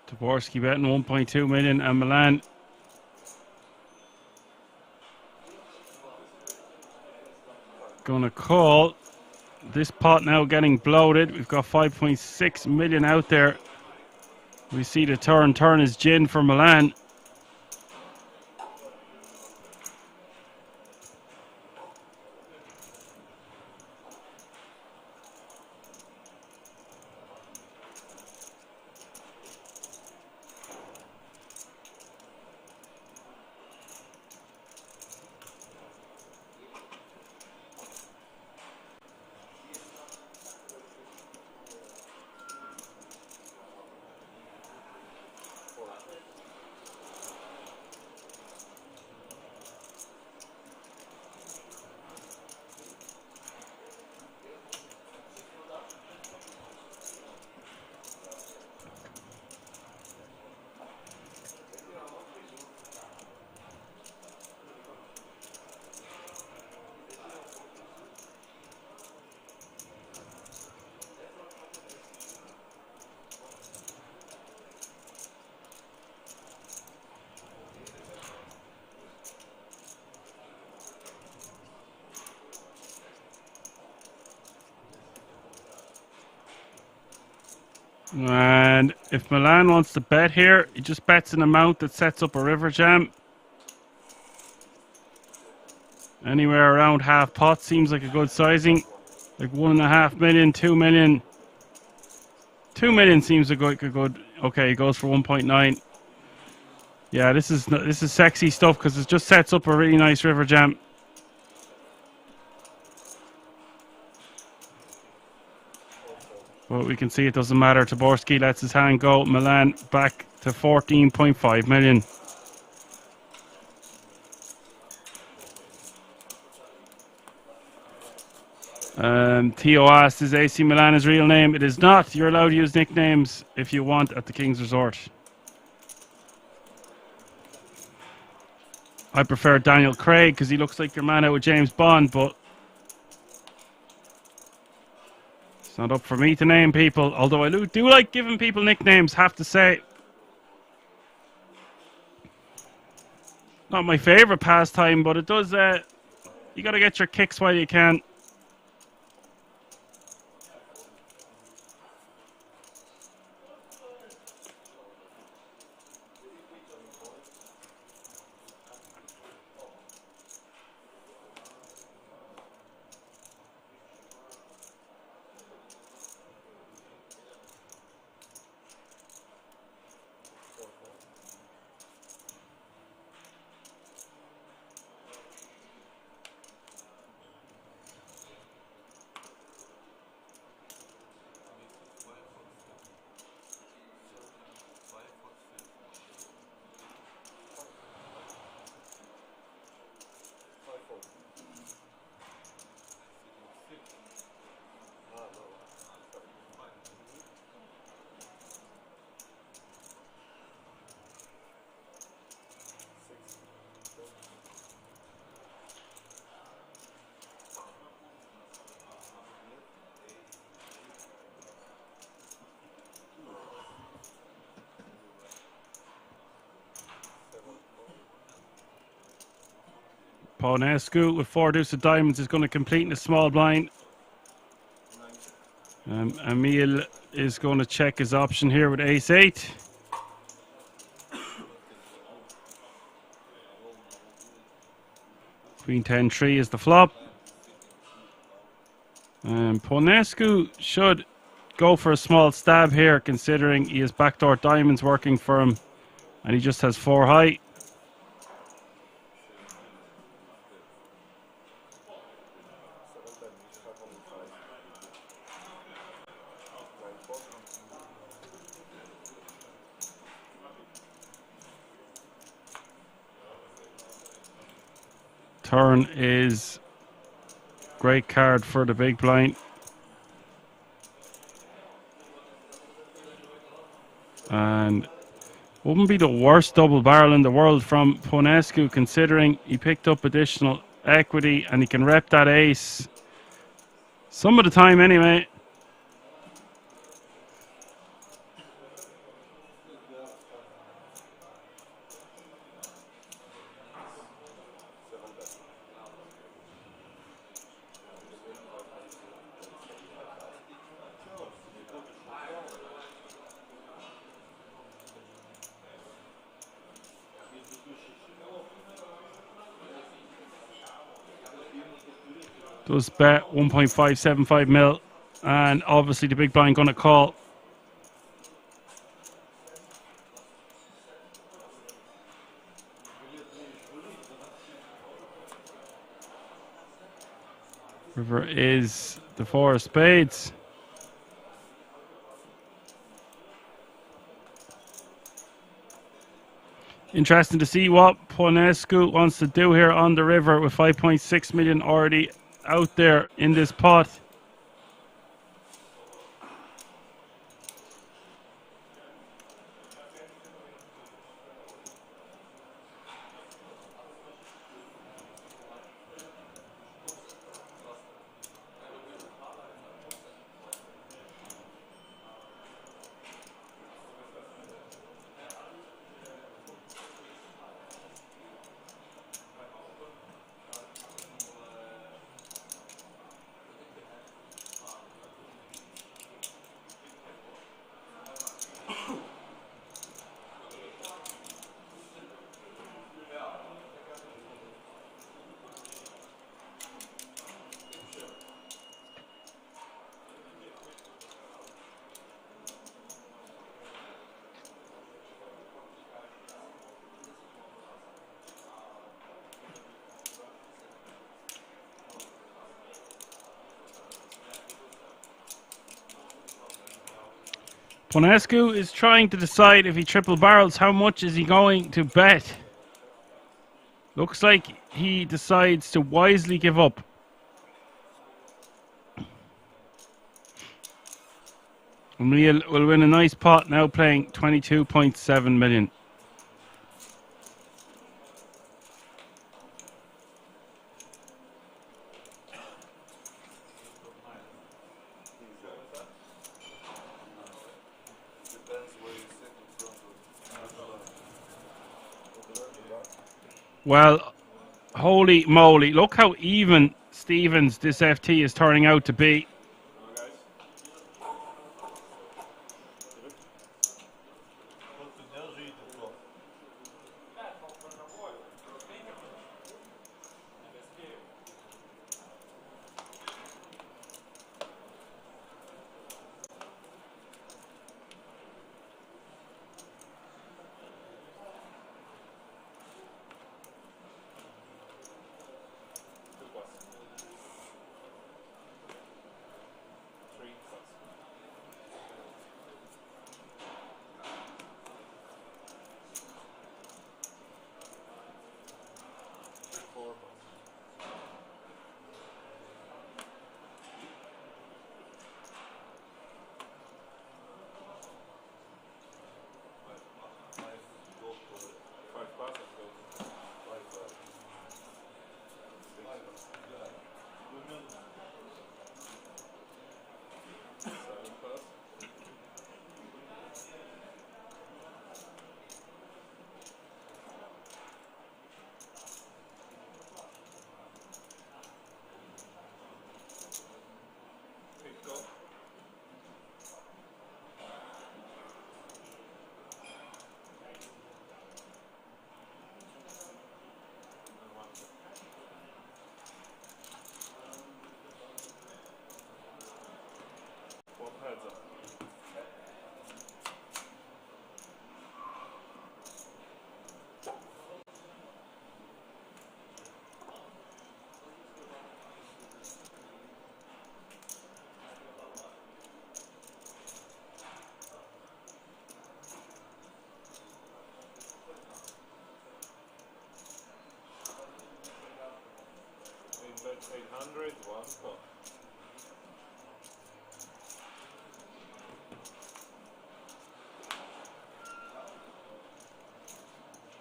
Taborski betting 1.2 million, and Milan gonna call. This pot now getting bloated. We've got 5.6 million out there. We see the turn is gin for Milan. And if Milan wants to bet here, he just bets an amount that sets up a river jam. Anywhere around half pot seems like a good sizing. Like 1.5 million, 2 million. 2 million seems like a good. Okay, he goes for 1.9. Yeah, this is sexy stuff because it just sets up a really nice river jam. But we can see it doesn't matter. Taborski lets his hand go. Milan back to 14.5 million. Theo asked, is AC Milan his real name? It is not. You're allowed to use nicknames if you want at the King's Resort. I prefer Daniel Craig because he looks like your man out with James Bond, but it's not up for me to name people, although I do like giving people nicknames, have to say. Not my favourite pastime, but it does, you got to get your kicks while you can. Paunescu with 4 deuce of diamonds is going to complete in a small blind. Emil is going to check his option here with ace 8. Queen 10-3 is the flop. Paunescu should go for a small stab here, considering he has backdoor diamonds working for him and he just has 4 high. Turn is great card for the big blind. And wouldn't be the worst double barrel in the world from Paunescu, considering he picked up additional equity and he can rep that ace some of the time anyway. Does bet 1.575 mil, and obviously the big blind going to call. River is the 4 of spades. Interesting to see what Paunescu wants to do here on the river with 5.6 million already out there in this pot. Ponescu is trying to decide if he triple barrels, how much is he going to bet? Looks like he decides to wisely give up. Emil will win a nice pot, now playing 22.7 million. Well, holy moly, look how even Stevens this FT is turning out to be. That's 800, one pot.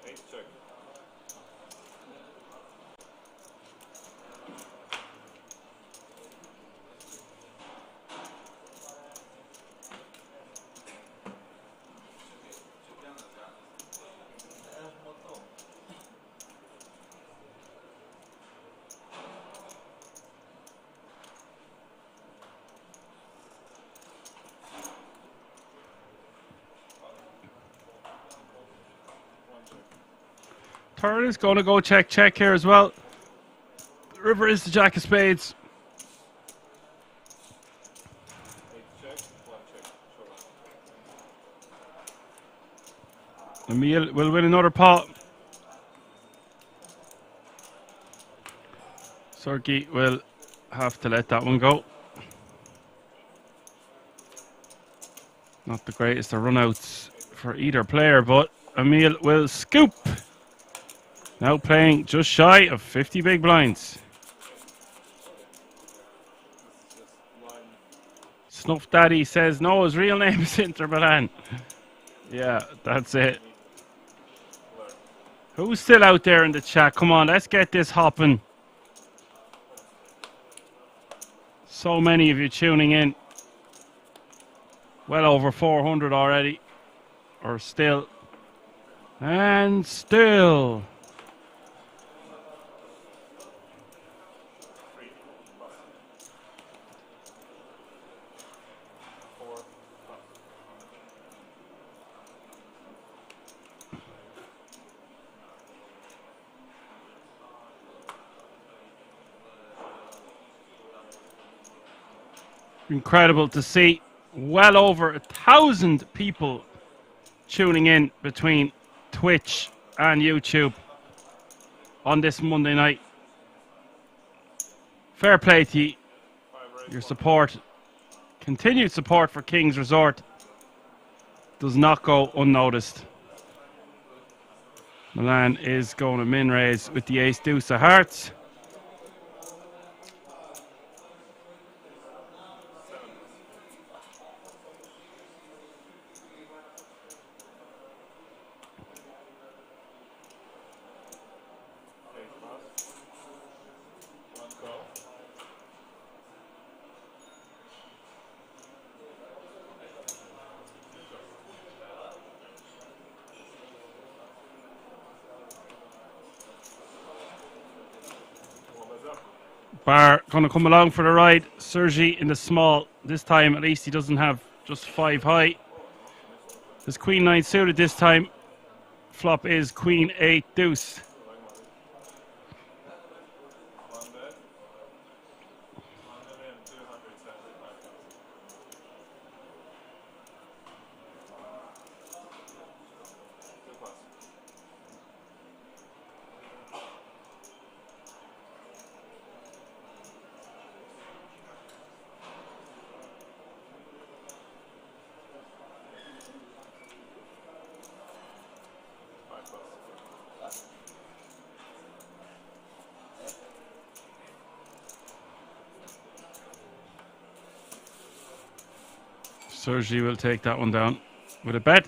Eight check. Turn is going to go check here as well. The river is the jack of spades. Emil will win another pot. Sergey will have to let that one go. Not the greatest of runouts for either player, but Emil will scoop. Now playing just shy of 50 big blinds. Snuff Daddy says no, his real name is Inter Milan. Yeah, that's it. Who's still out there in the chat? Come on, let's get this hopping. So many of you tuning in. Well over 400 already. Or still. And still. Incredible to see well over 1,000 people tuning in between Twitch and YouTube on this Monday night. Fair play to you. Your support, continued support for King's Resort does not go unnoticed. Milan is going to min raise with the ace deuce of hearts. Bar going to come along for the ride. Sergi in the small. This time, at least, he doesn't have just 5 high. There's queen 9 suited this time. Flop is queen 8 deuce. Sergi will take that one down with a bet.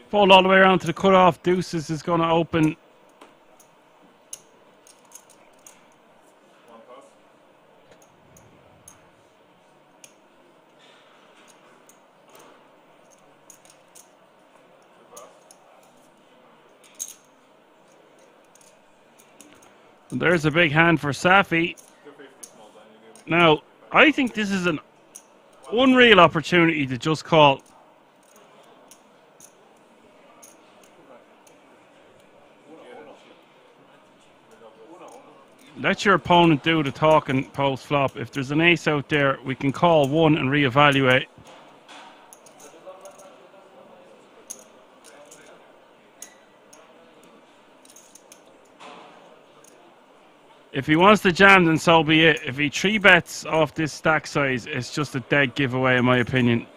Fold all the way around to the cutoff. Deuces is going to open. And there's a big hand for Safi. Now, I think this is an unreal opportunity to just call. Let your opponent do the talking post flop. If there's an ace out there, we can call one and reevaluate. If he wants to jam, then so be it. If he 3-bets off this stack size, it's just a dead giveaway in my opinion.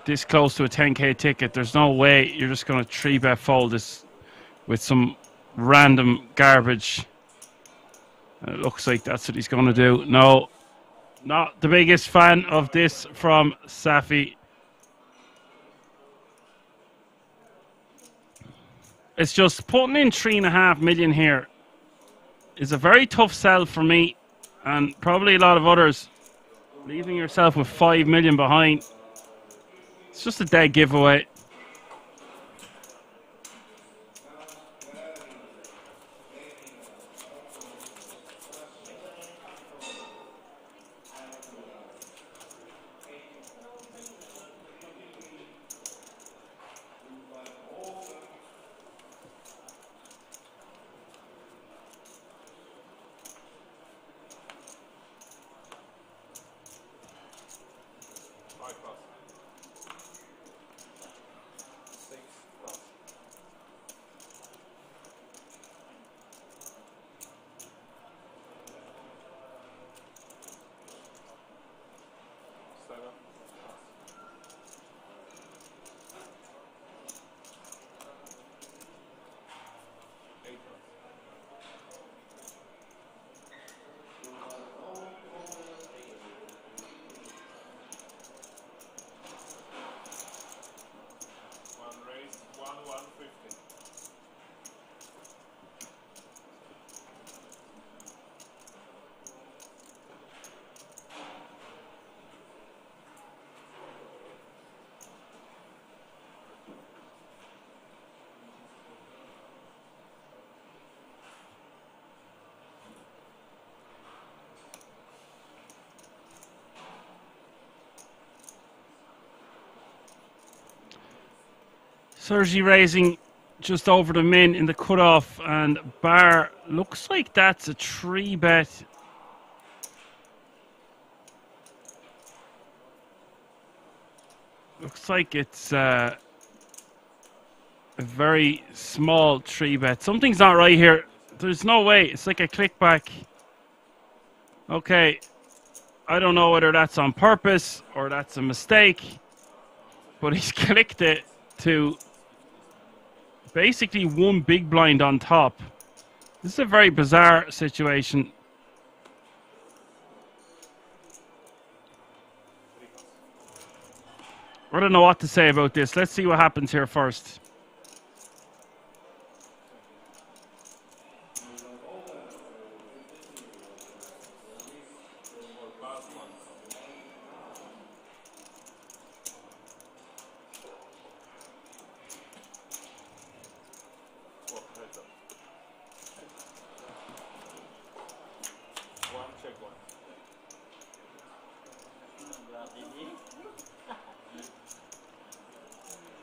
This close to a 10k ticket, there's no way you're just going to 3-bet fold this with some random garbage. And it looks like that's what he's going to do. No, not the biggest fan of this from Safi. It's just putting in 3.5 million here is a very tough sell for me and probably a lot of others. Leaving yourself with 5 million behind. It's just a dead giveaway. Sergi raising just over the min in the cutoff, and Bar looks like that's a 3-bet. Looks like it's a very small 3-bet. Something's not right here. There's no way. It's like a click back. Okay. I don't know whether that's on purpose or that's a mistake, but he's clicked it to basically one big blind on top. This is a very bizarre situation. I don't know what to say about this. Let's see what happens here first.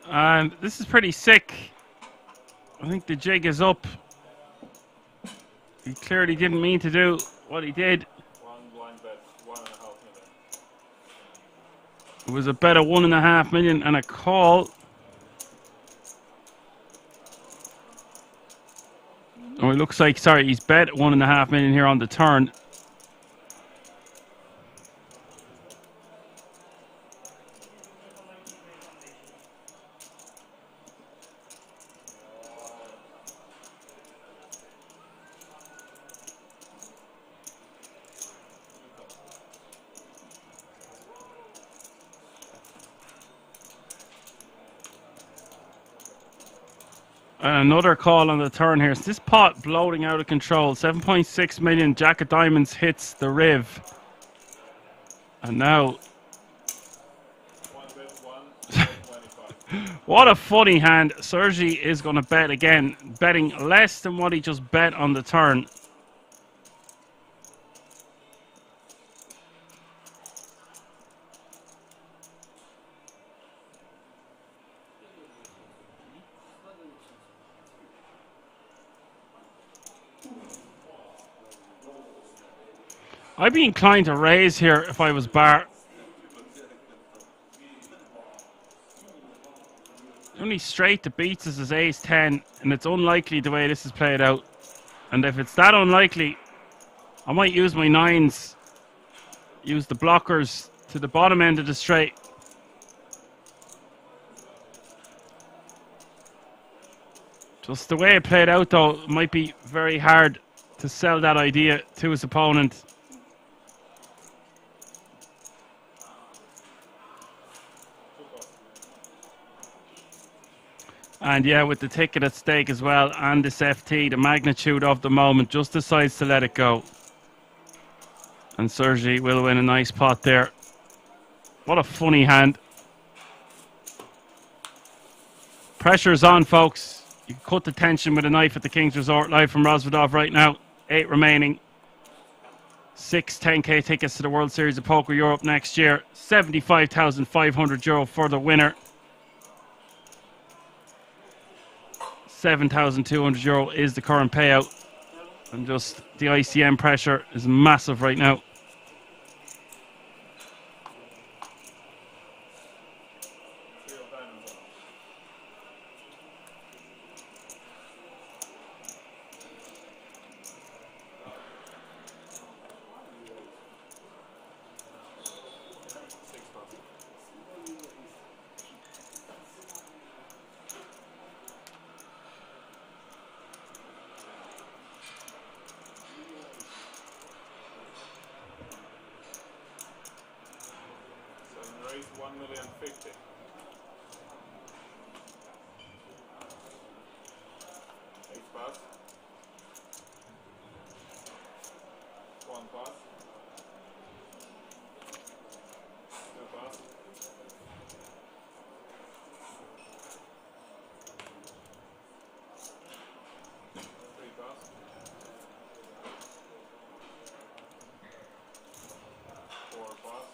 And this is pretty sick. I think the jig is up. He clearly didn't mean to do what he did. One blind bet, 1.5 million. It was a bet of 1.5 million and a call. Oh, it looks like, sorry, he's bet 1.5 million here on the turn. And another call on the turn here. So this pot bloating out of control. 7.6 million. Jack of Diamonds hits the riv. And now... what a funny hand. Sergi is going to bet again. Betting less than what he just bet on the turn. I'd be inclined to raise here if I was Bar. The only straight that beats us is ace-10, and it's unlikely the way this is played out. And if it's that unlikely, I might use my 9s, use the blockers to the bottom end of the straight. Just the way it played out, though, it might be very hard to sell that idea to his opponent. And yeah, with the ticket at stake as well, and this FT, the magnitude of the moment, just decides to let it go. And Sergi will win a nice pot there. What a funny hand. Pressure's on, folks. You can cut the tension with a knife at the King's Resort, live from Rosvedov right now. 8 remaining. 6 10k tickets to the World Series of Poker Europe next year. €75,500 for the winner. €7,200 is the current payout. And just the ICM pressure is massive right now. Raised 1,050,000. Ace pass. 1 pass. 2 pass. 3 pass. 4 pass.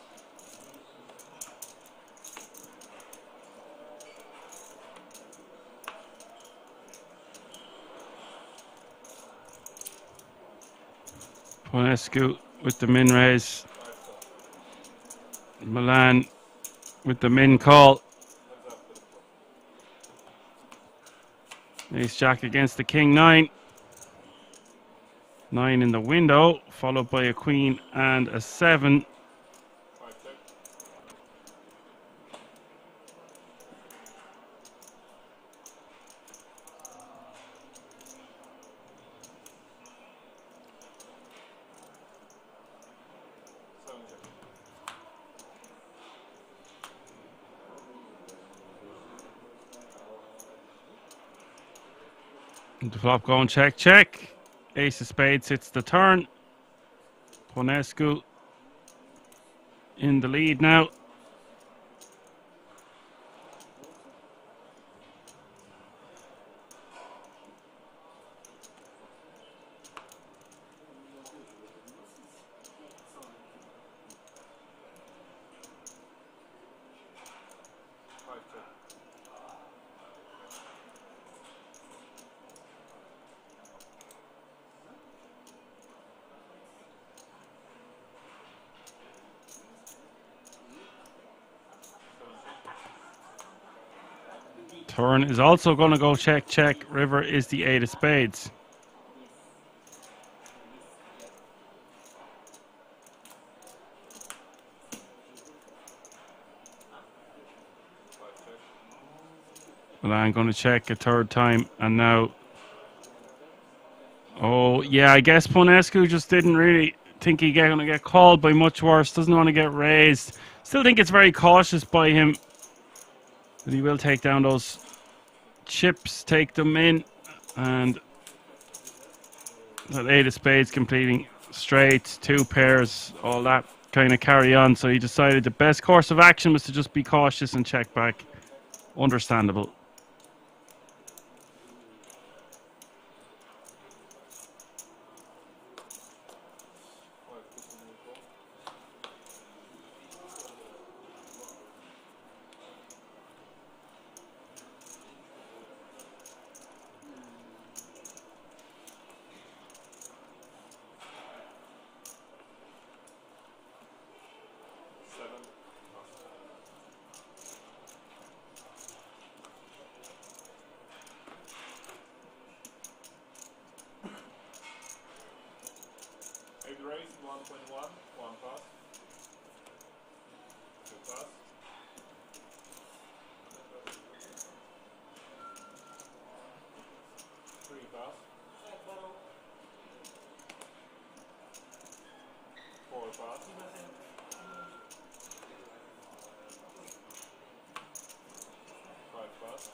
Ponescu with the min raise. Milan with the min call. Ace Jack against the King 9. 9 in the window, followed by a Queen and a 7. The flop going check, check. Ace of spades hits the turn. Ponescu in the lead now. Turn is also going to go check, check. River is the 8 of spades. Well, I'm going to check a third time, and now... Oh, yeah, I guess Ponescu just didn't really think he's going to get called by much worse. Doesn't want to get raised. Still think it's very cautious by him. But he will take down those chips, take them in, and that 8 of spades completing straight, 2 pairs, all that kind of carry on. So he decided the best course of action was to just be cautious and check back. Understandable. Raised 1.1, 1 pass, 2 pass, 3 pass, 4 pass, 5 pass,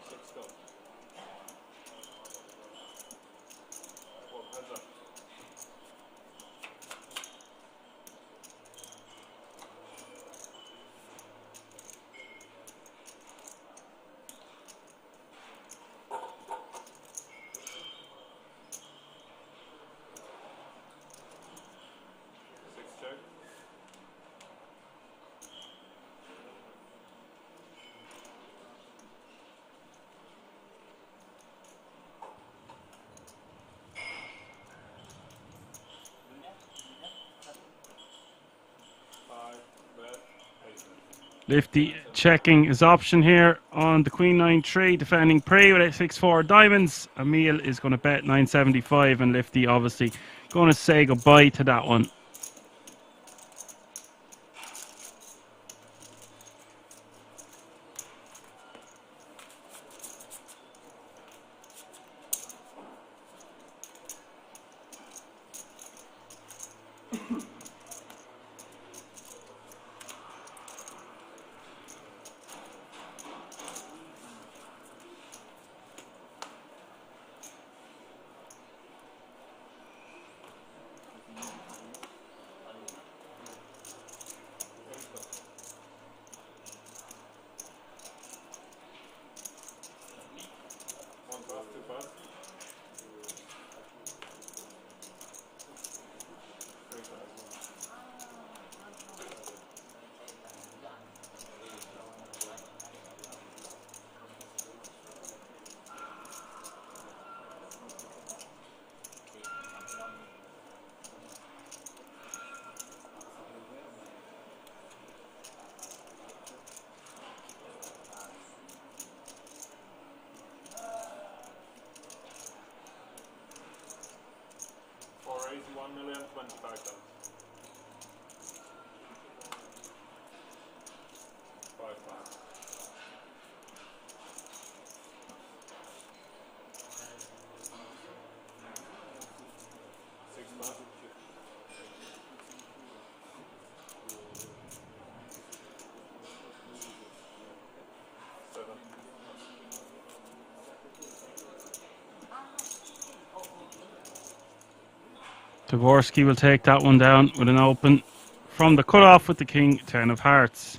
6 go. 4 heads up. Check. Lifty checking his option here on the Queen 9-3, defending pre with a 6-4 diamonds. Emil is going to bet 975, and Lifty obviously going to say goodbye to that one. 1,025,000. 5 times. 6 times. 7. Dvorsky will take that one down with an open from the cutoff with the king 10 of hearts.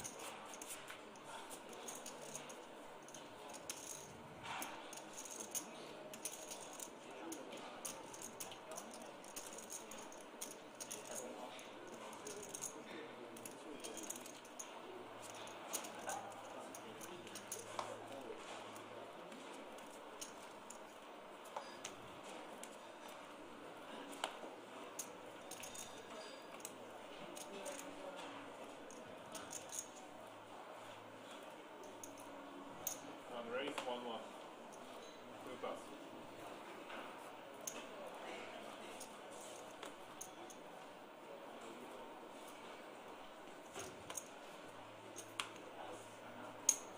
And raise 1-1. 2 pass.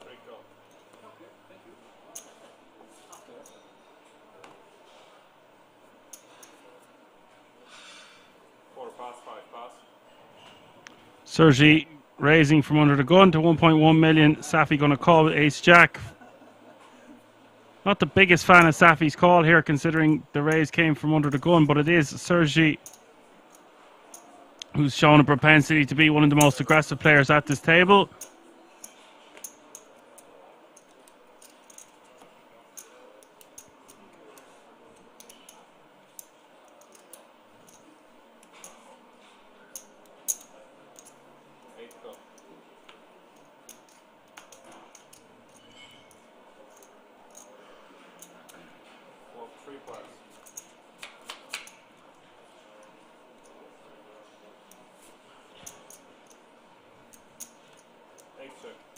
Break up. 4 pass, 5 pass. Sergi raising from under the gun to 1.1 million. Safi going to call with ace jack. Not the biggest fan of Safi's call here, considering the raise came from under the gun, but it is Sergi who's shown a propensity to be one of the most aggressive players at this table.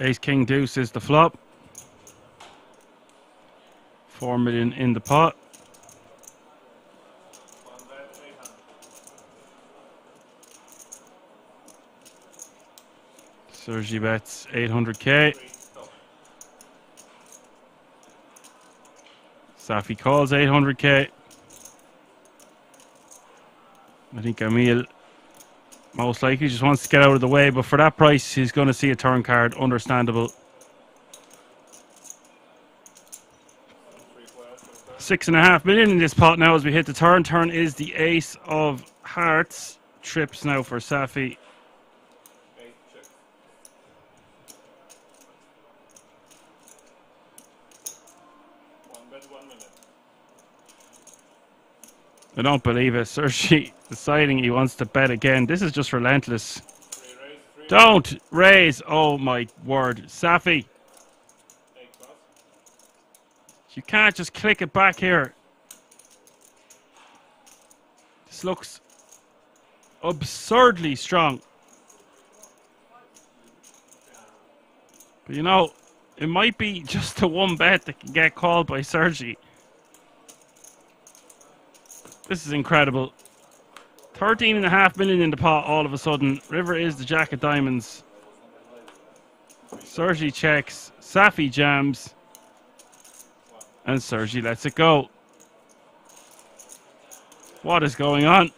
Ace king deuce is the flop. 4 million in the pot. Sergi bets 800k. Safi calls 800k. I think Emil most likely just wants to get out of the way, but for that price he's going to see a turn card. Understandable. 6.5 million in this pot now as we hit the turn. Turn is the ace of hearts. Trips now for Safi. I don't believe it. Sergi deciding he wants to bet again. This is just relentless. Don't raise. Oh my word. Safi. You can't just click it back here. This looks absurdly strong. But you know, it might be just the one bet that can get called by Sergi. This is incredible. 13.5 million in the pot all of a sudden. River is the jack of diamonds. Sergi checks. Safi jams. And Sergi lets it go. What is going on?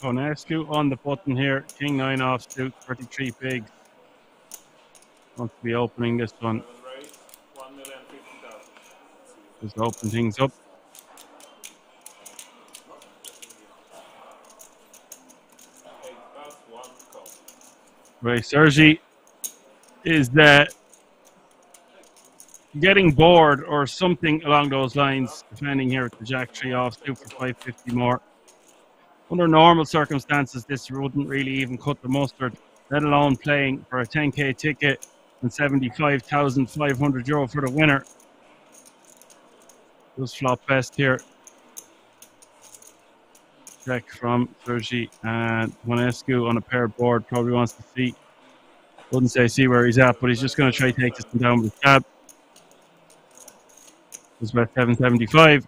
Ponescu on the button here. King 9 offsuit, 33 bigs. Wants to be opening this one. Raise 1,050,000. Just open things up. Ray Sergi is getting bored or something along those lines, defending here at the Jack 3 offsuit for 550 more. Under normal circumstances, this wouldn't really even cut the mustard, let alone playing for a 10k ticket and 75,500 euro for the winner. Just flop best here. Check from Sergi and Ponescu on a paired board. Probably wants to see. Wouldn't say see where he's at, but he's just going to try to take this one down with a jab. It's about 775.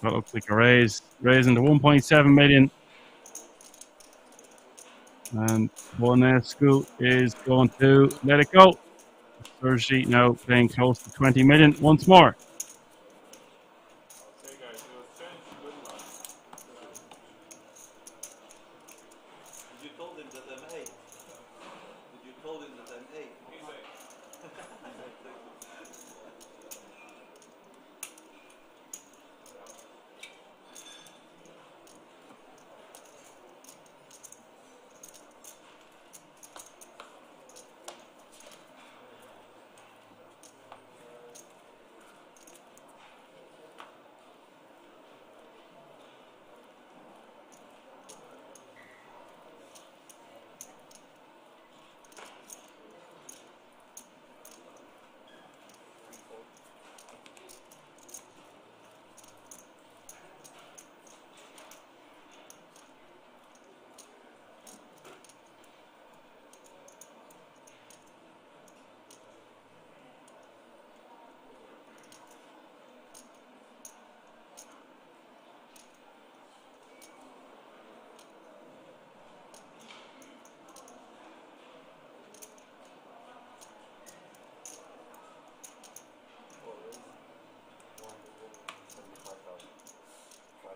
That looks like a raise. Raising to 1.7 million. And Ponescu is going to let it go. Sergi now playing close to 20 million once more.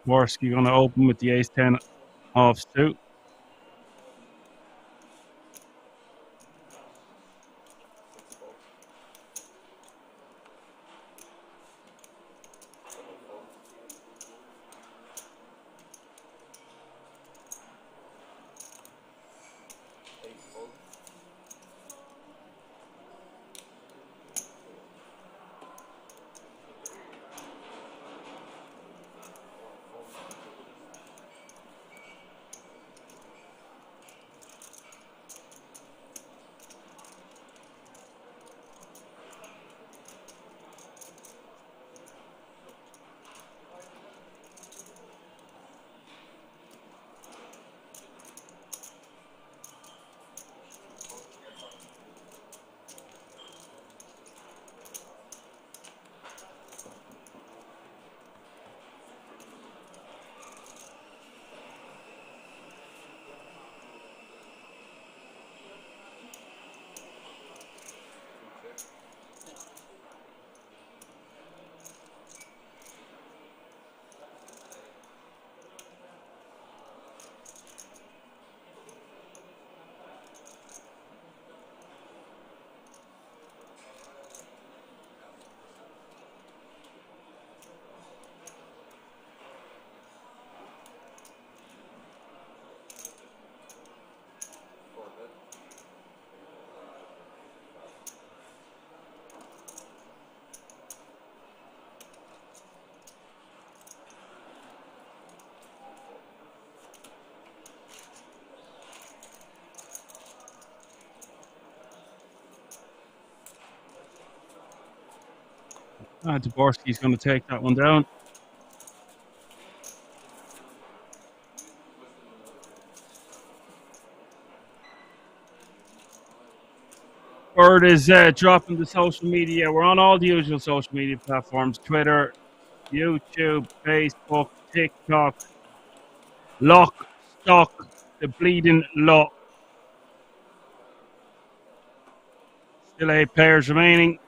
Worski going to open with the ace-10 offsuit. Dvorsky's going to take that one down. Word is dropping the social media. We're on all the usual social media platforms: Twitter, YouTube, Facebook, TikTok. Lock, stock, the bleeding lot. Still 8 players remaining.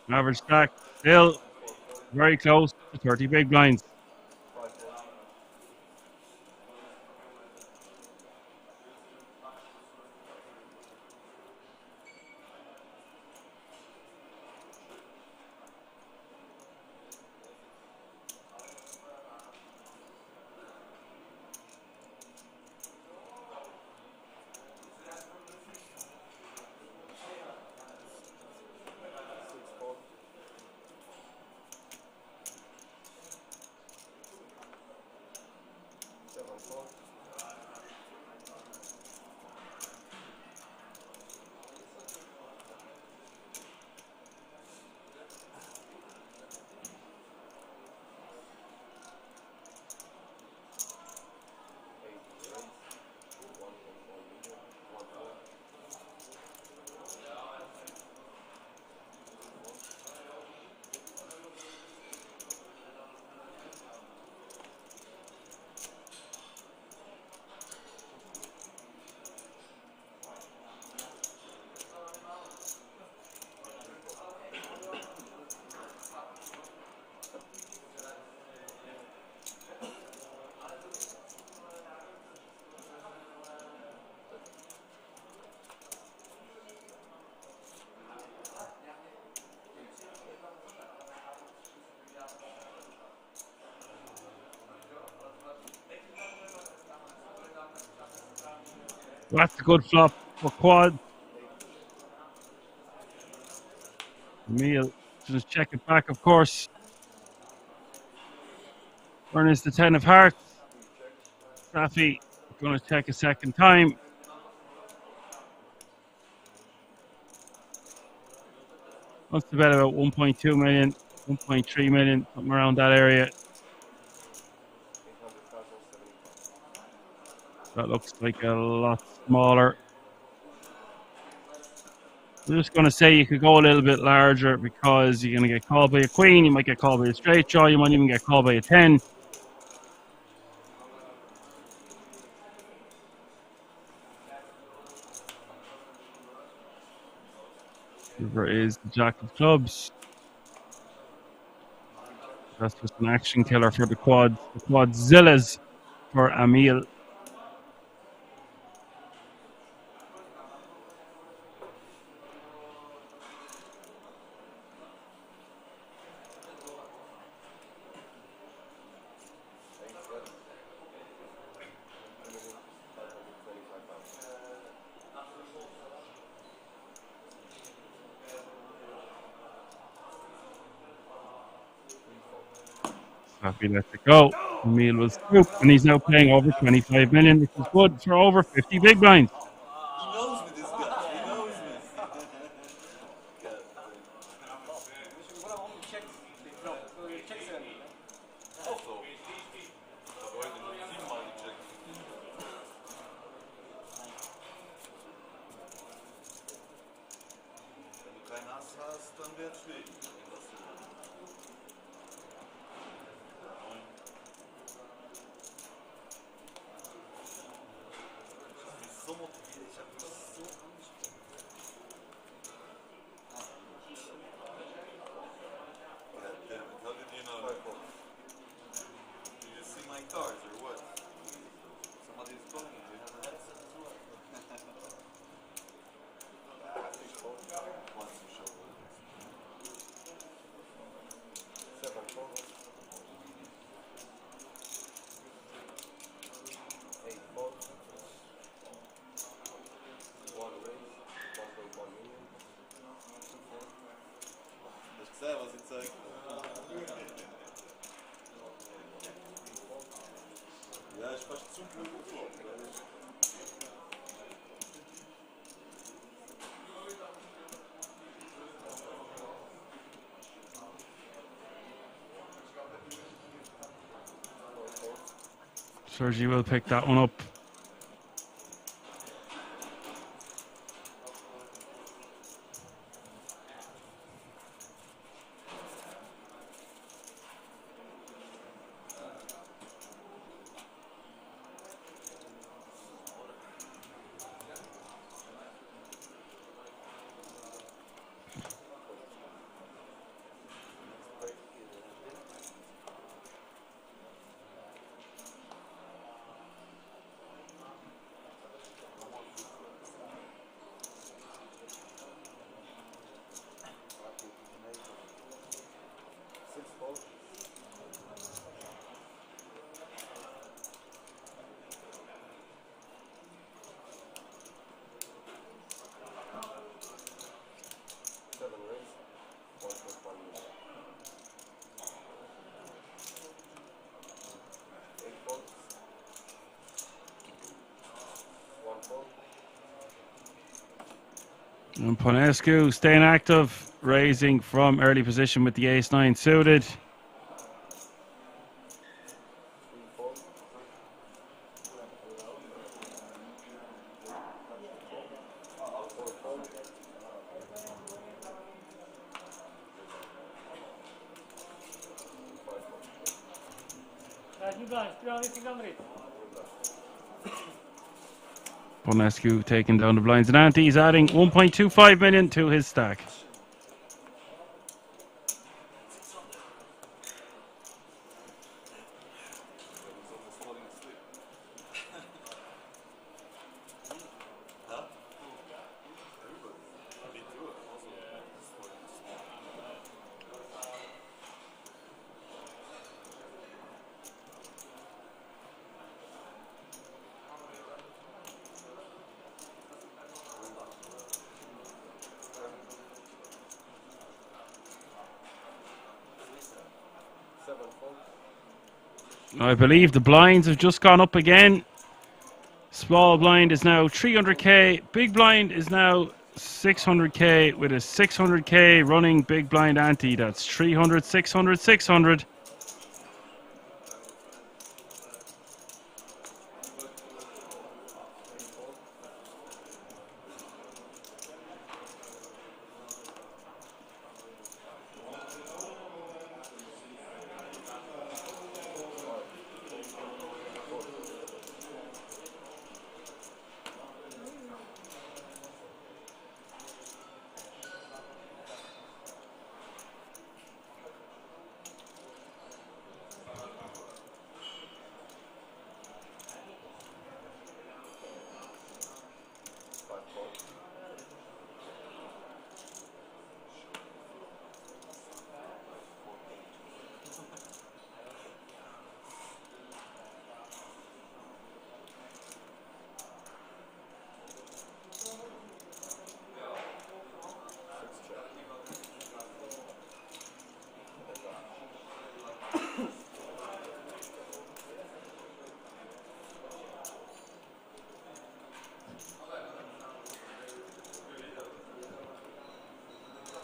Average stack still very close to 30 big blinds. That's a good flop for quad. Emil just check it back, of course. Turn is the 10 of hearts. Safi going to check a second time. Wants to bet about 1.2 million, 1.3 million, something around that area. That looks like a lot smaller. I'm just going to say you could go a little bit larger because you're going to get called by a queen. You might get called by a straight draw. You might even get called by a 10. River is the jack of clubs. That's just an action killer for the quads. The quadzillas for Emil. Happy let it go. Emil was scoop, and he's now playing over 25 million, which is good for over 50 big blinds. He knows me, this guy. He knows me. Wenn du keinen Ass hast, dann wird es schwierig. So motiviert, ich habe mich so angesprochen. God damn it, how did you know that? Did you see my cards or what? Somebody's calling me, do you have a headset as well? Once you show me. 7-4. 8-4. Das was ich zeige. Ja, ich fasse zu gut vor. Sergi will pick that one up. And Ponescu staying active, raising from early position with the ace-9 suited. Ponescu taking down the blinds, and Ante is adding 1.25 million to his stack. I believe the blinds have just gone up again. Small blind is now 300k. Big blind is now 600k with a 600k running big blind ante. That's 300, 600, 600.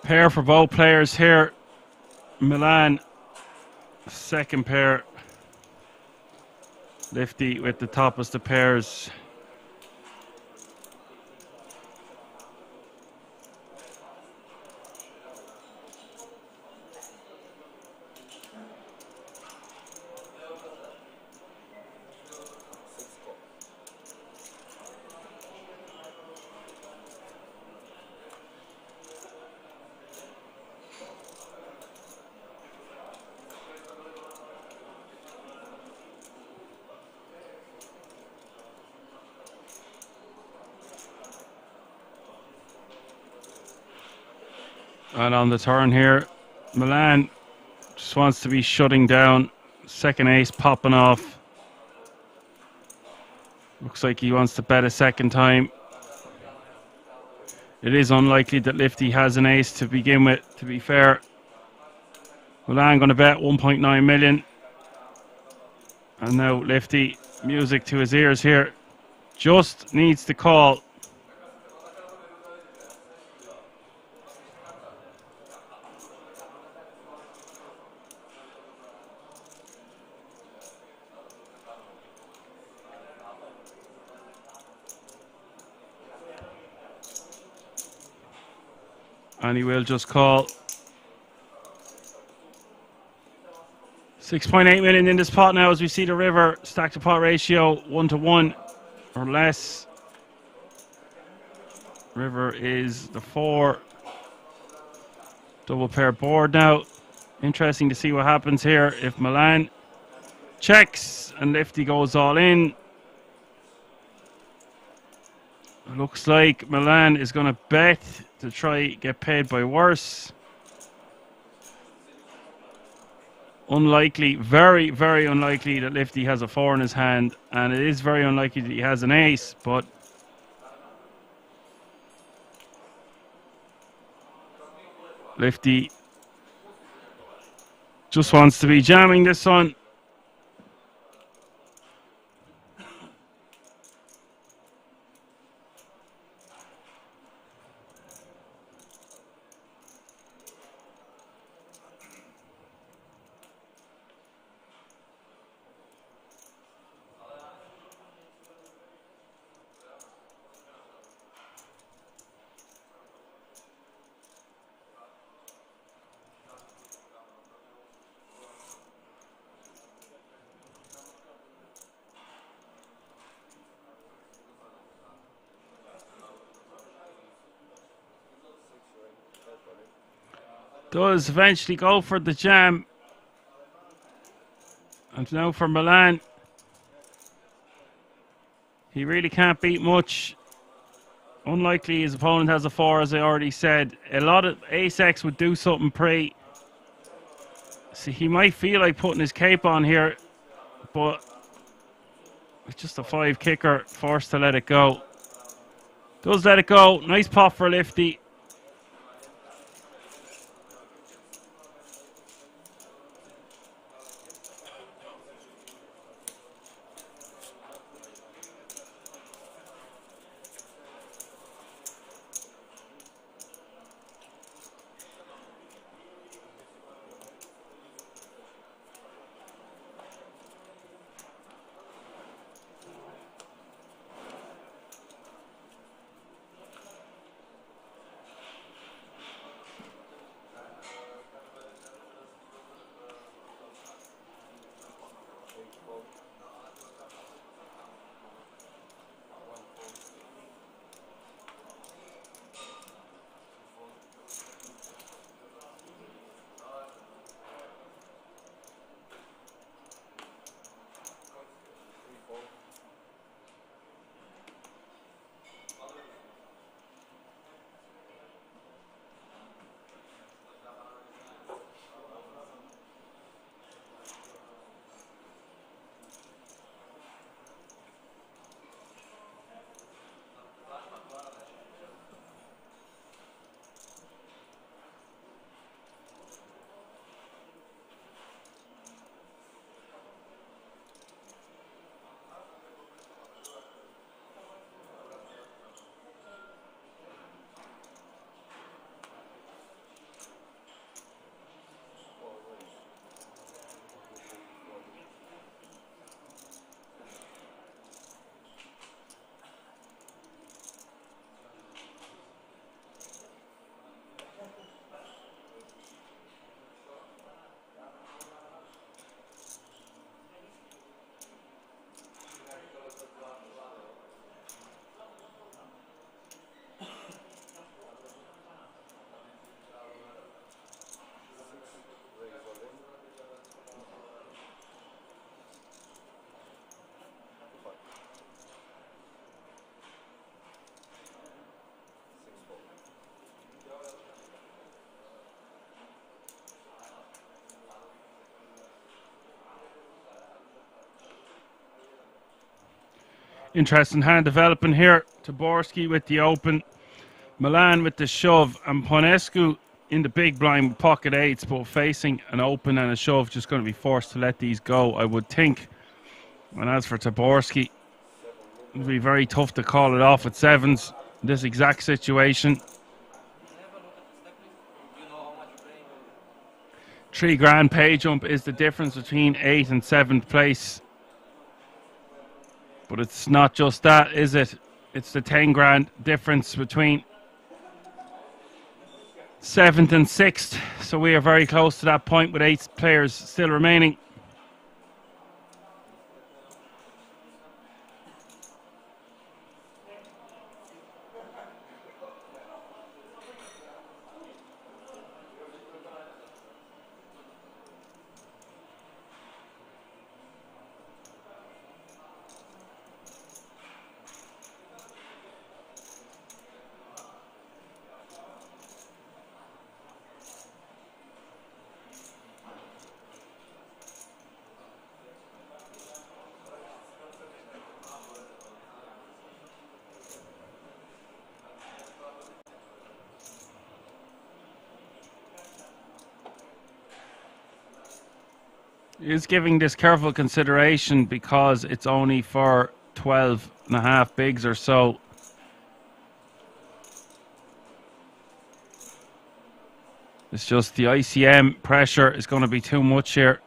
Pair for both players here. Milan, second pair. Lifty with the toppest of pairs. And on the turn here, Milan just wants to be shutting down. Second ace popping off. Looks like he wants to bet a second time. It is unlikely that Lifty has an ace to begin with, to be fair. Milan going to bet 1.9 million. And now Lifty, music to his ears here. Just needs to call. And he will just call. 6.8 million in this pot now as we see the river. Stack to pot ratio 1-to-1 or less. River is the 4. Double pair board now. Interesting to see what happens here if Milan checks and Lifty goes all in. Looks like Milan is going to bet to try get paid by worse. Unlikely, very, very unlikely that Lifty has a 4 in his hand, and it is very unlikely that he has an ace, but Lifty just wants to be jamming this one. Does eventually go for the jam. And now for Milan. He really can't beat much. Unlikely his opponent has a 4, as I already said. A lot of ace-X would do something pre. See, he might feel like putting his cape on here, but it's just a 5 kicker, forced to let it go. Does let it go. Nice pop for Lifty. Interesting hand developing here. Taborski with the open. Milan with the shove. And Ponescu in the big blind with pocket eights, but facing an open and a shove, just going to be forced to let these go, I would think. And as for Taborski, it'll be very tough to call it off at sevens in this exact situation. $3,000 pay jump is the difference between 8th and 7th place. But it's not just that, is it? It's the $10,000 difference between 7th and 6th. So we are very close to that point with 8 players still remaining. Is giving this careful consideration because it's only for 12.5 bigs or so. It's just the ICM pressure is going to be too much here.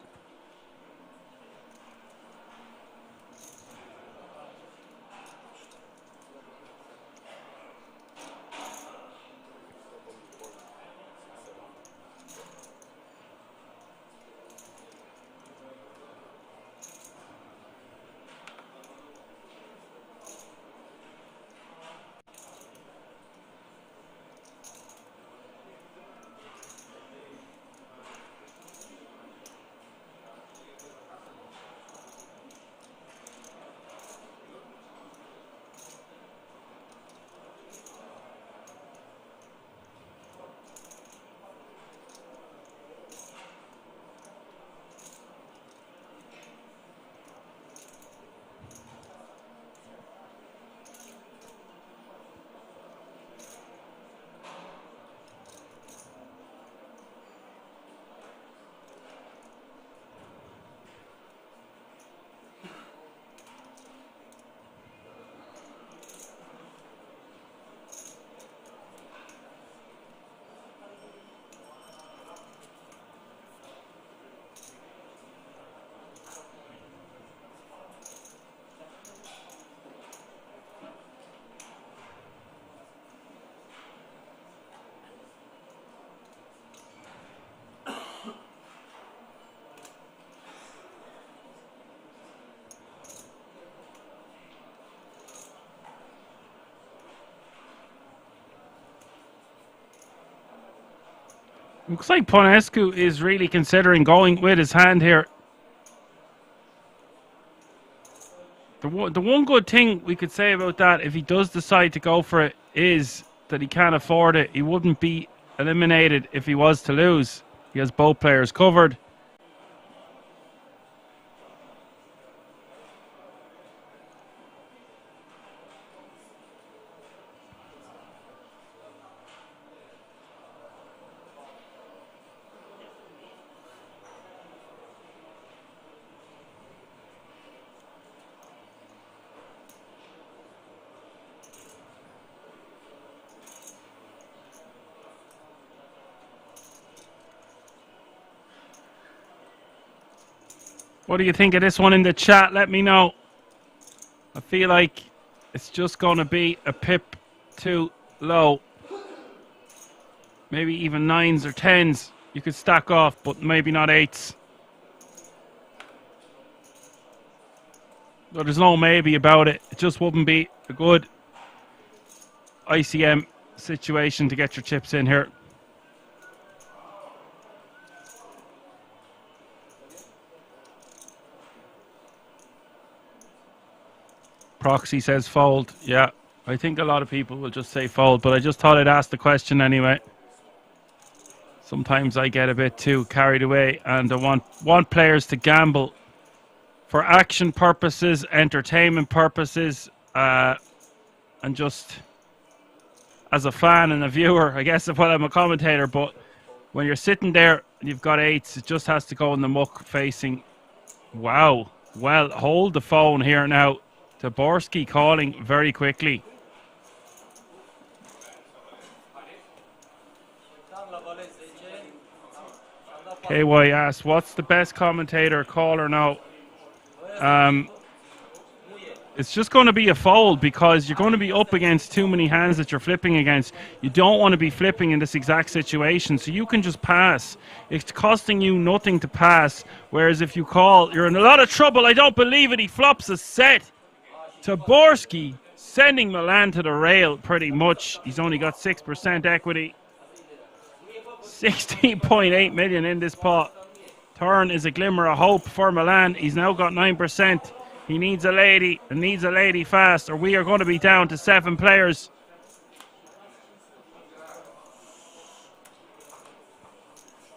Looks like Ponescu is really considering going with his hand here. The one good thing we could say about that, if he does decide to go for it, is that he can't afford it. He wouldn't be eliminated if he was to lose. He has both players covered. What do you think of this one in the chat? Let me know. I feel like it's just going to be a pip too low. Maybe even 9s or 10s. You could stack off, but maybe not 8s. But there's no maybe about it. It just wouldn't be a good ICM situation to get your chips in here. Proxy says fold. Yeah, I think a lot of people will just say fold, but I just thought I'd ask the question anyway. Sometimes I get a bit too carried away, and I want players to gamble for action purposes, entertainment purposes, and just as a fan and a viewer, I guess, while I'm a commentator. But when you're sitting there and you've got 8s, it just has to go in the muck facing. Wow. Well, hold the phone here now. Taborski calling very quickly. KY asks, what's the best commentator, caller now? It's just going to be a fold because you're going to be up against too many hands that you're flipping against. You don't want to be flipping in this exact situation, so you can just pass. It's costing you nothing to pass, whereas if you call, you're in a lot of trouble. I don't believe it. He flops a set. Taborski sending Milan to the rail pretty much. He's only got 6% equity. 16.8 million in this pot. Turn is a glimmer of hope for Milan. He's now got 9%. He needs a lady and needs a lady fast, or we are going to be down to 7 players.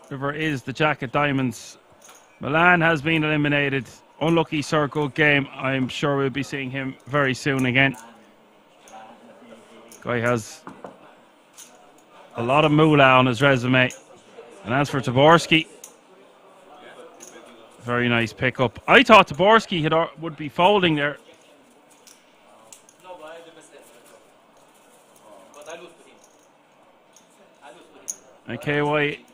River is the Jack of Diamonds. Milan has been eliminated. Unlucky Sir, good game. I'm sure we'll be seeing him very soon again. Guy has a lot of moolah on his resume. And as for Taborski, very nice pickup. I thought Taborski would be folding there. And KY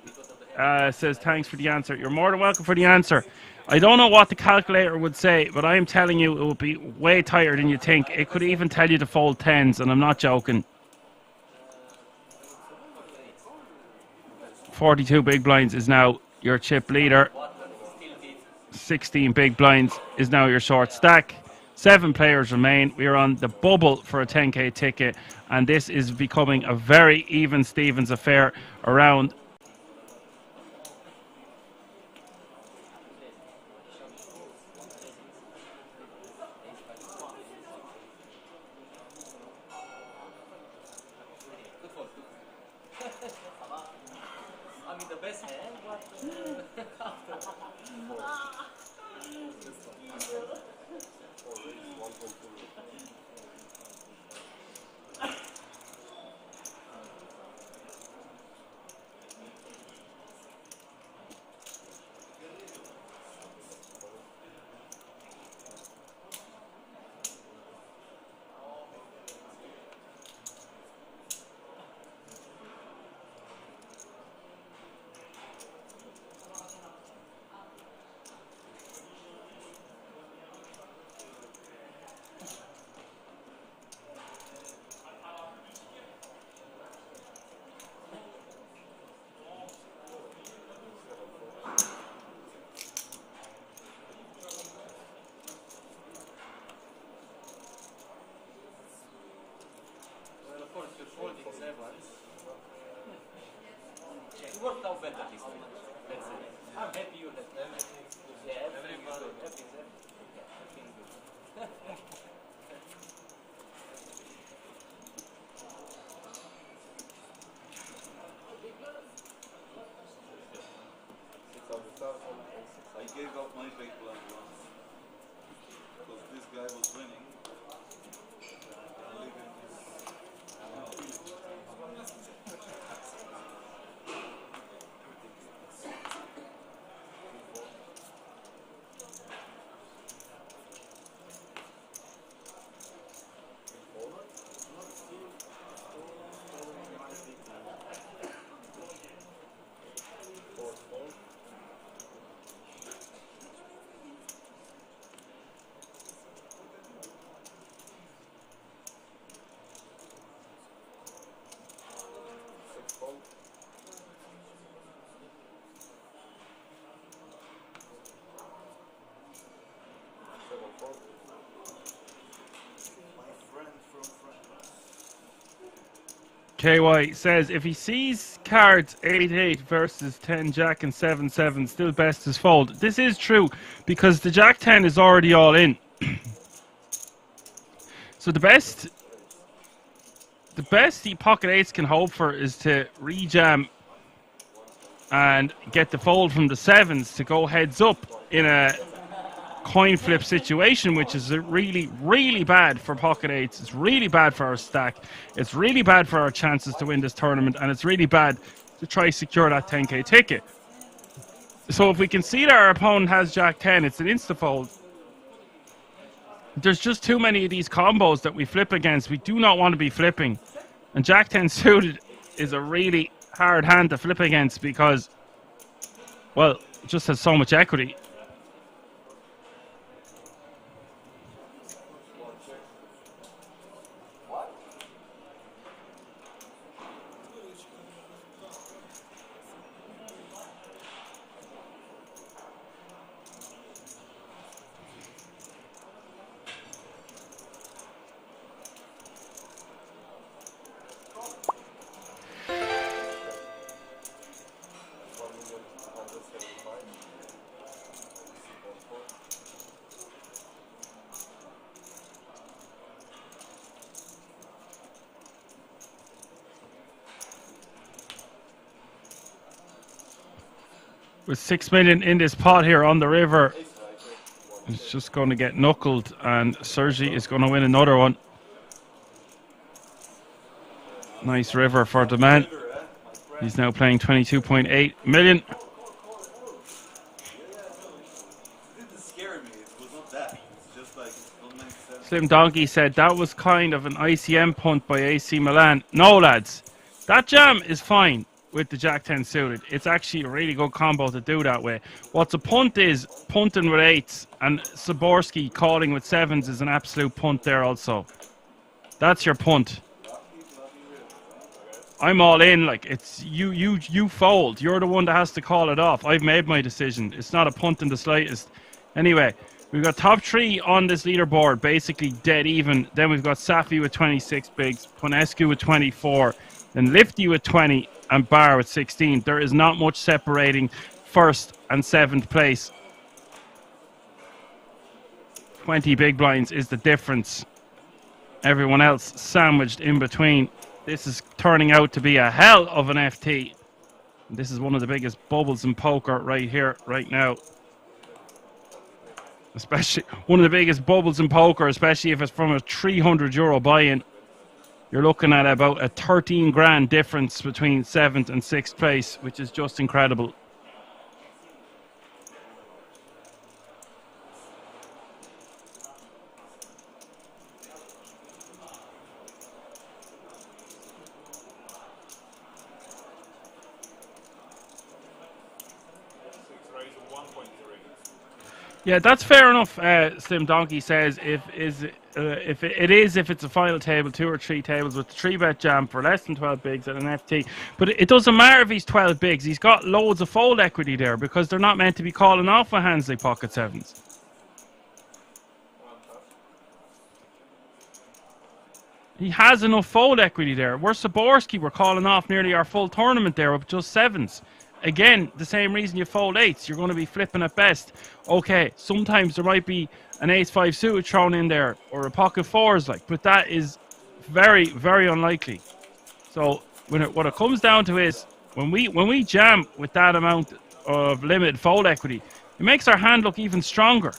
says, thanks for the answer. You're more than welcome for the answer. I don't know what the calculator would say, but I am telling you it would be way tighter than you think. It could even tell you to fold 10s, and I'm not joking. 42 big blinds is now your chip leader. 16 big blinds is now your short stack. 7 players remain. We are on the bubble for a 10k ticket, and this is becoming a very even Stevens affair around. worked out better this time. Let's say. I'm happy you had everything. Yeah, everything is good. Everything's good. I gave up my big blind once because this guy was winning. KY says if he sees cards 8-8 versus 10 Jack and 7-7, still best is fold. This is true because the Jack 10 is already all in. So the best the pocket eights can hope for is to rejam and get the fold from the sevens to go heads up in a coin flip situation, which is really, really bad for pocket eights. It's really bad for our stack. It's really bad for our chances to win this tournament, and it's really bad to try secure that 10k ticket. So if we can see that our opponent has Jack 10, it's an insta-fold. There's just too many of these combos that we flip against. We do not want to be flipping. And Jack 10 suited is a really hard hand to flip against because, well, it just has so much equity. With 6 million in this pot here on the river, it's just going to get knuckled, and Sergi is going to win another one. Nice river for the man. He's now playing 22.8 million. Slim Donkey said that was kind of an ICM punt by AC Milan. No, lads, that jam is fine with the Jack 10 suited. It's actually a really good combo to do that way. What's a punt is punting with eights, and Saborski calling with sevens is an absolute punt there also. That's your punt. I'm all in, like, it's you fold. You're the one that has to call it off. I've made my decision. It's not a punt in the slightest. Anyway, we've got top three on this leaderboard, basically dead even. Then we've got Safi with 26 bigs, Ponescu with 24, then Lifty with 20, and Barr with 16. There is not much separating first and seventh place. 20 big blinds is the difference. Everyone else sandwiched in between. This is turning out to be a hell of an FT. This is one of the biggest bubbles in poker right here, right now. Especially one of the biggest bubbles in poker, especially if it's from a €300 buy-in. You're looking at about a 13 grand difference between 7th and 6th place, which is just incredible. Yeah, that's fair enough. Slim Donkey says if it's a final table, 2 or 3 tables with the 3-bet jam for less than 12 bigs at an FT. But it doesn't matter if he's 12 bigs. He's got loads of fold equity there because they're not meant to be calling off with hands like pocket sevens. He has enough fold equity there. We're Saborski. We're calling off nearly our full tournament there with just sevens. Again, the same reason you fold eights. You're going to be flipping at best. Okay, sometimes there might be an ace-5 suited thrown in there or a pocket fours, like, but that is very, very unlikely. So what it comes down to is when we jam with that amount of limited fold equity, it makes our hand look even stronger.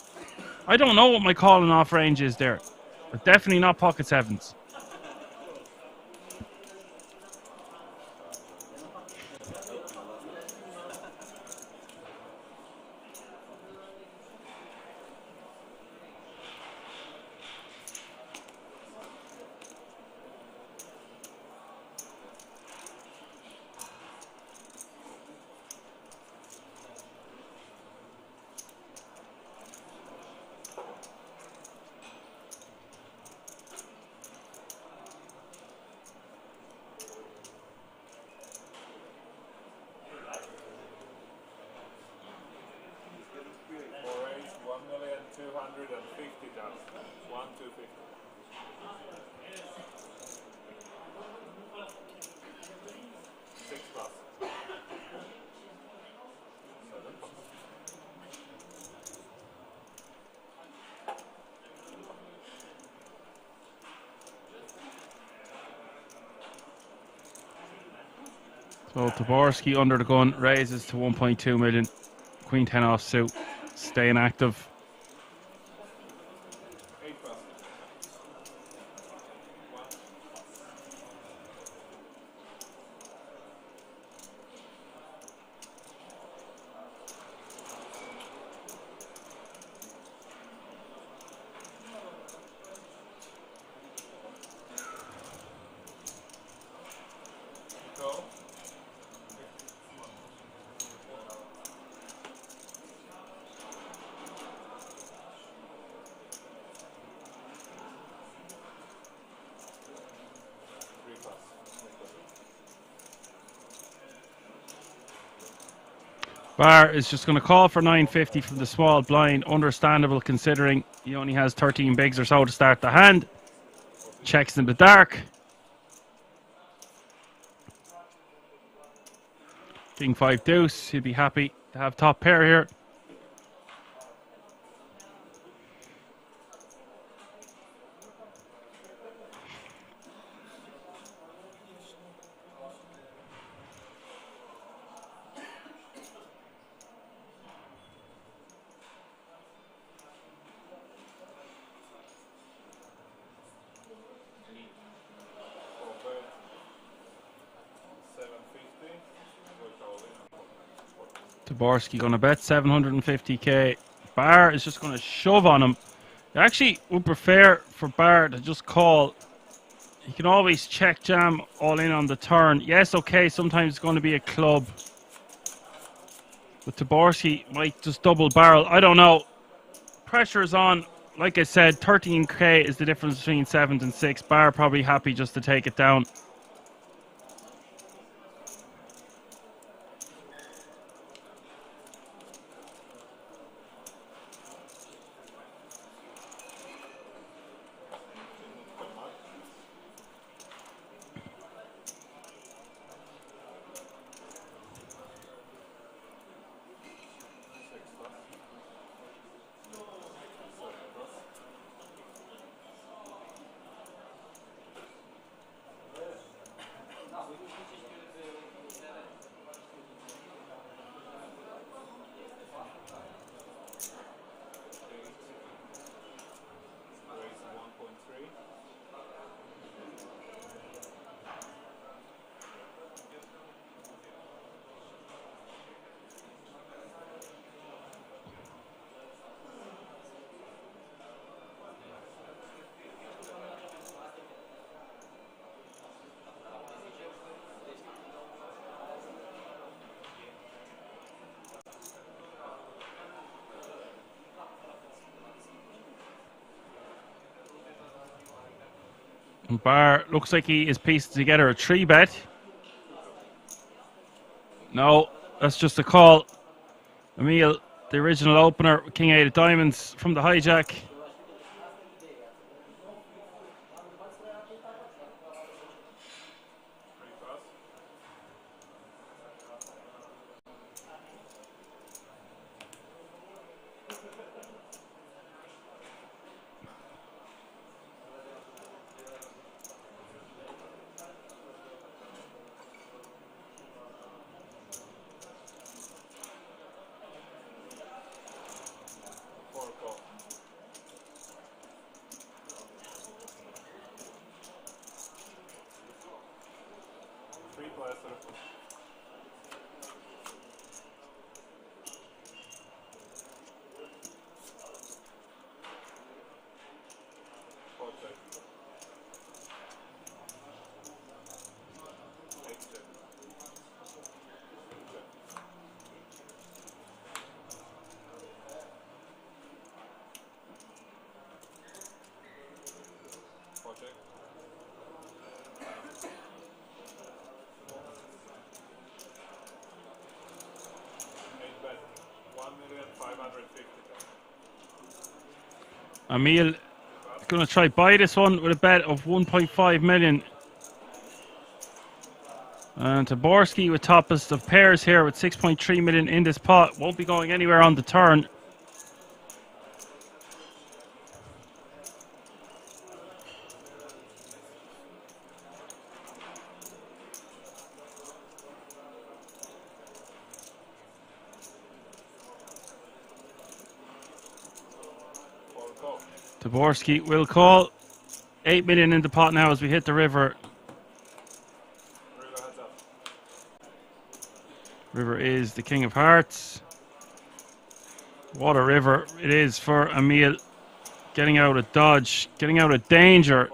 I don't know what my calling off range is there, but definitely not pocket sevens. For raise 1,250,000. 1,250. 6 plus. 7. So Taborski under the gun raises to 1.2 million. Queen 10 off suit, staying active. 8 plus. 1. Go. Bar is just going to call for 950 from the small blind. Understandable considering he only has 13 bigs or so to start the hand. Checks in the dark. King 5 deuce. He'll be happy to have top pair here. Taborski going to bet 750k. Bar is just going to shove on him. I actually would prefer for Bar to just call. He can always check jam all in on the turn. Yes, okay, sometimes it's going to be a club. But Taborski might just double barrel. I don't know. Pressure is on. Like I said, 13k is the difference between 7s and 6. Bar probably happy just to take it down. Bar looks like he is piecing together a 3-bet. No, that's just a call. Emil, the original opener, King 8 of diamonds from the hijack. 3 placer. Four check. 8 check. 2 check. Four check. 8 bet. 1,550,000. Emil going to try buy this one with a bet of 1.5 million. And Taborski with toppest of pairs here with 6.3 million in this pot. Won't be going anywhere on the turn. Taborski will call. 8 million in the pot now as we hit the river. River is the king of hearts. What a river it is for Emil. Getting out of dodge, getting out of danger,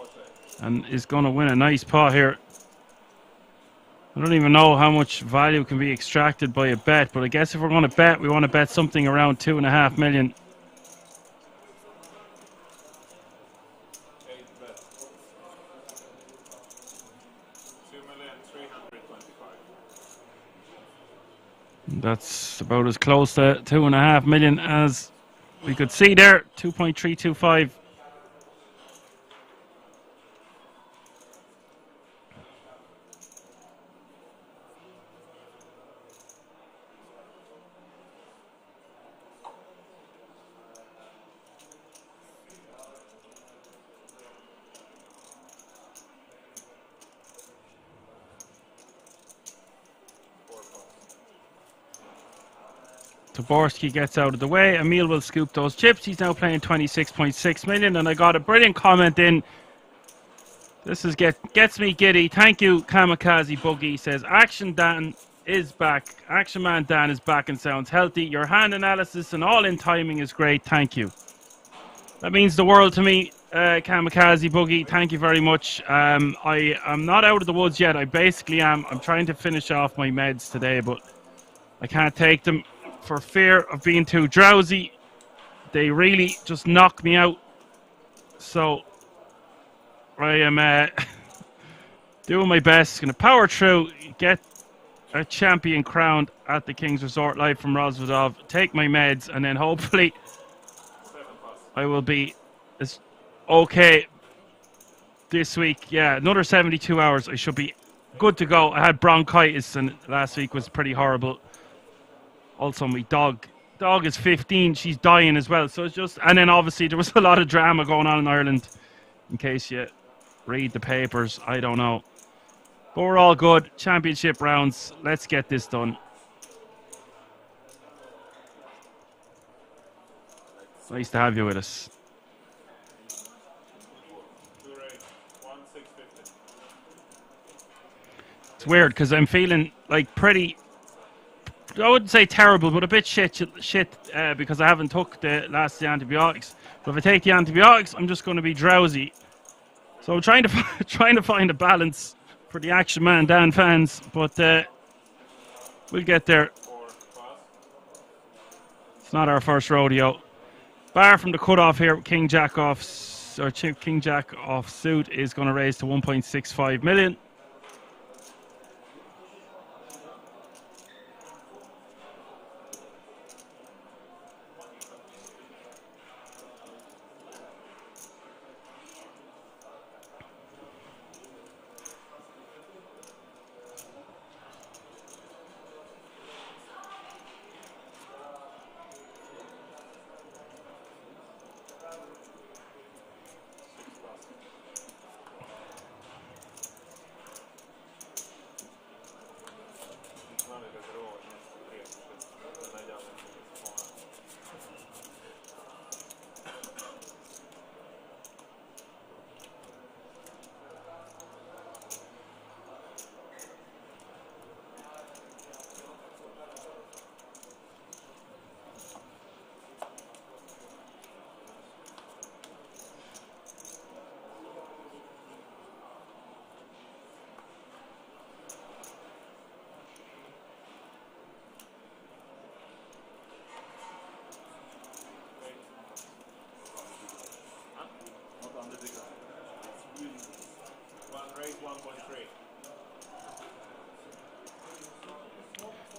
and is going to win a nice pot here. I don't even know how much value can be extracted by a bet, but I guess if we're going to bet, we want to bet something around 2.5 million. That's about as close to 2.5 million as we could see there. 2.325. Taborski gets out of the way. Emil will scoop those chips. He's now playing 26.6 million. And I got a brilliant comment in. This is gets me giddy. Thank you, Kamikaze Boogie. He says, Action Dan is back. Action Man Dan is back and sounds healthy. Your hand analysis and all-in timing is great. Thank you. That means the world to me, Kamikaze Boogie. Thank you very much. I am not out of the woods yet. I basically am. I'm trying to finish off my meds today, but I can't take them for fear of being too drowsy. They really just knock me out. So I am doing my best. Going to power through, get a champion crowned at the King's Resort live from Rosvadov, take my meds, and then hopefully I will be as okay this week. Yeah, another 72 hours. I should be good to go. I had bronchitis and last week was pretty horrible. Also, my dog is 15. She's dying as well. So it's just, and then obviously there was a lot of drama going on in Ireland. In case you read the papers, I don't know. But we're all good. Championship rounds. Let's get this done. Nice to have you with us. It's weird because I'm feeling like pretty, I wouldn't say terrible, but a bit shit because I haven't took the last the antibiotics. But if I take the antibiotics, I'm just going to be drowsy. So I'm trying to find a balance for the Action Man Dan fans, but we'll get there. It's not our first rodeo. Bar from the cutoff here, King Jack off suit is going to raise to 1.65 million.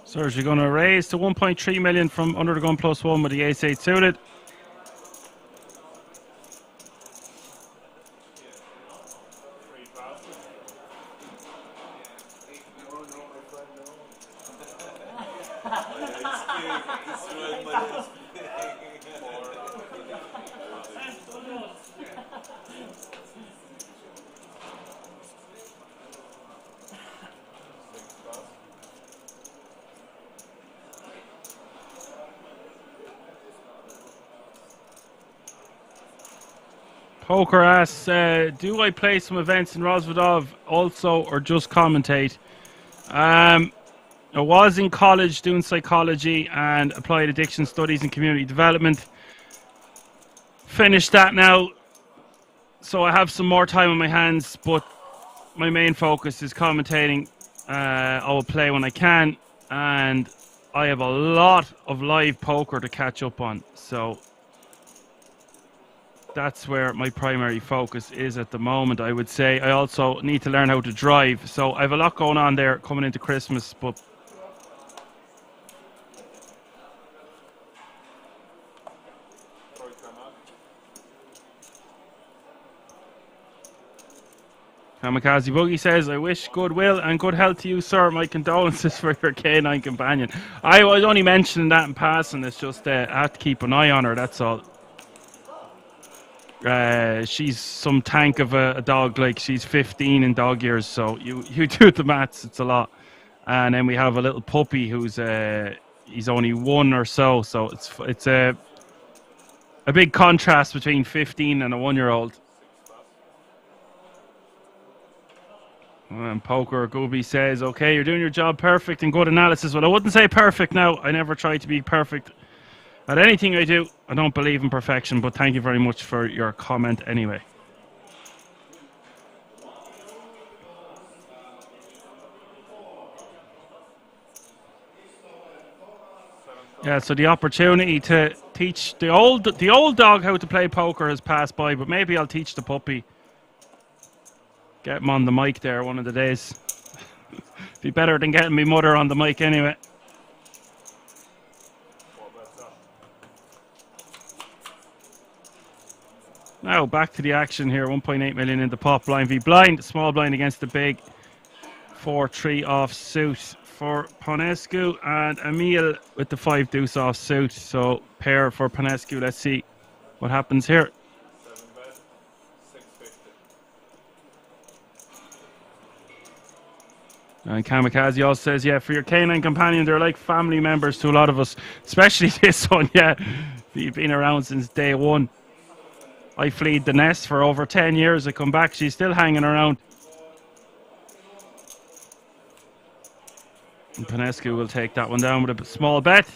Serge, you're going to raise to 1.3 million from under the gun +1 with the ace-8 suited. Poker asks, do I play some events in Rosvedov also or just commentate? I was in college doing psychology and applied addiction studies and community development. Finished that now, so I have some more time on my hands, but my main focus is commentating. I will play when I can, and I have a lot of live poker to catch up on, so that's where my primary focus is at the moment, I would say. I also need to learn how to drive, so I have a lot going on there coming into Christmas, but Kamikaze Boogie says, I wish goodwill and good health to you, sir. My condolences for your canine companion. I was only mentioning that in passing. It's just I have to keep an eye on her, that's all. She's some tank of a dog. Like, she's 15 in dog years, so you do the maths, it's a lot. And then we have a little puppy who's he's only 1 or so it's a big contrast between 15 and a 1-year-old. And Poker Gooby says, okay, you're doing your job perfect and good analysis. Well, I wouldn't say perfect now. I never try to be perfect at anything I do. I don't believe in perfection, but thank you very much for your comment anyway. Yeah, so the opportunity to teach the old dog how to play poker has passed by, but maybe I'll teach the puppy. Get him on the mic there one of the days. Be better than getting my mother on the mic anyway. Now back to the action here. 1.8 million in the pot. Blind v blind. Small blind against the big. 4-3 off suit for Ponescu, and Emil with the 5 deuce off suit. So pair for Ponescu. Let's see what happens here. And Kamikaze also says, yeah, for your canine companion, they're like family members to a lot of us, especially this one. Yeah, you've been around since day one. I fled the nest for over 10 years. I come back, she's still hanging around. And Ponescu will take that one down with a small bet.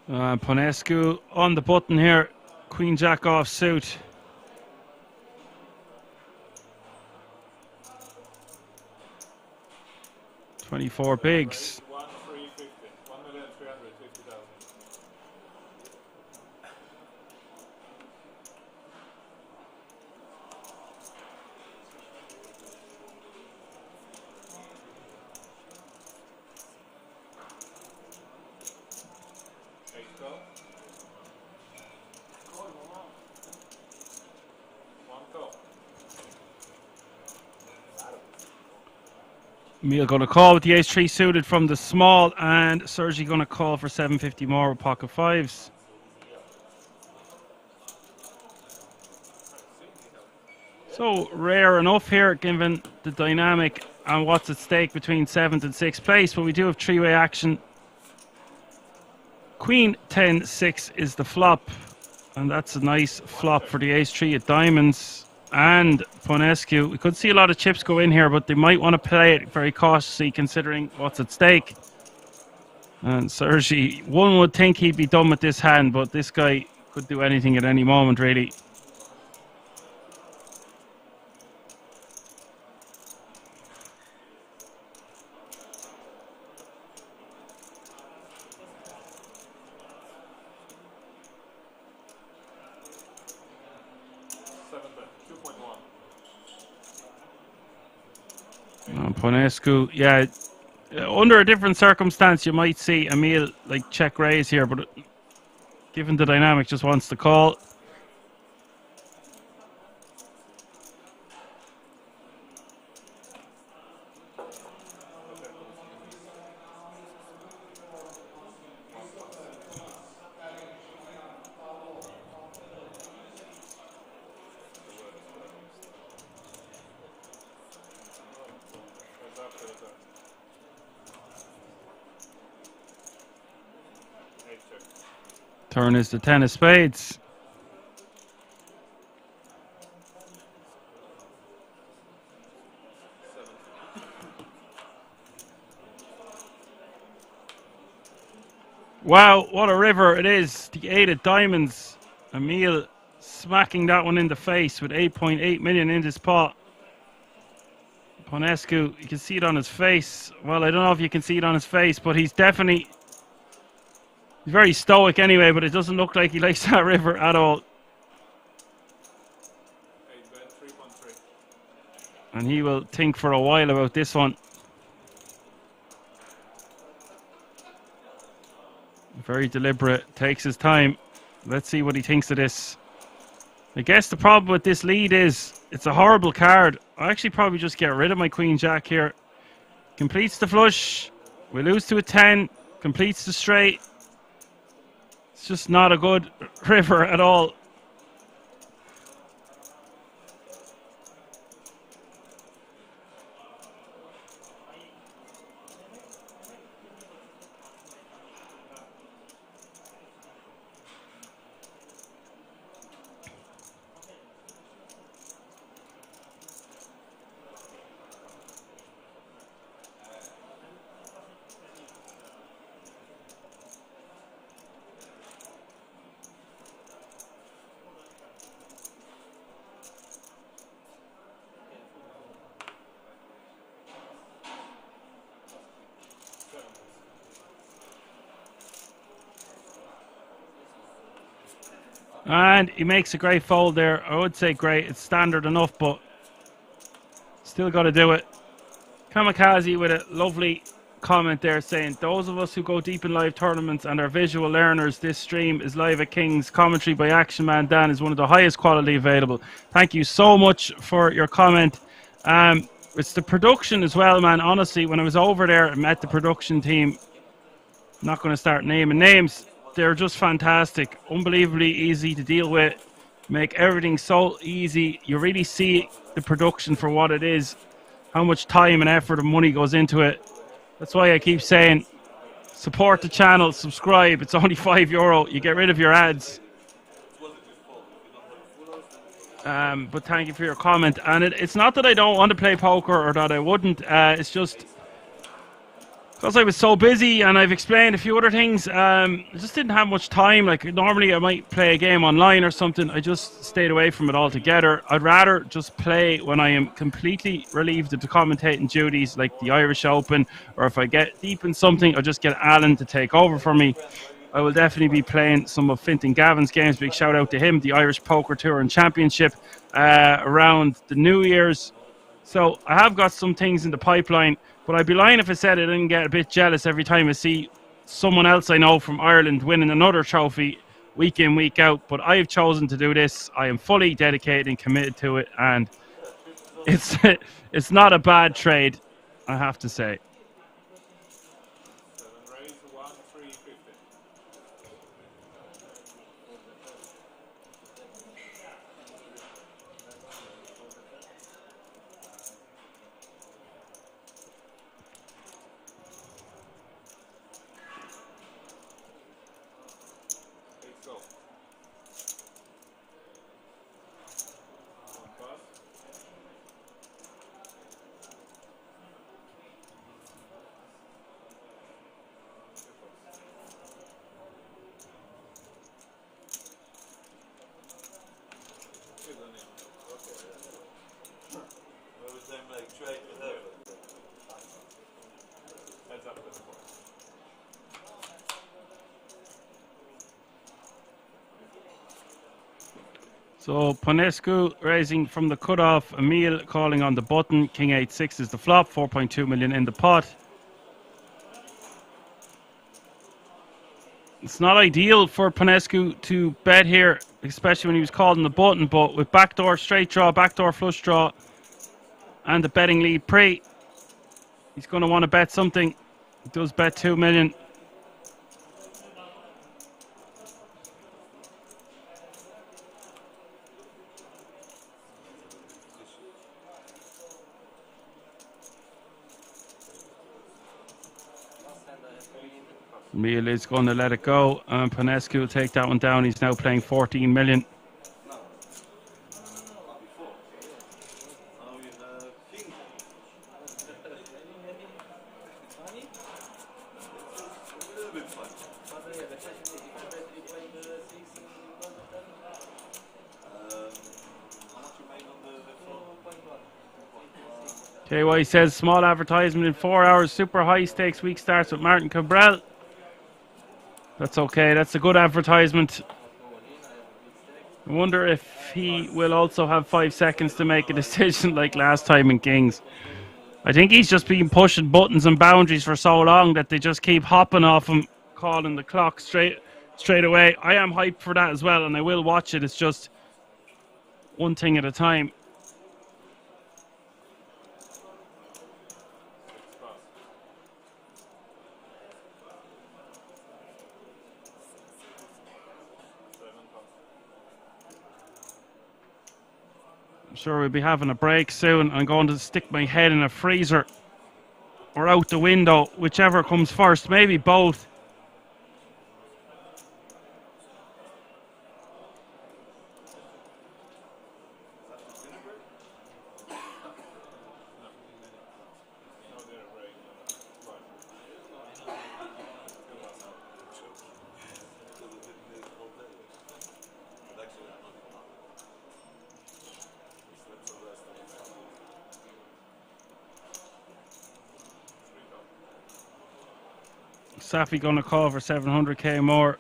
Ponescu on the button here. Queen Jack off suit. $24 bigs. Emil going to call with the ace-3 suited from the small, and Sergi going to call for 750 more with pocket fives. So rare enough here, given the dynamic and what's at stake between 7th and 6th place, but we do have three-way action. Queen 10-6 is the flop, and that's a nice flop for the ace-3 at diamonds. And Ponescu, we could see a lot of chips go in here, but they might want to play it very cautiously considering what's at stake. And Sergi, one would think he'd be done with this hand, but this guy could do anything at any moment, really. Ponescu, yeah, under a different circumstance, you might see Emil like check raise here, but given the dynamic, just wants to call. Turn is the 10 of spades. Wow, what a river it is. The 8 of diamonds. Emil smacking that one in the face with 8.8 million in this pot. Ponescu, you can see it on his face. Well, I don't know if you can see it on his face, but he's definitely... He's very stoic anyway, but it doesn't look like he likes that river at all. And he will think for a while about this one. Very deliberate, takes his time. Let's see what he thinks of this. I guess the problem with this lead is it's a horrible card. I actually probably just get rid of my Queen Jack here. Completes the flush. We lose to a 10. Completes the straight. It's just not a good river at all. And he makes a great fold there. I would say great. It's standard enough, but still got to do it. Kamikaze with a lovely comment there saying, those of us who go deep in live tournaments and are visual learners, this stream is live at King's. Commentary by Action Man Dan is one of the highest quality available. Thank you so much for your comment. It's the production as well, man. Honestly, when I was over there and met the production team, I'm not going to start naming names. They're just fantastic, unbelievably easy to deal with, make everything so easy. You really see the production for what it is, how much time and effort and money goes into it. That's why I keep saying, support the channel, subscribe. It's only €5. You get rid of your ads. But thank you for your comment. And it's not that I don't want to play poker or that I wouldn't. It's just... because I was so busy and I've explained a few other things, I just didn't have much time. Like normally I might play a game online or something. I just stayed away from it altogether. I'd rather just play when I am completely relieved of the commentating duties like the Irish Open, or if I get deep in something, I'll just get Alan to take over for me. I will definitely be playing some of Fintan Gavin's games. Big shout out to him, the Irish Poker Tour and Championship around the New Year's. So I have got some things in the pipeline. But I'd be lying if I said I didn't get a bit jealous every time I see someone else I know from Ireland winning another trophy week in, week out. But I've chosen to do this. I am fully dedicated and committed to it. And it's not a bad trade. I have to say. 7 raise, 1, 3, 50. Let's go. Every time like try to have it. Heads up, that's four. So Ponescu raising from the cutoff. Emil calling on the button. King 8-6 is the flop. 4.2 million in the pot. It's not ideal for Ponescu to bet here, especially when he was called on the button. But with backdoor straight draw, backdoor flush draw, and the betting lead pre, he's going to want to bet something. He does bet 2 million. Emil is going to let it go, and Ponescu will take that one down. He's now playing 14 million. KY says small advertisement in 4 hours. Super high stakes week starts with Martin Cabral. That's okay. That's a good advertisement. I wonder if he will also have 5 seconds to make a decision like last time in Kings. I think he's just been pushing buttons and boundaries for so long that they just keep hopping off him, calling the clock straight away. I am hyped for that as well, and I will watch it. It's just one thing at a time. I'm sure we'll be having a break soon. I'm going to stick my head in a freezer or out the window, whichever comes first. Maybe both. Safi going to call for 700k more.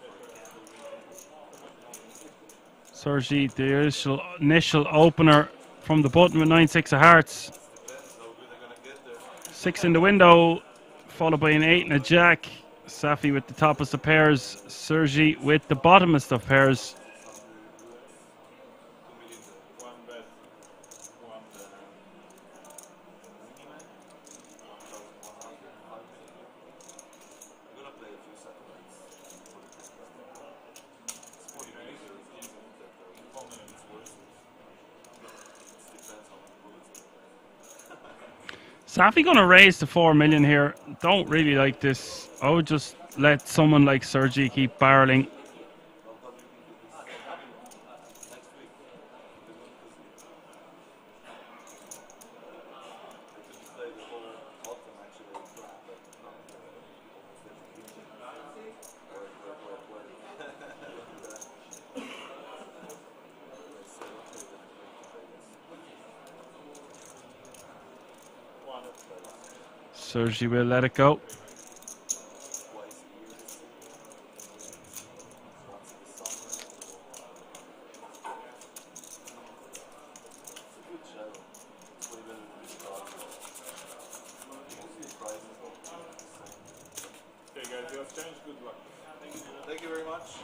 Sergi, the initial opener from the button with 9-6 of hearts. 6 in the window, followed by an 8 and a jack. Safi with the toppest of pairs. Sergi with the bottomest of pairs. Safi going to raise to 4 million here. Don't really like this. I would just let someone like Sergi keep barreling. Sergi will let it go. Okay guys, you have changed. Good luck. Thank you very much.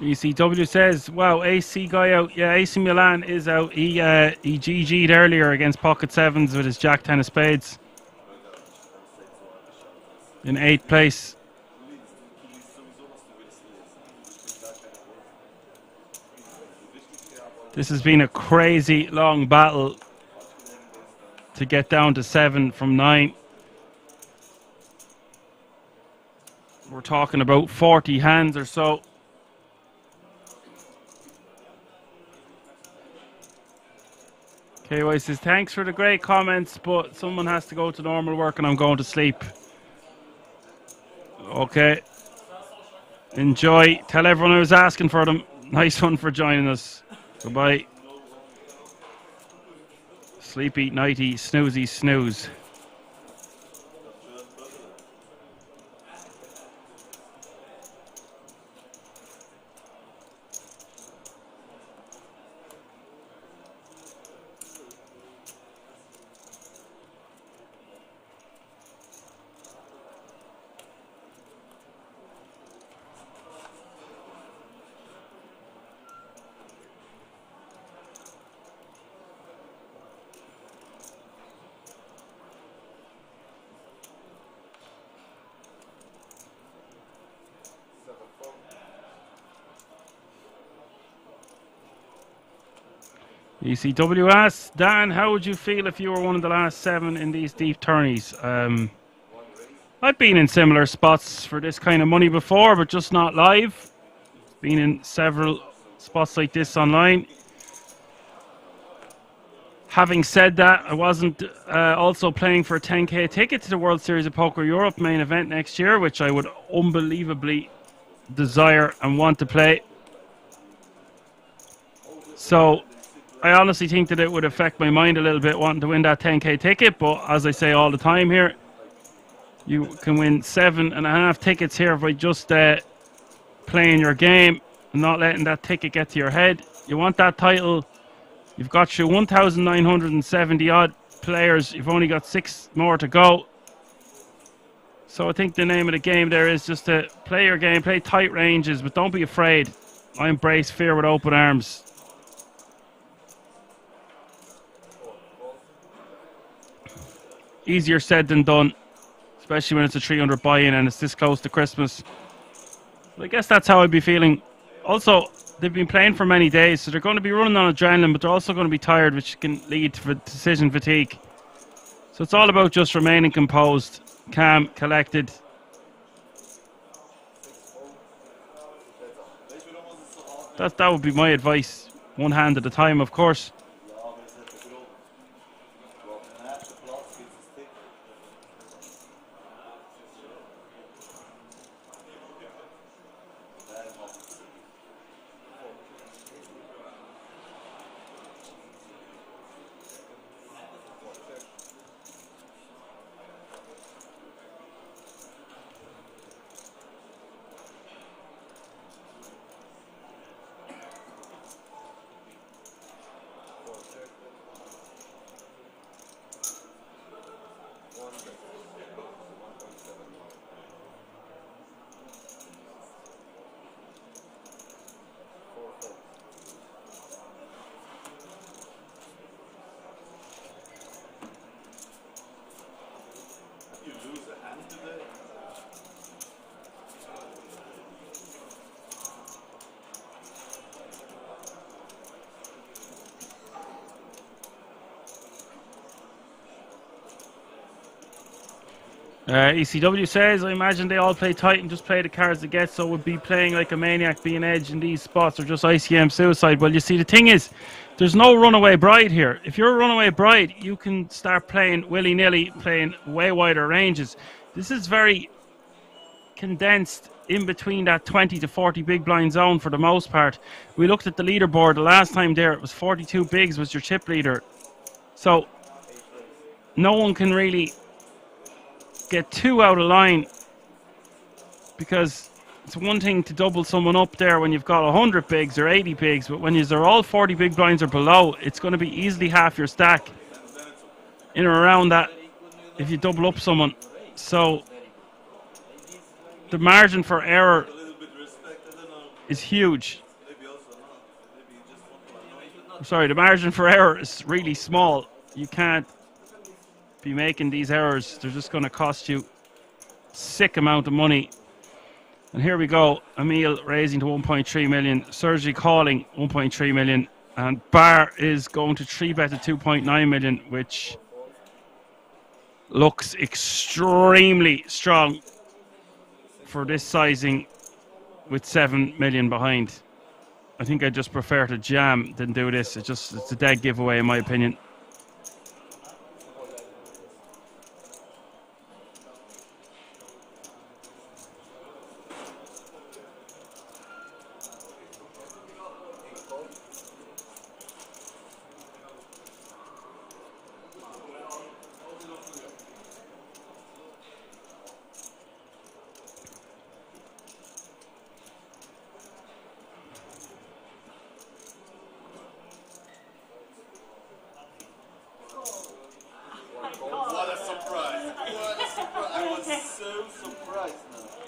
ECW says, wow, AC guy out. Yeah, AC Milan is out. He GG'd earlier against Pocket Sevens with his Jack 10 of spades. In 8th place. This has been a crazy long battle to get down to 7 from 9. We're talking about 40 hands or so. KY says, thanks for the great comments, but someone has to go to normal work and I'm going to sleep. Okay. Enjoy. Tell everyone I was asking for them. Nice one for joining us. Goodbye. Sleepy, nighty, snoozy, snooze. ECWS, Dan, how would you feel if you were one of the last 7 in these deep tourneys? I've been in similar spots for this kind of money before, but just not live. Been in several spots like this online. Having said that, I wasn't also playing for a 10k ticket to the World Series of Poker Europe main event next year, which I would unbelievably desire and want to play. So I honestly think that it would affect my mind a little bit wanting to win that 10k ticket, but as I say all the time here, you can win 7.5 tickets here by just playing your game and not letting that ticket get to your head. You want that title, you've got your 1,970 odd players, you've only got 6 more to go. So I think the name of the game there is just to play your game, play tight ranges, but don't be afraid. I embrace fear with open arms. Easier said than done, especially when it's a 300 buy-in and it's this close to Christmas. But I guess that's how I'd be feeling. Also, they've been playing for many days, so they're going to be running on adrenaline, but they're also going to be tired, which can lead to decision fatigue. So it's all about just remaining composed, calm, collected. That would be my advice. One hand at a time, of course. ECW says, I imagine they all play tight and just play the cards they get, so would be playing like a maniac, being edge in these spots, or just ICM suicide. Well, you see, the thing is, there's no runaway bride here. If you're a runaway bride, you can start playing willy-nilly, playing way wider ranges. This is very condensed in between that 20 to 40 big blind zone for the most part. We looked at the leaderboard the last time there, it was 42 bigs was your chip leader. So no one can really get too out of line, because it's one thing to double someone up there when you've got 100 bigs or 80 bigs, but when you're all 40 big blinds or below, it's going to be easily half your stack in or around that if you double up someone. So the margin for error is huge. I'm sorry, the margin for error is really small. You can't be making these errors. They're just going to cost you sick amount of money. And here we go. Emil raising to 1.3 million. Sergi calling 1.3 million. And Bar is going to 3-bet to 2.9 million, which looks extremely strong for this sizing with 7 million behind. I think I just prefer to jam than do this. It's a dead giveaway in my opinion.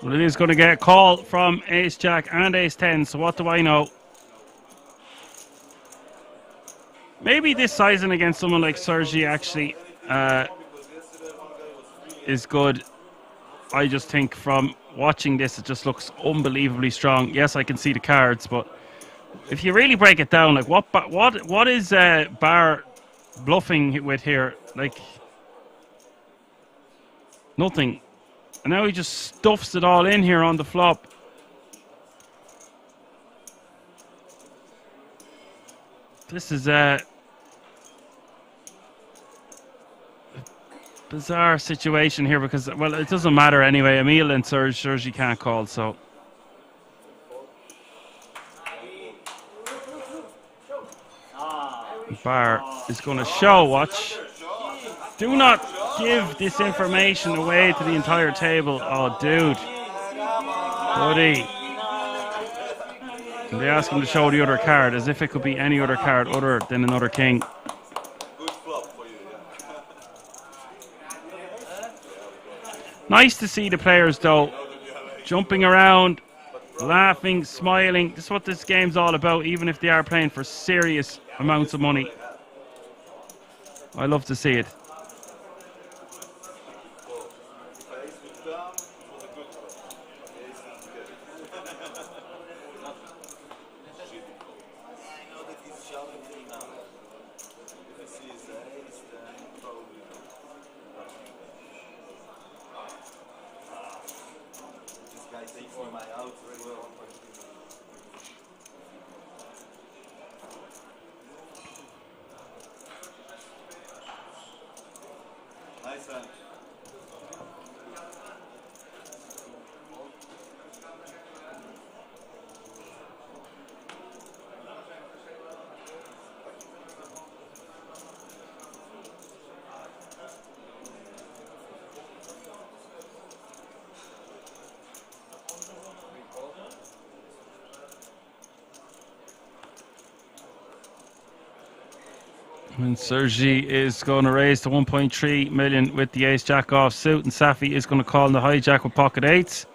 Well, it is going to get a call from Ace Jack and Ace 10, so what do I know? Maybe this sizing against someone like Sergi actually is good. I just think from watching this, it just looks unbelievably strong. Yes, I can see the cards, but if you really break it down, like what is Bar bluffing with here? Like nothing. And now he just stuffs it all in here on the flop. This is a bizarre situation here because, well, it doesn't matter anyway. Emil and Sergi can't call, so. Bar is going to show, watch. Do not give this information away to the entire table. Oh, dude. Buddy. And they ask him to show the other card as if it could be any other card other than another king. Nice to see the players, though, jumping around, laughing, smiling. This is what this game's all about, even if they are playing for serious amounts of money. I love to see it. And Sergi is going to raise to 1.3 million with the ace jack off suit, and Safi is going to call in the hijack with pocket eights.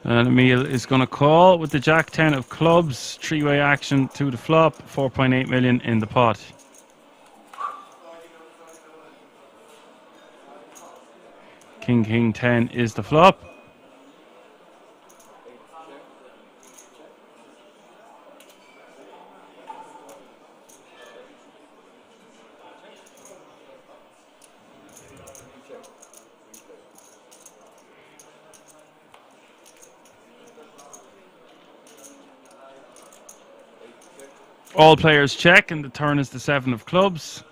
And Emil is going to call with the Jack 10 of clubs. Three-way action to the flop. 4.8 million in the pot. King, King 10 is the flop. All players check, and the turn is the 7 of clubs.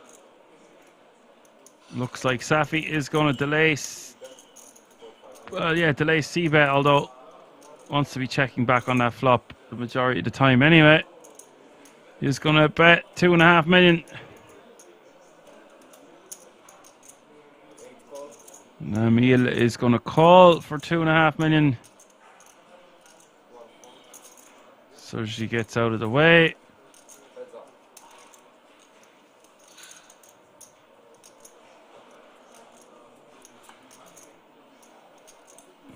Looks like Safi is going to delay. Well, yeah, delay c-bet, although wants to be checking back on that flop the majority of the time anyway. He's going to bet 2.5 million. Emil is going to call for 2.5 million. So she gets out of the way.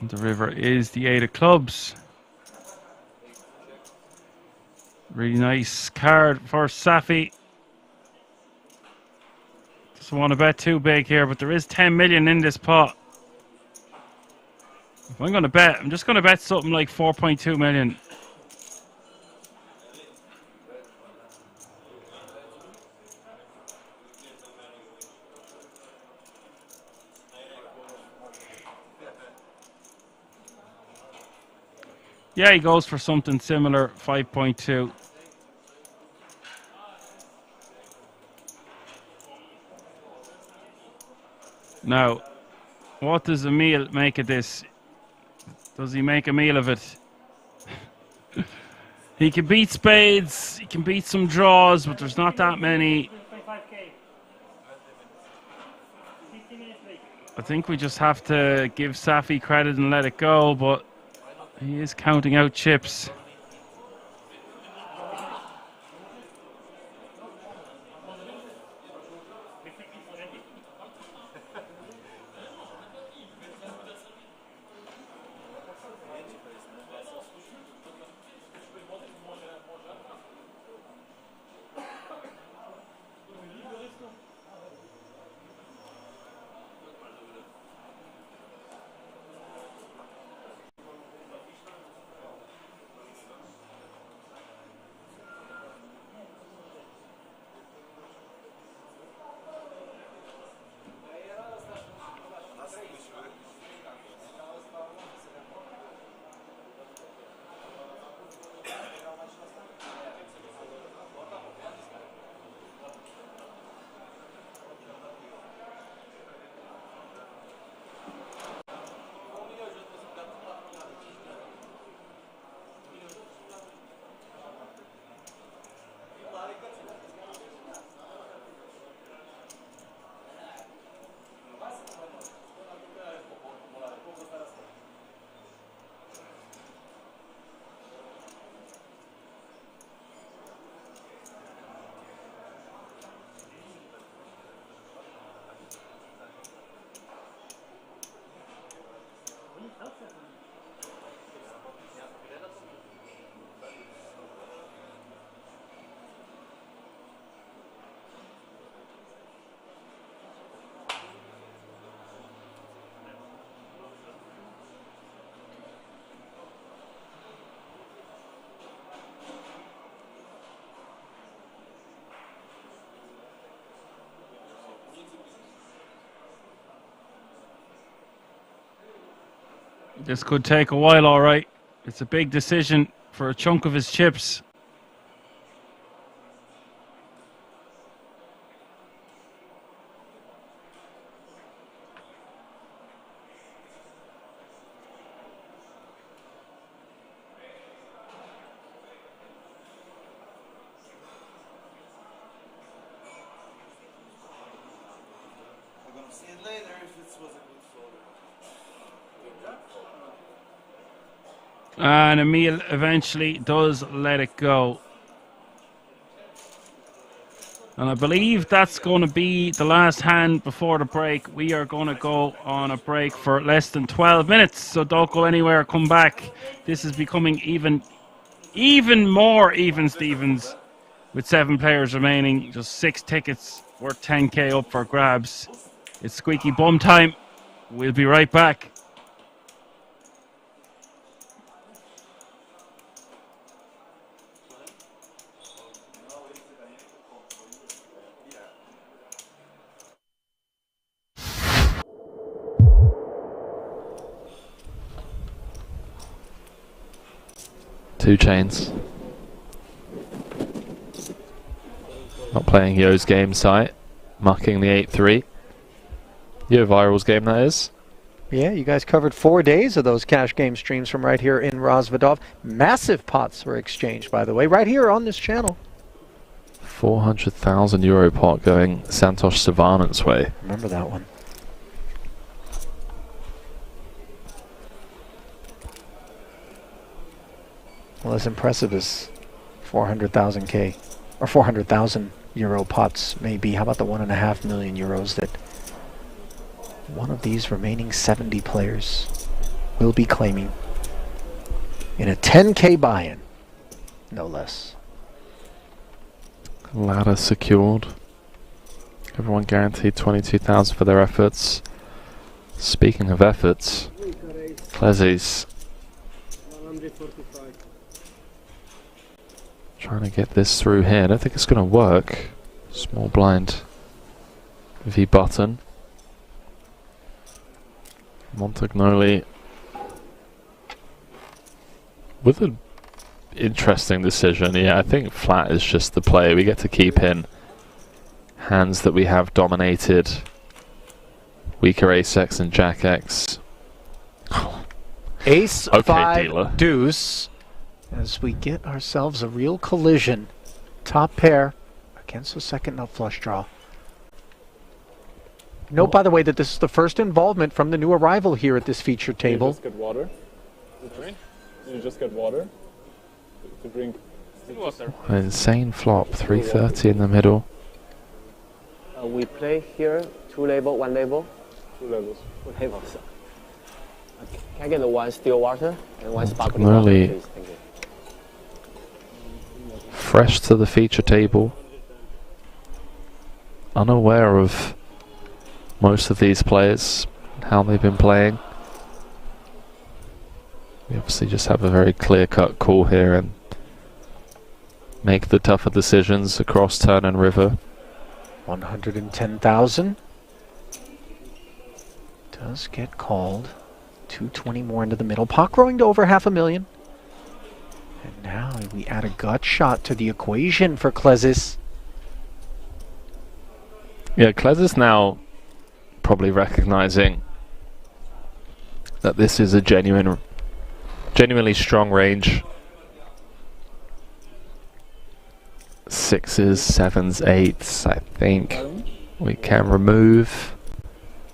And the river is the 8 of clubs. Really nice card for Safi. Doesn't want to bet too big here, but there is 10 million in this pot. If I'm going to bet, I'm just going to bet something like 4.2 million. Yeah, he goes for something similar, 5.2. Now, what does Emil make of this? Does he make a meal of it? He can beat spades, he can beat some draws, but there's not that many. I think we just have to give Safi credit and let it go, but he is counting out chips. This could take a while, all right. It's a big decision for a chunk of his chips. We're gonna see it later if it was a good photo. And Emil eventually does let it go. And I believe that's going to be the last hand before the break. We are going to go on a break for less than 12 minutes. So don't go anywhere, come back. This is becoming even more even Stevens with 7 players remaining. Just 6 tickets worth 10k up for grabs. It's squeaky bum time. We'll be right back. Two chains. Not playing Yo's game site. Mucking the 8-3. Yo Viral's game, that is. Yeah, you guys covered 4 days of those cash game streams from right here in Rozvadov. Massive pots were exchanged, by the way, right here on this channel. €400,000 pot going Santosh Savanant's way. Remember that one. Well, as impressive as 400,000 K or 400,000 euro pots may be, how about the 1.5 million euros that one of these remaining 70 players will be claiming in a 10K buy-in, no less. Ladder secured. Everyone guaranteed 22,000 for their efforts. Speaking of efforts, Klezis trying to get this through here. I don't think it's going to work. Small blind V button. Montagnoli with an interesting decision. Yeah, I think flat is just the play. We get to keep in hands that we have dominated. Weaker ace X and Jack X. Ace, okay, 5, dealer. deuce, as we get ourselves a real collision. Top pair against the second nut flush draw. Note, by the way, that this is the first involvement from the new arrival here at this feature table. You just get water. You just get water to drink. Water. Insane flop. 330 in the middle. We play here 2 level, 1 level. 2 levels. 2 levels. Okay. Can I get the 1 still water and 1 sparkling Early. water, please? Thank you. Fresh to the feature table. Unaware of most of these players, how they've been playing. We obviously just have a very clear-cut call here and make the tougher decisions across turn and river. 110,000 does get called. 220 more into the middle. Pot growing to over 500,000. And now we add a gut shot to the equation for Klezis. Yeah, Klezis now probably recognizing that this is a genuinely strong range. 6s, 7s, 8s, I think we can remove.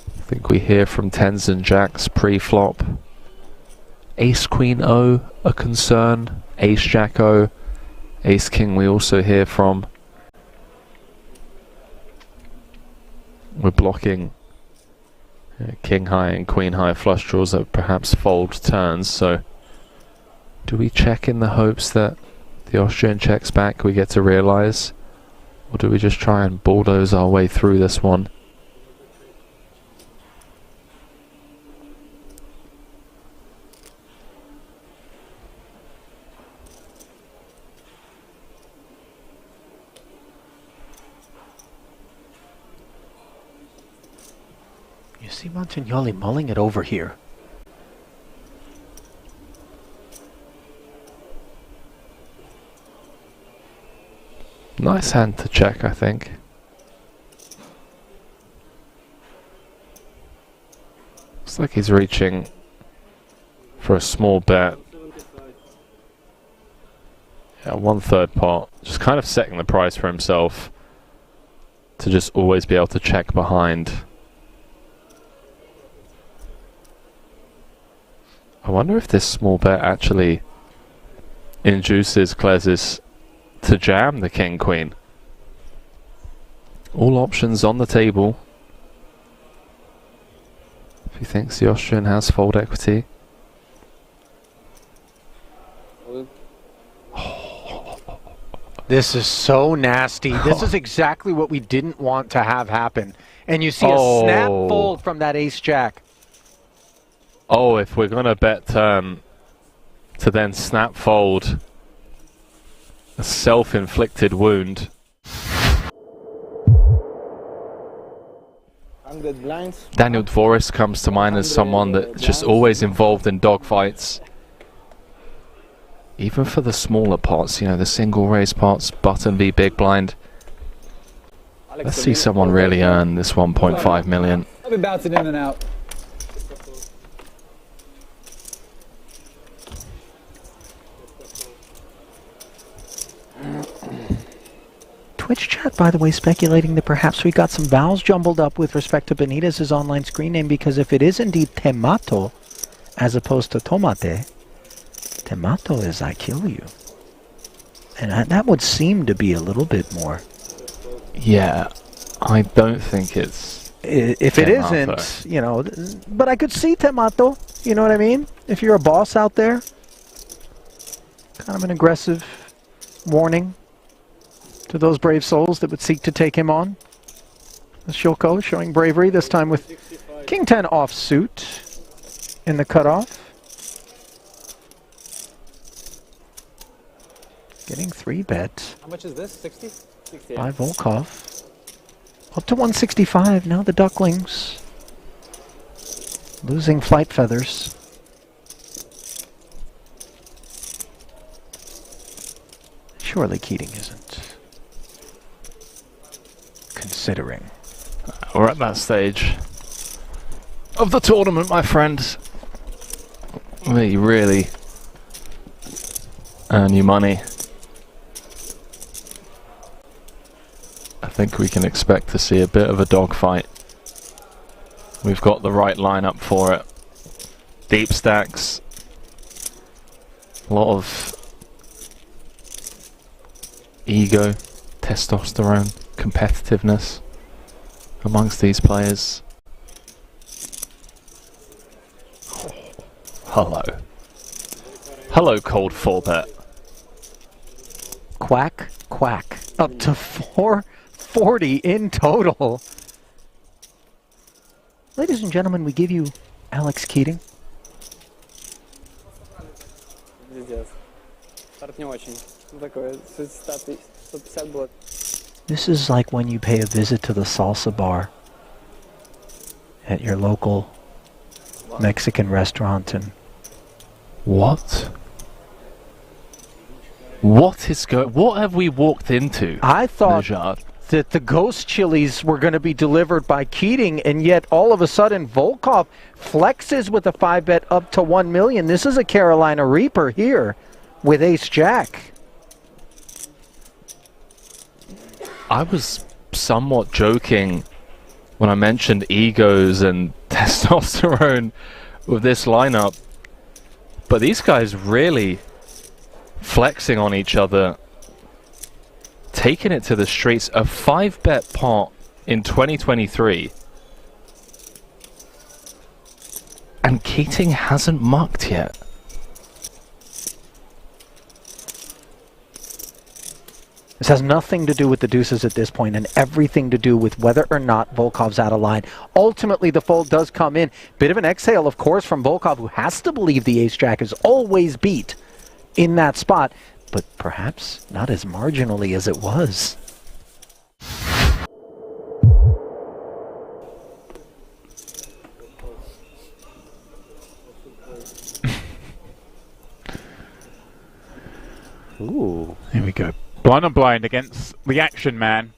I think we hear from 10s and jacks pre-flop. Ace Queen O, a concern. Ace Jack O. Ace King we also hear from. We're blocking King High and Queen High flush draws that perhaps fold turns, so do we check in the hopes that the Austrian checks back, we get to realize, or do we just try and bulldoze our way through this one? You see Montagnoli mulling it over here. Nice hand to check, I think. Looks like he's reaching for a small bet. Yeah, 1/3 pot. Just kind of setting the price for himself to just always be able to check behind. I wonder if this small bet actually induces Klezis to jam the King Queen. All options on the table. If he thinks the Austrian has fold equity. This is so nasty. This is exactly what we didn't want to have happen. And you see a snap fold from that ace jack. Oh, if we're going to bet turn to then snap fold, a self-inflicted wound. Daniel Dvoris comes to mind as someone that's just always involved in dogfights. Even for the smaller pots, you know, the single raise pots, button v big blind. Let's see someone really earn this 1.5 million. I'll be bouncing in and out. Twitch chat, by the way, speculating that perhaps we got some vowels jumbled up with respect to Benitez's online screen name, because if it is indeed Temato, as opposed to Tomate, Temato is I kill you. And that would seem to be a little bit more. Yeah, I don't think it's... If it isn't, you know, but I could see Temato, you know what I mean? If you're a boss out there, kind of an aggressive warning to those brave souls that would seek to take him on. Shilko showing bravery, this time with King 10 offsuit in the cutoff. Getting 3-bet. How much is this? 60? 60. By Volkov. Up to 165, now the Ducklings. Losing flight feathers. Surely Keating isn't. Considering. We're at that stage of the tournament, my friend, where you really earn your money. I think we can expect to see a bit of a dogfight. We've got the right lineup for it. Deep stacks. A lot of ego, testosterone, competitiveness amongst these players. Hello. Hello, cold 4-bet. Quack, quack. Up to 440 in total. Ladies and gentlemen, we give you Alex Keating. This is like when you pay a visit to the salsa bar at your local Mexican restaurant and... What? What have we walked into? I thought Najad? that the ghost chilies were going to be delivered by Keating, and yet all of a sudden Volkov flexes with a 5-bet up to 1 million. This is a Carolina Reaper here with Ace-Jack. I was somewhat joking when I mentioned egos and testosterone with this lineup, but these guys really flexing on each other, taking it to the streets. A 5-bet pot in 2023, and Keating hasn't mucked yet. This has nothing to do with the deuces at this point, and everything to do with whether or not Volkov's out of line. Ultimately, the fold does come in. Bit of an exhale, of course, from Volkov, who has to believe the ace-jack is always beat in that spot, but perhaps not as marginally as it was. Ooh. Here we go. Blind on blind against the action man.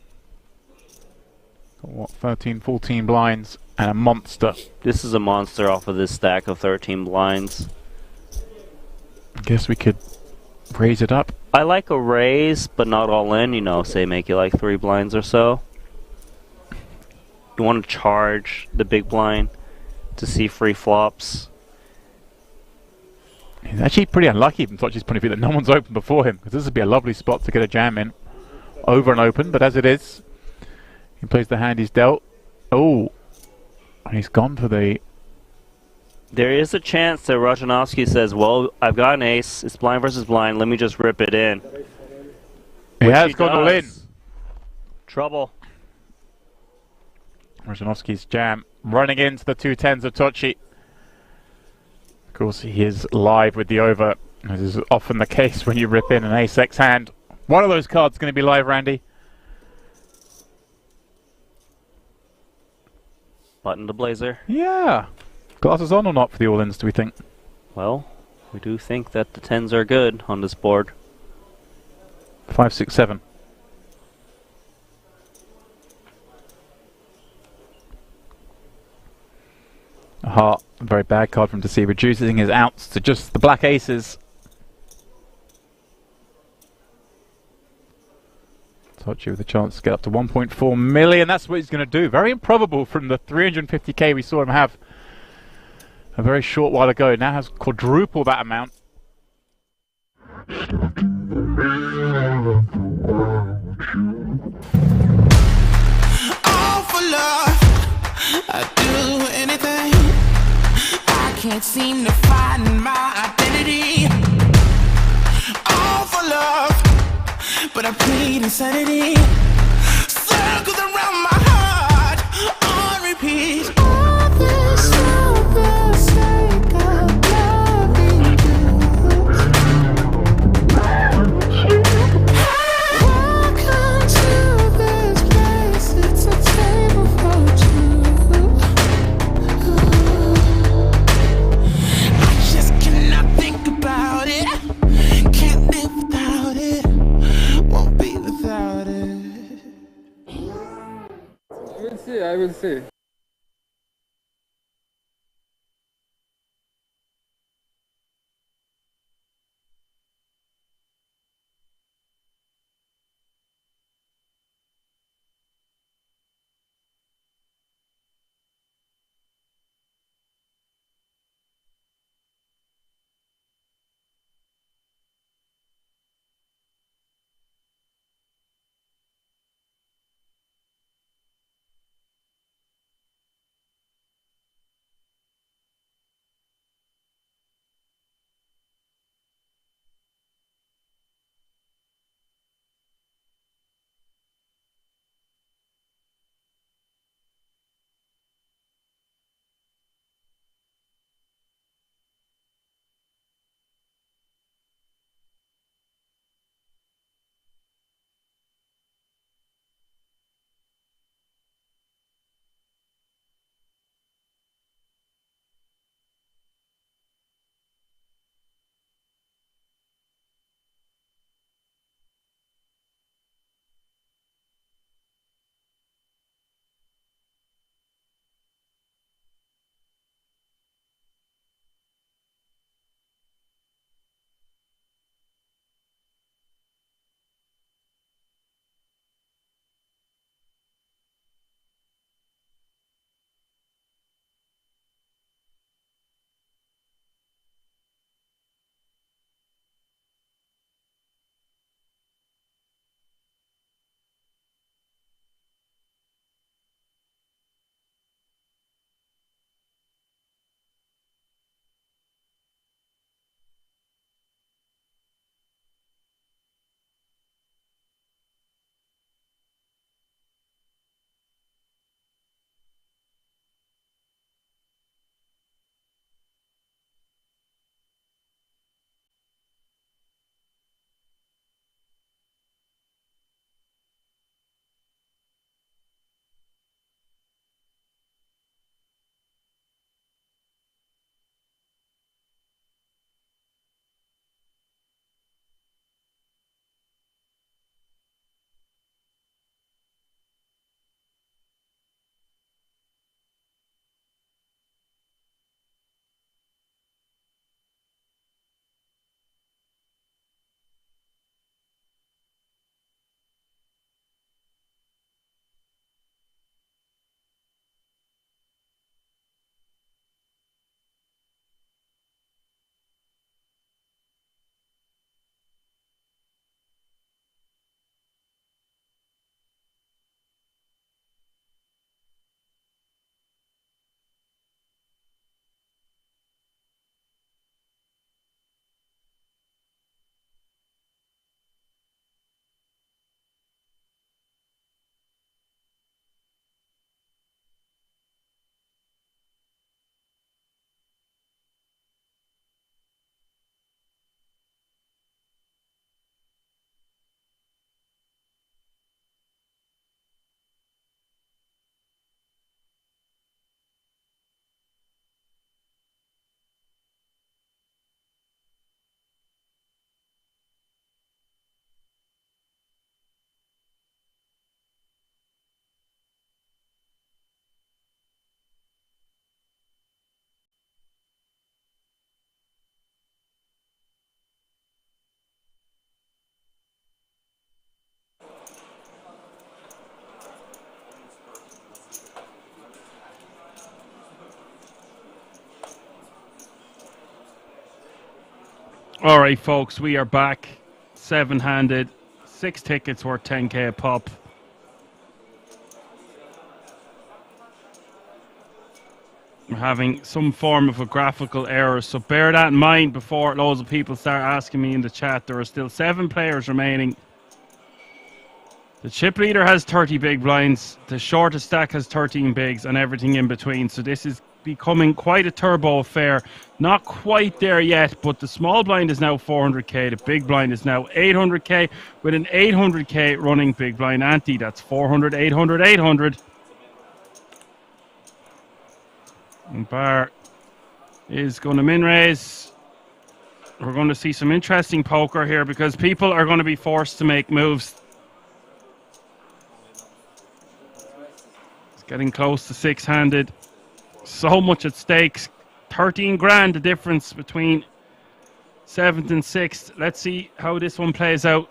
Got what, 13, 14 blinds and a monster. This is a monster off of this stack of 13 blinds. I guess we could raise it up. I like a raise, but not all in, you know, say make it like 3 blinds or so. You want to charge the big blind to see free flops. He's actually pretty unlucky from Sochi's point of view that no one's open before him, because this would be a lovely spot to get a jam in. Over and open, but as it is, he plays the hand he's dealt. Oh, he's gone for the... There is a chance that Rajanovsky says, well, I've got an ace, it's blind versus blind, let me just rip it in. He has gone all in. Trouble. Rajanovsky's jam running into the 2 10s of Tochi. Of course, he is live with the over, as is often the case when you rip in an ace-x hand. One of those cards is going to be live, Randy. Button to blazer. Yeah. Glasses on or not for the all-ins, do we think? Well, we do think that the 10s are good on this board. 5, 6, 7. A heart, a very bad card for him to see, reducing his outs to just the black aces. Tochi with a chance to get up to 1.4 million. That's what he's going to do. Very improbable from the 350k we saw him have a very short while ago. Now has quadruple that amount. All for love, I'd do anything. I can't seem to find my identity. All for love, but I plead insanity. Circles around my heart on repeat. All this for the sake of loving you. Welcome to this place. It's a table for two. I just cannot think about it. Can't live without it. Won't be without it. I will see. All right, folks, we are back. 7-handed, 6 tickets worth 10k a pop. We're having some form of a graphical error, so bear that in mind before loads of people start asking me in the chat. There are still 7 players remaining. The chip leader has 30 big blinds, the shortest stack has 13 bigs, and everything in between. So this is becoming quite a turbo affair. Not quite there yet, but the small blind is now 400k, the big blind is now 800k, with an 800k running big blind ante. That's 400, 800, 800. And Bar is going to min raise. We're going to see some interesting poker here because people are going to be forced to make moves. It's getting close to 6-handed. So much at stakes. 13 grand the difference between 7th and 6th. Let's see how this one plays out.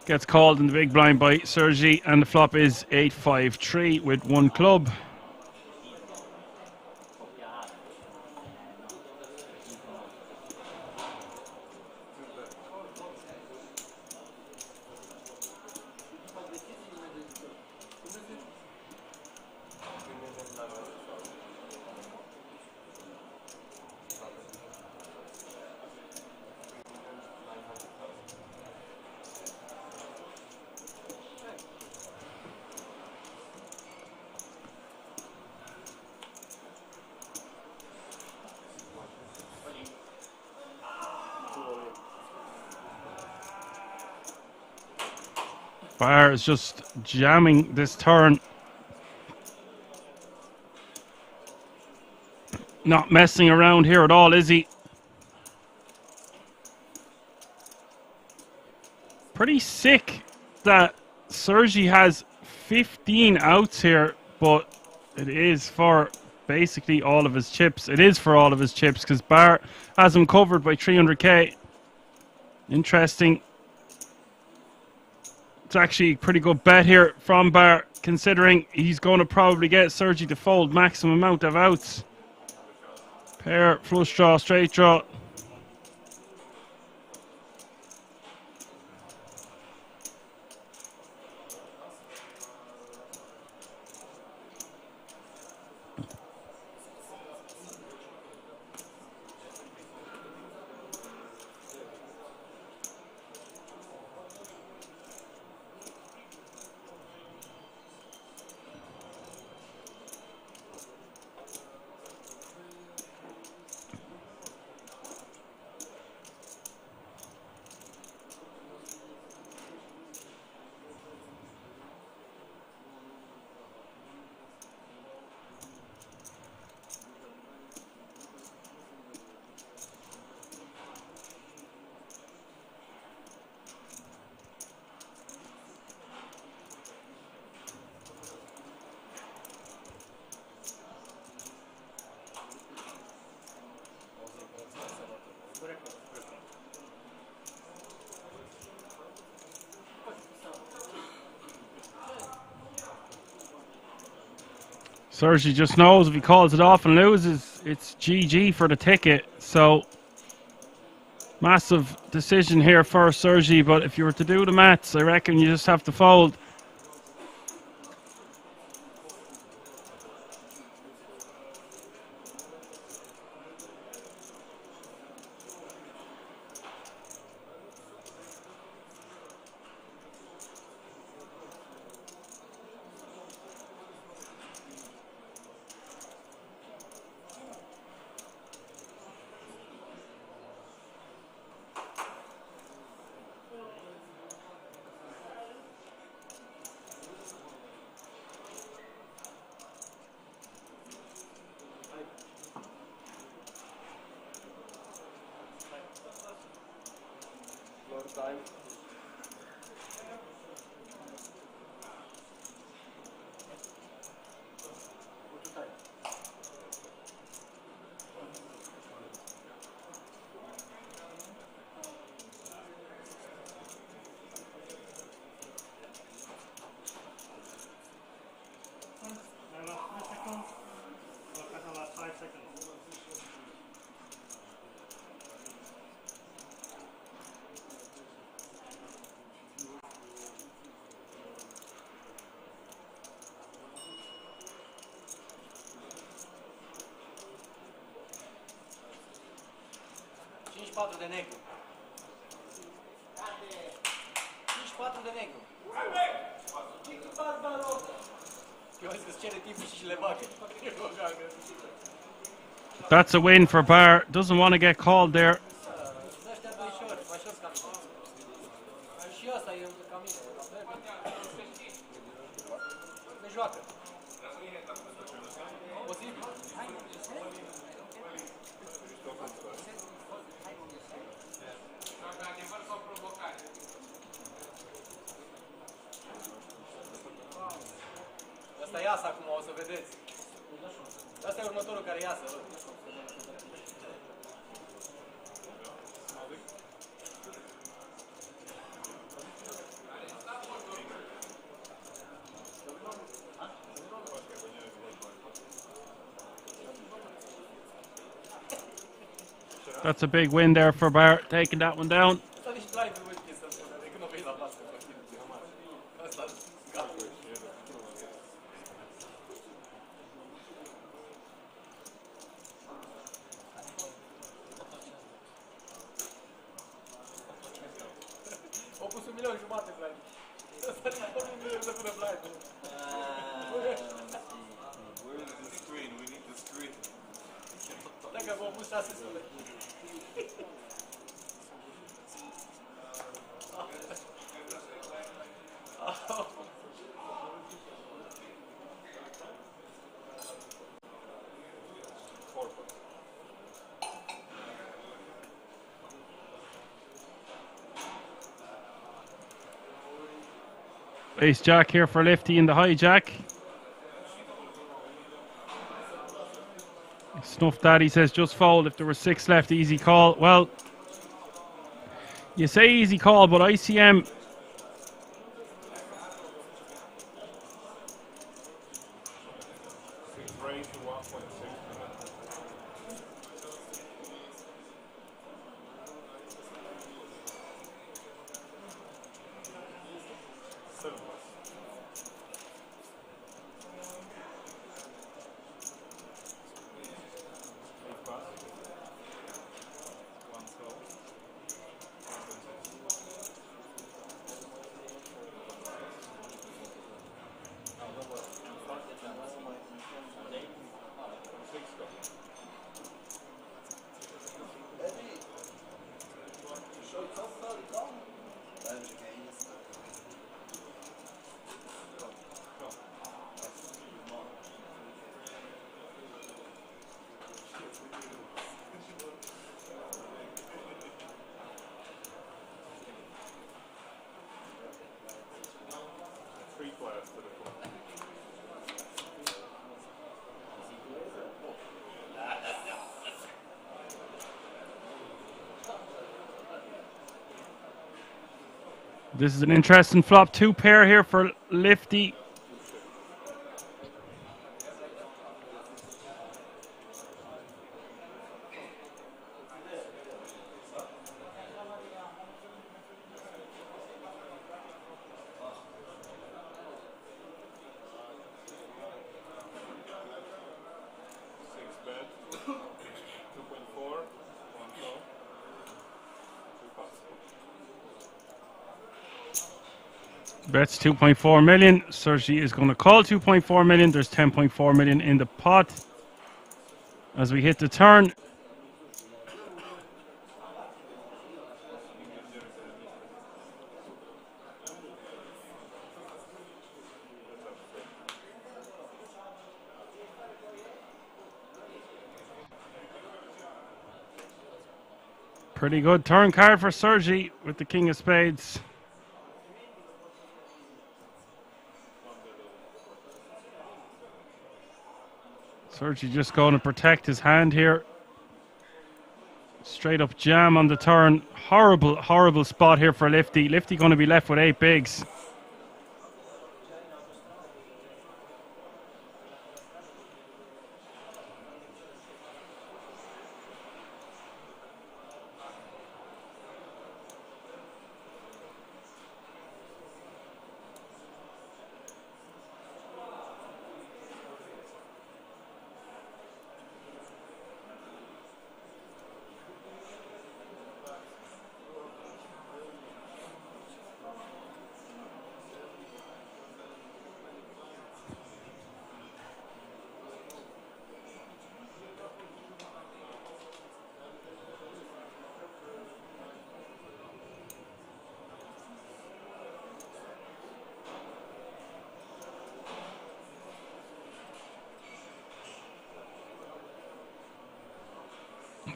Gets called in the big blind by Sergi, and the flop is 8-5-3 with 1 club. Bar is just jamming this turn. Not messing around here at all, is he? Pretty sick that Sergi has 15 outs here, but it is for basically all of his chips. It is for all of his chips because Bar has him covered by 300k. Interesting. It's actually a pretty good bet here from Bar, considering he's going to probably get Sergi to fold maximum amount of outs. Pair, flush draw, straight draw. Sergi just knows if he calls it off and loses, it's GG for the ticket. So, massive decision here for Sergi, but if you were to do the maths, I reckon you just have to fold. time. Patru de negru. 5-4 de negru. Eu zic că-ți cere timpul și le bate. That's a win for Bar. Doesn't want to get called there. Ăștia doi șori, mai șori ca mine. Și ăsta e ca mine. Se joacă. Posibil. Asta iasă acum, o să vedeți. Asta e următorul care iasă. That's a big win there for Bar, taking that one down. Au pus 1,5 milion blind. Ăsta e 1 milion să pună blind. Where is the screen? We need the screen. Dacă v-au pus 600. Ace Jack here for Lifty in the hijack. Snuff Daddy says just fold if there were 6 left, easy call. Well, you say easy call, but ICM This is an interesting flop. 2 pair here for Lifty. Bets 2.4 million. Sergi is going to call 2.4 million. There's 10.4 million in the pot. As we hit the turn. Pretty good turn card for Sergi with the king of spades. Sergi just going to protect his hand here. Straight up jam on the turn. Horrible, horrible spot here for Lifty. Lifty going to be left with 8 bigs.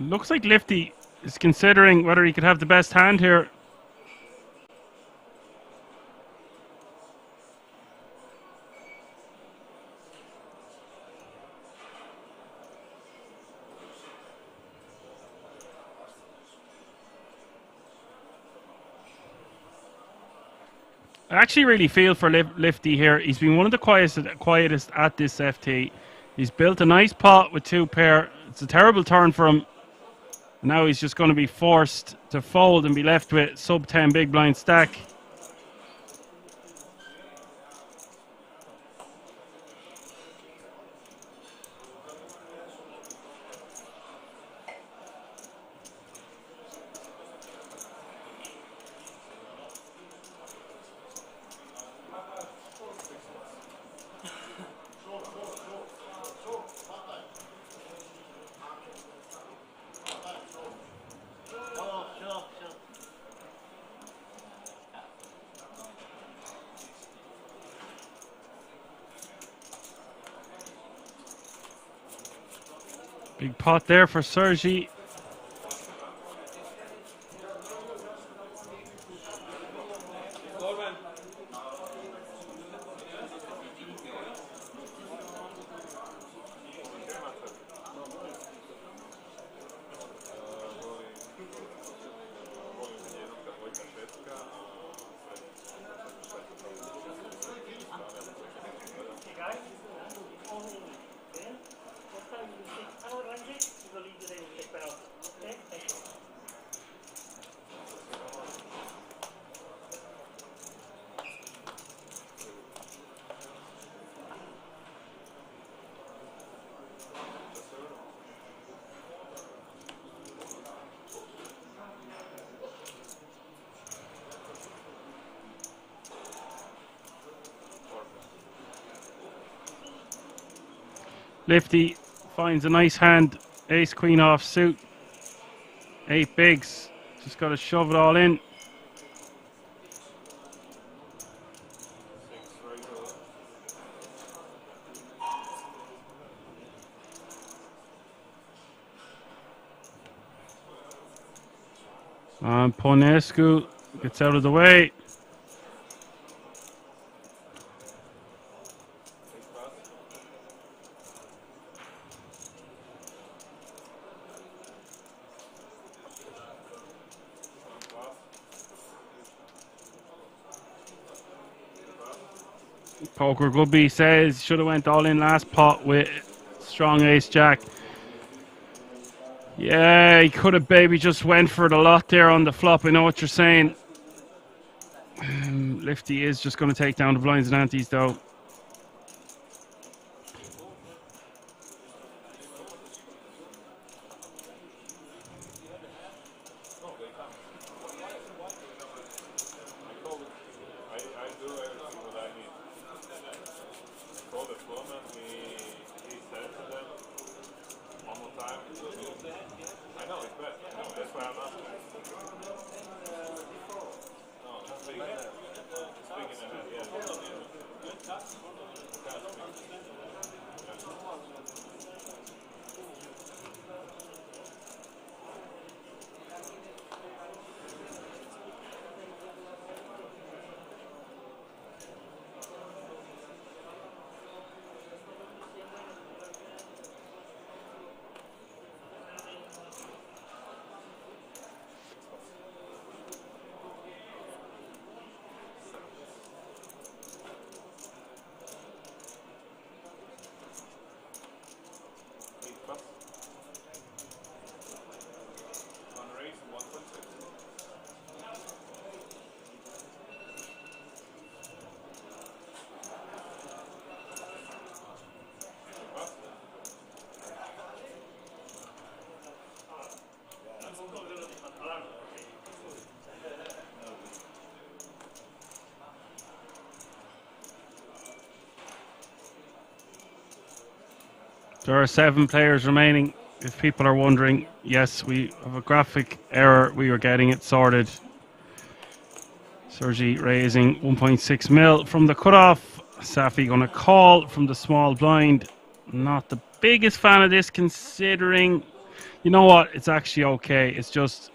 Looks like Lifty is considering whether he could have the best hand here. I actually really feel for Lifty here. He's been one of the quietest at this FT. He's built a nice pot with 2 pair. It's a terrible turn for him. Now he's just going to be forced to fold and be left with sub 10 big blind stack. Big pot there for Sergi. Lifty finds a nice hand. Ace queen off suit. 8 bigs. Just got to shove it all in. And Ponescu gets out of the way. Poker Gubby says should have went all in last pot with strong ace jack. Yeah, he could have maybe just went for it a lot there on the flop. I know what you're saying. Lifty is just going to take down the blinds and antes though. There are 7 players remaining. If people are wondering, yes, we have a graphic error. We were getting it sorted. Sergi raising 1.6 mil from the cutoff. Safi going to call from the small blind. Not the biggest fan of this, considering, you know what, it's actually okay. It's just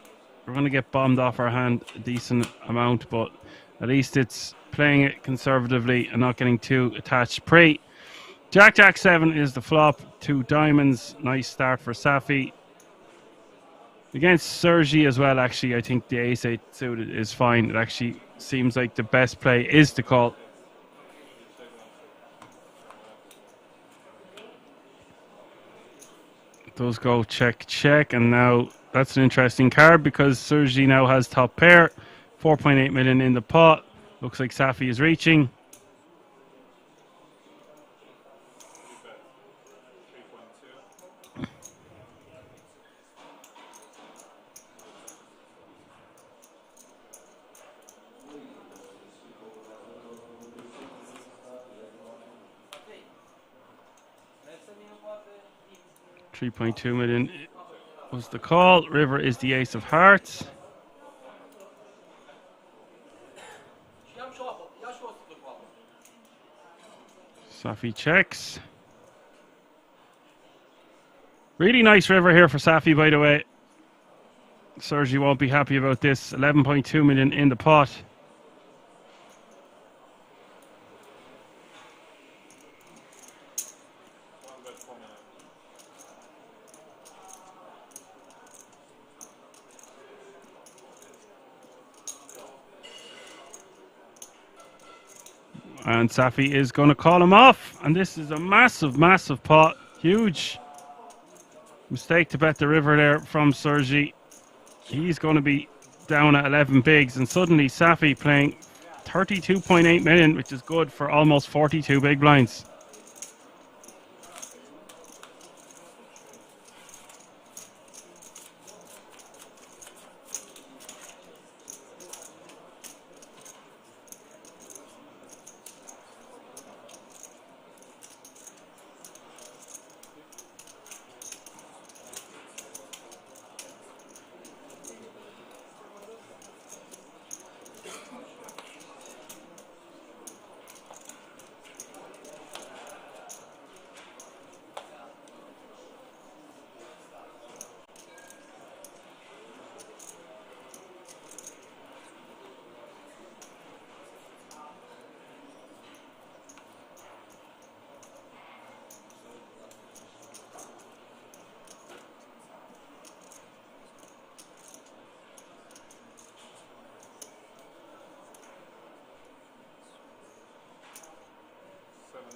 we're going to get bombed off our hand a decent amount, but at least it's playing it conservatively and not getting too attached. Pre Jack 7 is the flop. 2 diamonds. Nice start for Safi. Against Sergi as well, actually, I think the ace 8 suited is fine. It actually seems like the best play is to call. It does go check, check, and now that's an interesting card because Sergi now has top pair. 4.8 million in the pot. Looks like Safi is reaching. $3.2 million was the call. River is the ace of hearts. Safi checks. Really nice river here for Safi, by the way. Sergi won't be happy about this. 11.2 million in the pot. And Safi is going to call him off. And this is a massive, massive pot. Huge mistake to bet the river there from Sergi. He's going to be down at 11 bigs. And suddenly Safi playing 32.8 million, which is good for almost 42 big blinds.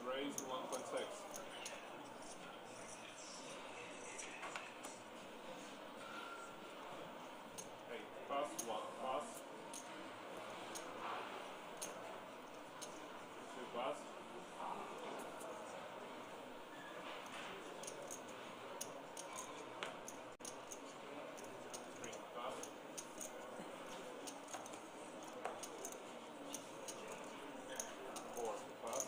Raise 1.6. Hey, pass 1, pass. 2 pass. 3 pass. 4 pass.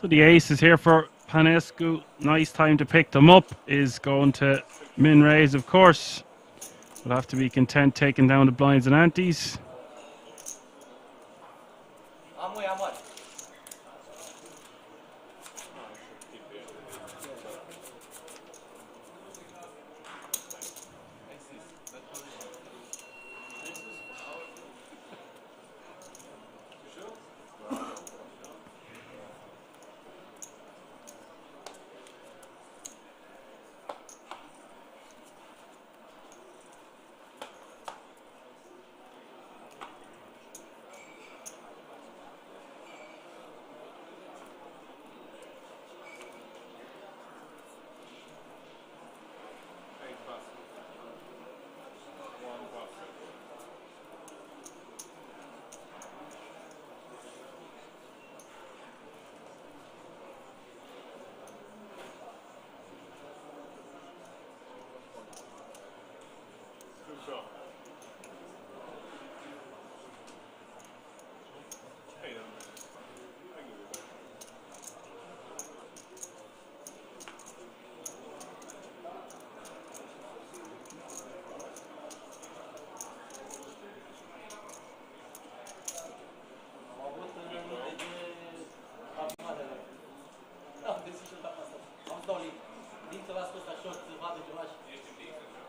So the ace is here for Panescu. Nice time to pick them up. Is going to min raise, of course. We'll have to be content taking down the blinds and antes.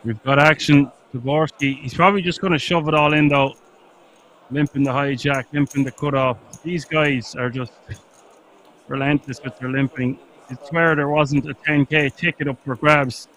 We've got action. Dvorsky. He's probably just going to shove it all in, though. Limping the hijack, limping the cutoff. These guys are just relentless with their limping. I swear there wasn't a 10k ticket up for grabs.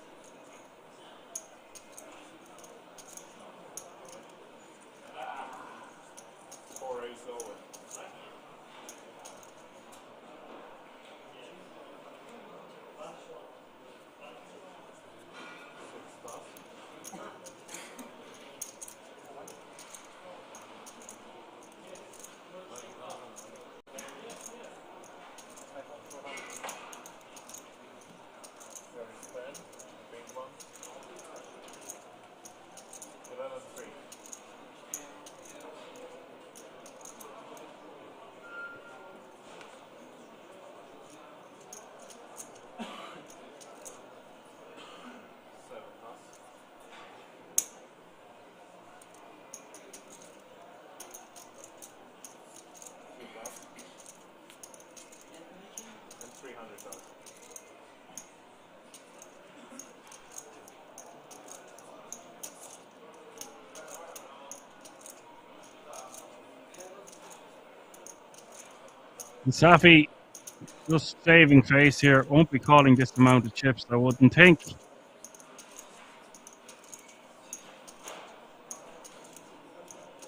Safi just saving face here. Won't be calling this amount of chips, I wouldn't think.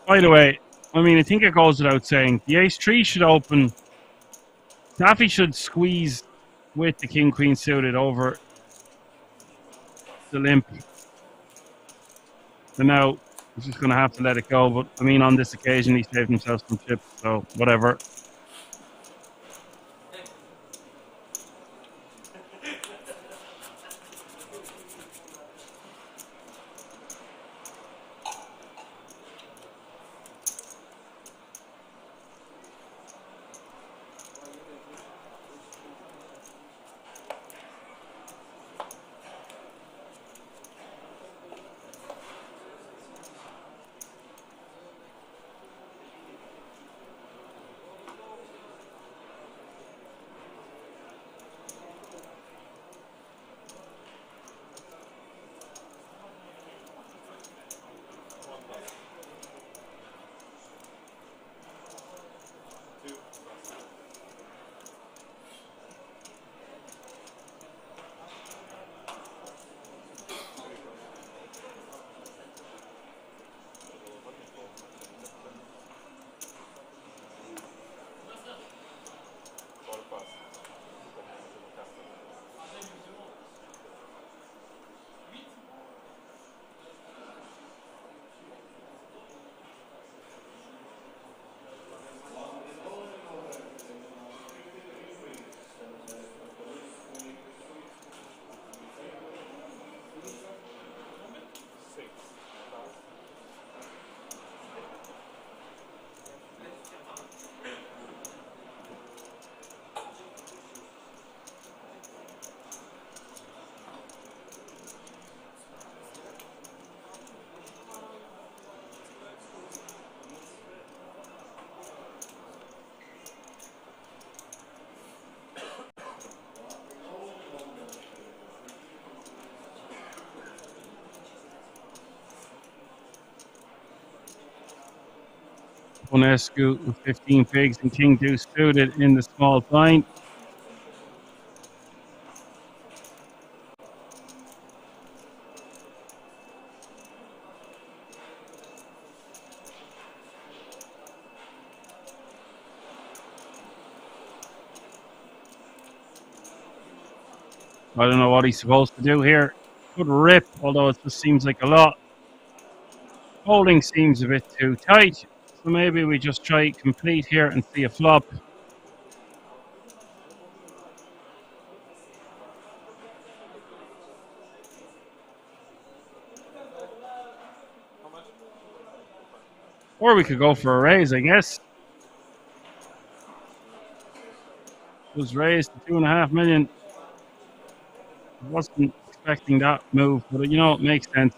By the way, I mean, I think it goes without saying, the ace-3 should open. Safi should squeeze with the king-queen suited over the limp. So now, he's just going to have to let it go. But, I mean, on this occasion, he saved himself some chips, so whatever. Bonescu with 15 pigs and King Deuce suited in the small blind. I don't know what he's supposed to do here. Could rip, although it just seems like a lot. Holding seems a bit too tight, so maybe we just try complete here and see a flop. Or we could go for a raise, I guess. It was raised to 2.5 million. I wasn't expecting that move, but you know, it makes sense.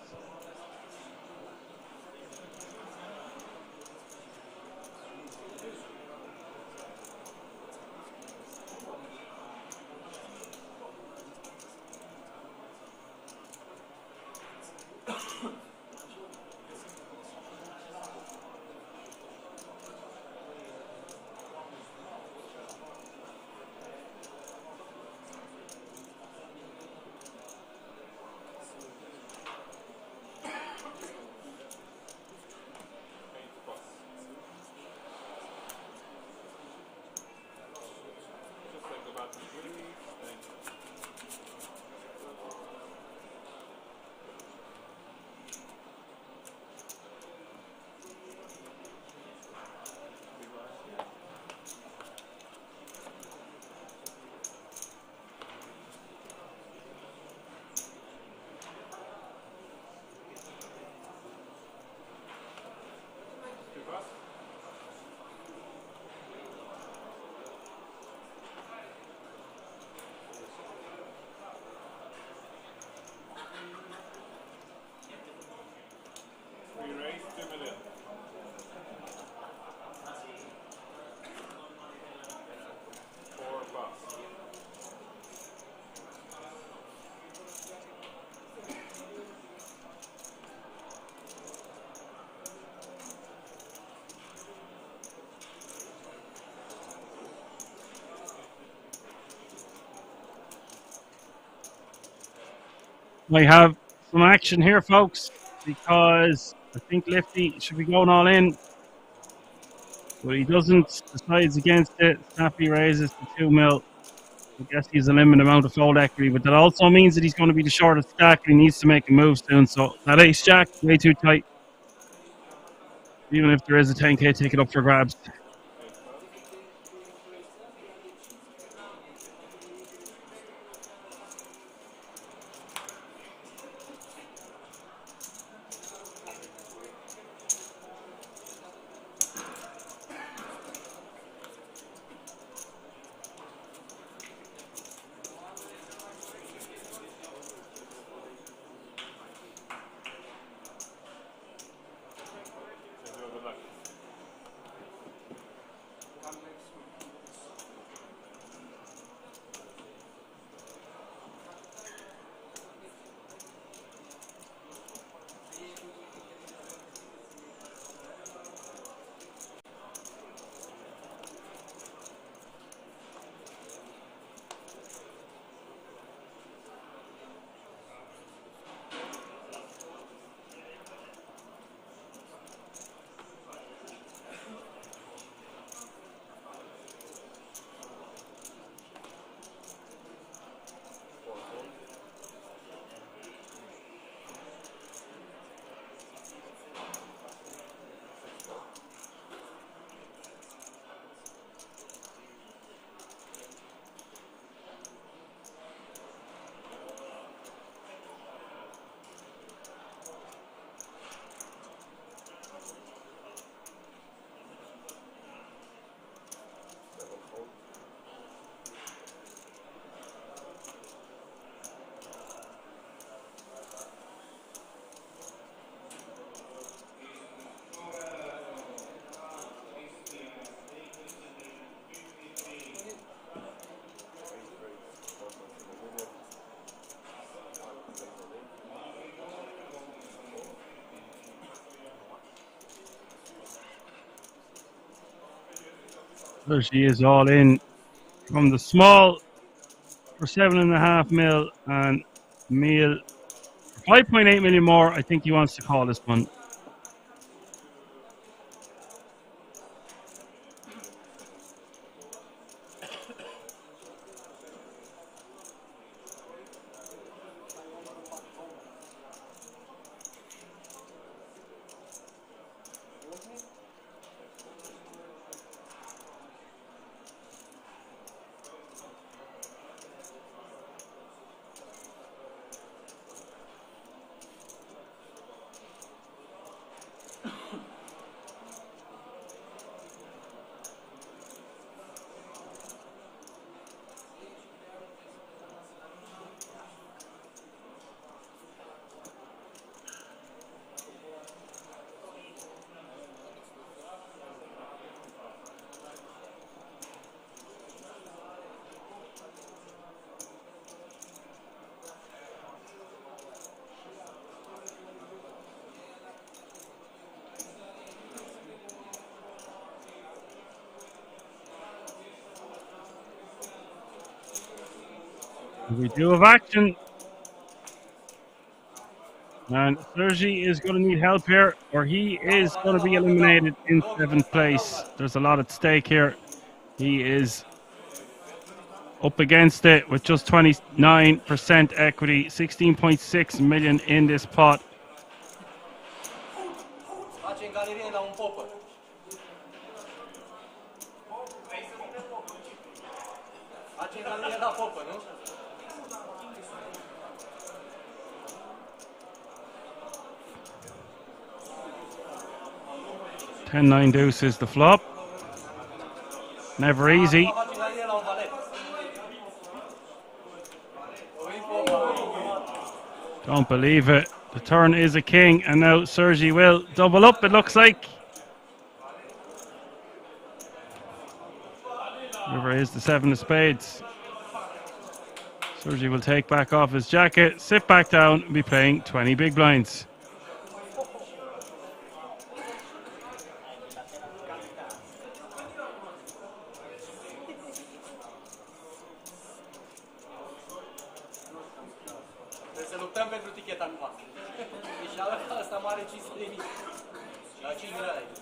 We have some action here, folks, because I think Lifty should be going all in, but he doesn't. Decides against it. Snappy raises to 2 mil. I guess he's a limited amount of fold equity, but that also means that he's going to be the shortest stack and he needs to make a move soon. So that ace jack, way too tight. Even if there is a 10k ticket up for grabs. There she is, all in from the small for 7.5 mil and meal 5.8 million more. I think he wants to call this one. We do have action. And Sergi is going to need help here, or he is going to be eliminated in 7th place. There's a lot at stake here. He is up against it with just 29% equity, 16.6 million in this pot. Face în galerie la un popă. Face în galerie la popă, nu? 10-9 deuce is the flop. Never easy. Don't believe it. The turn is a king, and now Sergi will double up, it looks like. River is the 7 of spades. Sergi will take back off his jacket, sit back down, and be playing 20 big blinds. Trebuie să luptăm pentru ticheta noastră. Deci ăsta mare 500.000. La 5 lei.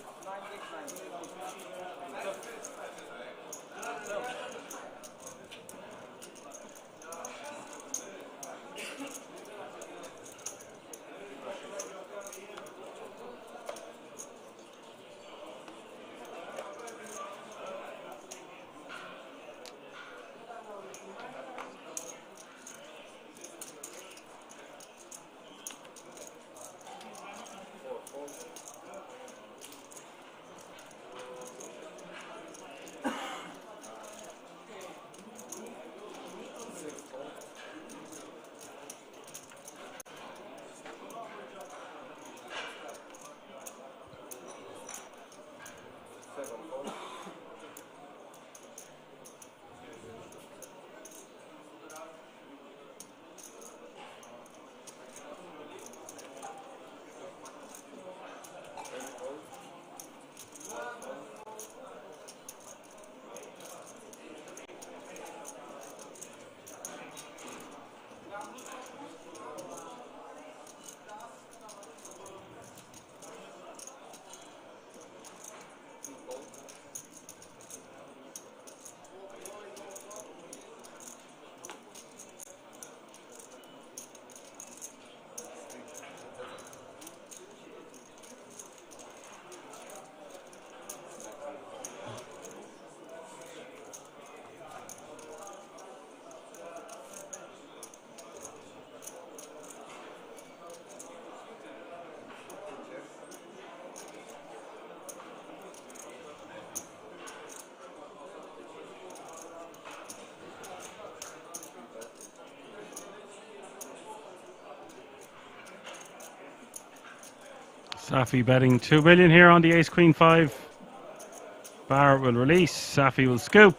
Safi betting 2 million here on the ace-queen 5. Bar will release, Safi will scoop.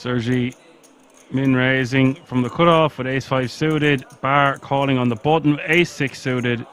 Sergi min raising from the cutoff with ace-5 suited. Bar calling on the button, ace-6 suited.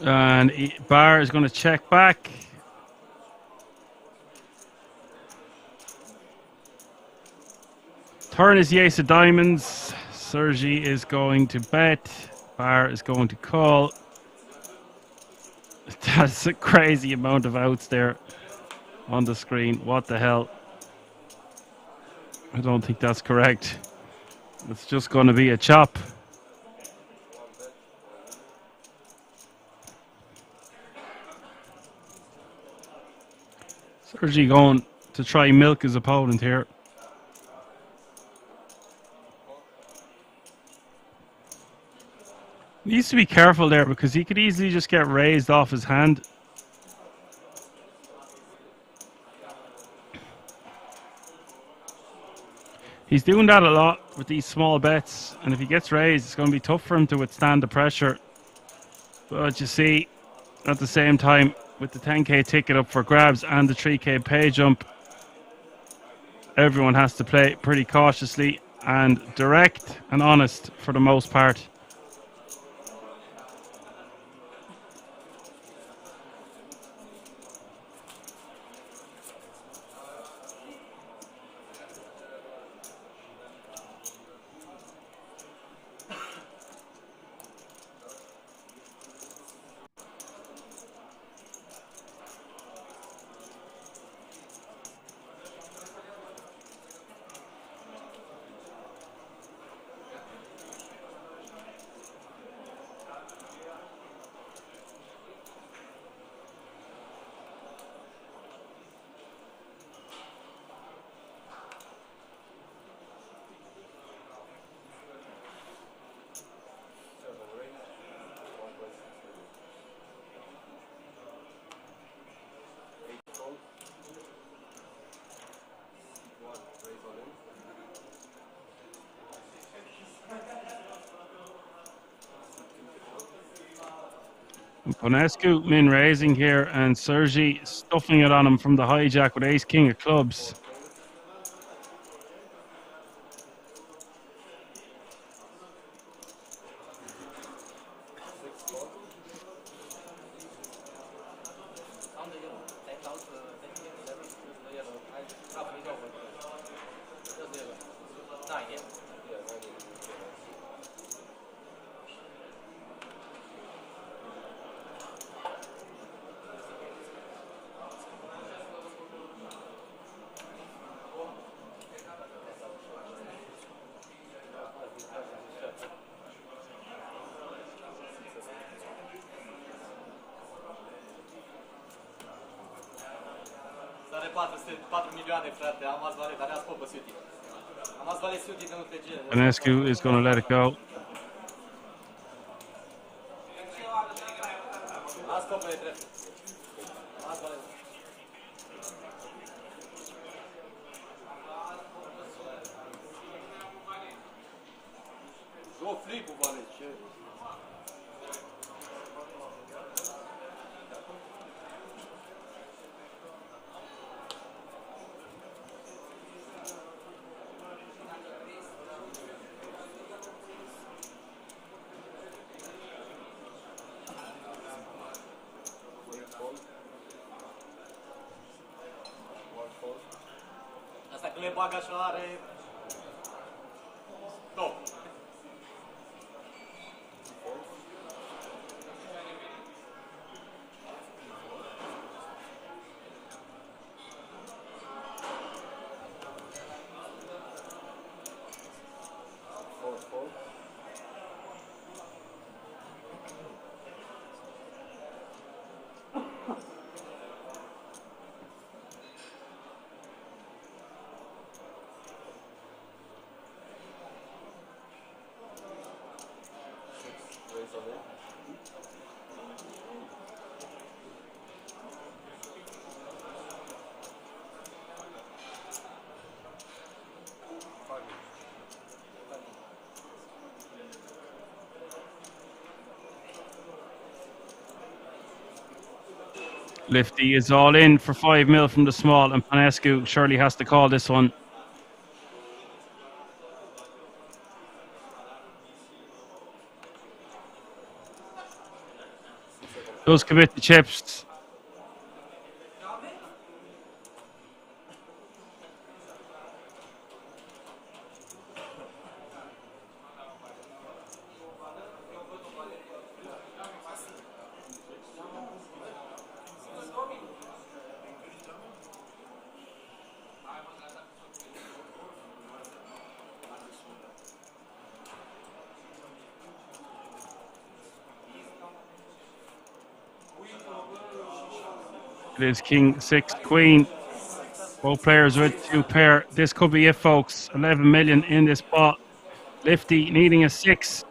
And Bar is going to check back. Turn is the ace of diamonds. Sergi is going to bet. Bar is going to call. That's a crazy amount of outs there on the screen. What the hell? I don't think that's correct. It's just going to be a chop. Sergi going to try milk his opponent here. Needs to be careful there because he could easily just get raised off his hand. He's doing that a lot with these small bets, and if he gets raised, it's going to be tough for him to withstand the pressure. But you see, at the same time, with the 10k ticket up for grabs and the 3k pay jump, everyone has to play pretty cautiously and direct and honest for the most part. Ponescu min raising here, and Sergi stuffing it on him from the hijack with ace king of clubs. Stare 4 milioane, frate, am azi vale, dar ne-a scopă Suti. Am azi vale Suti de nu trece. Ponescu is going to let it go. Azi scopă de trece. Azi vale. Două flip-ul vale, ce... Asta că le bag așa are... Top. Lifty is all in for 5 mil from the small, and Ponescu surely has to call this one. Does commit the chips. It is King 6 Queen. Both players with 2 pair. This could be it, folks. 11 million in this pot. Lifty needing a 6.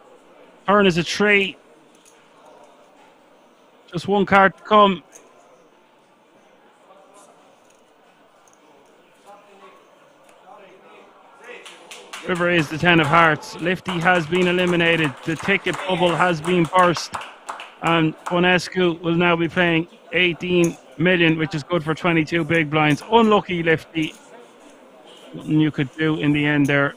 Turn is a 3. Just one card to come. River is the 10 of hearts. Lifty has been eliminated. The ticket bubble has been burst. And Bonescu will now be playing 18 million, which is good for 22 big blinds. Unlucky Lifty. Nothing you could do in the end there.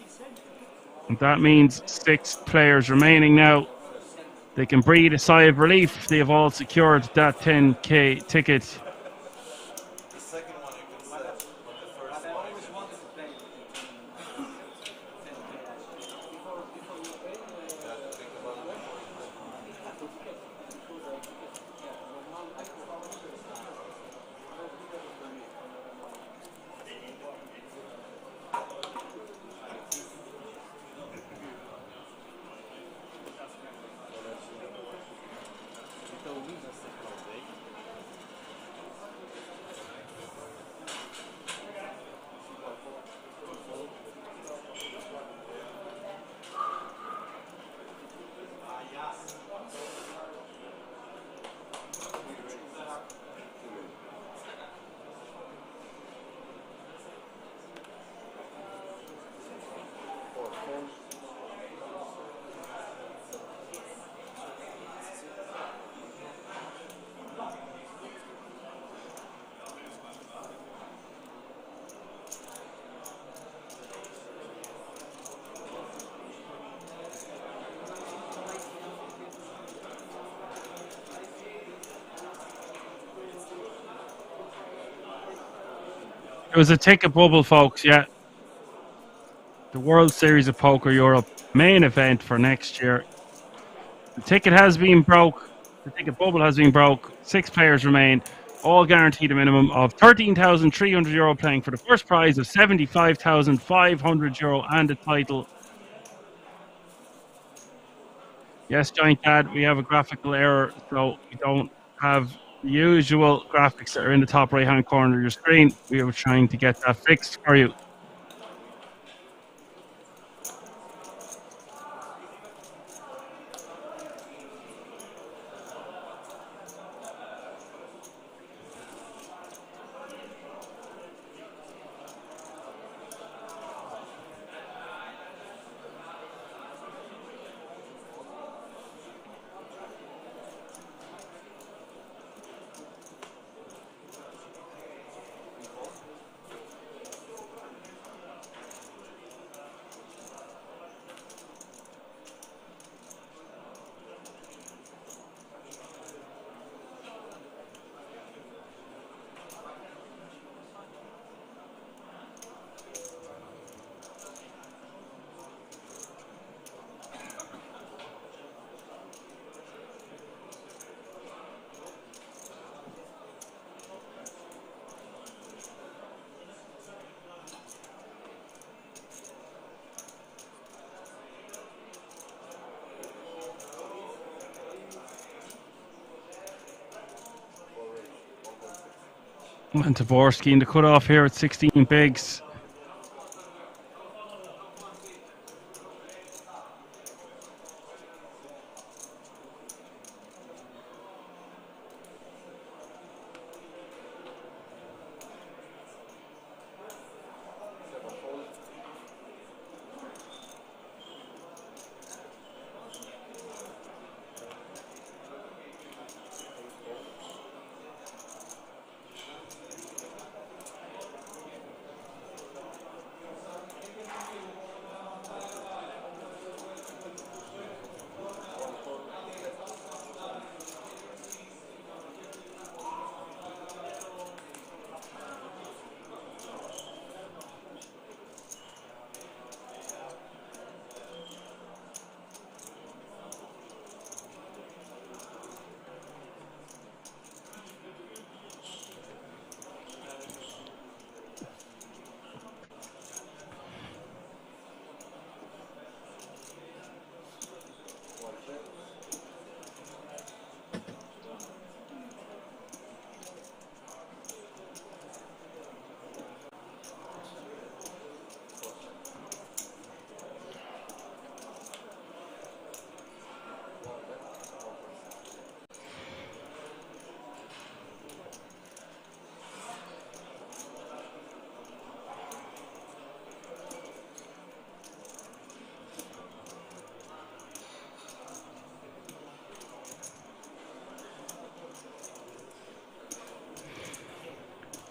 And that means 6 players remaining now. They can breathe a sigh of relief. They have all secured that 10k ticket. It was a ticket bubble, folks, yeah. The World Series of Poker Europe main event for next year. The ticket has been broke. The ticket bubble has been broke. 6 players remain, all guaranteed a minimum of €13,300 playing for the first prize of €75,500 and the title. Yes, Giant Dad, we have a graphical error, so we don't have the usual graphics that are in the top right-hand corner of your screen. We are trying to get that fixed for you. And Tavorsky in the cutoff here at 16 bigs.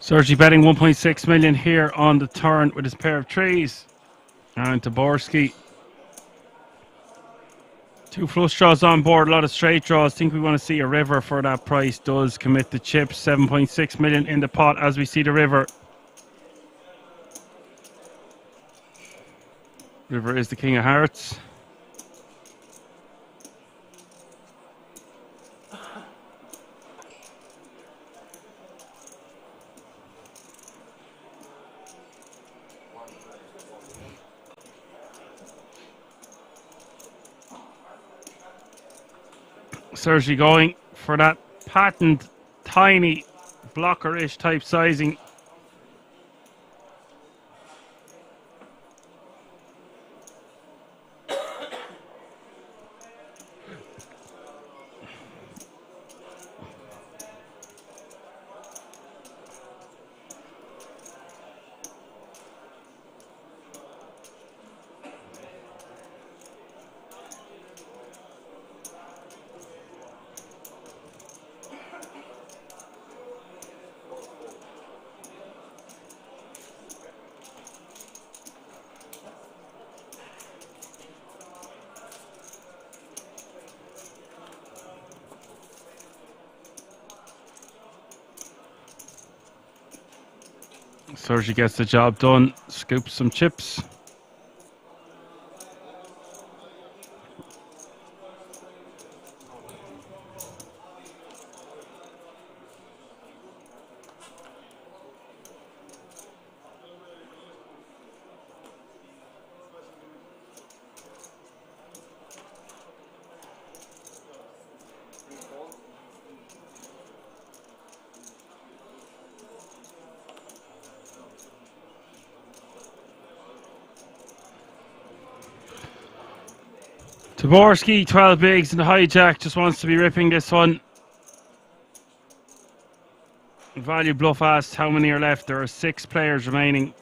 Sergi betting 1.6 million here on the turn with his pair of threes. And Taborski. 2 flush draws on board, a lot of straight draws. Think we want to see a river for that price. Does commit the chips. 7.6 million in the pot as we see the river. River is the king of hearts. Sergi going for that patent tiny blocker-ish type sizing. Sergi gets the job done, scoops some chips. Taborski, 12 bigs and the hijack, just wants to be ripping this one. Value Bluff asks how many are left. There are 6 players remaining.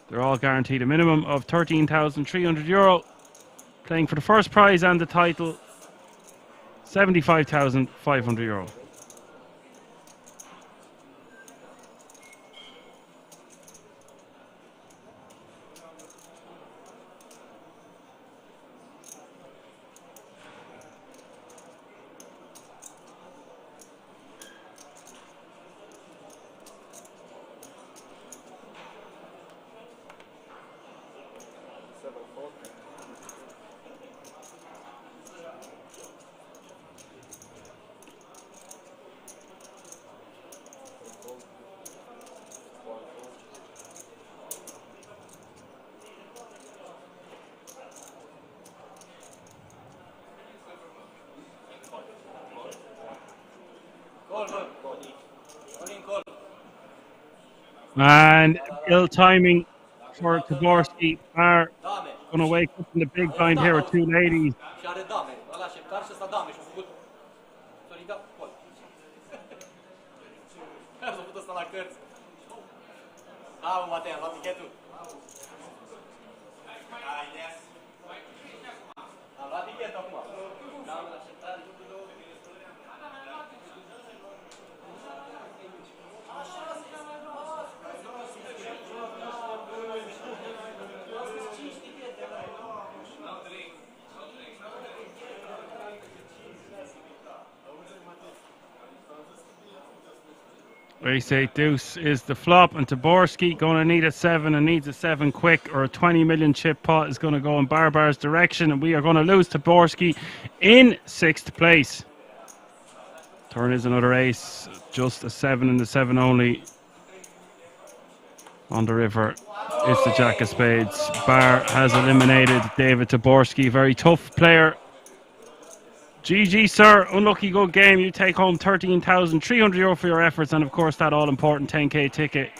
They're all guaranteed a minimum of €13,300. Playing for the first prize and the title, €75,500. And ill timing for Taborski. Are going to wake up in the big blind here with 2 ladies. Ace 8 deuce is the flop, and Taborski going to need a 7 and needs a 7 quick, or a 20 million chip pot is going to go in Barbar's direction, and we are going to lose Taborski in 6th place. Turn is another ace, just a 7 and the 7 only. On the river, it's the Jack of Spades. Bar has eliminated David Taborski, very tough player. GG, sir. Unlucky good game. You take home €13,300 for your efforts, and of course that all-important 10k ticket.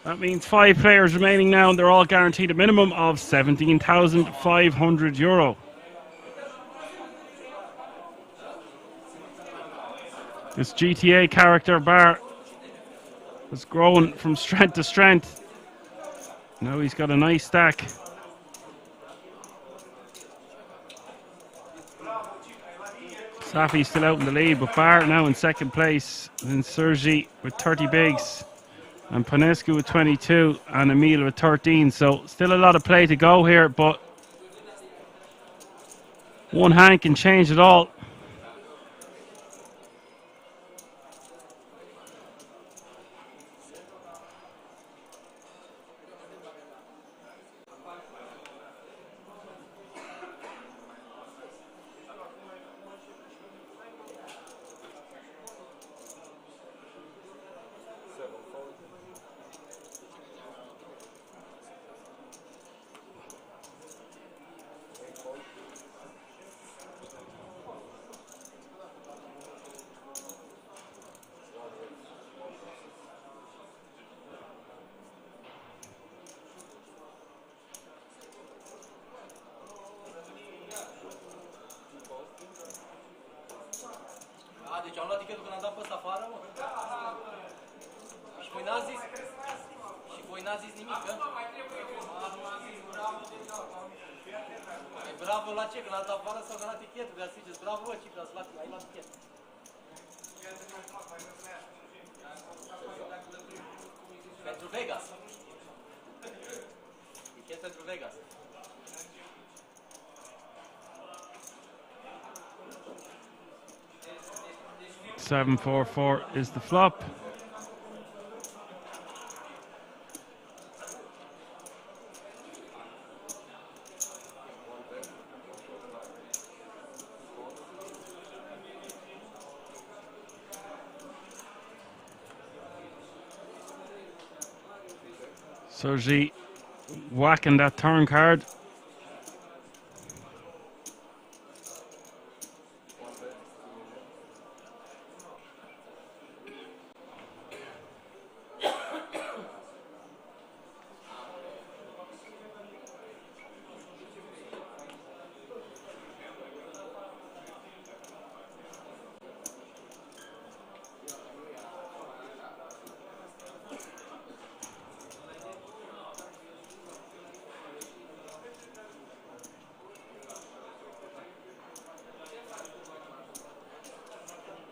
That means 5 players remaining now, and they're all guaranteed a minimum of €17,500. This GTA character, Bar, has grown from strength to strength. Now he's got a nice stack. Safi still out in the lead, but Bar now in second place. Then Sergi with 30 bigs. And Panescu with 22 and Emil with 13. So still a lot of play to go here, but one hand can change it all. Deci am luat tichetul când am dat pe ăsta afară, mă. Și voi n-ați zis? Și voi n-ați zis nimic, că? E bravo la ce? Când am dat afară sau că n-a tichetul? Că ziceți, bravo, bă, ce că ai luat tichetul. Pentru Vegas. Tichet pentru Vegas. 744 is the flop. Sergi whacking that turn card.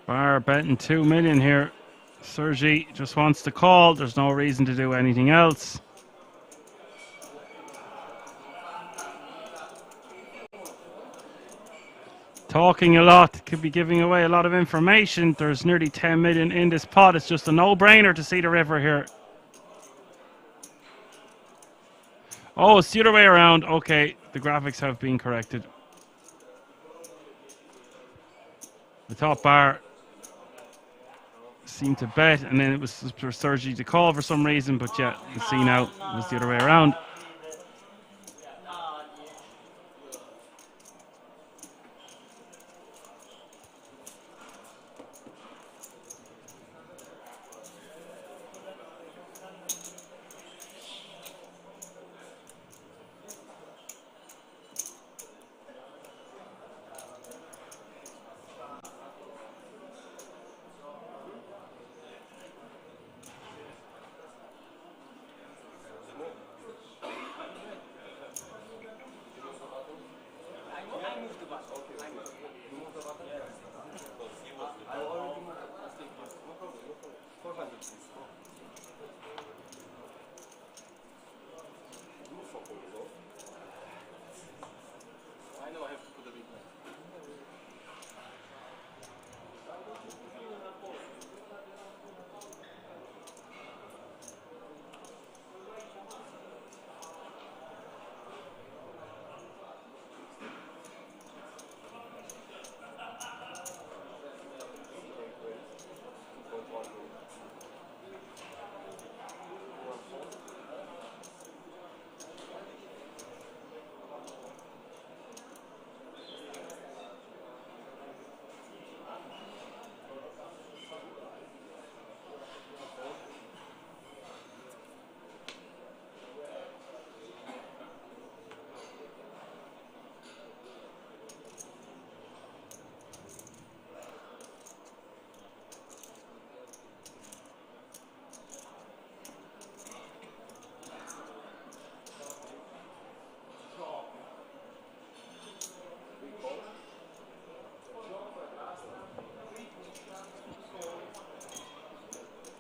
Bar betting 2 million here. Sergi just wants to call. There's no reason to do anything else. Talking a lot, could be giving away a lot of information. There's nearly 10 million in this pot. It's just a no-brainer to see the river here. Oh, it's the other way around. Okay, the graphics have been corrected. The top bar seemed to bet, and then it was for Sergi to call for some reason, but yeah, you see now it was the other way around.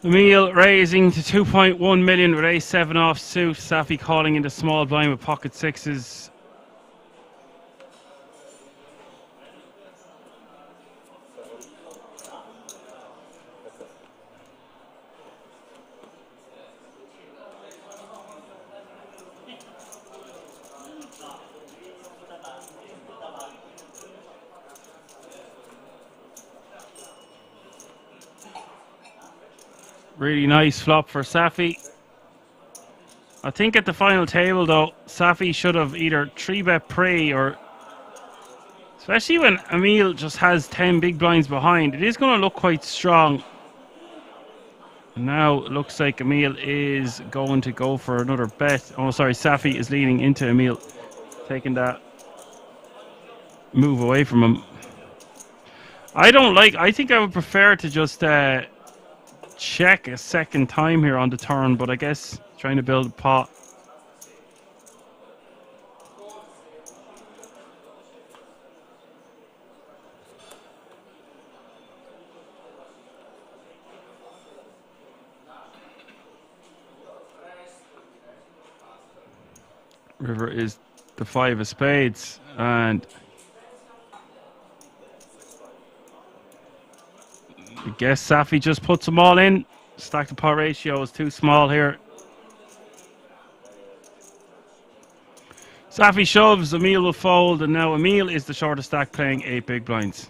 Emil raising to 2.1 million with ace-7 offsuit. Safi calling into small blind with pocket sixes. Really nice flop for Safi. I think at the final table though, Safi should have either 3-bet pre or... Especially when Emil just has 10 big blinds behind. It is going to look quite strong. And now it looks like Emil is going to go for another bet. Oh, sorry, Safi is leaning into Emil. Taking that move away from him. I think I would prefer to just check a second time here on the turn, but I guess trying to build a pot. River is the 5 of spades, and I guess Safi just puts them all in. Stack to pot ratio is too small here. Safi shoves, Emil will fold, and now Emil is the shortest stack playing 8 big blinds.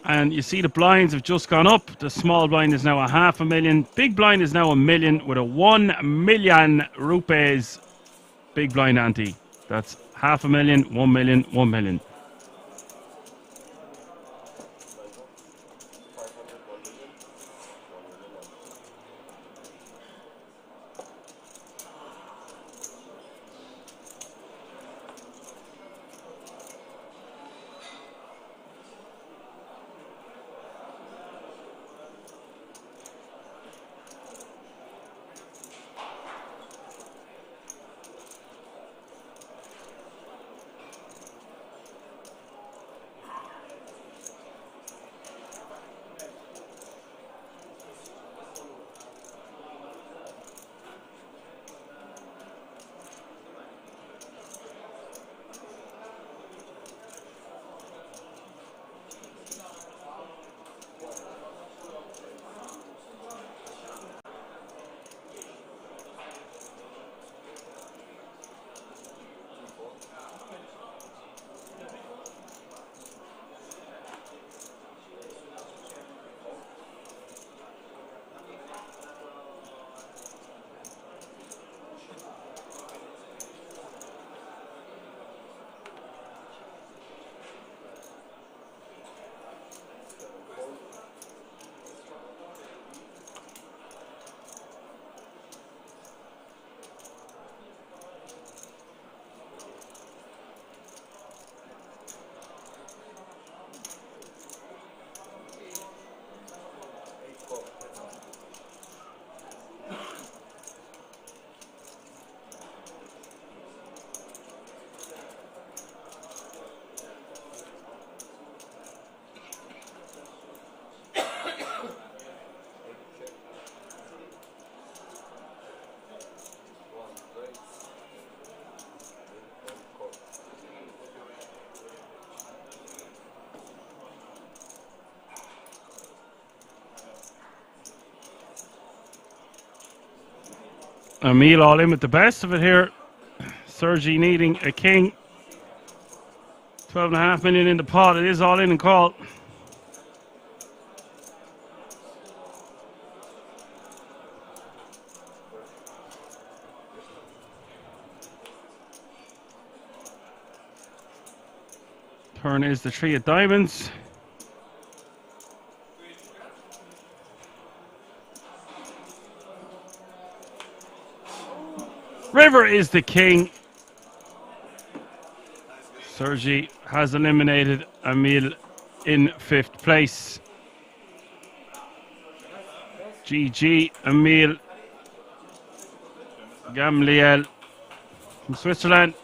And you see the blinds have just gone up. The small blind is now 500,000. Big blind is now 1 million with a 1 million rupees big blind ante. That's 500,000, 1 million, 1 million. Emil all in with the best of it here. Sergi needing a king. 12.5 million in the pot. It is all in and call. Turn is the 3 of diamonds. River is the king. Sergi has eliminated Emil in 5th place. GG Emil Gamliel from Switzerland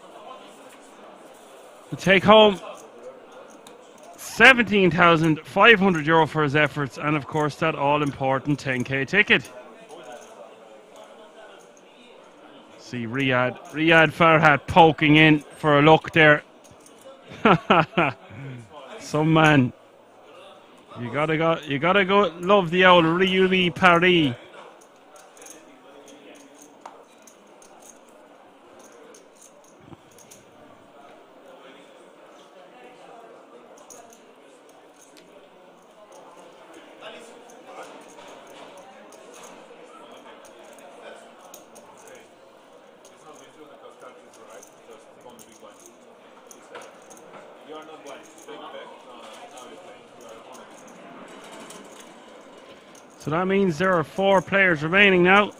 to take home €17,500 for his efforts, and of course that all-important 10k ticket. See Riyadh Farhat poking in for a look there. Some man. You gotta go love the old Riyadh Paris. So that means there are 4 players remaining now.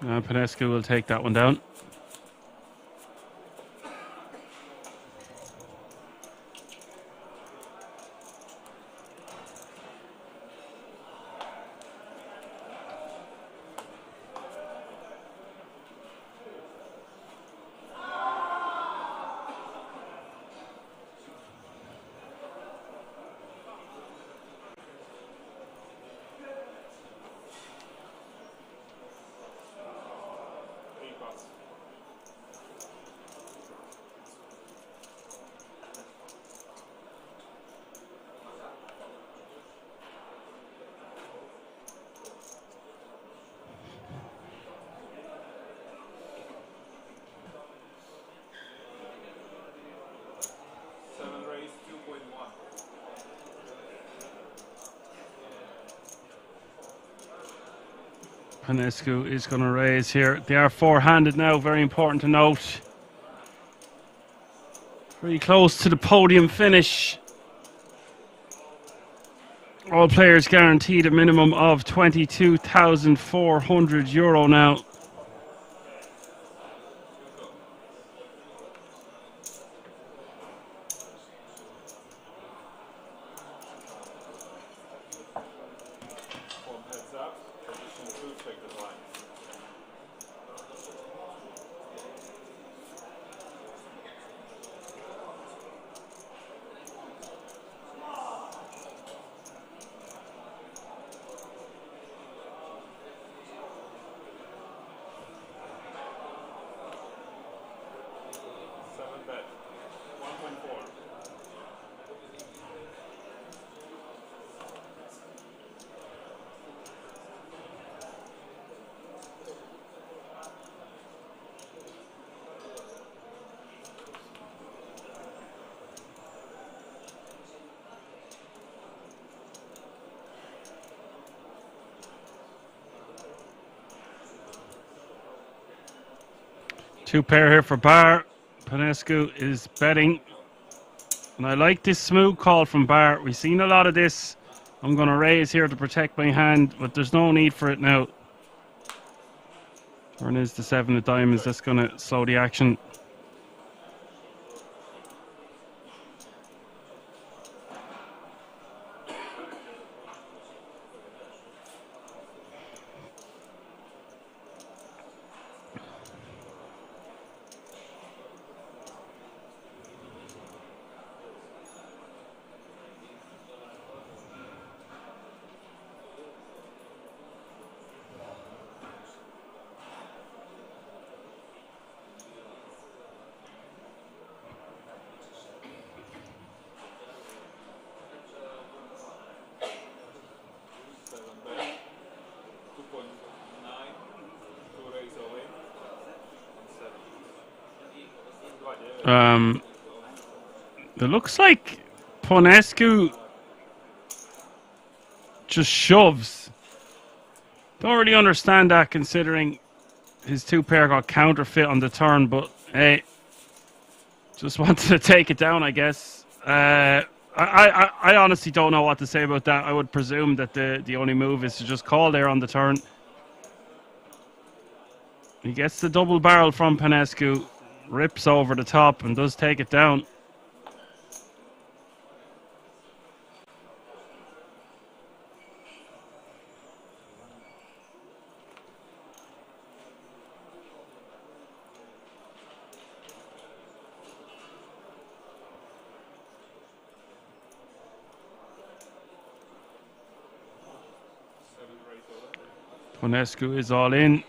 Panescu will take that one down. Panescu is going to raise here. They are 4-handed now, very important to note. Very close to the podium finish. All players guaranteed a minimum of €22,400 now. Two pair here for Bar. Panescu is betting. And I like this smooth call from Bar. We've seen a lot of this. I'm going to raise here to protect my hand, but there's no need for it now. Turn is the 7 of diamonds. That's going to slow the action. It looks like Ponescu just shoves. Don't really understand that considering his two pair got counterfeit on the turn, but hey, just wanted to take it down, I guess. I honestly don't know what to say about that. I would presume that the only move is to just call there on the turn. He gets the double barrel from Ponescu, rips over the top and does take it down. Ponescu is all in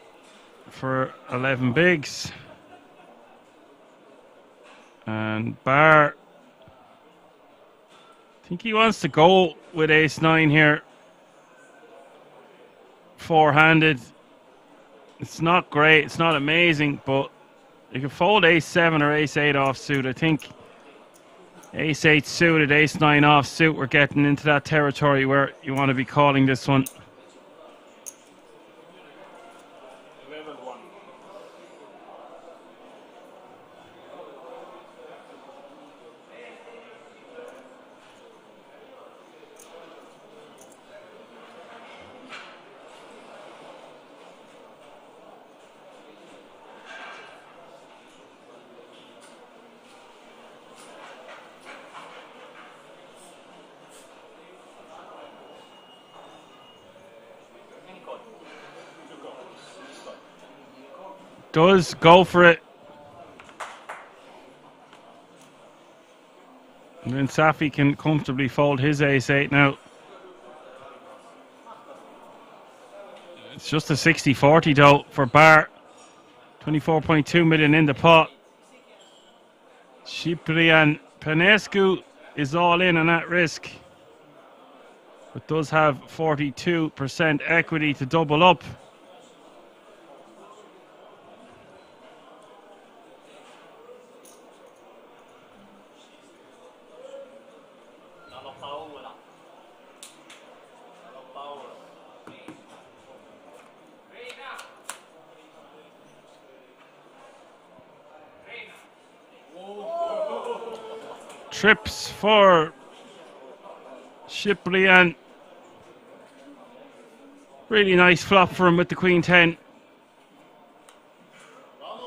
for 11 bigs. And Barr, I think he wants to go with ace-9 here. Four-handed. It's not great, it's not amazing, but you can fold ace-7 or ace-8 offsuit. I think ace-8 suited, ace-9 offsuit, we're getting into that territory where you want to be calling this one. Does go for it. And then Safi can comfortably fold his ace-8 now. It's just a 60-40 though for Barr. 24.2 million in the pot. Ciprian Ponescu is all in on that risk, but does have 42% equity to double up. Trips for Ciprian. Really nice flop for him with the Queen 10.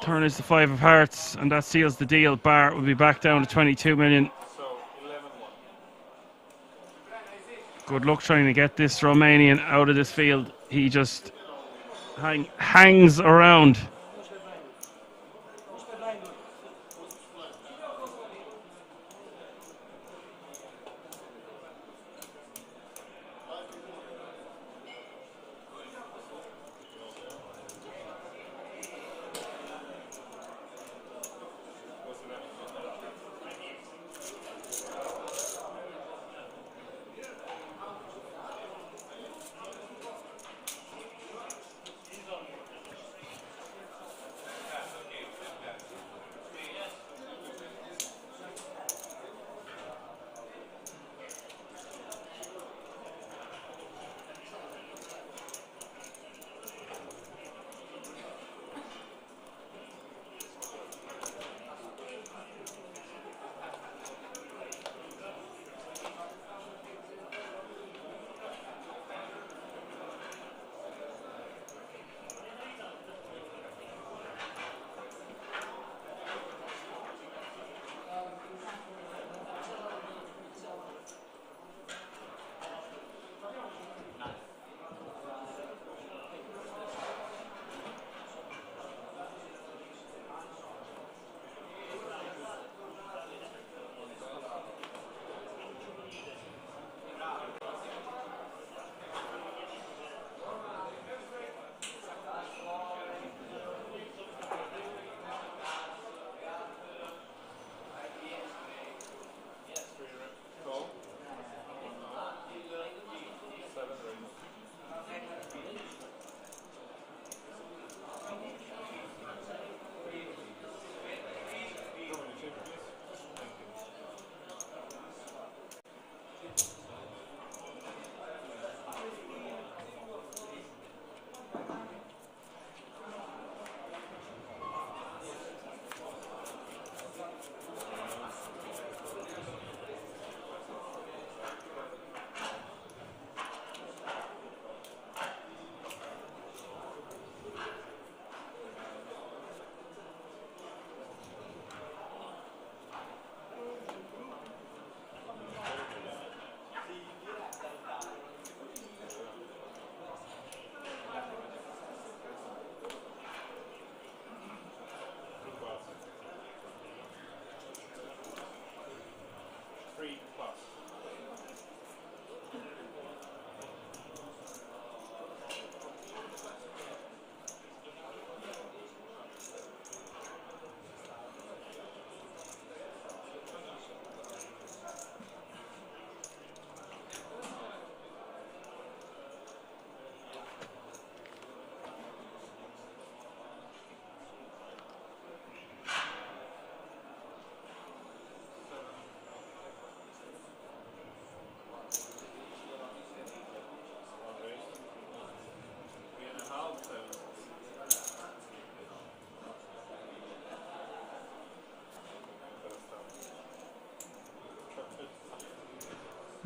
Turn is the 5 of hearts, and that seals the deal. Barr will be back down to 22 million. Good luck trying to get this Romanian out of this field. He just hangs around.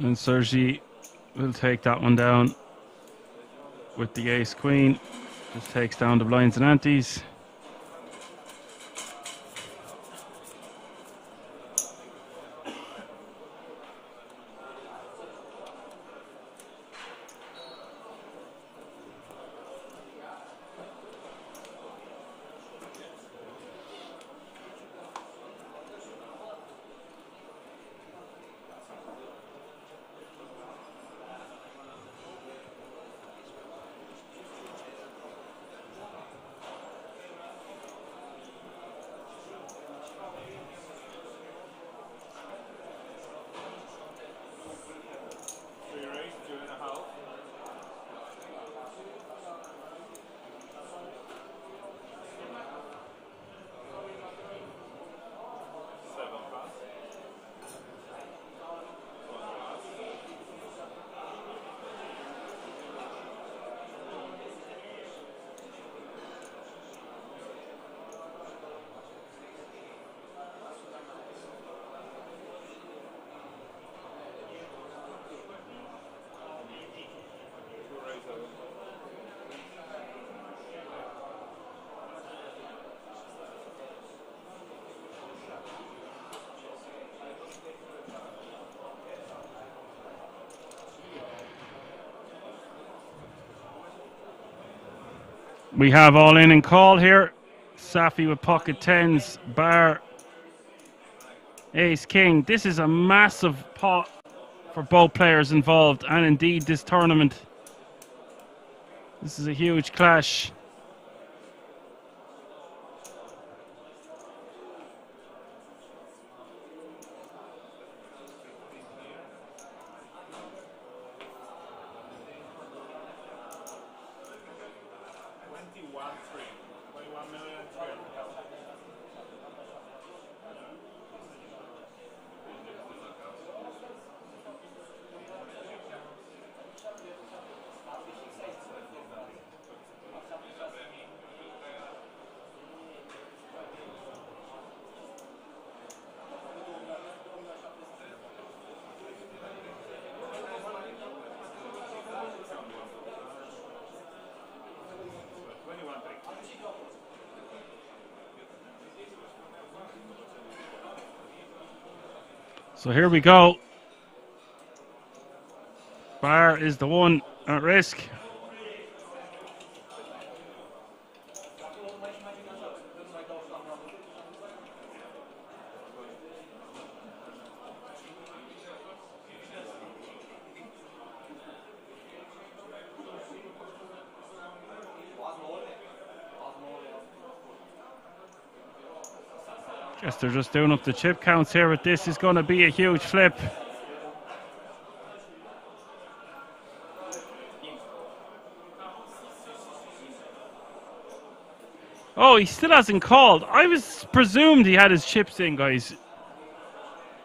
And Sergi will take that one down with the ace queen. Just takes down the blinds and antes. We have all in and call here. Safi with pocket tens, bar, ace king. This is a massive pot for both players involved, and indeed this tournament. This is a huge clash. So here we go. Bar is the one at risk. Guess they're just doing up the chip counts here, but this is going to be a huge flip. Oh, he still hasn't called. I was presumed he had his chips in, guys.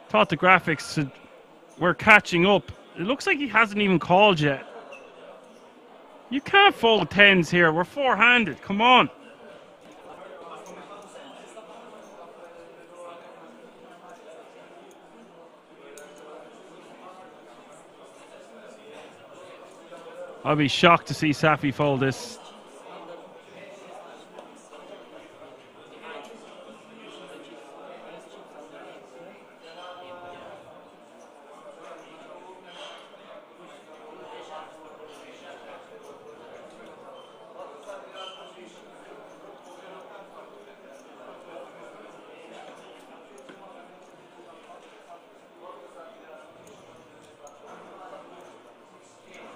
Thought the graphics were catching up. It looks like he hasn't even called yet. You can't fold tens here. We're four-handed. Come on. I'll be shocked to see Safi fold this.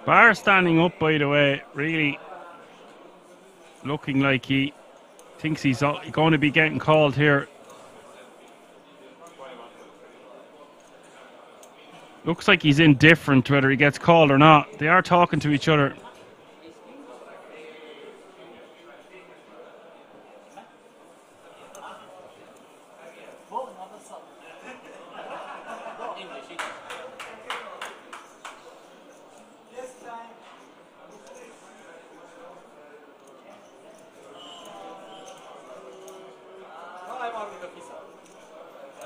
Bar standing up, by the way, really looking like he thinks he's going to be getting called here. Looks like he's indifferent whether he gets called or not. They are talking to each other.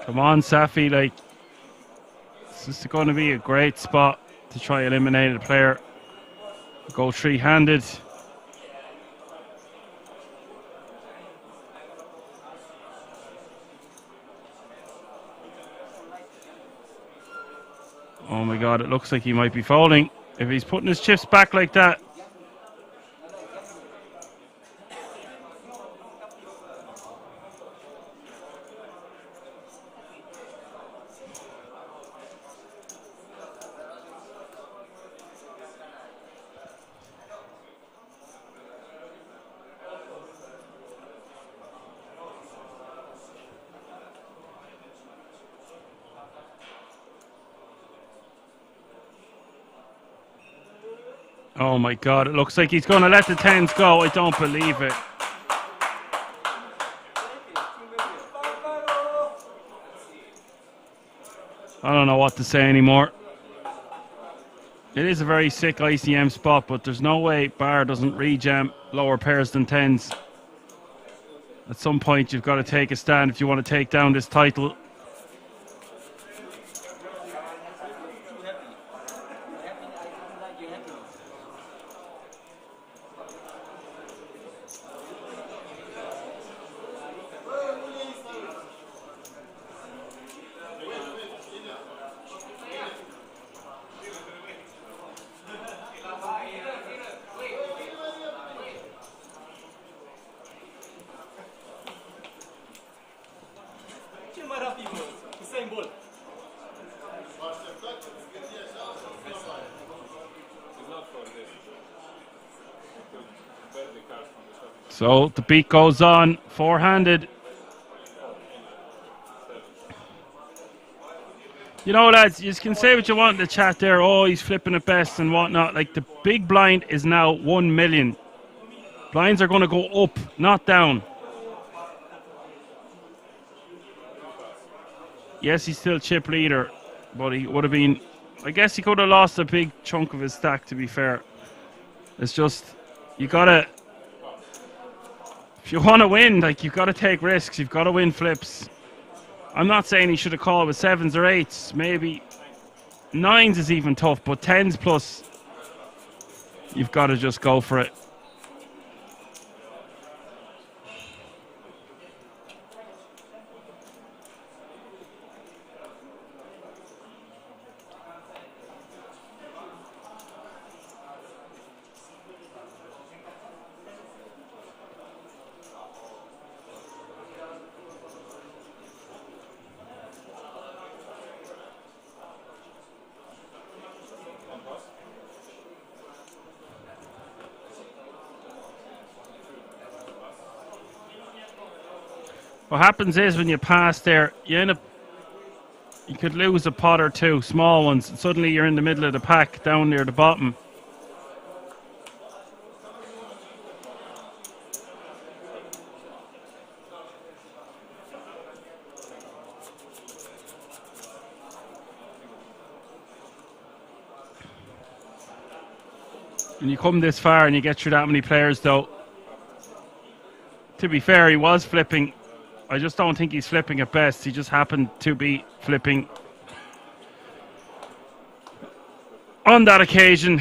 Come on, Safi, like, This is going to be a great spot to try eliminate a player. Go three-handed. Oh my god, it looks like he might be folding. If he's putting his chips back like that. Oh my god, it looks like he's going to let the tens go. I don't believe it. I don't know what to say anymore. It is a very sick ICM spot, but there's no way Bar doesn't rejam lower pairs than tens. At some point, you've got to take a stand if you want to take down this title. So the beat goes on, four-handed. You know, lads, you can say what you want in the chat there. Oh, he's flipping it best and whatnot. Like, the big blind is now 1 million. Blinds are going to go up, not down. Yes, he's still chip leader, but he would have been... I guess he could have lost a big chunk of his stack, to be fair. It's just, you got to... If you want to win, like, you've got to take risks. You've got to win flips. I'm not saying he should have called with 7s or 8s. Maybe 9s is even tough, but 10s plus, you've got to just go for it. What happens is when you pass there, you end up, you could lose a pot or two, small ones, and suddenly you're in the middle of the pack, down near the bottom. And you come this far and you get through that many players, though. To be fair, he was flipping. I just don't think he's flipping at best. He just happened to be flipping on that occasion.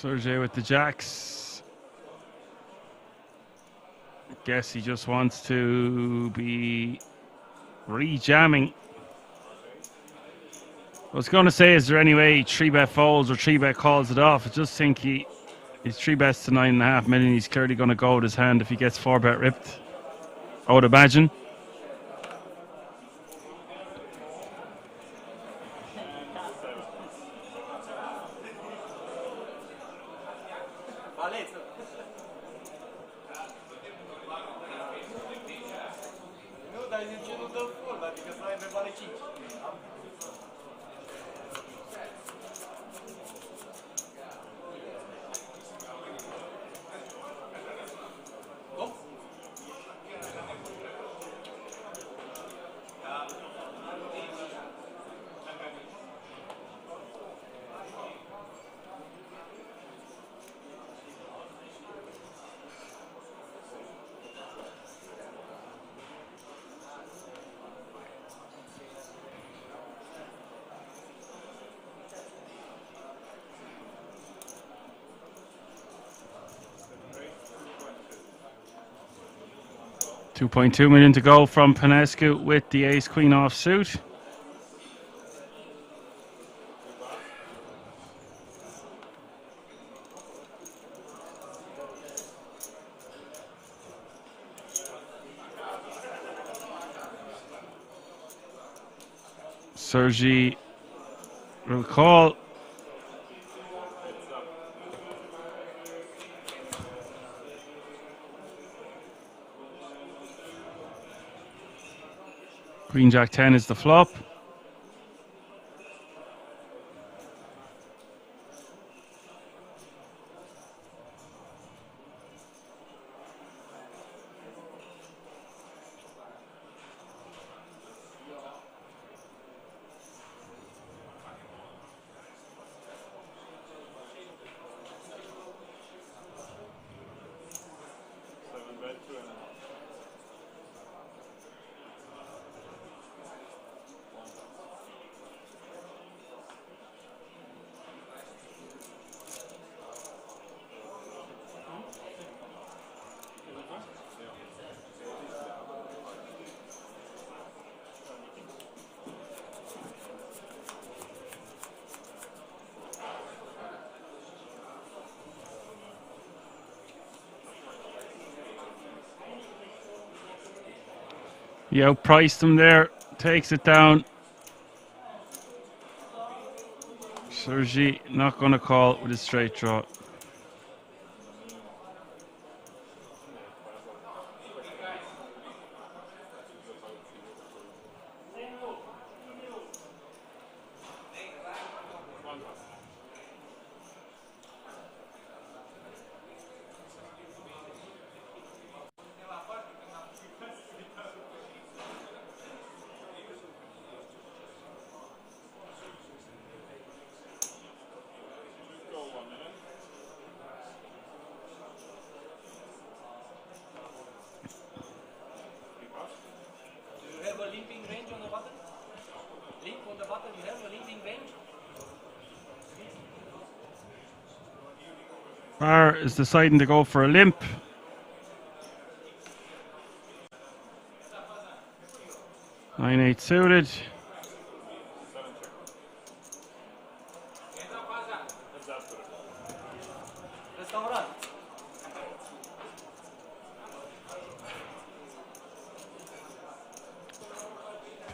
Sergey with the jacks. Guess he just wants to be re-jamming. I was going to say, is there any way 3-bet folds or 3-bet calls it off? I just think he's 3-bets to 9.5 million. He's clearly going to go with his hand if he gets 4-bet ripped, I would imagine. Nu, dar de ce nu dă fold? Adică să ai pe vale 5. $2.2 million to go from Panescu with the ace-queen offsuit. Sergey will call. Queen Jack 10 is the flop. He outpriced him there, takes it down. Sergey not going to call with a straight draw. Barr is deciding to go for a limp. Nine eight suited.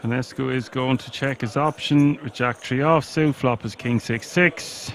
Panescu is going to check his option with Jack 3 offsuit. Flop is King 6-6.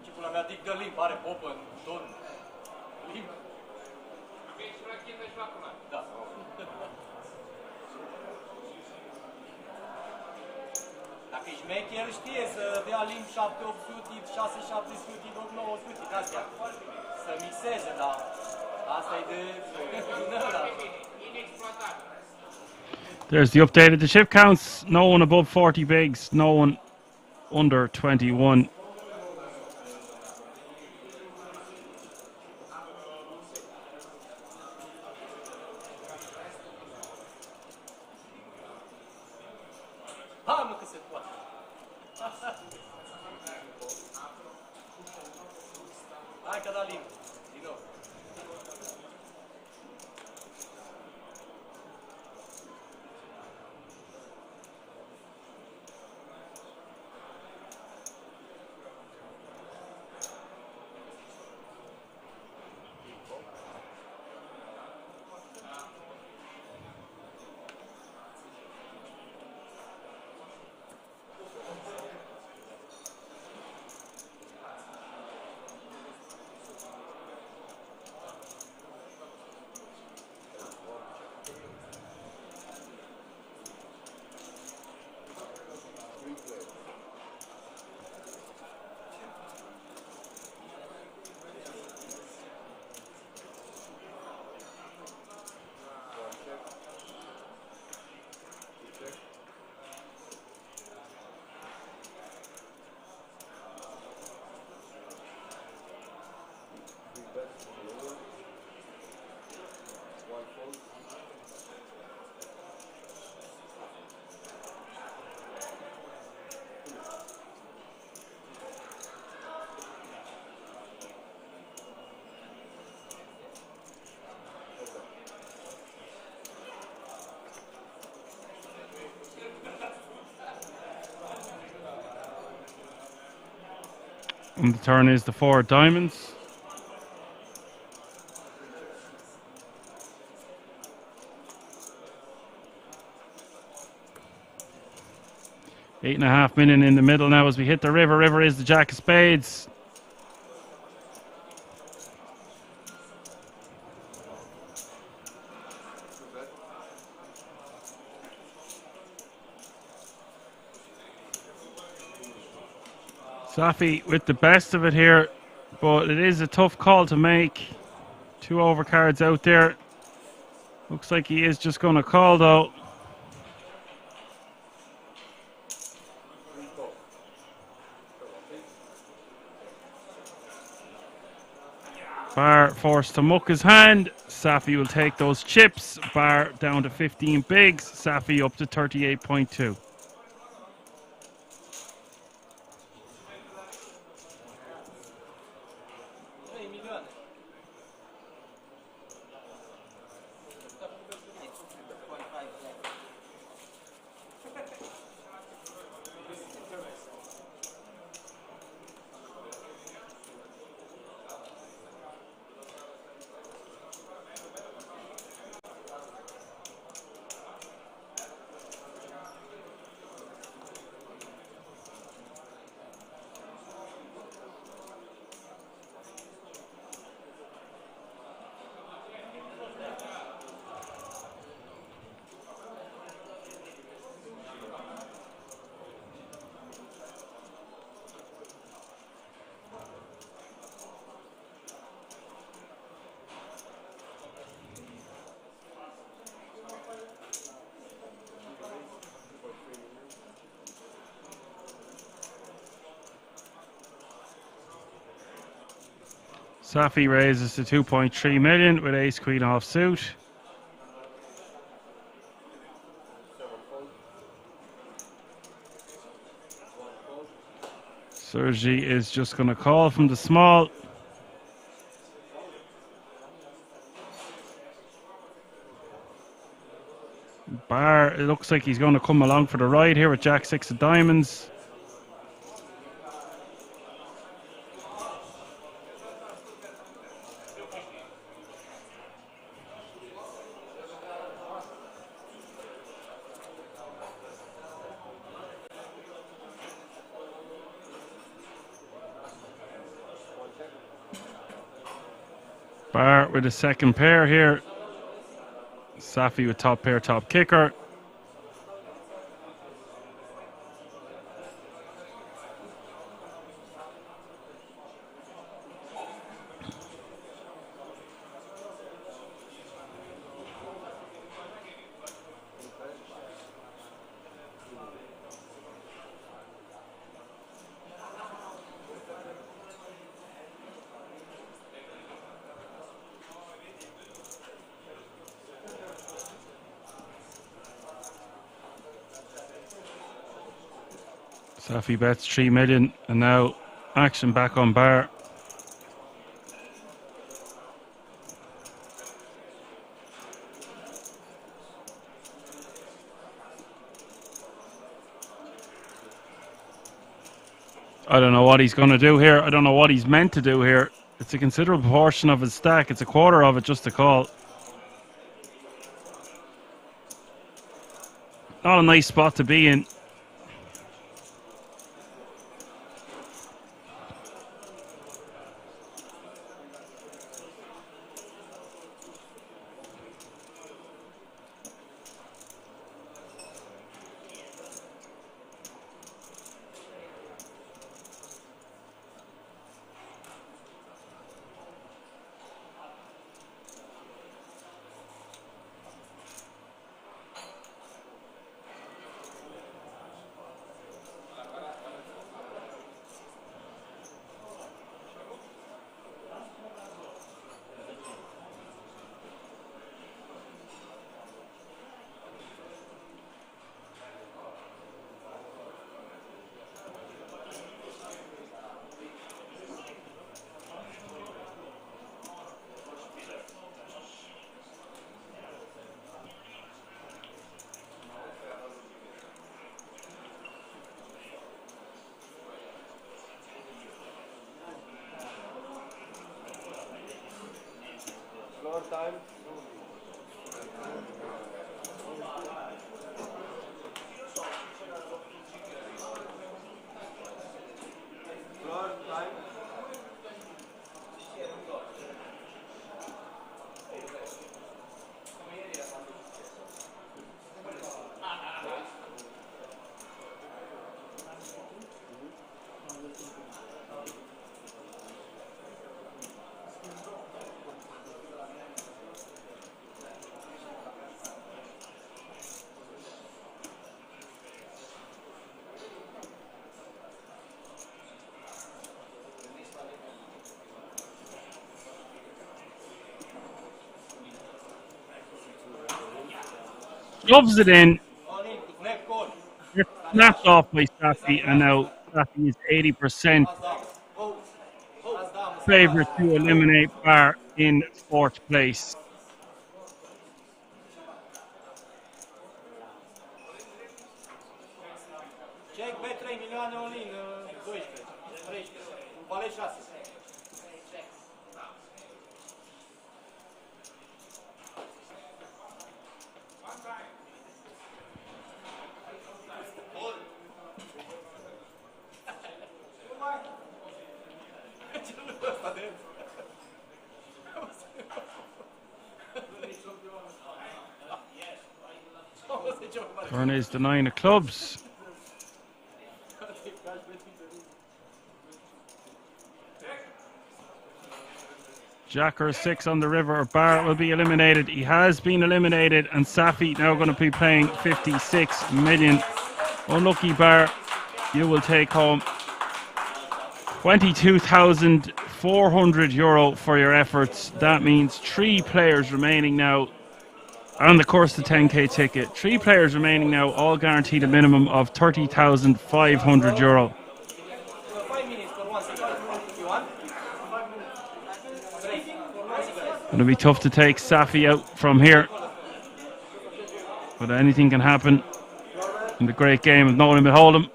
Tipul mea dic de limp, are popă în ton. Limp. Dacă e șmecher, știe să dea limb 7-800, 6-700, 8-900, de-astea. Să mixeze, dar asta e de din ăla. There's the updated. The ship counts. No one above 40 bigs. No one under 21. Hai mă că se poate. Hai că da limb. Din nou. And the turn is the 4 diamonds. $8.5 million in the middle now as we hit the river. River is the jack of spades. Safi with the best of it here, but it is a tough call to make. 2 overcards out there. Looks like he is just going to call though. Bar forced to muck his hand. Safi will take those chips. Bar down to 15 bigs. Safi up to 38.2. Safi raises to 2.3 million with ace queen offsuit. Sergi is just going to call from the small. Bar, it looks like he's going to come along for the ride here with Jack 6 of diamonds. Bar with a second pair here. Safi with top pair, top kicker. Safi bets 3 million, and now action back on bar. I don't know what he's going to do here. I don't know what he's meant to do here. It's a considerable portion of his stack. It's a quarter of it just to call. Not a nice spot to be in. Floor time. Floor time. Loves it in. It's snapped off by Safi, and now Safi is 80% favourite to eliminate bar in fourth place. Check pe 3 milioane all-in 12, 13, vale 6. Turn is the 9 of clubs. Jacker 6 on the river. Bar will be eliminated. He has been eliminated, and Safi now going to be paying 56 million. Unlucky Bar, you will take home €22,400 for your efforts. That means 3 players remaining now on the course, the 10k ticket. 3 players remaining now, all guaranteed a minimum of €30,500. It'll be tough to take Safi out from here, but anything can happen in the great game of no limit hold'em.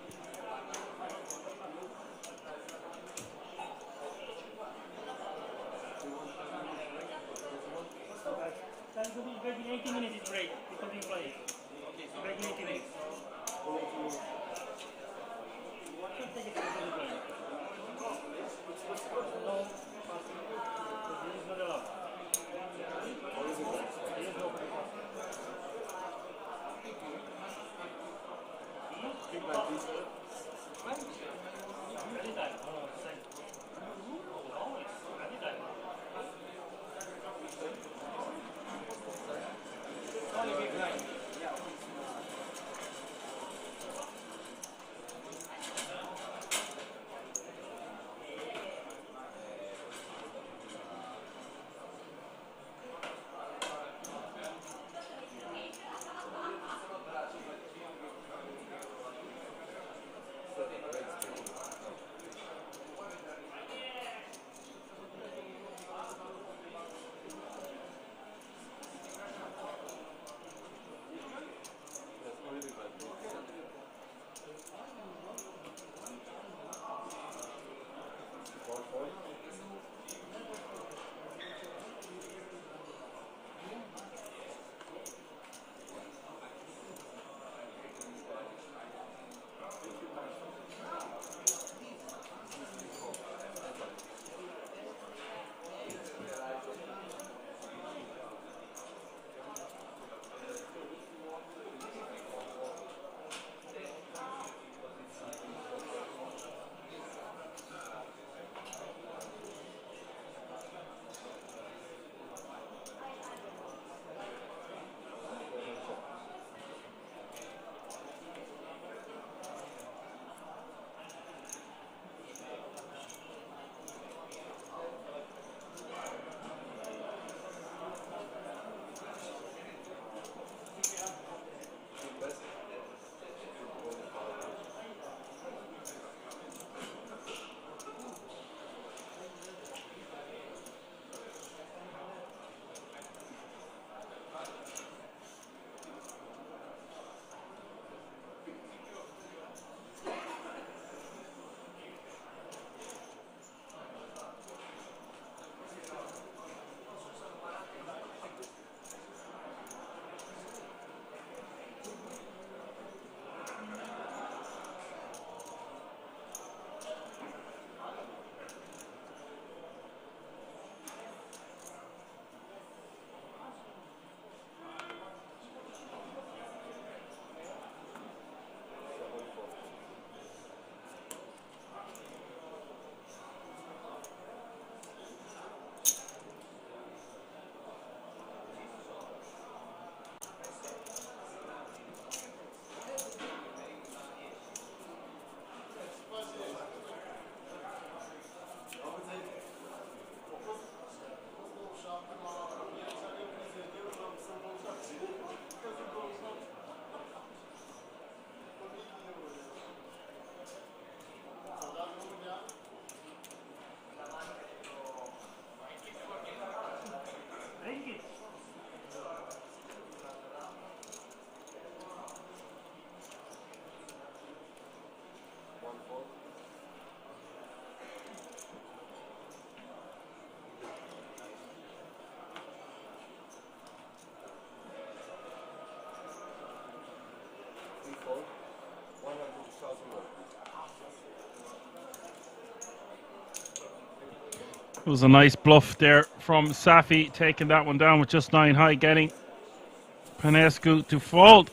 It was a nice bluff there from Safi, taking that one down with just 9 high, getting Panescu to fold.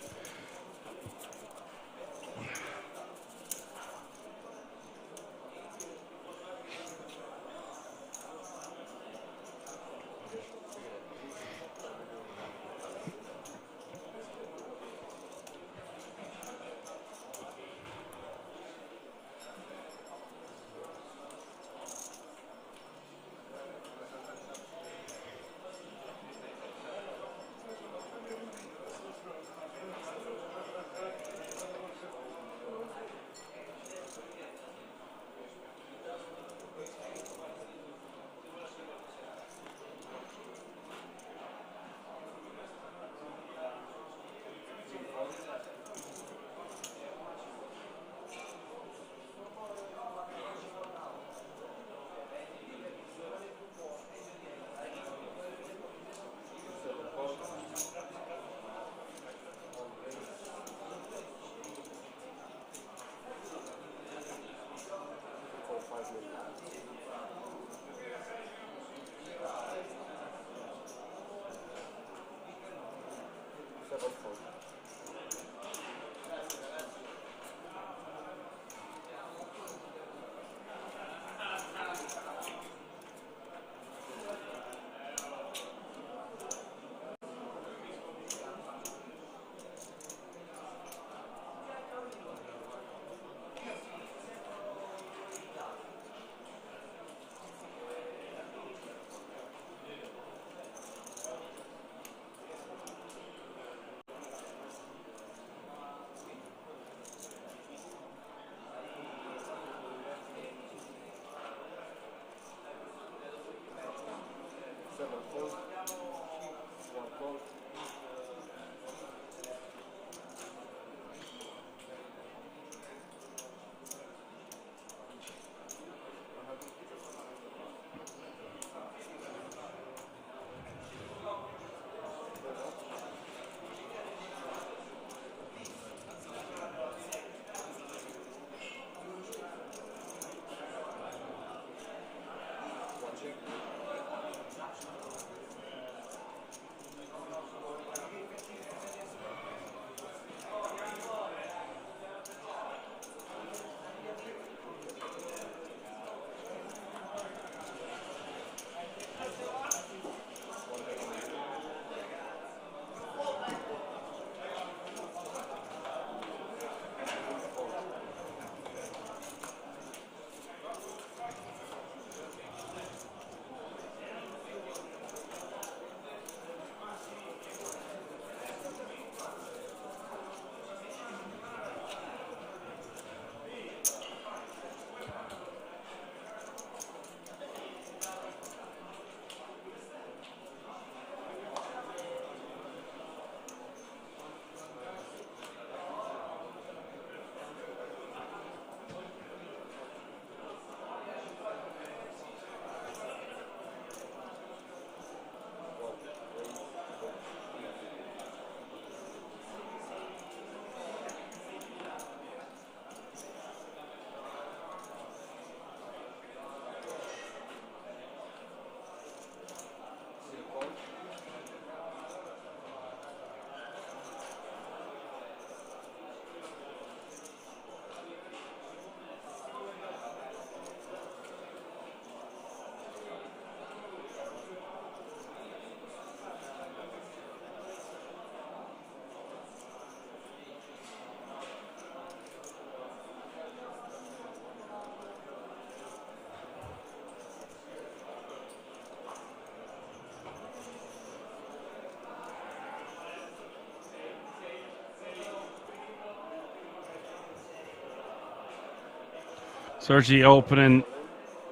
Sergi opening,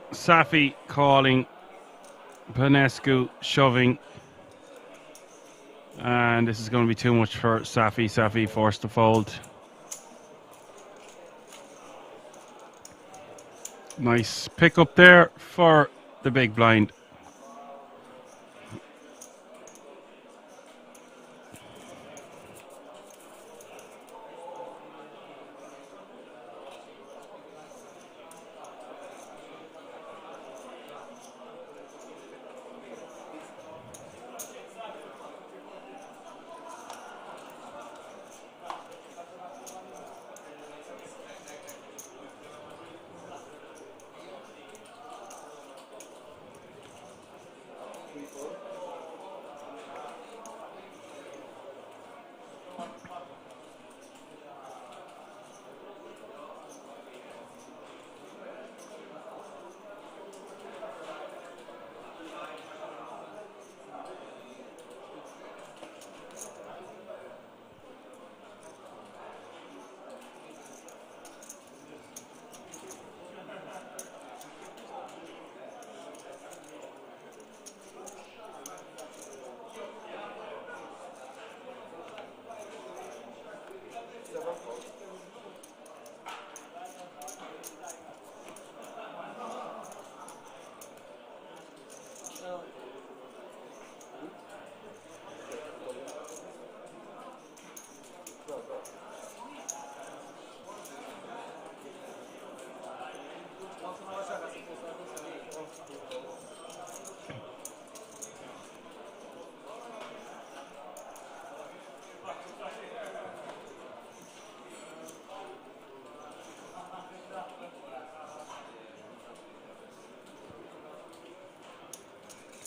Safi calling, Panescu shoving. And this is going to be too much for Safi. Safi forced to fold. Nice pick up there for the big blind.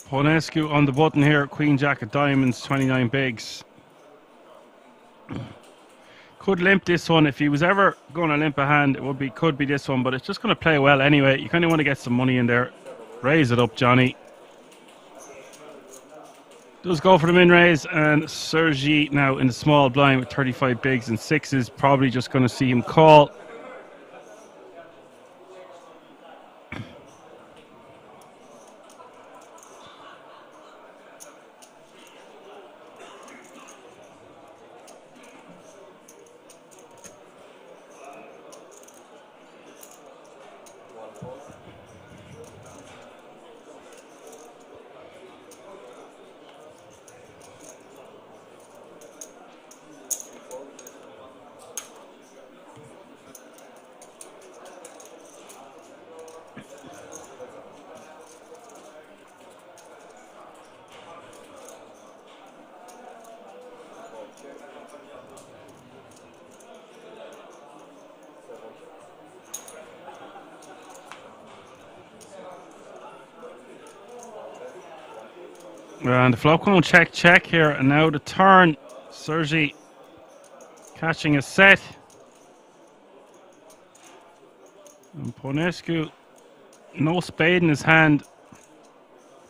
Ponescu on the button here. Queen Jack of diamonds, 29 bigs. Could limp this one. If he was ever going to limp a hand, it could be this one, but it's just going to play well anyway. You kind of want to get some money in there. Raise it up, Johnny. Does go for the min raise, and Sergi now in the small blind with 35 bigs and sixes. Probably just going to see him call. And the flop going check here, and now the turn. Sergi catching a set. And Ponescu, no spade in his hand.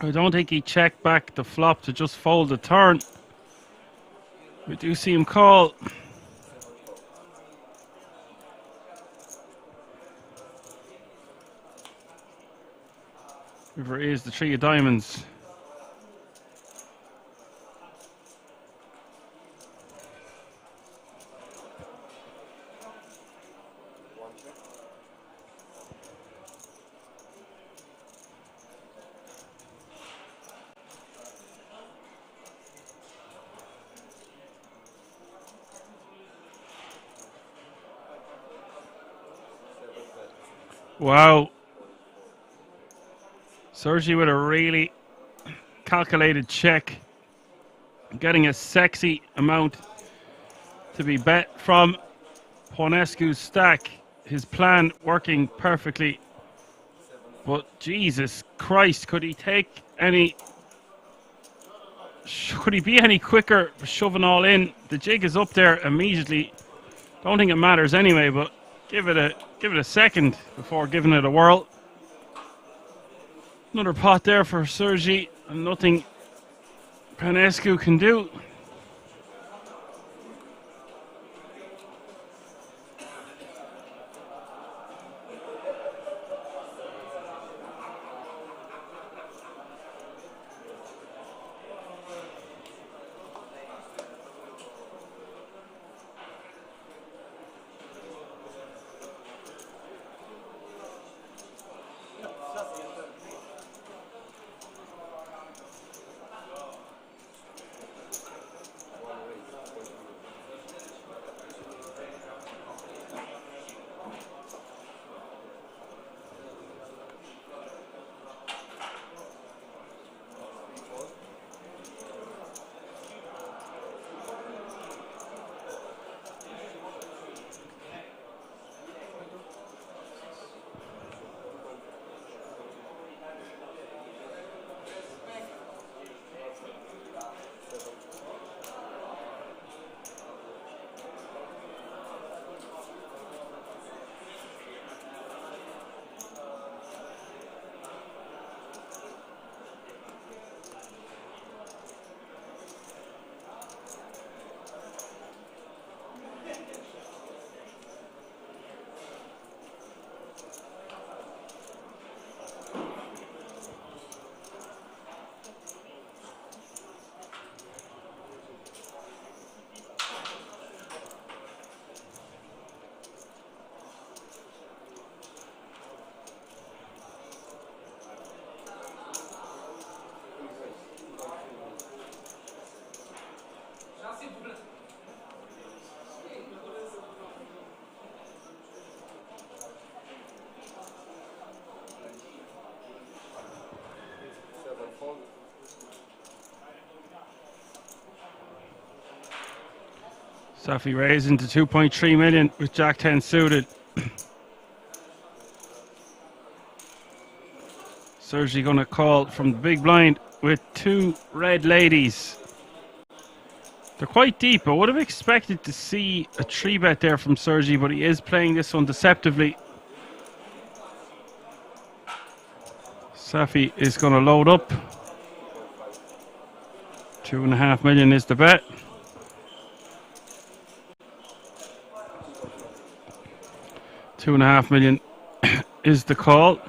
I don't think he checked back the flop to just fold the turn. We do see him call. River is the three of diamonds. Wow. Sergi with a really calculated check. Getting a sexy amount to be bet from Ponescu's stack. His plan working perfectly. But Jesus Christ, could he take any... Could he be any quicker shoving all in? The jig is up there immediately. Don't think it matters anyway, but give it a second before giving it a whirl. Another pot there for Sergi, and nothing Ponescu can do. Safi raising to 2.3 million with Jack 10 suited. Sergi going to call from the big blind with two red ladies. They're quite deep. I would have expected to see a 3-bet there from Sergi, but he is playing this one deceptively. Safi is going to load up. 2.5 million is the bet. $2.5 million is the call.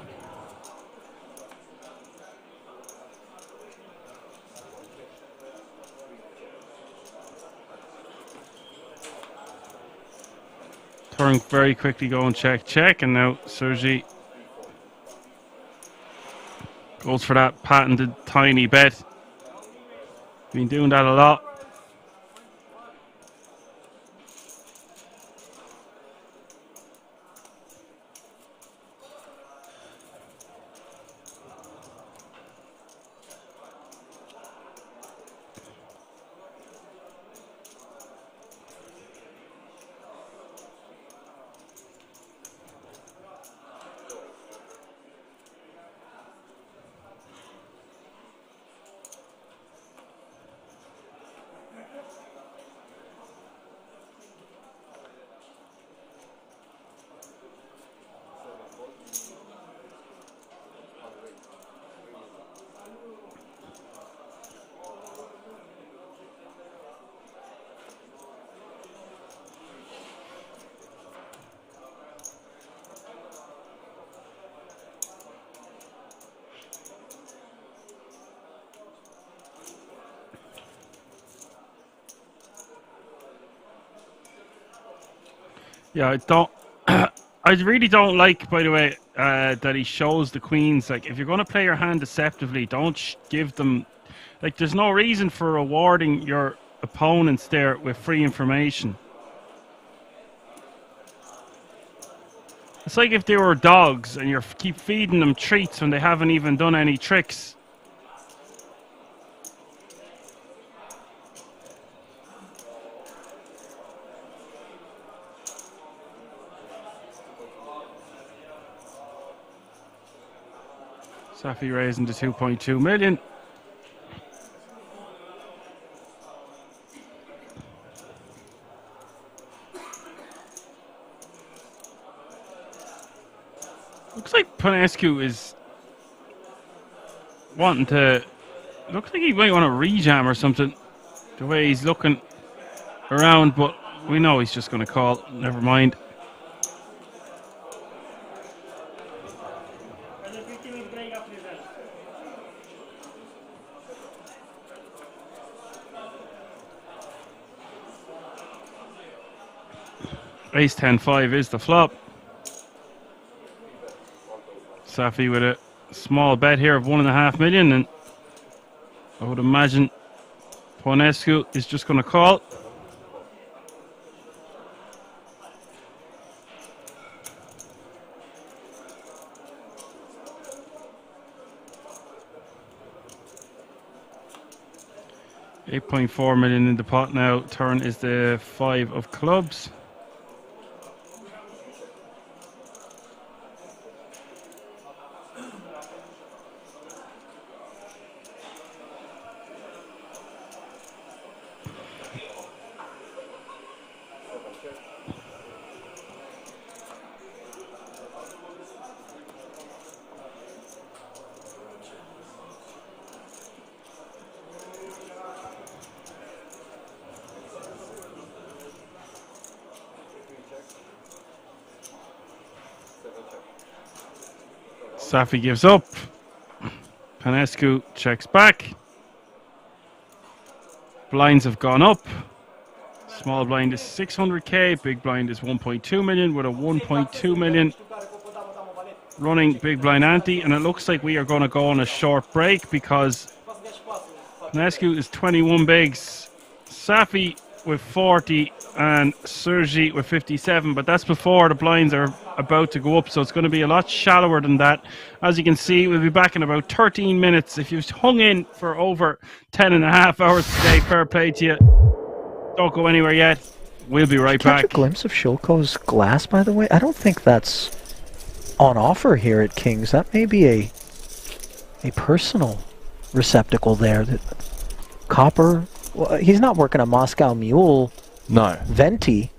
Turn very quickly, go and check, and now Sergi goes for that patented tiny bet. Been doing that a lot. Yeah, I don't. I really don't like, by the way, that he shows the queens. Like, if you're going to play your hand deceptively, don't give them. Like, there's no reason for rewarding your opponents there with free information. It's like if they were dogs and you keep feeding them treats when they haven't even done any tricks. Safi raising to 2.2 million. Looks like Panescu is wanting to. Looks like he might want to rejam or something. The way he's looking around, but we know he's just going to call. Never mind. Ace 10-5 is the flop. Safi with a small bet here of 1.5 million, and I would imagine Ponescu is just going to call. $8.4 million in the pot now. Turn is the 5 of clubs. Safi gives up. Panescu checks back. Blinds have gone up. Small blind is 600k. Big blind is 1.2 million with a 1.2 million running big blind ante. And it looks like we are going to go on a short break because Panescu is 21 bigs. Safi with 40 and Sergi with 57, but that's before the blinds are about to go up, so it's going to be a lot shallower than that. As you can see, we'll be back in about 13 minutes. If you've hung in for over 10.5 hours today, fair play to you. Don't go anywhere yet. We'll be right Catch back. a glimpse of Shilko's glass, by the way. I don't think that's on offer here at King's. That may be a personal receptacle there. That copper. Well, he's not working a Moscow Mule. No. Venti.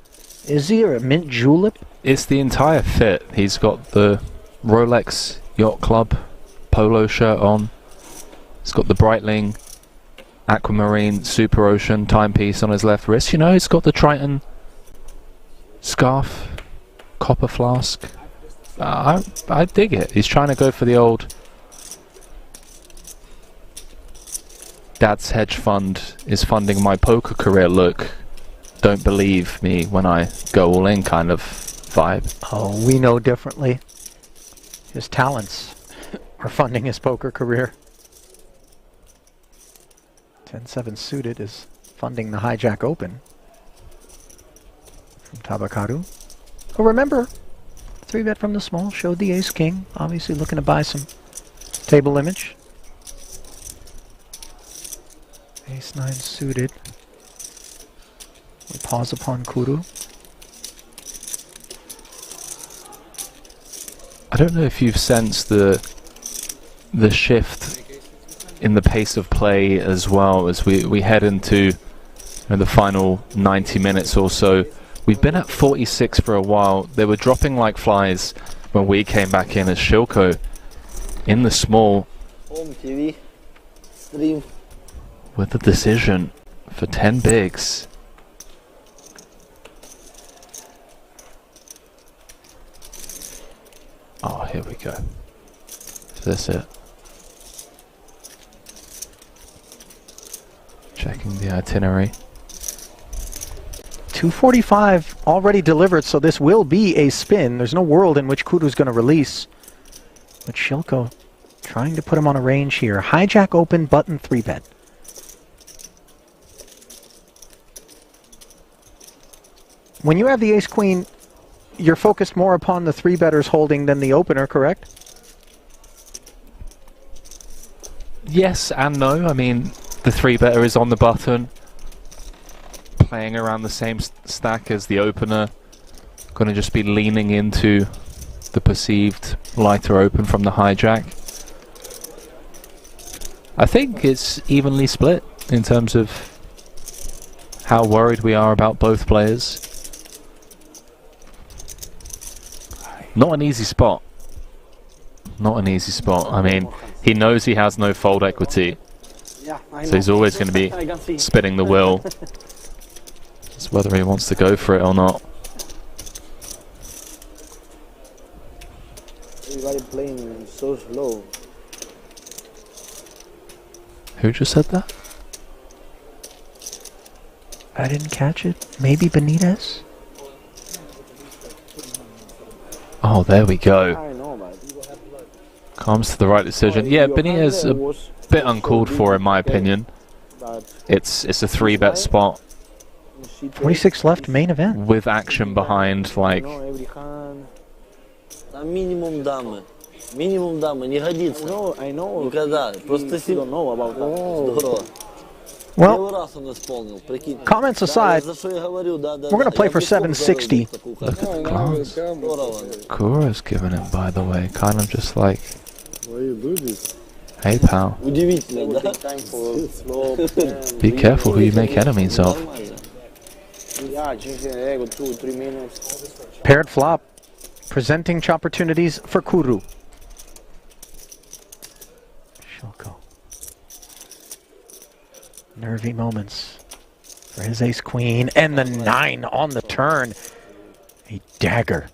Is he, or a mint julep? It's the entire fit. He's got the Rolex Yacht Club polo shirt on. He's got the Breitling Aquamarine Super Ocean timepiece on his left wrist. You know, he's got the Triton scarf, copper flask. I dig it. He's trying to go for the old Dad's hedge fund is funding my poker career look. Don't believe me when I go all in kind of vibe. Oh, we know differently. His talents are funding his poker career. 10-7 suited is funding the Hijack Open from Tabakaru. Oh, remember, 3-bet from the small, showed the ace-king, obviously looking to buy some table image. Ace-9 suited. We pause upon Kuru. I don't know if you've sensed the shift in the pace of play as well as we head into the final 90 minutes or so. We've been at 46 for a while. They were dropping like flies when we came back in as Shilko in the small Home TV, stream. with the decision for 10 bigs. Oh, here we go. Is this it? Checking the itinerary. 245 already delivered, so this will be a spin. There's no world in which Kuru's going to release. But Shilko trying to put him on a range here. Hijack open, button 3-bet. When you have the ace-queen, you're focused more upon the 3-betters holding than the opener, correct? Yes and no. I mean, the 3-better is on the button, playing around the same stack as the opener. Going to just be leaning into the perceived lighter open from the hijack. I think it's evenly split in terms of how worried we are about both players. Not an easy spot. Not an easy spot. I mean, he knows he has no fold equity, so he's always going to be spinning the wheel. It's whether he wants to go for it or not. Everybody playing so slow. Who just said that? I didn't catch it. Maybe Benitez? Oh, there we go. Comes to the right decision. Yeah, Benitez a bit uncalled for in my opinion. It's a 3-bet spot. 46 left, main event. With action behind, like... Минимум дамы. Минимум дамы. Не годится. I know. Никогда. Просто you don't know about that. Здорово. Well, comments aside, we're going to play for 760. Look at the glance. Kura's giving it, by the way. Kind of just like... Why you do this? Hey, pal. Be careful who you make enemies of. Paired flop. Presenting opportunities for Kuru. Shilko. Nervy moments for his ace-queen, and the 9 on the turn. A dagger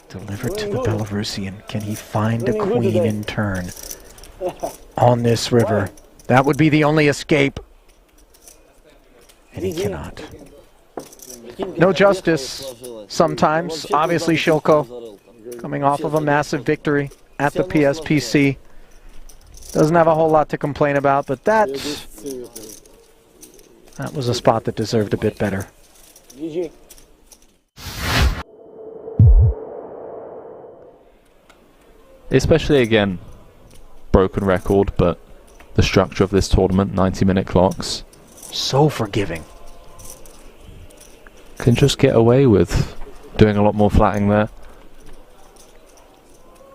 delivered to the Belarusian. Can he find a queen in turn on this river? That would be the only escape. And he cannot. No justice sometimes. Obviously, Shilko coming off of a massive victory at the PSPC. Doesn't have a whole lot to complain about, but that was a spot that deserved a bit better. Especially, again, broken record, but the structure of this tournament, 90-minute clocks. So forgiving. can just get away with doing a lot more flatting there.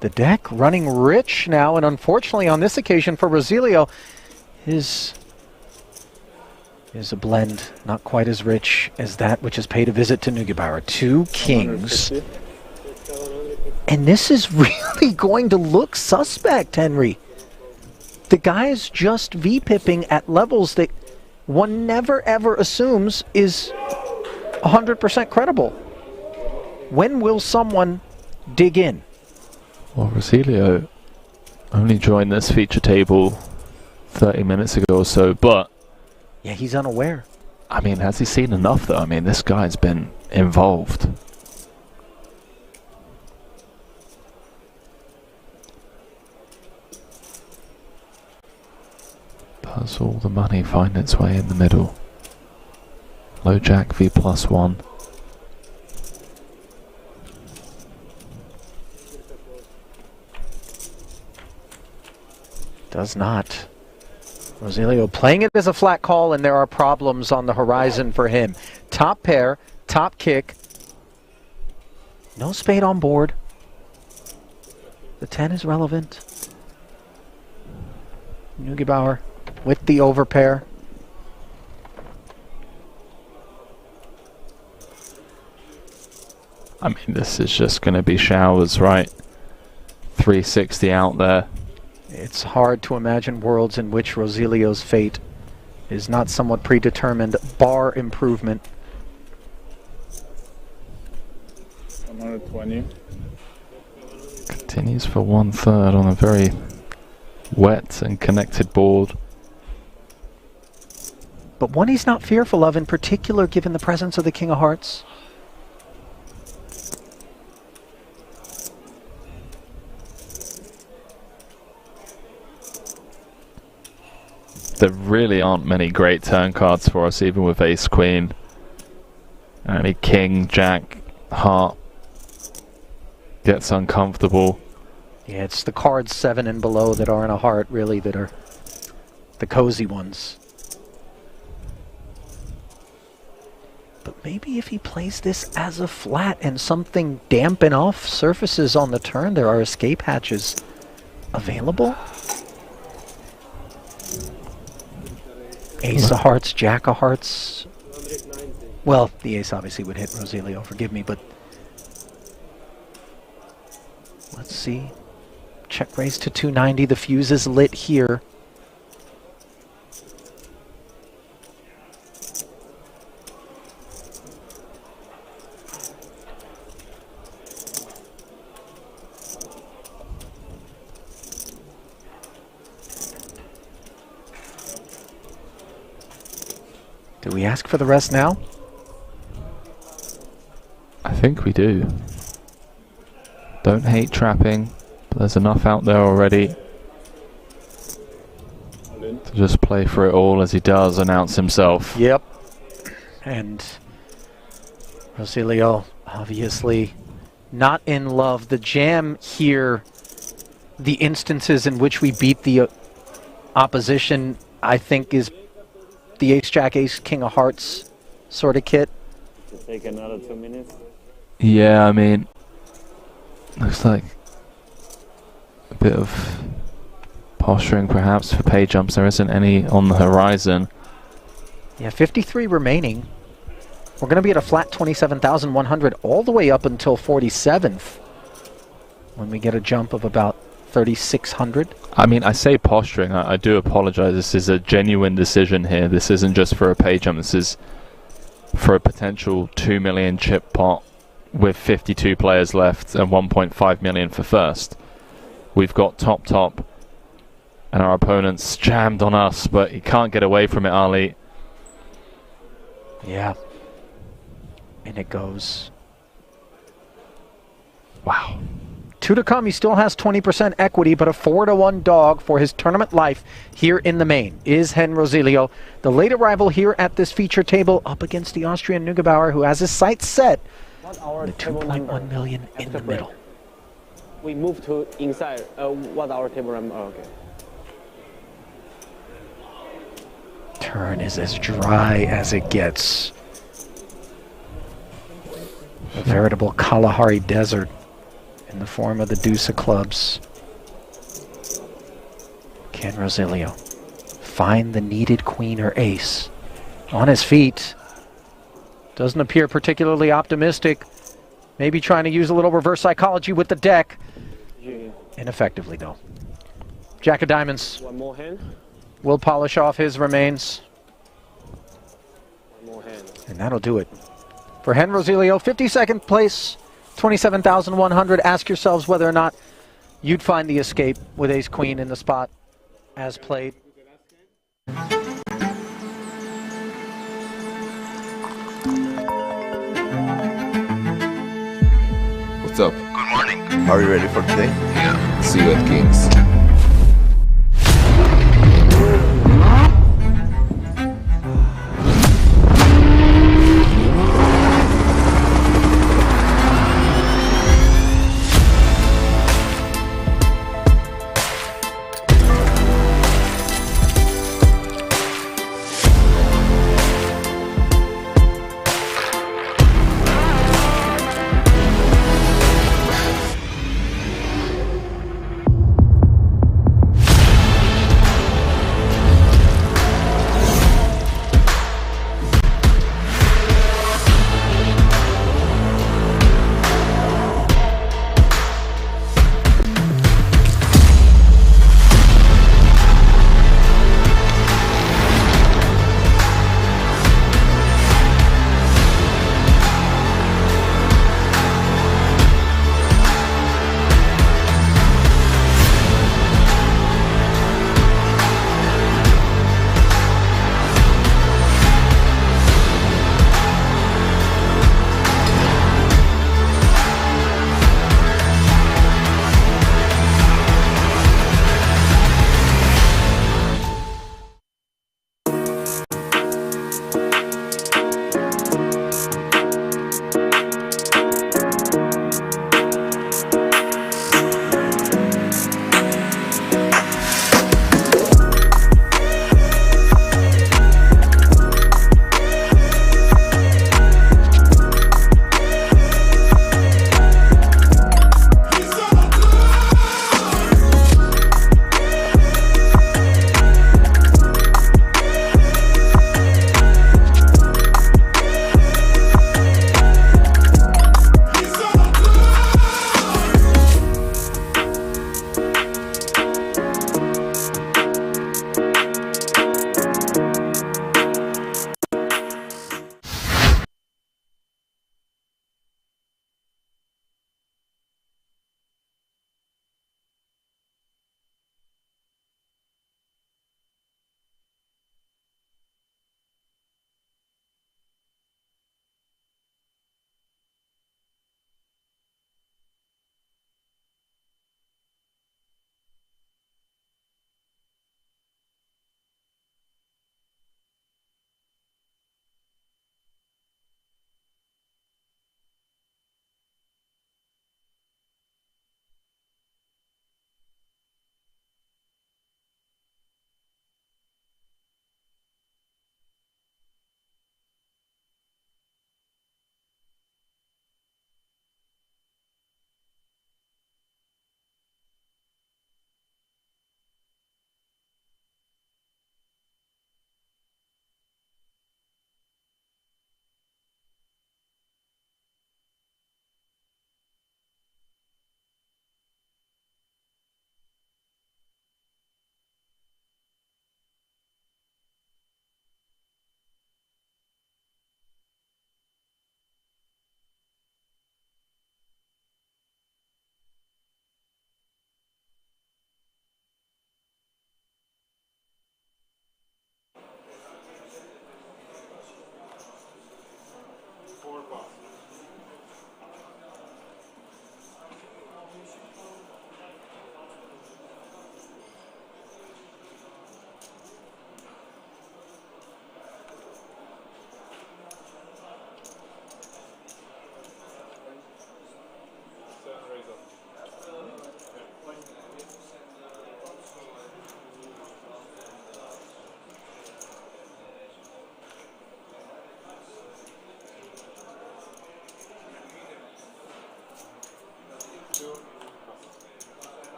The deck running rich now, and unfortunately on this occasion for Rosilio, his is a blend not quite as rich as that which has paid a visit to Neugebauer. 2 kings. And this is really going to look suspect, Henry. The guy's just V-pipping at levels that one never ever assumes is 100% credible. When will someone dig in? Well, Rosilio only joined this feature table 30 minutes ago or so, but yeah, he's unaware. I mean, has he seen enough though? I mean, this guy's been involved. Does all the money find its way in the middle? Low jack V +1. Does not. Rosilio playing it as a flat call, and there are problems on the horizon for him. Top pair, top kick. No spade on board. The 10 is relevant. Neugebauer with the overpair. I mean, this is just going to be showers, right? 360 out there. It's hard to imagine worlds in which Rosilio's fate is not somewhat predetermined, bar improvement. 120. Continues for 1/3 on a very wet and connected board. But one he's not fearful of, in particular given the presence of the King of Hearts. There really aren't many great turn cards for us, even with Ace Queen. Only King, Jack, Heart gets uncomfortable. Yeah, it's the cards 7 and below that are in a heart, really, that are the cozy ones. But maybe if he plays this as a flat and something damp enough surfaces on the turn, there are escape hatches available. Ace of Hearts, Jack of Hearts. Well, the ace obviously would hit Rosilio, forgive me, but let's see. Check raise to 290. The fuse is lit here. Do we ask for the rest now? I think we do. Don't hate trapping, but there's enough out there already to just play for it all as he does announce himself. Yep. And Rosilio, obviously not in love. The jam here, the instances in which we beat the opposition, I think is the Ace-Jack, Ace-King of Hearts sort of kit. To take another 2 minutes. Yeah, I mean, looks like a bit of posturing perhaps for pay jumps. There isn't any on the horizon. Yeah, 53 remaining. We're going to be at a flat 27,100 all the way up until 47th when we get a jump of about 3,600. I mean, I say posturing. I do apologize. This is a genuine decision here. This isn't just for a pay jump. This is for a potential 2 million chip pot with 52 players left and 1.5 million for first. We've got top, and our opponent's jammed on us, but he can't get away from it, Ali. Yeah. And it goes. Wow. 2 to come. He still has 20% equity, but a 4-1 dog for his tournament life here in the main is Hen Rosilio, the late arrival here at this feature table up against the Austrian Neugebauer, who has his sights set on the 2.1 million in the middle. We move to inside. What our table number? Oh, okay. Turn is as dry as it gets. A veritable Kalahari desert in the form of the deuce of clubs. Can Rosilio find the needed queen or ace? On his feet. Doesn't appear particularly optimistic. Maybe trying to use a little reverse psychology with the deck. Ineffectively, though. Jack of diamonds. One more hand. Will polish off his remains. One more hand. And that'll do it. For Hen Rosilio, 52nd place, 27,100. Ask yourselves whether or not you'd find the escape with ace-queen in the spot as played. What's up? Good morning. Are you ready for today? Yeah. See you at King's.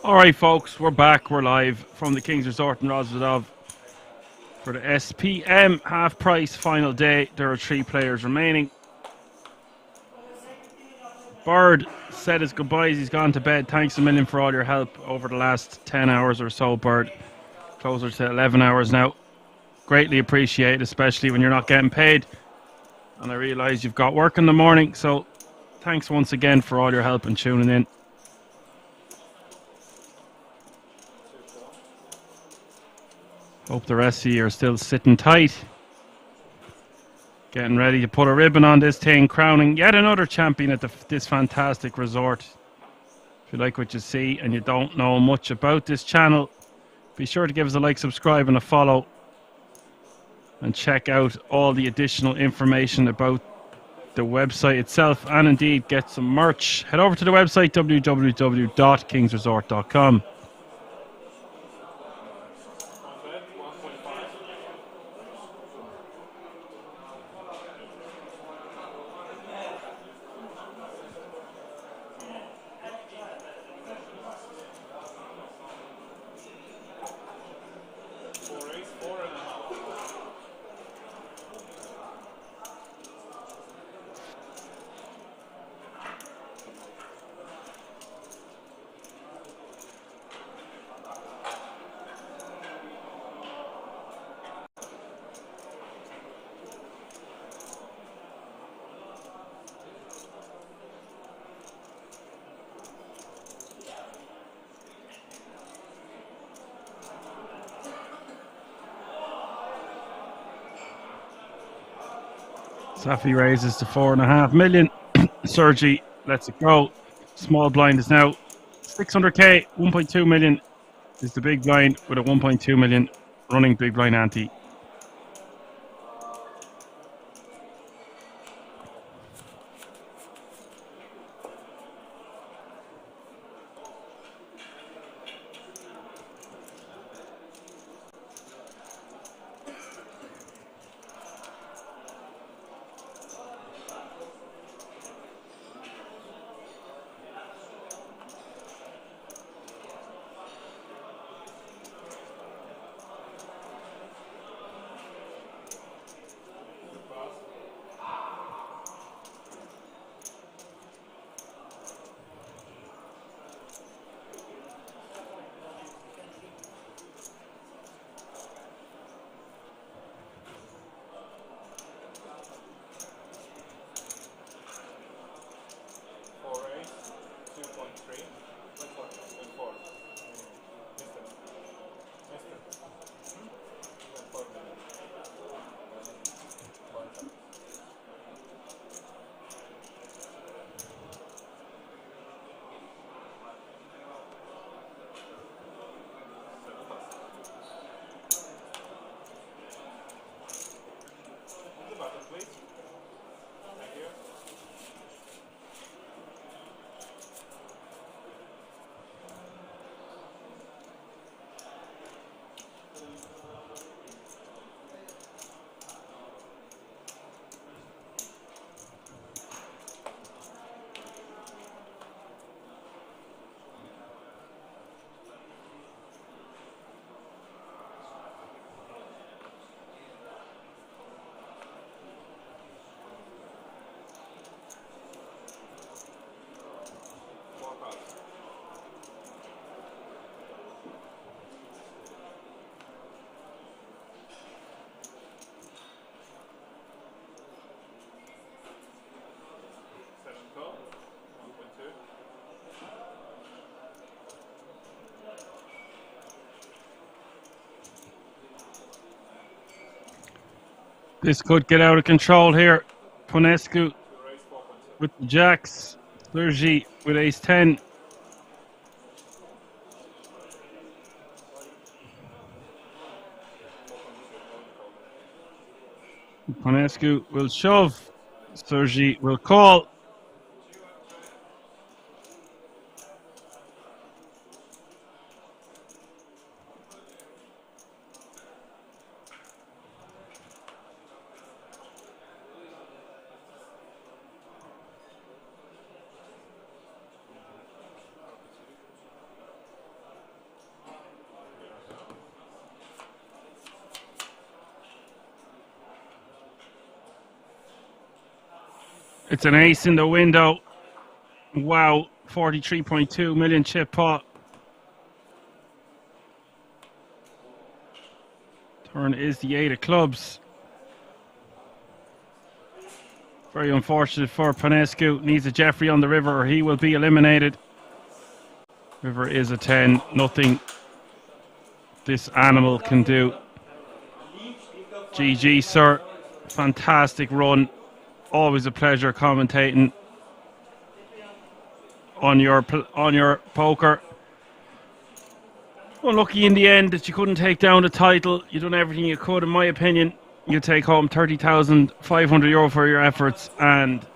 All right, folks, we're back. We're live from the King's Resort in Rosvedov for the SPM half price final day. There are 3 players remaining. Bird said his goodbyes. He's gone to bed. Thanks a million for all your help over the last 10 hours or so, Bird. Closer to 11 hours now. Greatly appreciated, especially when you're not getting paid. And I realise you've got work in the morning, so thanks once again for all your help and tuning in. Hope the rest of you are still sitting tight. Getting ready to put a ribbon on this thing, crowning yet another champion at this fantastic resort. If you like what you see and you don't know much about this channel, be sure to give us a like, subscribe and a follow. And check out all the additional information about the website itself, and indeed get some merch. Head over to the website www.kingsresort.com. Safi raises to 4.5 million. Sergi lets it go. Small blind is now 600k. 1.2 million is the big blind with a 1.2 million running big blind ante. This could get out of control here. Ponescu with the jacks. Sergi with ace 10. Ponescu will shove. Sergi will call. It's an ace in the window. Wow, 43.2 million chip pot. Turn is the 8 of clubs. Very unfortunate for Panescu. Needs a Jeffrey on the river or he will be eliminated. River is a 10. Nothing this animal can do. GG, sir. Fantastic run. Always a pleasure commentating on your poker. Unlucky in the end that you couldn't take down the title. You done everything you could, in my opinion. You take home €30,500 for your efforts, and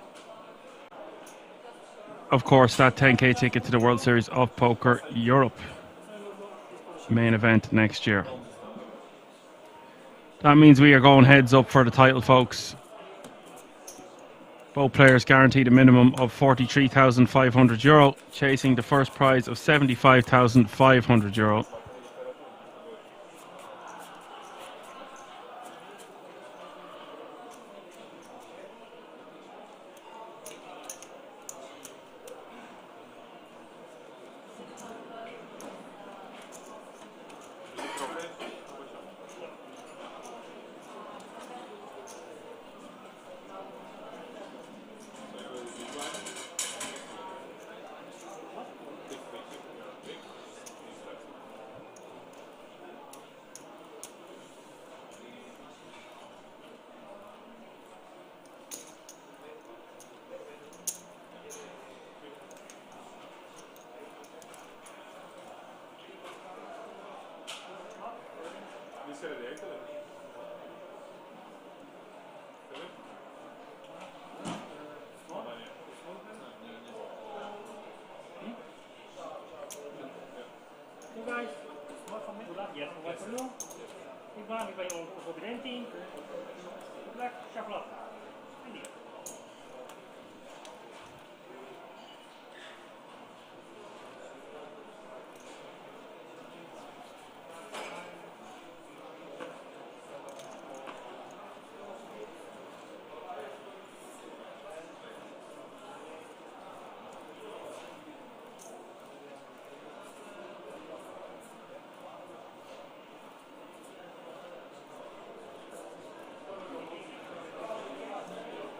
of course that 10k ticket to the World Series of Poker Europe main event next year. That means we are going heads up for the title, folks. Both players guaranteed a minimum of €43,500, chasing the first prize of €75,500.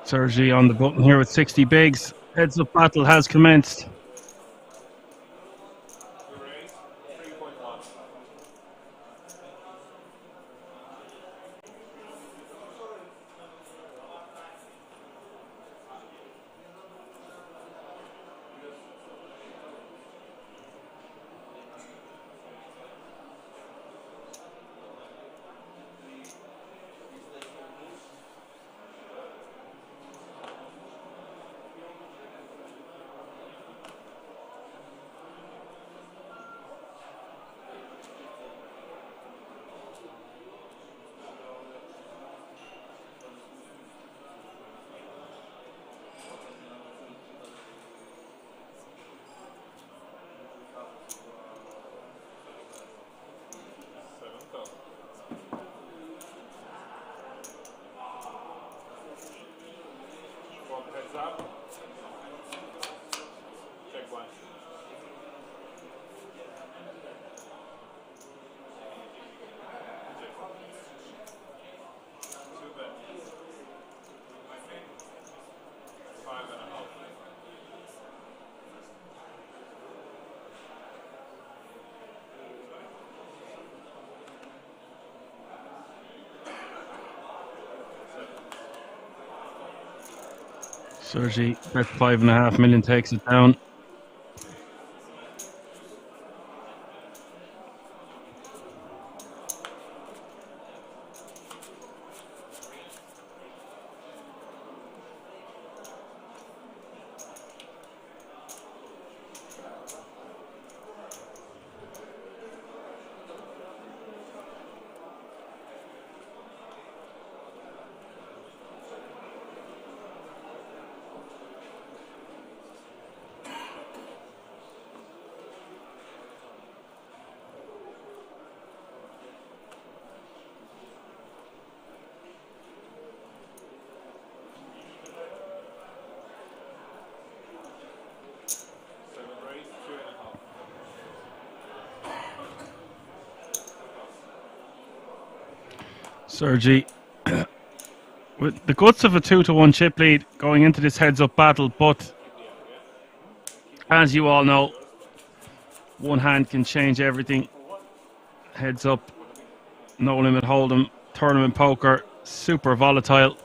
Sergi on the button here with 60 bigs. Heads up battle has commenced. Sergi, bet 5.5 million takes it down. Sergi, with the guts of a 2-1 chip lead going into this heads-up battle, but as you all know, one hand can change everything. Heads up, no limit hold'em, tournament poker, super volatile.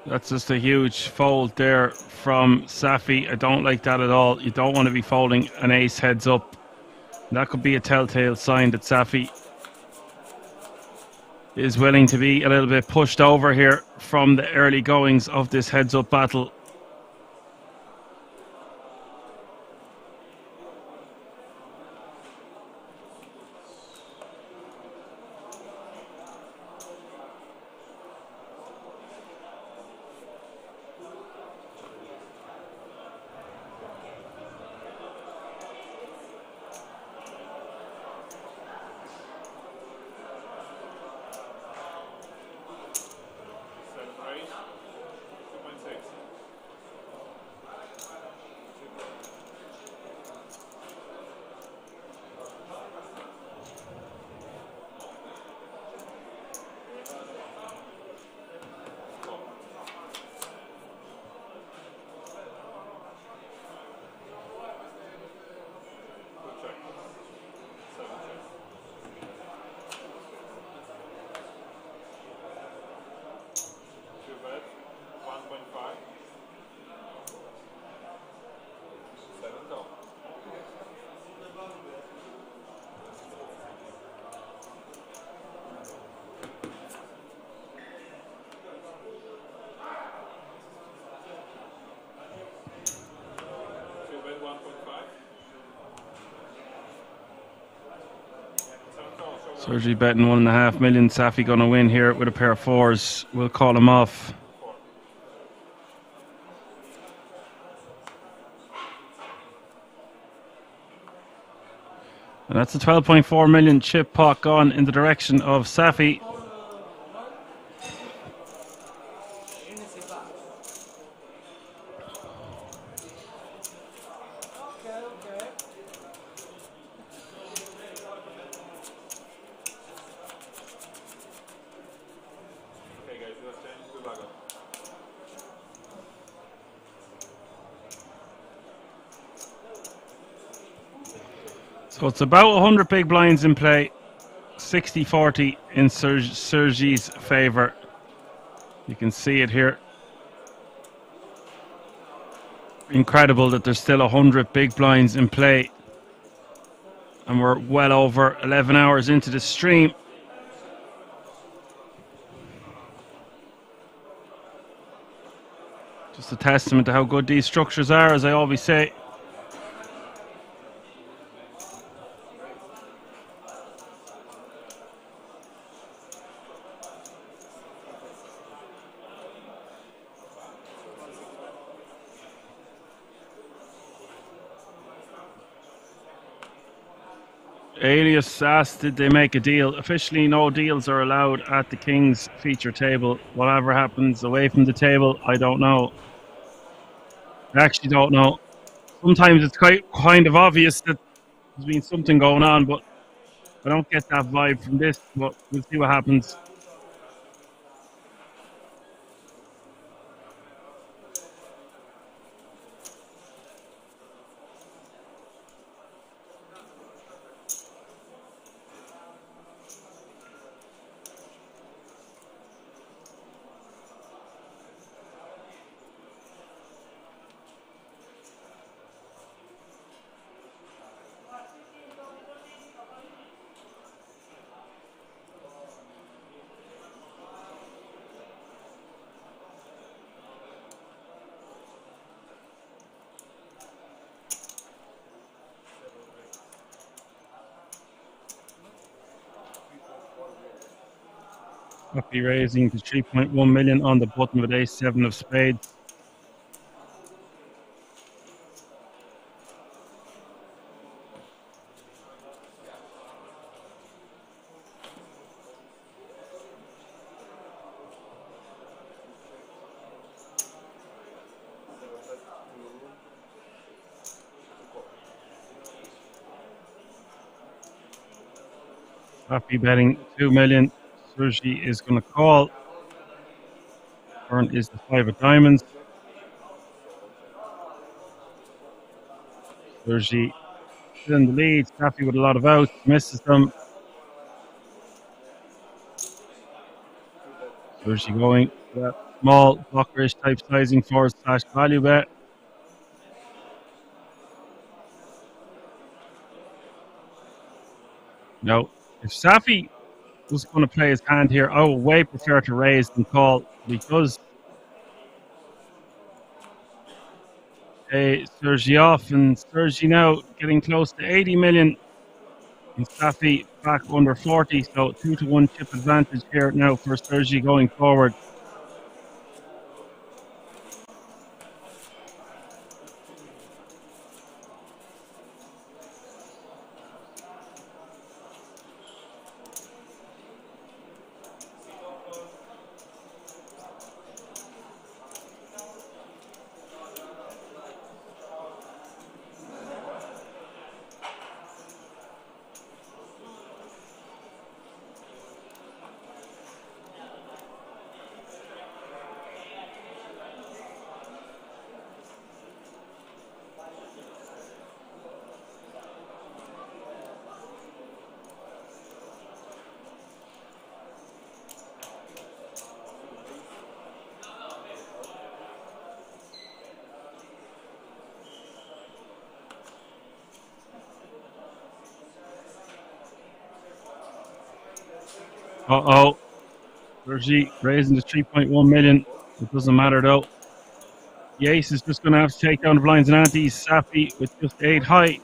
That's just a huge fold there from Safi. I don't like that at all. You don't want to be folding an ace heads up. That could be a telltale sign that Safi is willing to be a little bit pushed over here from the early goings of this heads up battle. Sergi betting 1.5 million. Safi going to win here with a pair of fours. We'll call him off. And that's a 12.4 million chip pot gone in the direction of Safi. So it's about 100 big blinds in play, 60-40 in Sergi's favour. You can see it here. Incredible that there's still 100 big blinds in play. And we're well over 11 hours into the stream. Just a testament to how good these structures are, as I always say. Alias asked, did they make a deal? Officially, no deals are allowed at the King's feature table. Whatever happens away from the table, I don't know. I actually don't know. Sometimes it's kind of obvious that there's been something going on, but I don't get that vibe from this. But we'll see what happens. Happy raising to 3.1 million on the button with ace-7 of spades. Happy betting 2 million. Sergi is going to call. Turn is the 5 of diamonds. Sergi still in the lead. Staffy with a lot of outs. Misses them. Sergi going for that small blockerish type sizing for / value bet. Now, if Safi was going to play his hand here, I would way prefer to raise than call, because Sergi off, and Sergi now getting close to 80 million. And Safi back under 40, so 2-1 chip advantage here now for Sergi going forward. Uh-oh. Sergi raising to 3.1 million. It doesn't matter though. The ace is just going to have to take down the blinds and antes. Safi with just 8 high.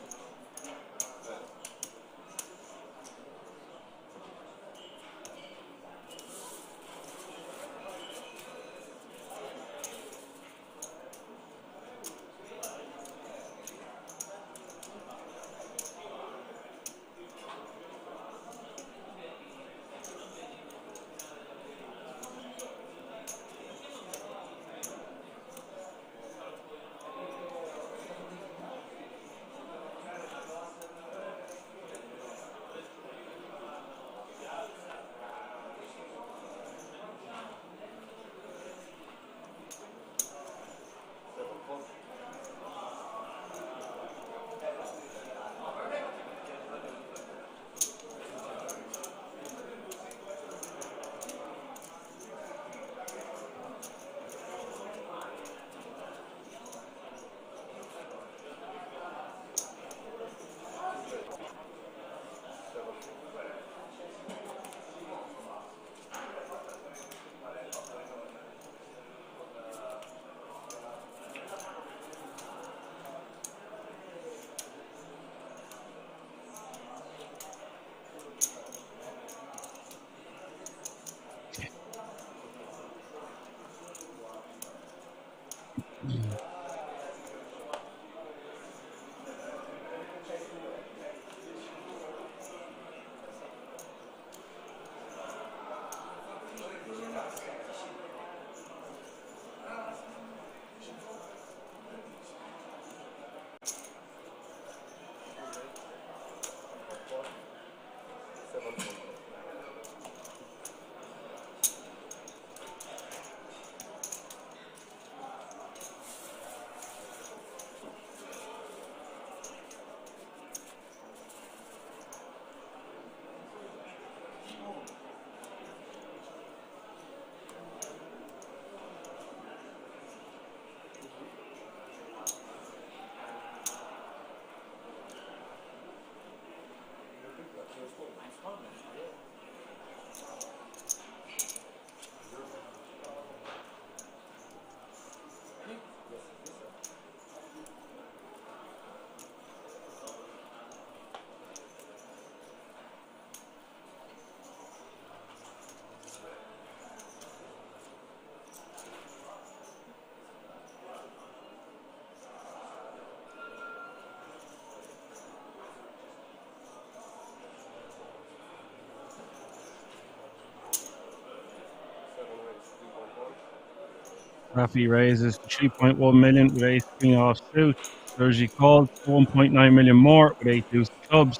Rafi raises to 3.1 million with ace queen off suit. Sergi calls 1.9 million more with eight deuce clubs.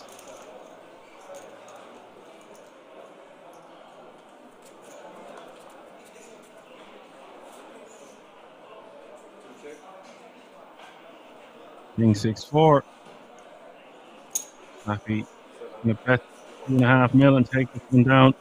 King 6-4. Rafi gonna bet 2.5 mil and take this one down.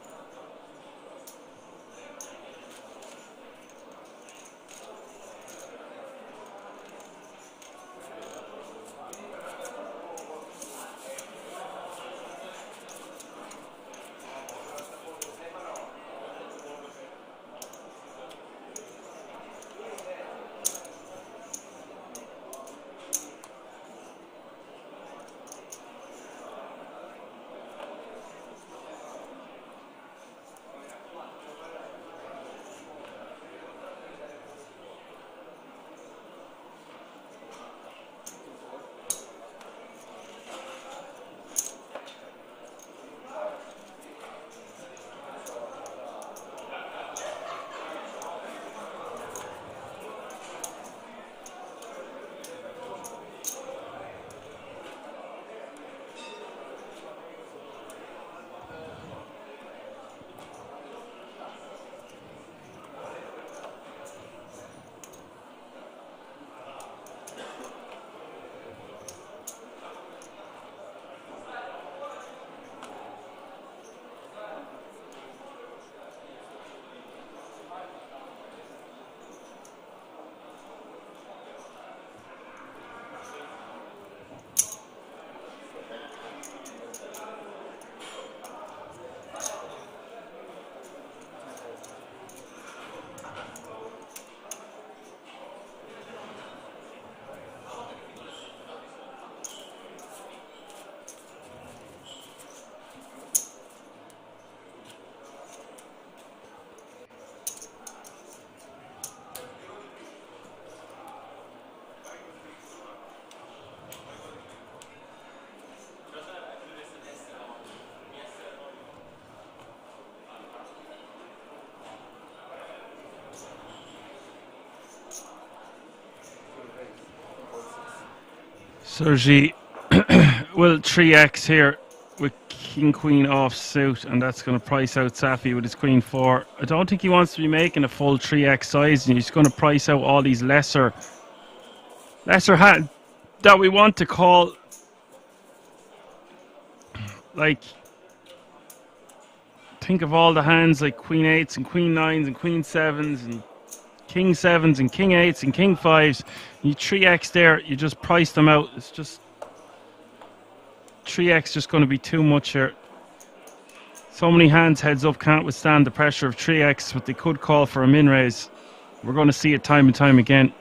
Sergi will 3x here with king queen off suit, and that's going to price out Safi with his queen 4. I don't think he wants to be making a full 3x size, and he's going to price out all these lesser hand that we want to call, like, think of all the hands like queen 8s and queen 9s and queen 7s and king 7s and king 8s and king 5s. You 3x there, you just price them out. It's just 3x just going to be too much here. So many hands heads up can't withstand the pressure of 3x, but they could call for a min raise. We're going to see it time and time again.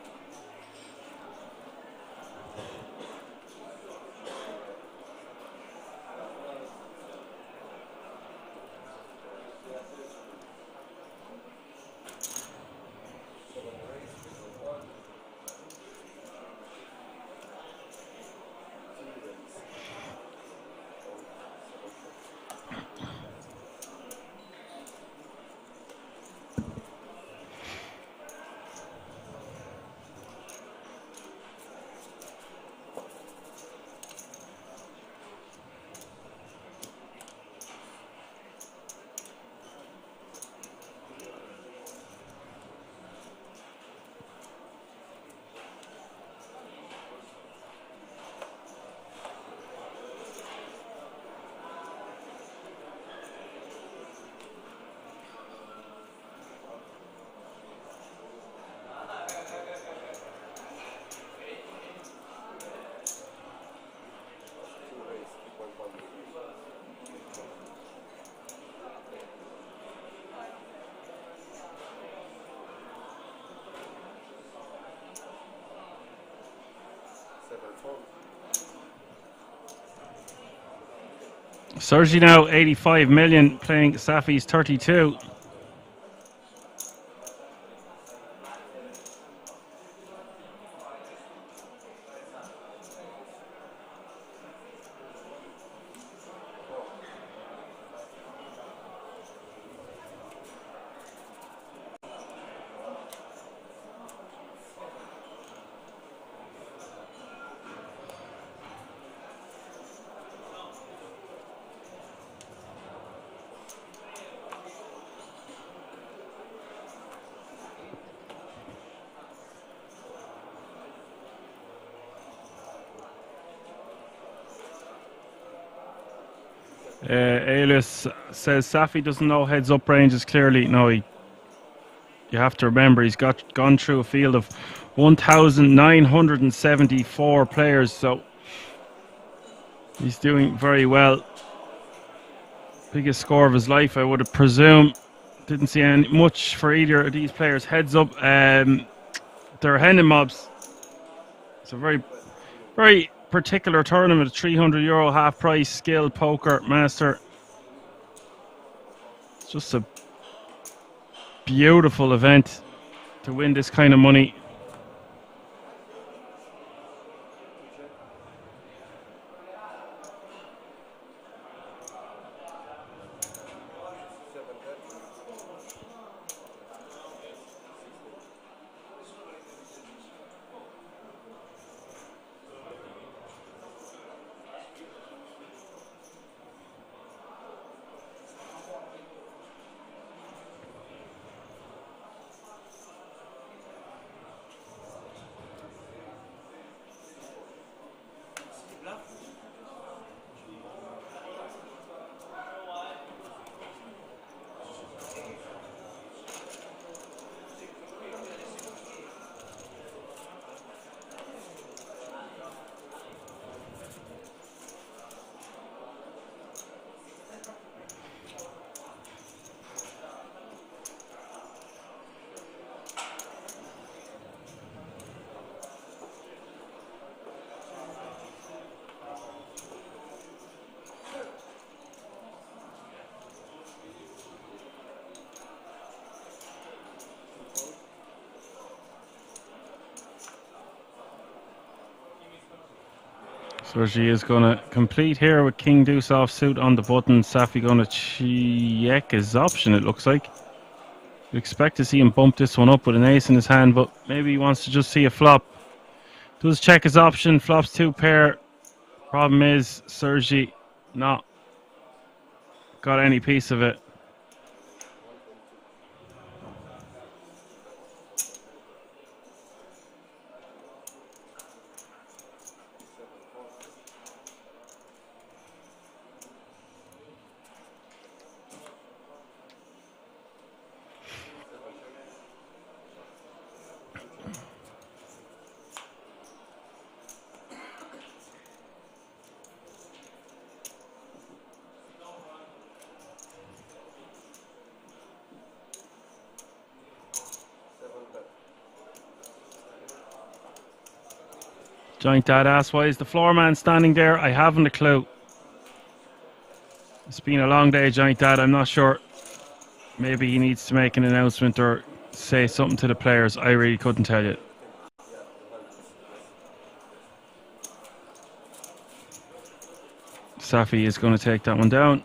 Sergi now 85 million, playing Safi's 32. Alias says Safi doesn't know heads up ranges clearly. No, you have to remember he's gone through a field of 1,974 players, so he's doing very well. Biggest score of his life, I would have presumed. Didn't see much for either of these players. Heads up, they're Hendon mobs. It's a very, very particular tournament, a €300 half price skill poker master. It's just a beautiful event to win this kind of money. So she is going to complete here with King Deuce offsuit on the button. Safi going to check his option, it looks like. You expect to see him bump this one up with an ace in his hand, but maybe he wants to just see a flop. Does check his option, flops 2 pair. Problem is, Sergi not got any piece of it. Giant Dad asks, why is the floor man standing there? I haven't a clue. It's been a long day, Giant Dad. I'm not sure. Maybe he needs to make an announcement or say something to the players. I really couldn't tell you. Safi is going to take that one down.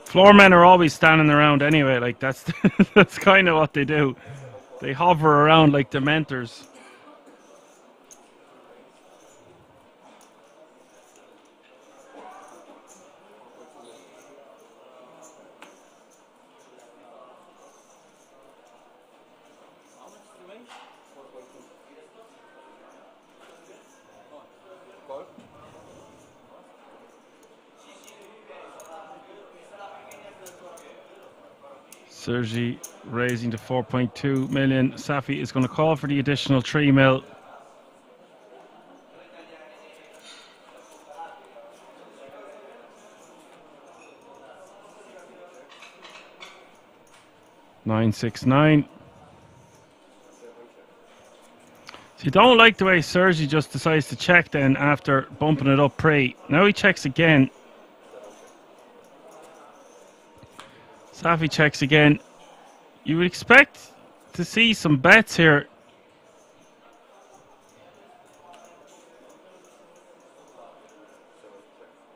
Floor men are always standing around anyway, like that's that's kind of what they do. They hover around like dementors. Sergi raising to 4.2 million. Safi is going to call for the additional 3 mil. $969. So you don't like the way Sergi just decides to check then after bumping it up pre. Now he checks again. Safi checks again. You would expect to see some bets here.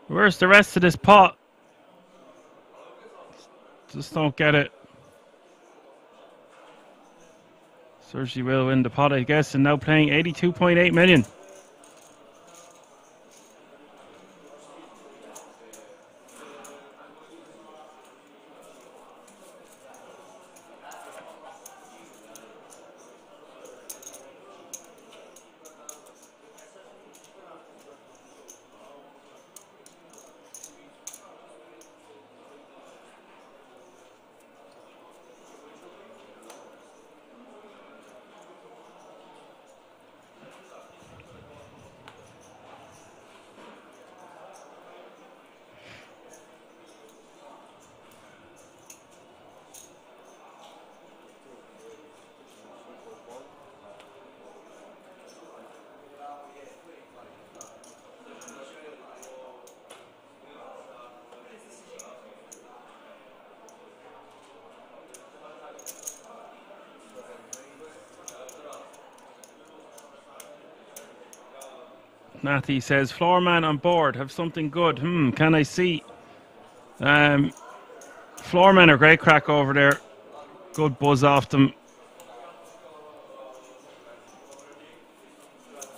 Where's the rest of this pot? Just don't get it. Sergi will win the pot, I guess, and now playing 82.8 million. Natty says, floorman on board, have something good. Can I see? Floormen are great crack over there. Good buzz off them.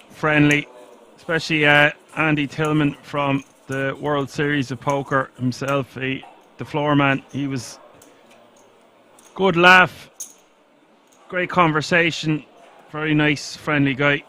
Friendly. Especially Andy Tillman from the World Series of Poker himself. The floorman. He was good laugh. Great conversation. Very nice, friendly guy.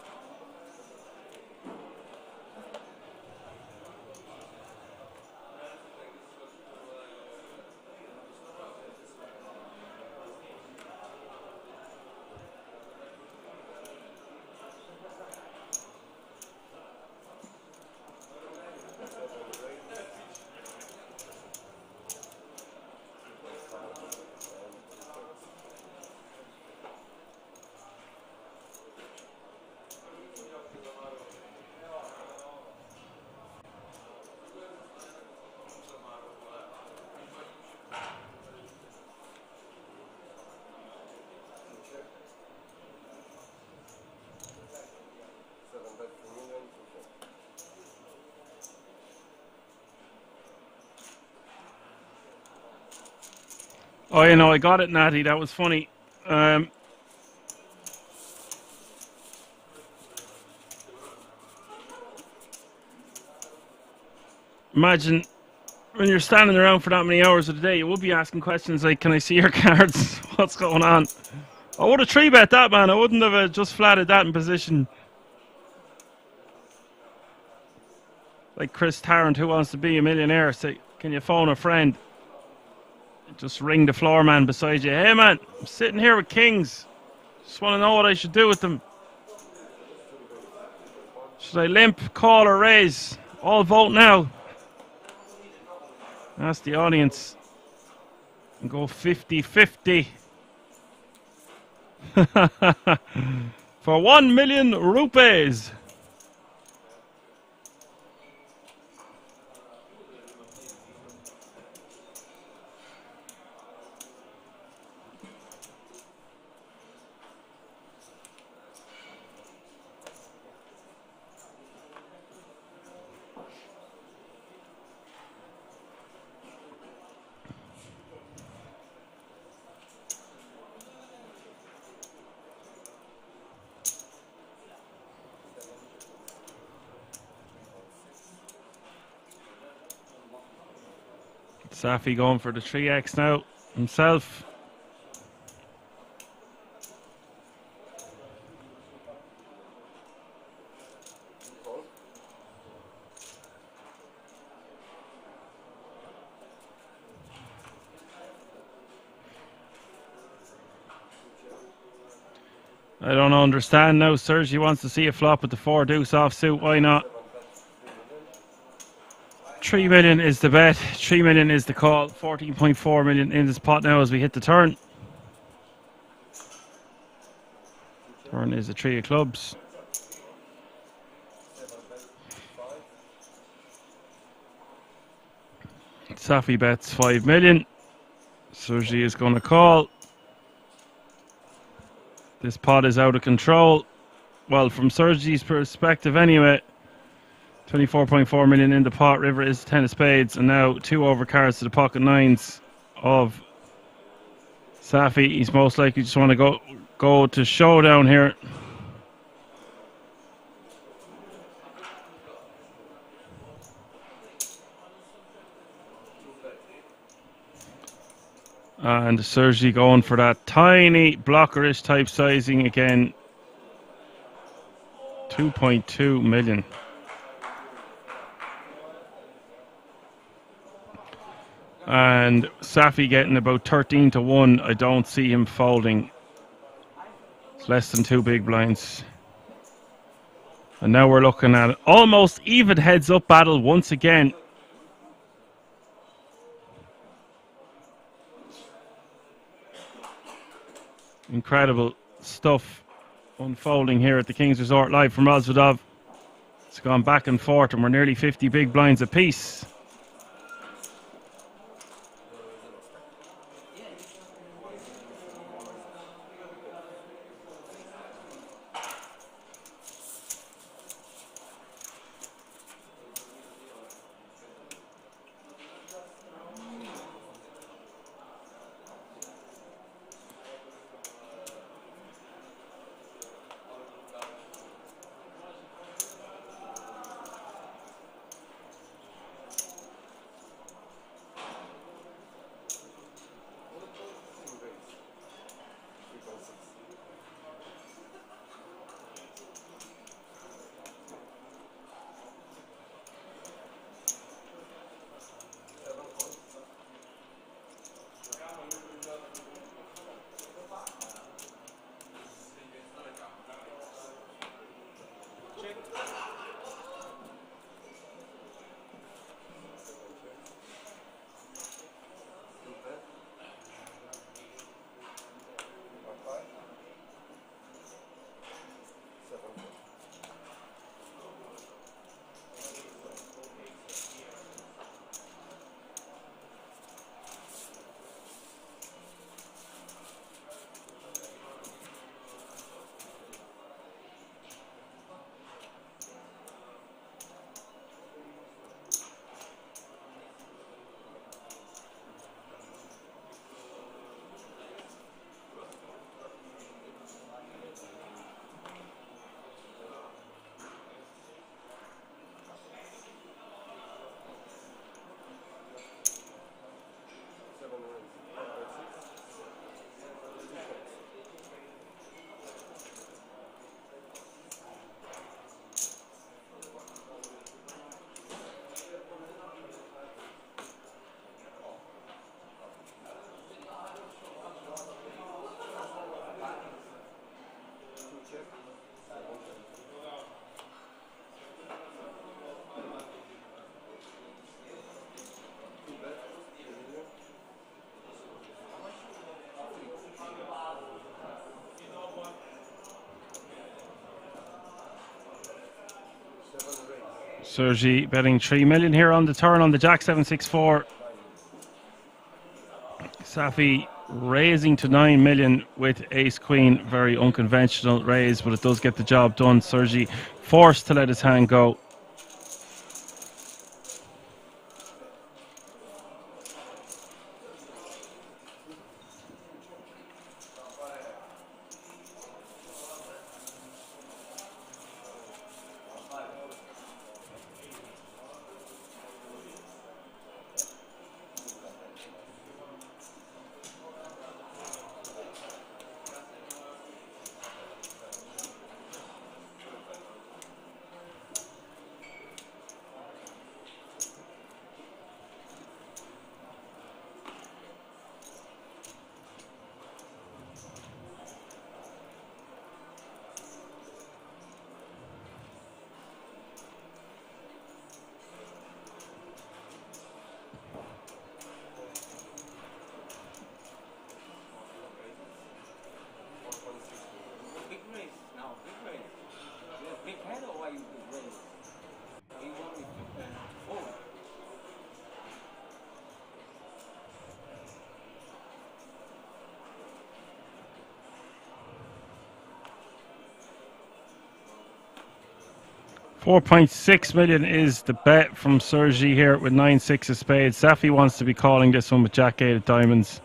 Oh, you know, I got it, Natty. That was funny. Imagine when you're standing around for that many hours of the day, you would be asking questions like, can I see your cards? What's going on? I would have 3-bet that, man. I wouldn't have just flatted that in position. Like Chris Tarrant, who wants to be a millionaire, say, can you phone a friend? Just ring the floor man beside you. Hey, man, I'm sitting here with kings. Just want to know what I should do with them. Should I limp, call, or raise? All vote now. Ask the audience. And go 50-50. For 1 million rupees. Safi going for the 3x now himself. I don't understand now. Sergi wants to see a flop with the 4 deuce offsuit. Why not? 3 million is the bet. 3 million is the call. 14.4 million in this pot now as we hit the turn. Turn is the 3 of clubs. Safi bets 5 million. Sergi is going to call. This pot is out of control. Well, from Sergi's perspective anyway. 24.4 million in the pot. River is 10 of spades, and now 2 overcards to the pocket nines of Safi. He's most likely just want to go to showdown here. And Sergi going for that tiny blockerish type sizing again. 2.2 million. And Safi getting about 13 to 1. I don't see him folding. It's less than 2 big blinds. And now we're looking at almost even heads up battle once again. Incredible stuff unfolding here at the King's Resort live from Rosvedov. It's gone back and forth and we're nearly 50 big blinds apiece. Sergi betting 3 million here on the turn on the Jack 764. Safi raising to 9 million with Ace Queen. Very unconventional raise, but it does get the job done. Sergi forced to let his hand go. Big race now, big race. You have big head or why you big race? You want me to forward. 4.6 million is the bet from Sergi here with 9-6 of spades. Safi wants to be calling this one with Jack 8 of diamonds.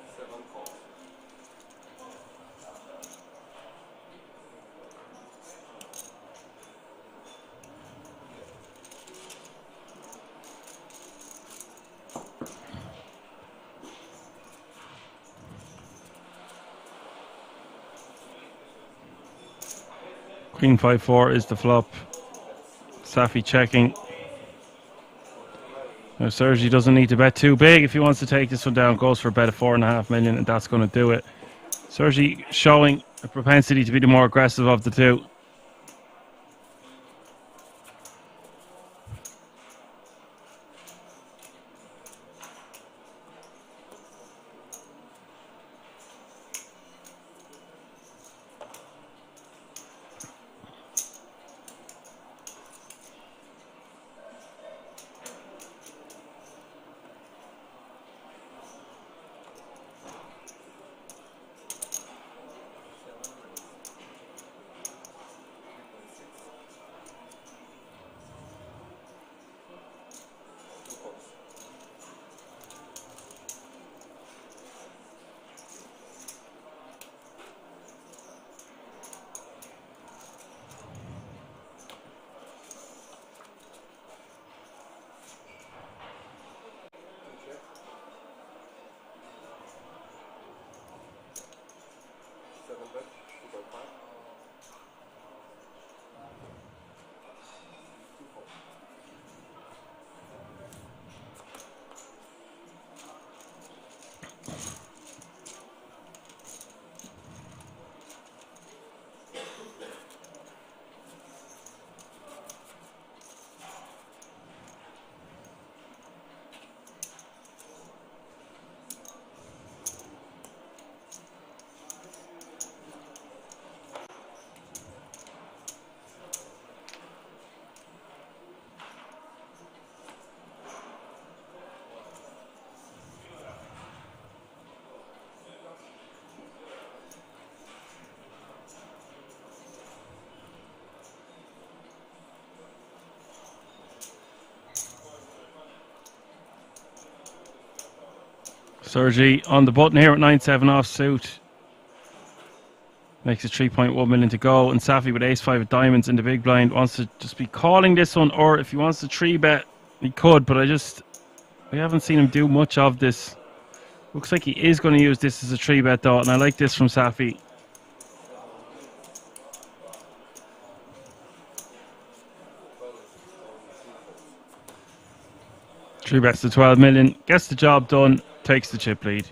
Queen 5-4 is the flop. Safi checking. Now Sergi doesn't need to bet too big if he wants to take this one down. Goes for a bet of 4.5 million, and that's going to do it. Sergi showing a propensity to be the more aggressive of the two. Sergi on the button here at 9-7 off suit. Makes it 3.1 million to go. And Safi with ace-5 of diamonds in the big blind wants to just be calling this one, or if he wants to 3-bet, he could, but we haven't seen him do much of this. Looks like he is going to use this as a 3-bet though, and I like this from Safi. Three bets to 12 million, gets the job done, takes the chip lead.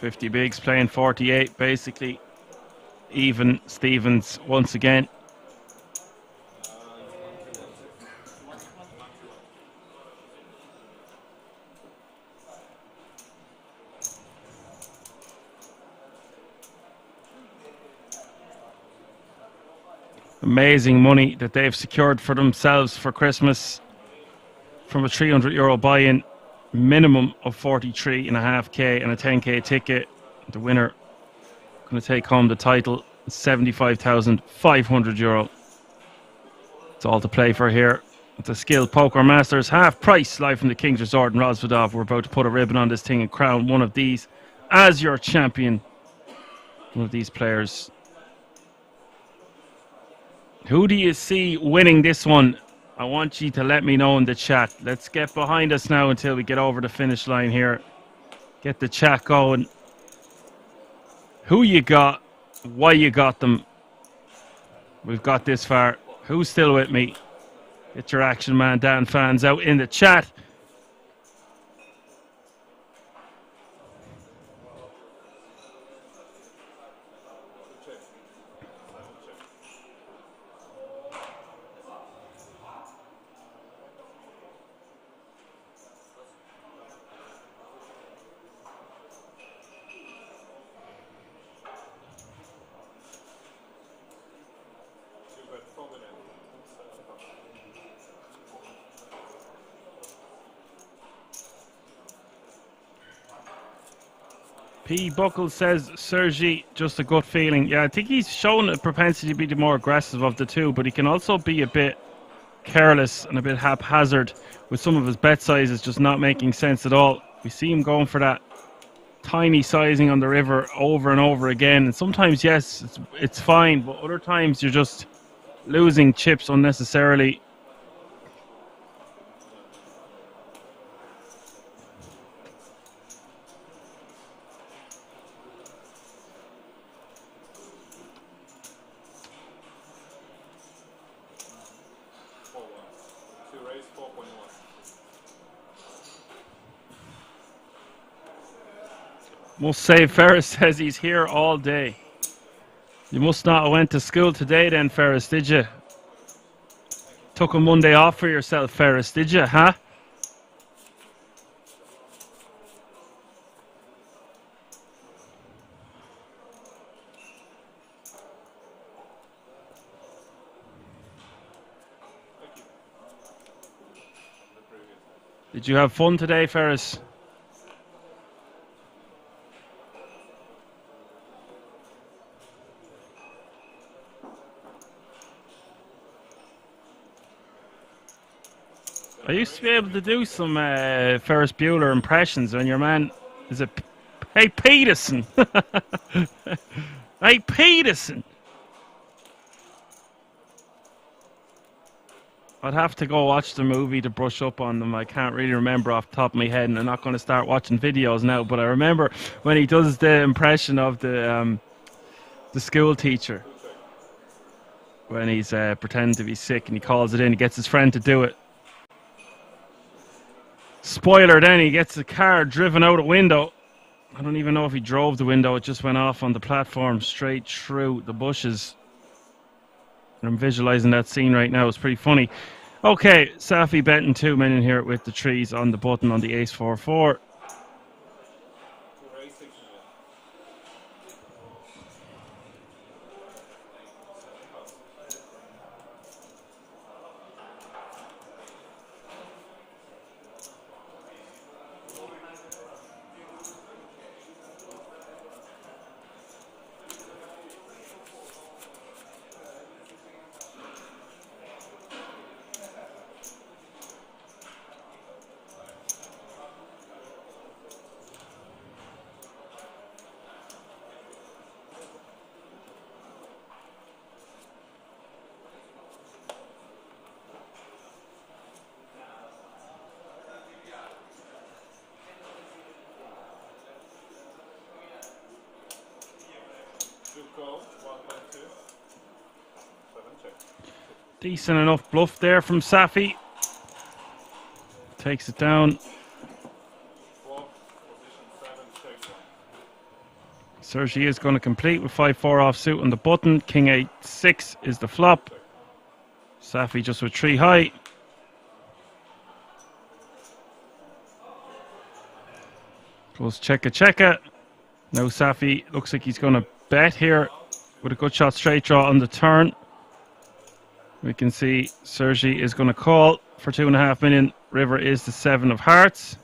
$50 bigs playing 48 basically. Even Stevens once again. Amazing money that they've secured for themselves for Christmas from a €300 buy-in, minimum of 43.5k and a 10k ticket. The winner going to take home the title, €75,500. It's all to play for here. It's a Skill Poker Masters half price, live from the King's Resort in Rosvedov. We're about to put a ribbon on this thing and crown one of these as your champion. One of these players. Who do you see winning this one? I want you to let me know in the chat. Let's get behind us now until we get over the finish line here. Get the chat going. Who you got, why you got them. We've got this far. Who's still with me? Get your Action Man Dan fans out in the chat. P. Buckle says, Sergi, just a gut feeling. Yeah, I think he's shown a propensity to be the more aggressive of the two, but he can also be a bit careless and a bit haphazard with some of his bet sizes just not making sense at all. We see him going for that tiny sizing on the river over and over again. And sometimes, yes, it's fine, but other times you're just losing chips unnecessarily. Must say, Ferris says he's here all day. You must not have went to school today then, Ferris, did you? Took a Monday off for yourself, Ferris, did you, huh? Did you have fun today, Ferris? I used to be able to do some Ferris Bueller impressions when your man is a... Hey, Peterson! Hey, Peterson! I'd have to go watch the movie to brush up on them. I can't really remember off the top of my head, and I'm not going to start watching videos now, but I remember when he does the impression of the school teacher. When he's pretending to be sick and he calls it in, he gets his friend to do it. Spoiler, then he gets the car driven out a window. I don't even know if he drove the window. It just went off on the platform straight through the bushes. And I'm visualizing that scene right now. It's pretty funny. Okay, Safi betting 2 million here with the trees on the button on the ace 4-4. Decent enough bluff there from Safi. Takes it down. Sergi is going to complete with 5-4 offsuit on the button. King 8-6 is the flop. Safi just with 3 high. Goes checker. Now Safi looks like he's going to bet here with a good shot straight draw on the turn. We can see Sergi is going to call for 2.5 million. River is the 7 of hearts.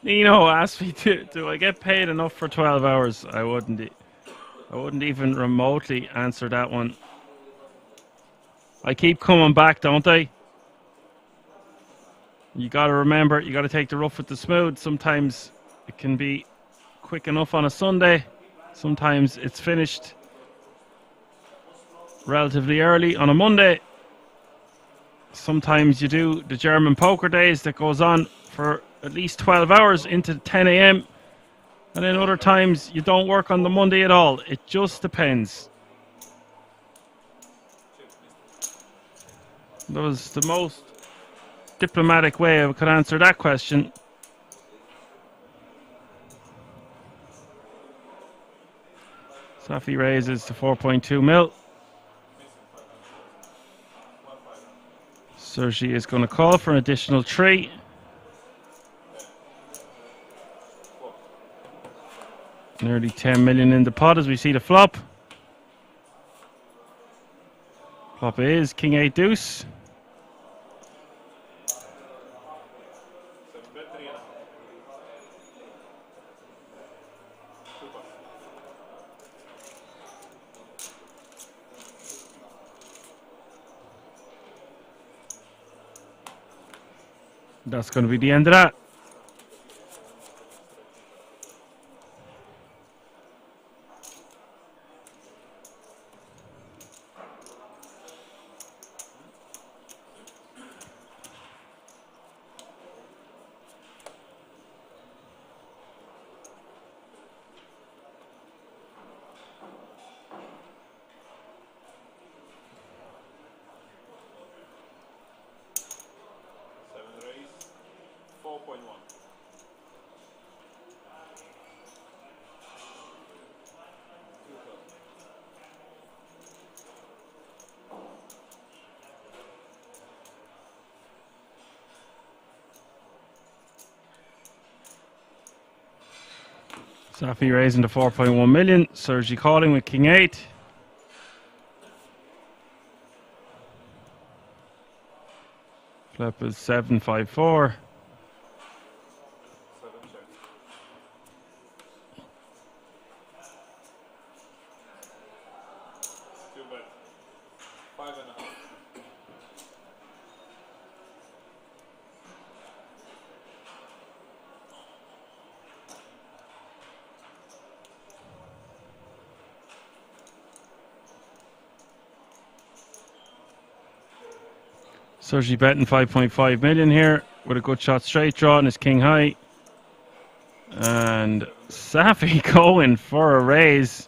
Nino asked me, do I get paid enough for 12 hours? I wouldn't even remotely answer that one. I keep coming back, don't I? You got to remember, you got to take the rough with the smooth. Sometimes it can be quick enough on a Sunday. Sometimes it's finished relatively early on a Monday. Sometimes you do the German poker days that goes on for at least 12 hours into 10 a.m. And then other times you don't work on the Monday at all. It just depends. That was the most diplomatic way I could answer that question. Safi raises to 4.2 mil. Sergi is going to call for an additional 3. Nearly 10 million in the pot as we see the flop. Flop is King 8 deuce. That's going to be the end of that. Safi raising to 4.1 million. Sergi calling with King 8. Flip is 7-5-4. Sergi betting 5.5 million here with a good shot straight draw and his king high. And Safi going for a raise.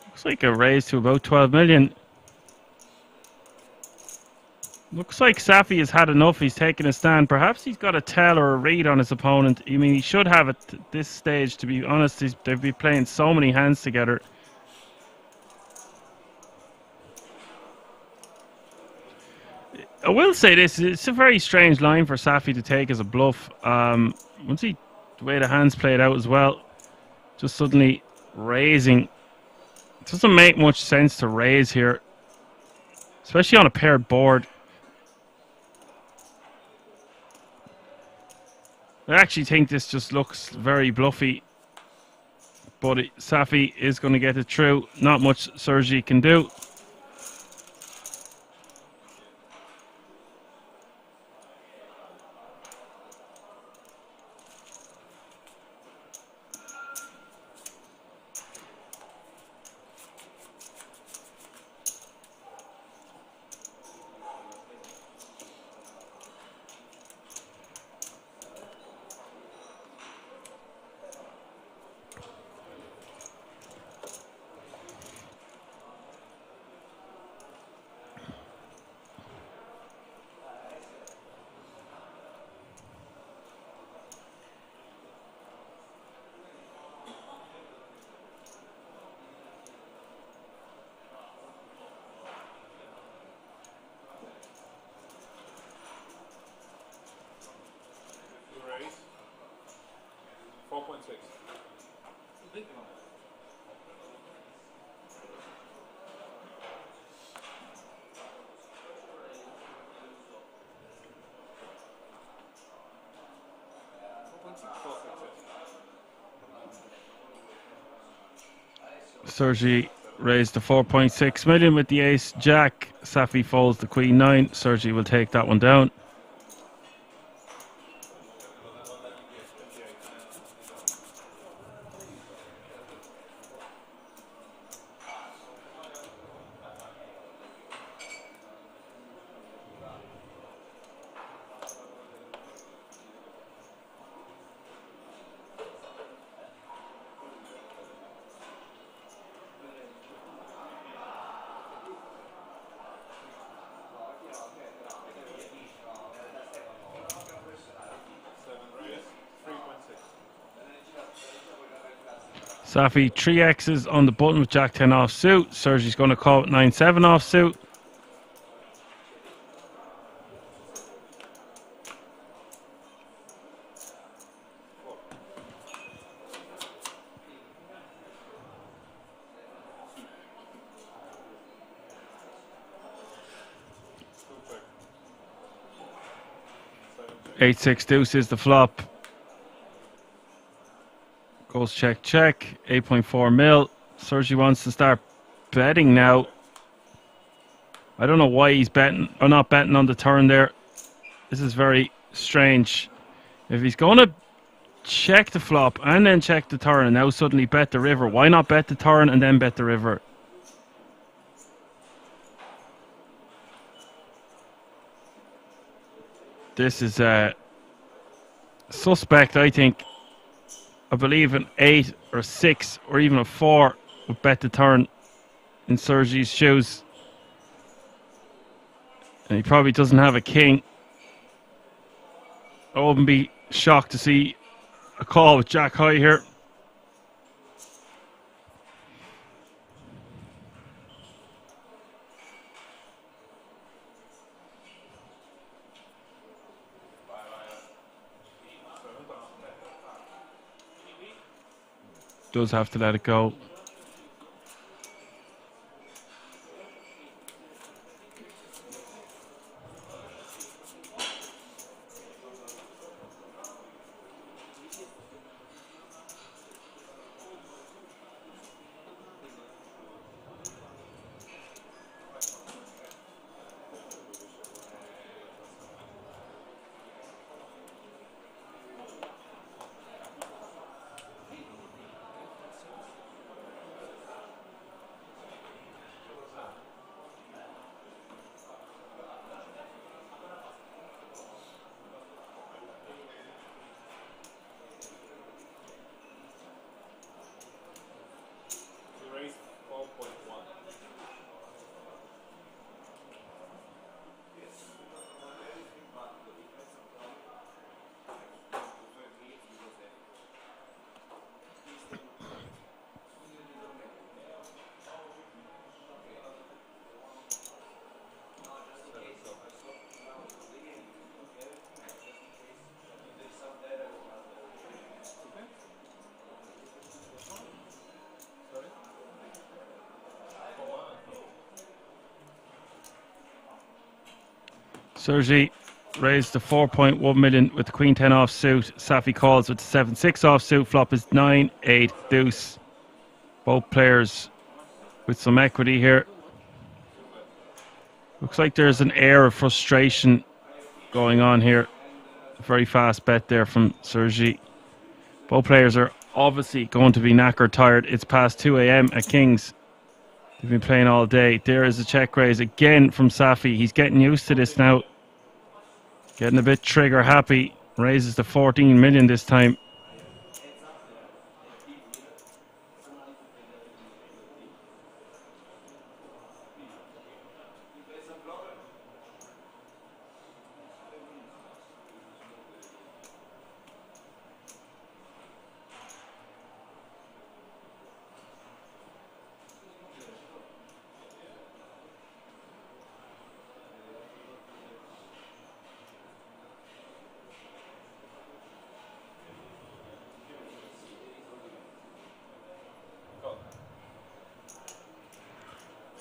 Looks like a raise to about 12 million. Looks like Safi has had enough. He's taken a stand. Perhaps he's got a tell or a read on his opponent. I mean, he should have at this stage, to be honest. They've been playing so many hands together. I will say this. It's a very strange line for Safi to take as a bluff. Once the way the hands played out as well, just suddenly raising. It doesn't make much sense to raise here, especially on a paired board. I actually think this just looks very bluffy, but Safi is going to get it through. Not much Sergi can do. Raise. 4.6. Sergi raised to 4.6 million with the ace jack. Safi folds the queen 9. Sergi will take that one down. Safi 3x's on the button with jack 10 off suit. Sergi's going to call it 9-7 off suit. Eight six deuce is the flop. Goes check, check. 8.4 mil. Sergi wants to start betting now. I don't know why he's betting or not betting on the turn there. This is very strange. If he's going to check the flop and then check the turn and now suddenly bet the river, why not bet the turn and then bet the river? This is suspect, I think. I believe an 8 or 6 or even a 4 would bet the turn in Sergi's shoes. And he probably doesn't have a king. I wouldn't be shocked to see a call with jack high here. Does have to let it go. Sergi raised to 4.1 million with the Queen 10 offsuit. Safi calls with the 7-6 offsuit. Flop is 9-8 deuce. Both players with some equity here. Looks like there's an air of frustration going on here. Very fast bet there from Sergi. Both players are obviously going to be knackered tired. It's past 2 a.m. at King's. They've been playing all day. There is a check raise again from Safi. He's getting used to this now. Getting a bit trigger happy. Raises to 14 million this time.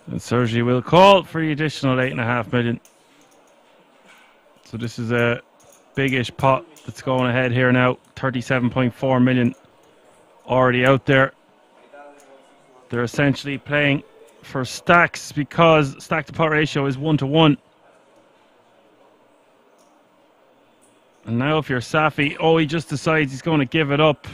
And Sergi will call for the additional 8.5 million. So this is a big-ish pot that's going ahead here now. 37.4 million already out there. They're essentially playing for stacks because stack to pot ratio is 1-to-1. And now if you're Safi, oh, he just decides he's going to give it up.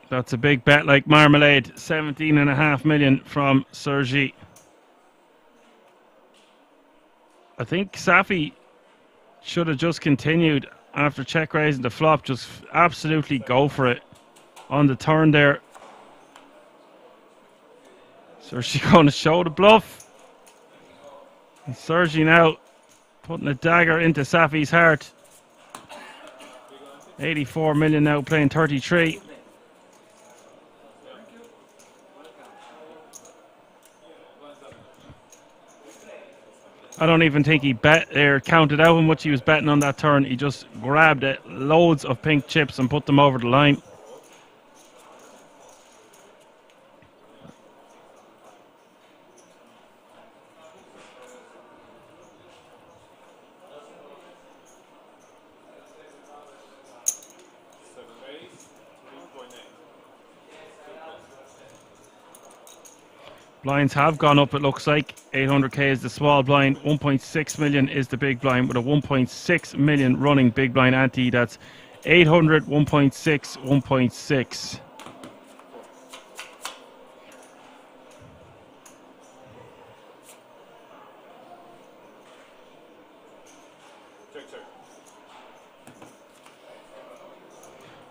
That's a big bet like marmalade. 17.5 million from Sergi. I think Safi should have just continued after check raising the flop. Just absolutely go for it on the turn there. Sergi going to show the bluff. And Sergi now putting a dagger into Safi's heart. 84 million now playing 33. I don't even think he bet or counted out how much he was betting on that turn. He just grabbed it, loads of pink chips and put them over the line. Blinds have gone up, it looks like. 800k is the small blind, 1.6 million is the big blind, with a 1.6 million running big blind ante. That's 800, 1.6, 1.6.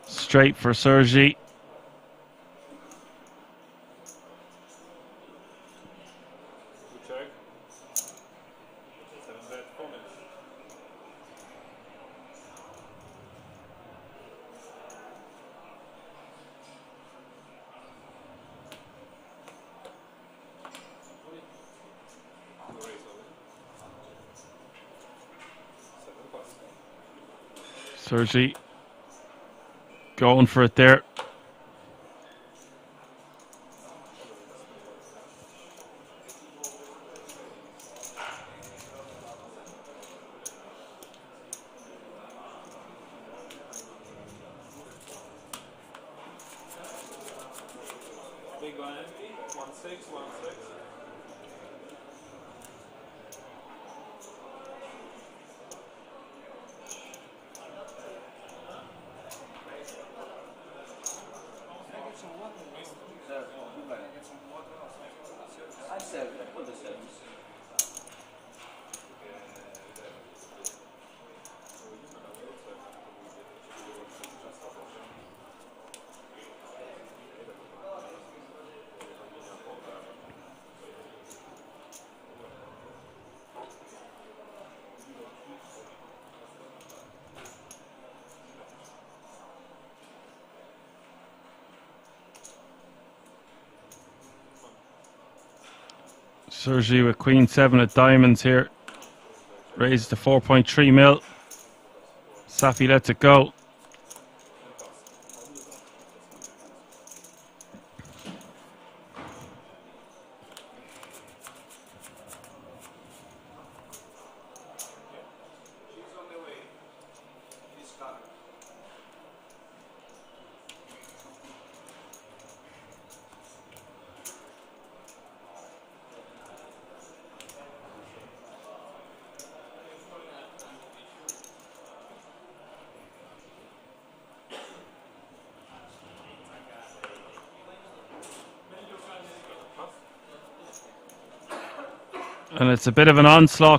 Straight for Sergi. Sergi going for it there. Big blind, 1-6, 1-6. Sergi with Queen 7 of diamonds here. Raises to 4.3 mil. Safi lets it go. And it's a bit of an onslaught